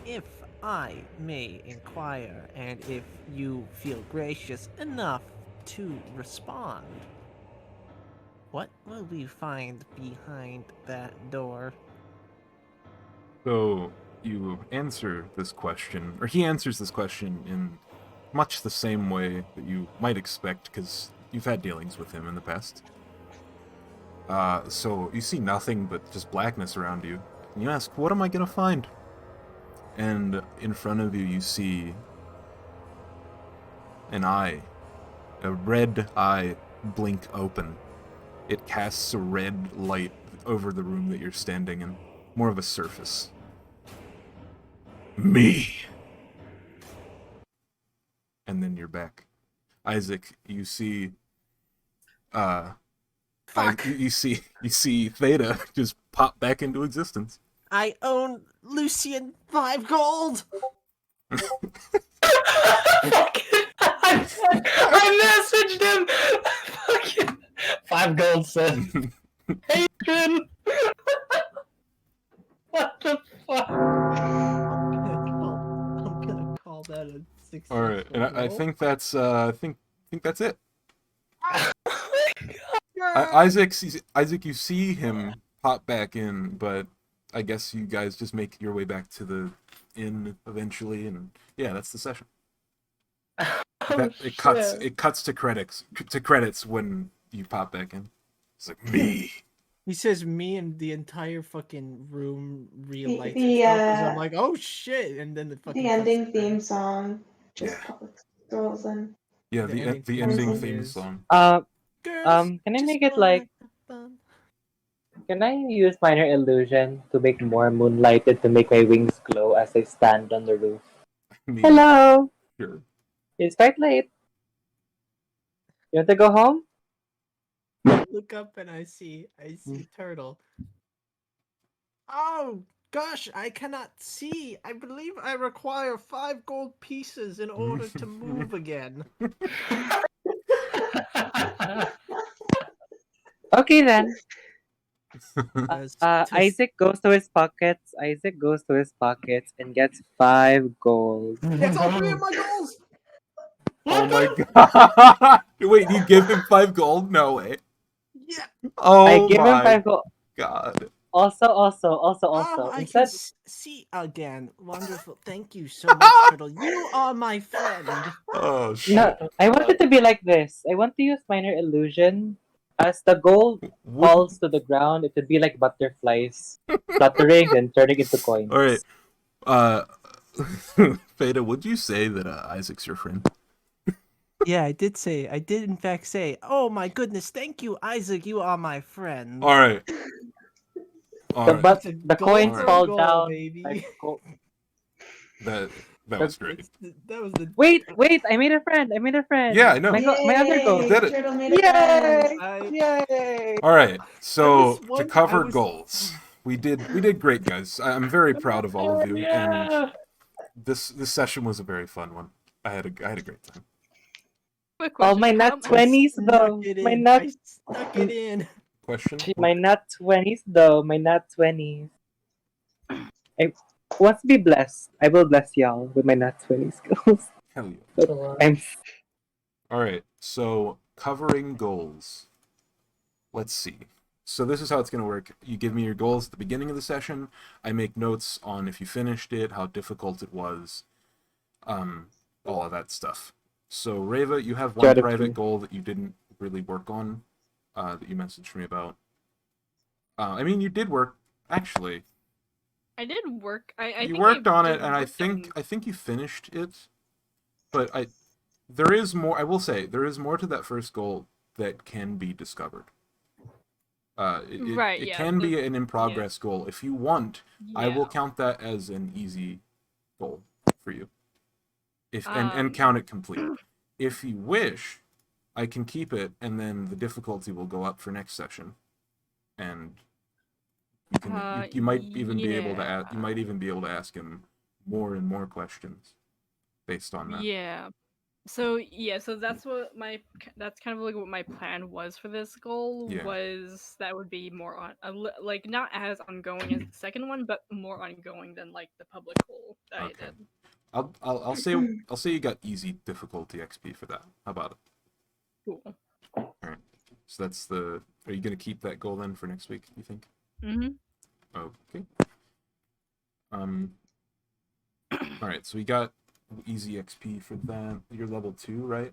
If I may inquire, and if you feel gracious enough to respond, what will we find behind that door? So you answer this question, or he answers this question in much the same way that you might expect, because you've had dealings with him in the past. So you see nothing but just blackness around you, and you ask, what am I gonna find? And in front of you, you see an eye, a red eye, blink open. It casts a red light over the room that you're standing in, more of a surface. Me! And then you're back. Isaac, you see Fuck. you see Theta just pop back into existence. I own Lucian 5 gold. I messaged him. Fucking 5 gold said, "Adrian." What the fuck? I'm gonna call that a successful All right, and I roll. think that's I think that's it. Oh my God. Isaac, you see him pop back in, but I guess you guys just make your way back to the inn eventually, and yeah, that's the session. Oh, It shit. cuts to credits when you pop back in. It's like me. He says me, and the entire fucking room relights The, itself as I'm like, oh shit, and then the fucking The cuts ending to theme credits. song just Yeah. rolls in. Yeah, The the ending the theme ending song theme is- song. Girls Can I just make it wanna like? have fun. Can I use minor illusion to make more moonlighted to make my wings glow as I stand on the roof? I mean, Hello, sure. it's quite late. You want to go home? I look up and I see Turtle. Oh gosh, I cannot see. I believe I require 5 gold pieces in order to move again. Okay then. As Isaac goes to his pockets. Isaac goes to his pockets and gets 5 gold. That's all 3 of my goals. Oh my god! Wait, you give him 5 gold? No way. Yeah. Oh I give him my 5 gold. god. Also, Oh, I can instead, see again. Wonderful. Thank you so much, Turtle. You are my friend. Oh shit. no, I want it to be like this. I want to use minor illusion. As the gold falls to the ground, it would be like butterflies fluttering and turning into coins. All right. Feta, would you say that Isaac's your friend? Yeah, I did in fact say, oh my goodness, thank you, Isaac, you are my friend. All right. All right. It's a The goal coins for a fall goal, down. baby. Like That was great. That was the Wait! I made a friend. Yeah, I know. My other goal. Did it. Turtle made a friend. Yay! All right. So was to cover I was- goals, we did great, guys. I'm very proud of all of you, and this session was a very fun one. I had a great time. Quick Oh, question. my how nut much- 20s Snuck though. it My in. nut. I stuck it in. Question? My nut 20s though. My nut 20s. I want to be blessed. I will bless y'all with my nut 20 skills. Hell yeah. But I'm All right. So covering goals. Let's see. So this is how it's going to work. You give me your goals at the beginning of the session. I make notes on if you finished it, how difficult it was, all of that stuff. So Reva, you have one Strategy. private goal that you didn't really work on, that you messaged me about. I mean, you did work. Actually, I did work. I you think worked I on did it, and I work on- think you finished it. But there is more. I will say there is more to that first goal that can be discovered. Right, It yeah, can be an in progress goal. If you want, I will Yeah. count that as an easy goal for you. And Um, count it complete. If you wish, I can keep it, and then the difficulty will go up for next session, and you might even be able to ask, you might even be able to ask him more and more questions based on that. Yeah. So that's that's kind of like what my plan was for this goal. Yeah. Was that would be more on like not as ongoing as the second one, but more ongoing than like the public goal that Okay. I did. I'll say you got easy difficulty XP for that. How about it? Cool. All right. So that's the. Are you gonna keep that goal then for next week? You think? Mm-hmm. Okay. All right. So we got easy XP for that. You're level 2, right?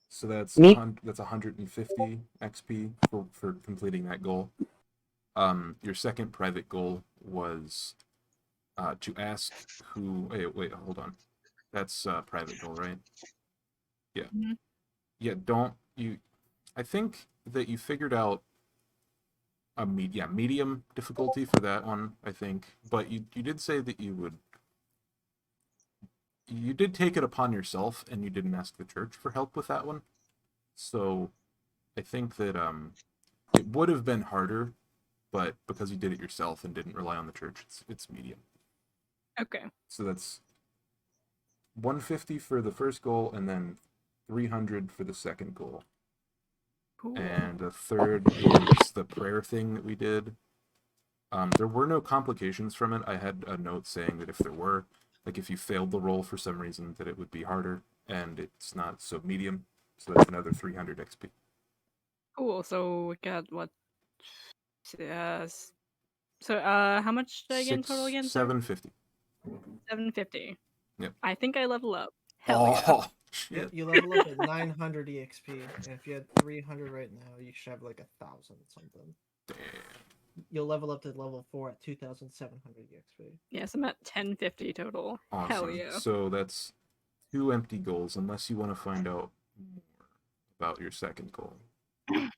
So that's Me? that's 150 XP for completing that goal. Your second private goal was to ask who. Wait, hold on. That's private goal, right? Yeah, don't you? I think that you figured out a medium difficulty for that one. I think, but you did say that you did take it upon yourself, and you didn't ask the church for help with that one. So I think that it would have been harder, but because you did it yourself and didn't rely on the church, it's medium. Okay. So that's 150 for the first goal, and then 300 for the second goal. Cool. And the third is the prayer thing that we did. There were no complications from it. I had a note saying that if there were, like if you failed the roll for some reason, that it would be harder, and it's not, so medium. So that's another 300 XP. Cool. So we got what? So how much again total again? 750. 750. Yep. I think I level up. Hell yeah. Oh, Yep, shit. you level up at 900 EXP, and if you had 300 right now, you should have like 1,000 something. Damn. You'll level up to level 4 at 2,700 EXP. Yes, I'm at 1050 total. Awesome. Hell yeah. So that's 2 empty goals, unless you want to find out more about your second goal. Do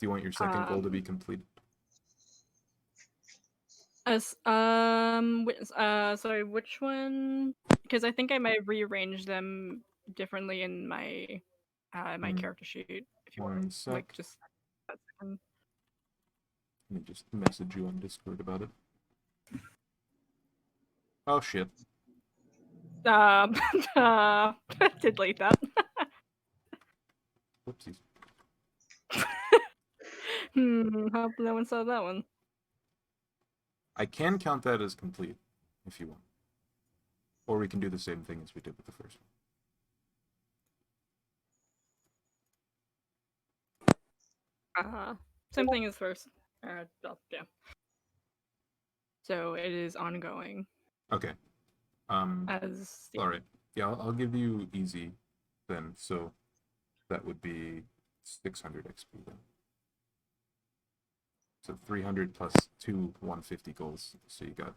you want your second goal to be completed? Sorry, which one? Because I think I might have rearranged them differently in my character sheet. If you One want, sec. like, just a second. Let me just message you on Discord about it. Oh shit. Delete that. Whoopsies. Hope no one saw that one. I can count that as complete, if you want. Or we can do the same thing as we did with the first one. Same thing as first. Yeah. So it is ongoing. Okay. Alright. Yeah, I'll give you easy then. So that would be 600 XP then. So 300 plus 2 150 goals. So you got...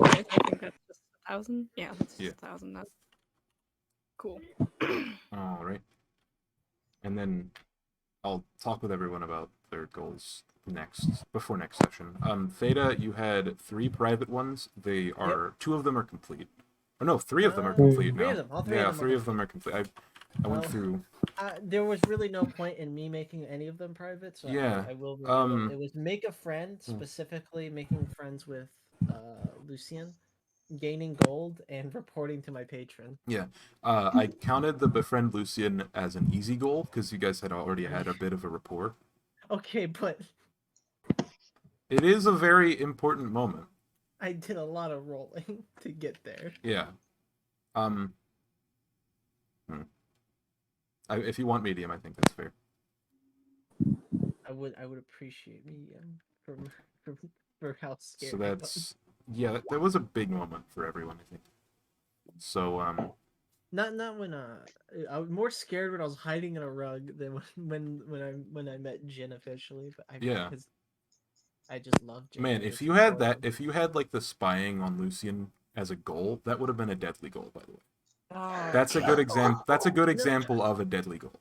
I think that's just 1,000. Yeah, that's just 1,000. That's cool. Alright. And then I'll talk with everyone about their goals before next session. Theta, you had 3 private ones. They are 2 of them are complete. Oh no, 3 of them are complete now. 3 of them. All 3 of them. 3 of them are complete. I went through. There was really no point in me making any of them private, so I will reveal it. It was make a friend, specifically making friends with Lucien, gaining gold, and reporting to my patron. Yeah, I counted the befriend Lucien as an easy goal because you guys had already had a bit of a rapport. Okay, but it is a very important moment. I did a lot of rolling to get there. Yeah. If you want medium, I think that's fair. I would appreciate medium for how scared. So that's that was a big moment for everyone, I think. So not when I was more scared when I was hiding in a rug than when I met Jin officially. But because I just love Jin. Man, if you had like the spying on Lucien as a goal, that would have been a deadly goal, by the way. That's a good example. That's a good example of a deadly goal.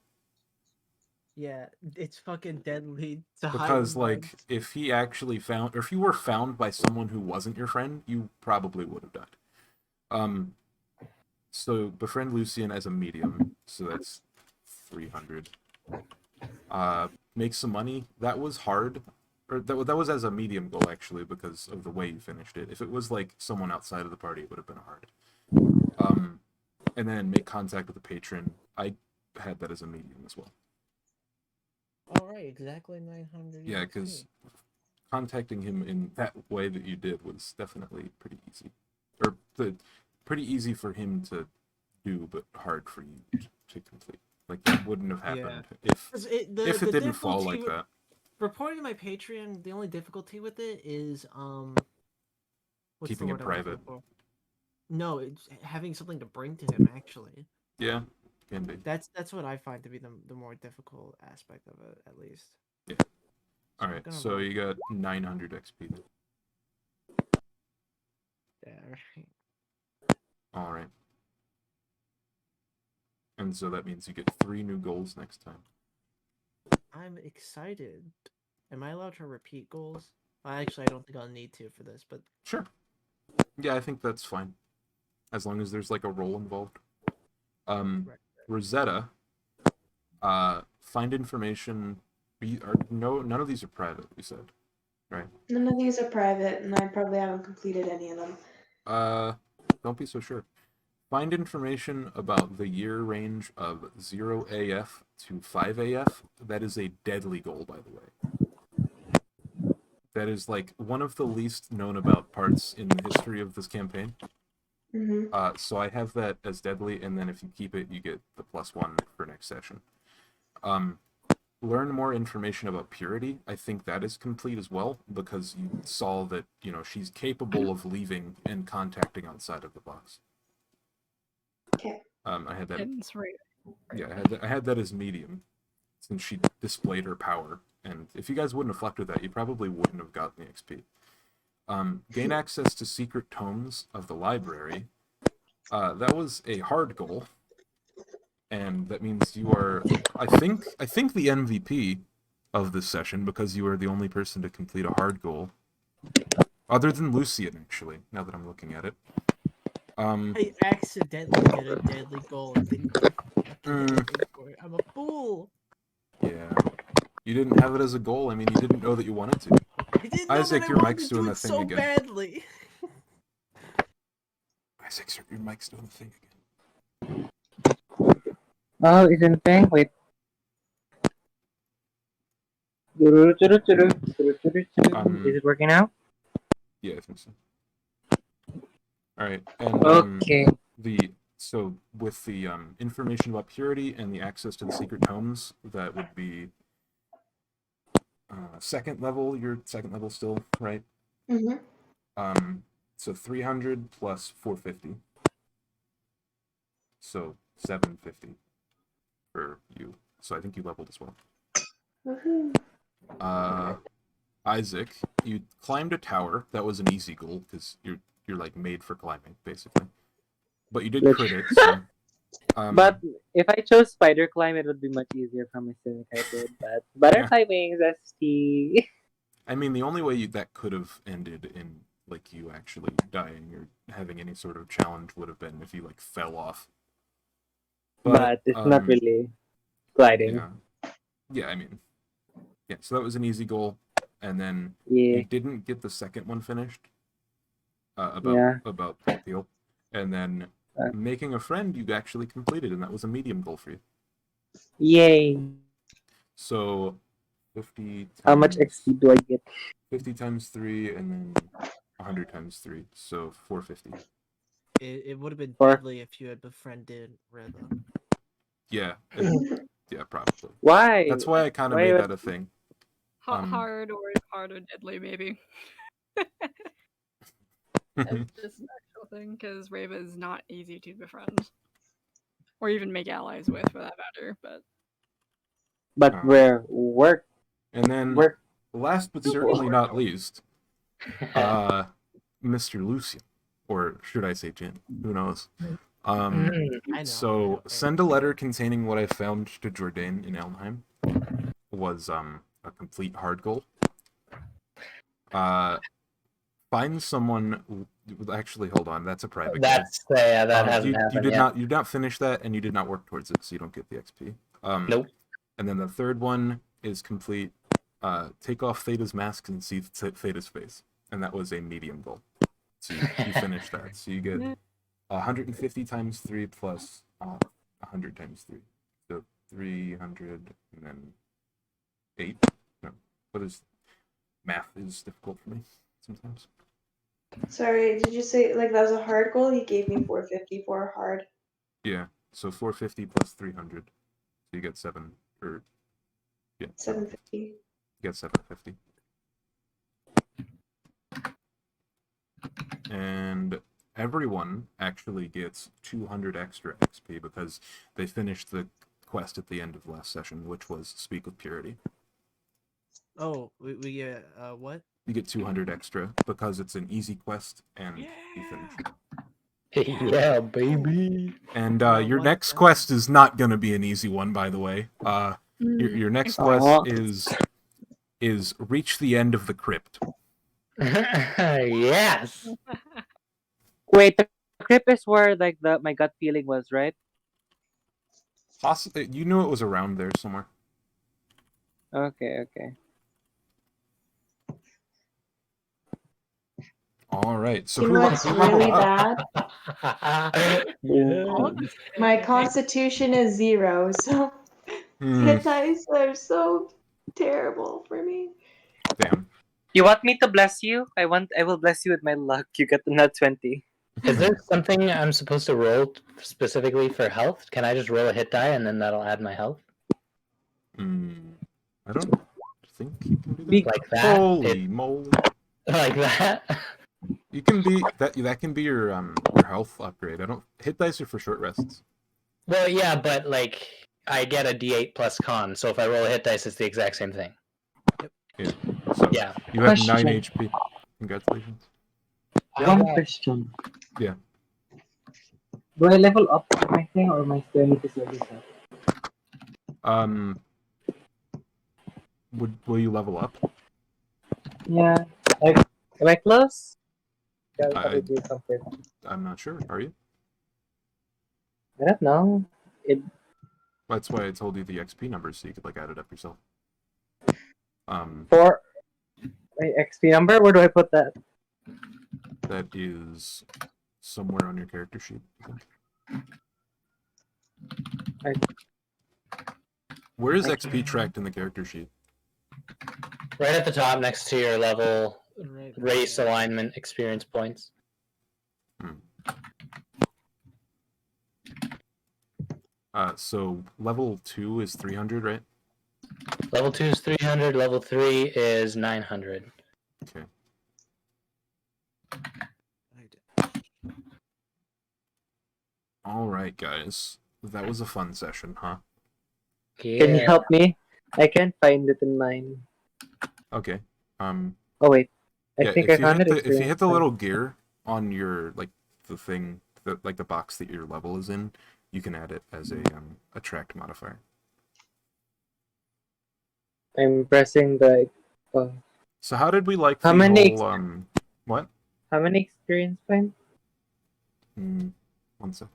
Yeah, it's fucking deadly to because like if he actually found, or if you were found by someone who wasn't your friend, you probably would have died. So befriend Lucien as a medium, so that's 300. Make some money. That was hard, or that was as a medium goal actually because of the way you finished it. If it was like someone outside of the party, it would have been hard. And then make contact with the patron. I had that as a medium as well. All right, exactly 900. Yeah, because contacting him in that way that you did was definitely pretty easy, or pretty easy for him to do, but hard for you to complete. Like that wouldn't have happened if it didn't fall like that. Reporting to my Patreon, the only difficulty with it is keeping it private. No, it's having something to bring to him actually. Yeah. Can be. That's what I find to be the more difficult aspect of it, at least. Yeah. All right, so you got 900 XP. Yeah, right. All right. And so that means you get 3 new goals next time. I'm excited. Am I allowed to repeat goals? Actually, I don't think I'll need to for this, but Sure. Yeah, I think that's fine. As long as there's like a roll involved. right. Rosetta, find information. None of these are private, we said, right? None of these are private, and I probably haven't completed any of them. Don't be so sure. Find information about the year range of 0 AF to 5 AF. That is a deadly goal, by the way. That is like one of the least known about parts in the history of this campaign. Mm-hmm. So I have that as deadly, and then if you keep it, you get the +1 for next session. Learn more information about Purity. I think that is complete as well, because you saw that, she's capable of leaving and contacting outside of the box. Okay. I had that. It's right. Yeah, I had that as medium, since she displayed her power. And if you guys wouldn't have fucked with that, you probably wouldn't have gotten the XP. Gain access to secret tomes of the library. That was a hard goal, and that means you are, I think the MVP of this session, because you are the only person to complete a hard goal, other than Lucian, actually. Now that I'm looking at it. I accidentally did a deadly goal and didn't get anything for it. I'm a fool. Yeah. You didn't have it as a goal. I mean, you didn't know that you wanted to. I didn't know Isaac, that I your wanted mic's to doing do that it thing so again. badly. Isaac, your mic's doing the thing again. Oh, isn't there? Wait. Is it working now? Yeah, I think so. All right, and Okay. so with the information about Purity and the access to the secret tomes, that would be second level. You're second level still, right? Mm-hmm. So 300 plus 450, so 750 for you. So I think you leveled as well. Woohoo. Isaac, you climbed a tower. That was an easy goal because you're like made for climbing, basically. But you did Which- crit it. So, But if I chose spider climb, it would be much easier for me if I did. But butterfly wings, ST. I mean, the only way that could have ended in like you actually dying or having any sort of challenge would have been if you like fell off. But it's not really gliding. Yeah, I mean, yeah. So that was an easy goal, and then Yeah. you didn't get the second one finished. About the appeal, and then making a friend you actually completed, and that was a medium goal for you. Yay. So 50 times, How much XP do I get? 50 times 3, and then 100 times 3, so 450. It would have been Or- deadly if you had befriended Riva. Yeah, yeah, probably. Why? That's why I kind of Why made would- that a thing. Hard or deadly, maybe. That's just an actual thing, because Reva is not easy to befriend. Or even make allies with, for that matter, but... But we're work. And then, Work. last but certainly not least, Mr. Lucian, or should I say Jin? Who knows? I know. So send a letter containing what I found to Jourdain in Elmheim was a complete hard goal. Find someone. Actually, hold on. That's a private goal. That hasn't happened You did yet. not. You did not finish that, and you did not work towards it, so you don't get the XP. Nope. And then the third one is complete. Take off Theta's mask and see Theta's face, and that was a medium goal. So you finish that. So you get 150 times 3 plus 100 times 3. So 300 and then 8. No, what is math is difficult for me sometimes. Sorry, did you say like that was a hard goal? He gave me 450 for a hard. Yeah, so 450 plus 300, so you get 7 or yeah 750. You get 750. And everyone actually gets 200 extra XP because they finished the quest at the end of last session, which was Speak with Purity. Oh, we what? You get 200 extra because it's an easy quest and you finish it. Yeah, baby. And Not your like next that. quest is not going to be an easy one, by the way. Your next quest Aw. is reach the end of the crypt. Yes. Wait, the crypt is where like my gut feeling was, right? Possibly, you knew it was around there somewhere. Okay. All right. So You who know wants what's to level really up? bad? All of Yeah. us are My okay. constitution is 0, so Hmm, hit dice are so terrible for me. damn. You want me to bless you? I will bless you with my luck. You get the nut 20. Is there something I'm supposed to roll specifically for health? Can I just roll a hit die and then that'll add my health? I don't think you can do that. Be- Like that? Holy moly! Like that? You can be that. That can be your health upgrade. I don't hit dice are for short rests. Well, yeah, but like I get a D8 plus con, so if I roll a hit dice, it's the exact same thing. Yeah. So Yeah. you have 9 Question. HP. Congratulations. One question. Yeah. Do I level up my thing or my still need to save this up? Will you level up? Yeah. Like, am I close? Gotta I- probably do something. I'm not sure. Are you? I don't know. That's why I told you the XP numbers so you could like add it up yourself. For my XP number, where do I put that? That is somewhere on your character sheet, I think. Where is XP tracked in the character sheet? Right at the top next to your level, Right. race, alignment, experience points. So level 2 is 300, right? Level 2 is 300, level 3 is 900. Okay. All right, guys. That was a fun session, huh? Yeah. Can you help me? I can't find it in mine. Okay. Oh wait, I think I found it. If you hit the little gear on your like the thing that like the box that your level is in, you can add it as a attract modifier. I'm pressing the. So how did we like How the many whole what? How many experience points? 1 sec.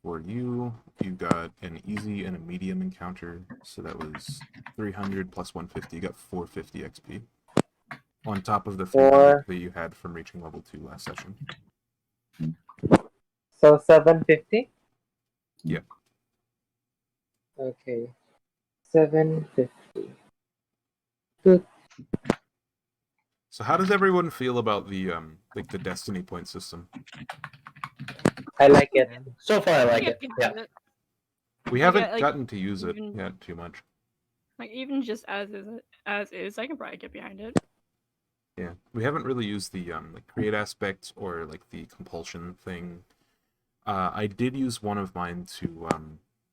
For you, you got an easy and a medium encounter, so that was 300 plus 150. You got 450 XP on top of the 300 that you had from reaching level 2 last session. So 750. Yeah. Okay. 750. Good. So how does everyone feel about the like the destiny point system? I like it. So far, I like get it. behind Yeah. it. We Like, haven't like, gotten to use it even- yet too much. Like even just as is, I can probably get behind it. Yeah, we haven't really used the like create aspect or like the compulsion thing. I did use one of mine to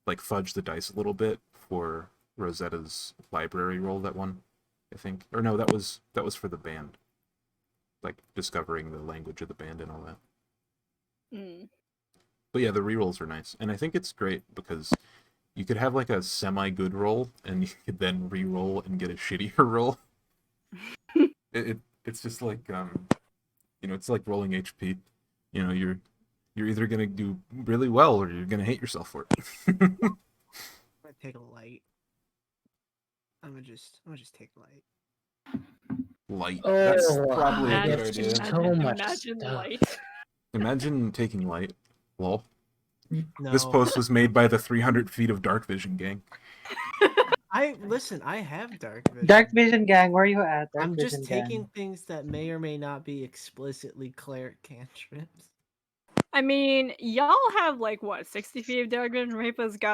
like fudge the dice a little bit for Rosetta's library roll that one, I think. Or no, that was for the band. Like discovering the language of the band and all that. But yeah, the rerolls are nice. And I think it's great because you could have like a semi-good roll and you could then re-roll and get a shittier roll. It's just like it's like rolling HP. You're either gonna do really well or you're gonna hate yourself for it. I'm gonna take a light. I'm gonna just take light. Light. That's Oh, probably a good that's idea. so much Imagine stuff. light. Imagine taking light. Lol. No. This post was made by the 300 feet of dark vision gang. Listen. I have dark vision. Dark Vision gang, where are you at? Dark I'm just Vision taking gang. things that may or may not be explicitly cleric cantrips. I mean, y'all have like what 60 feet of dark vision. Rapa's got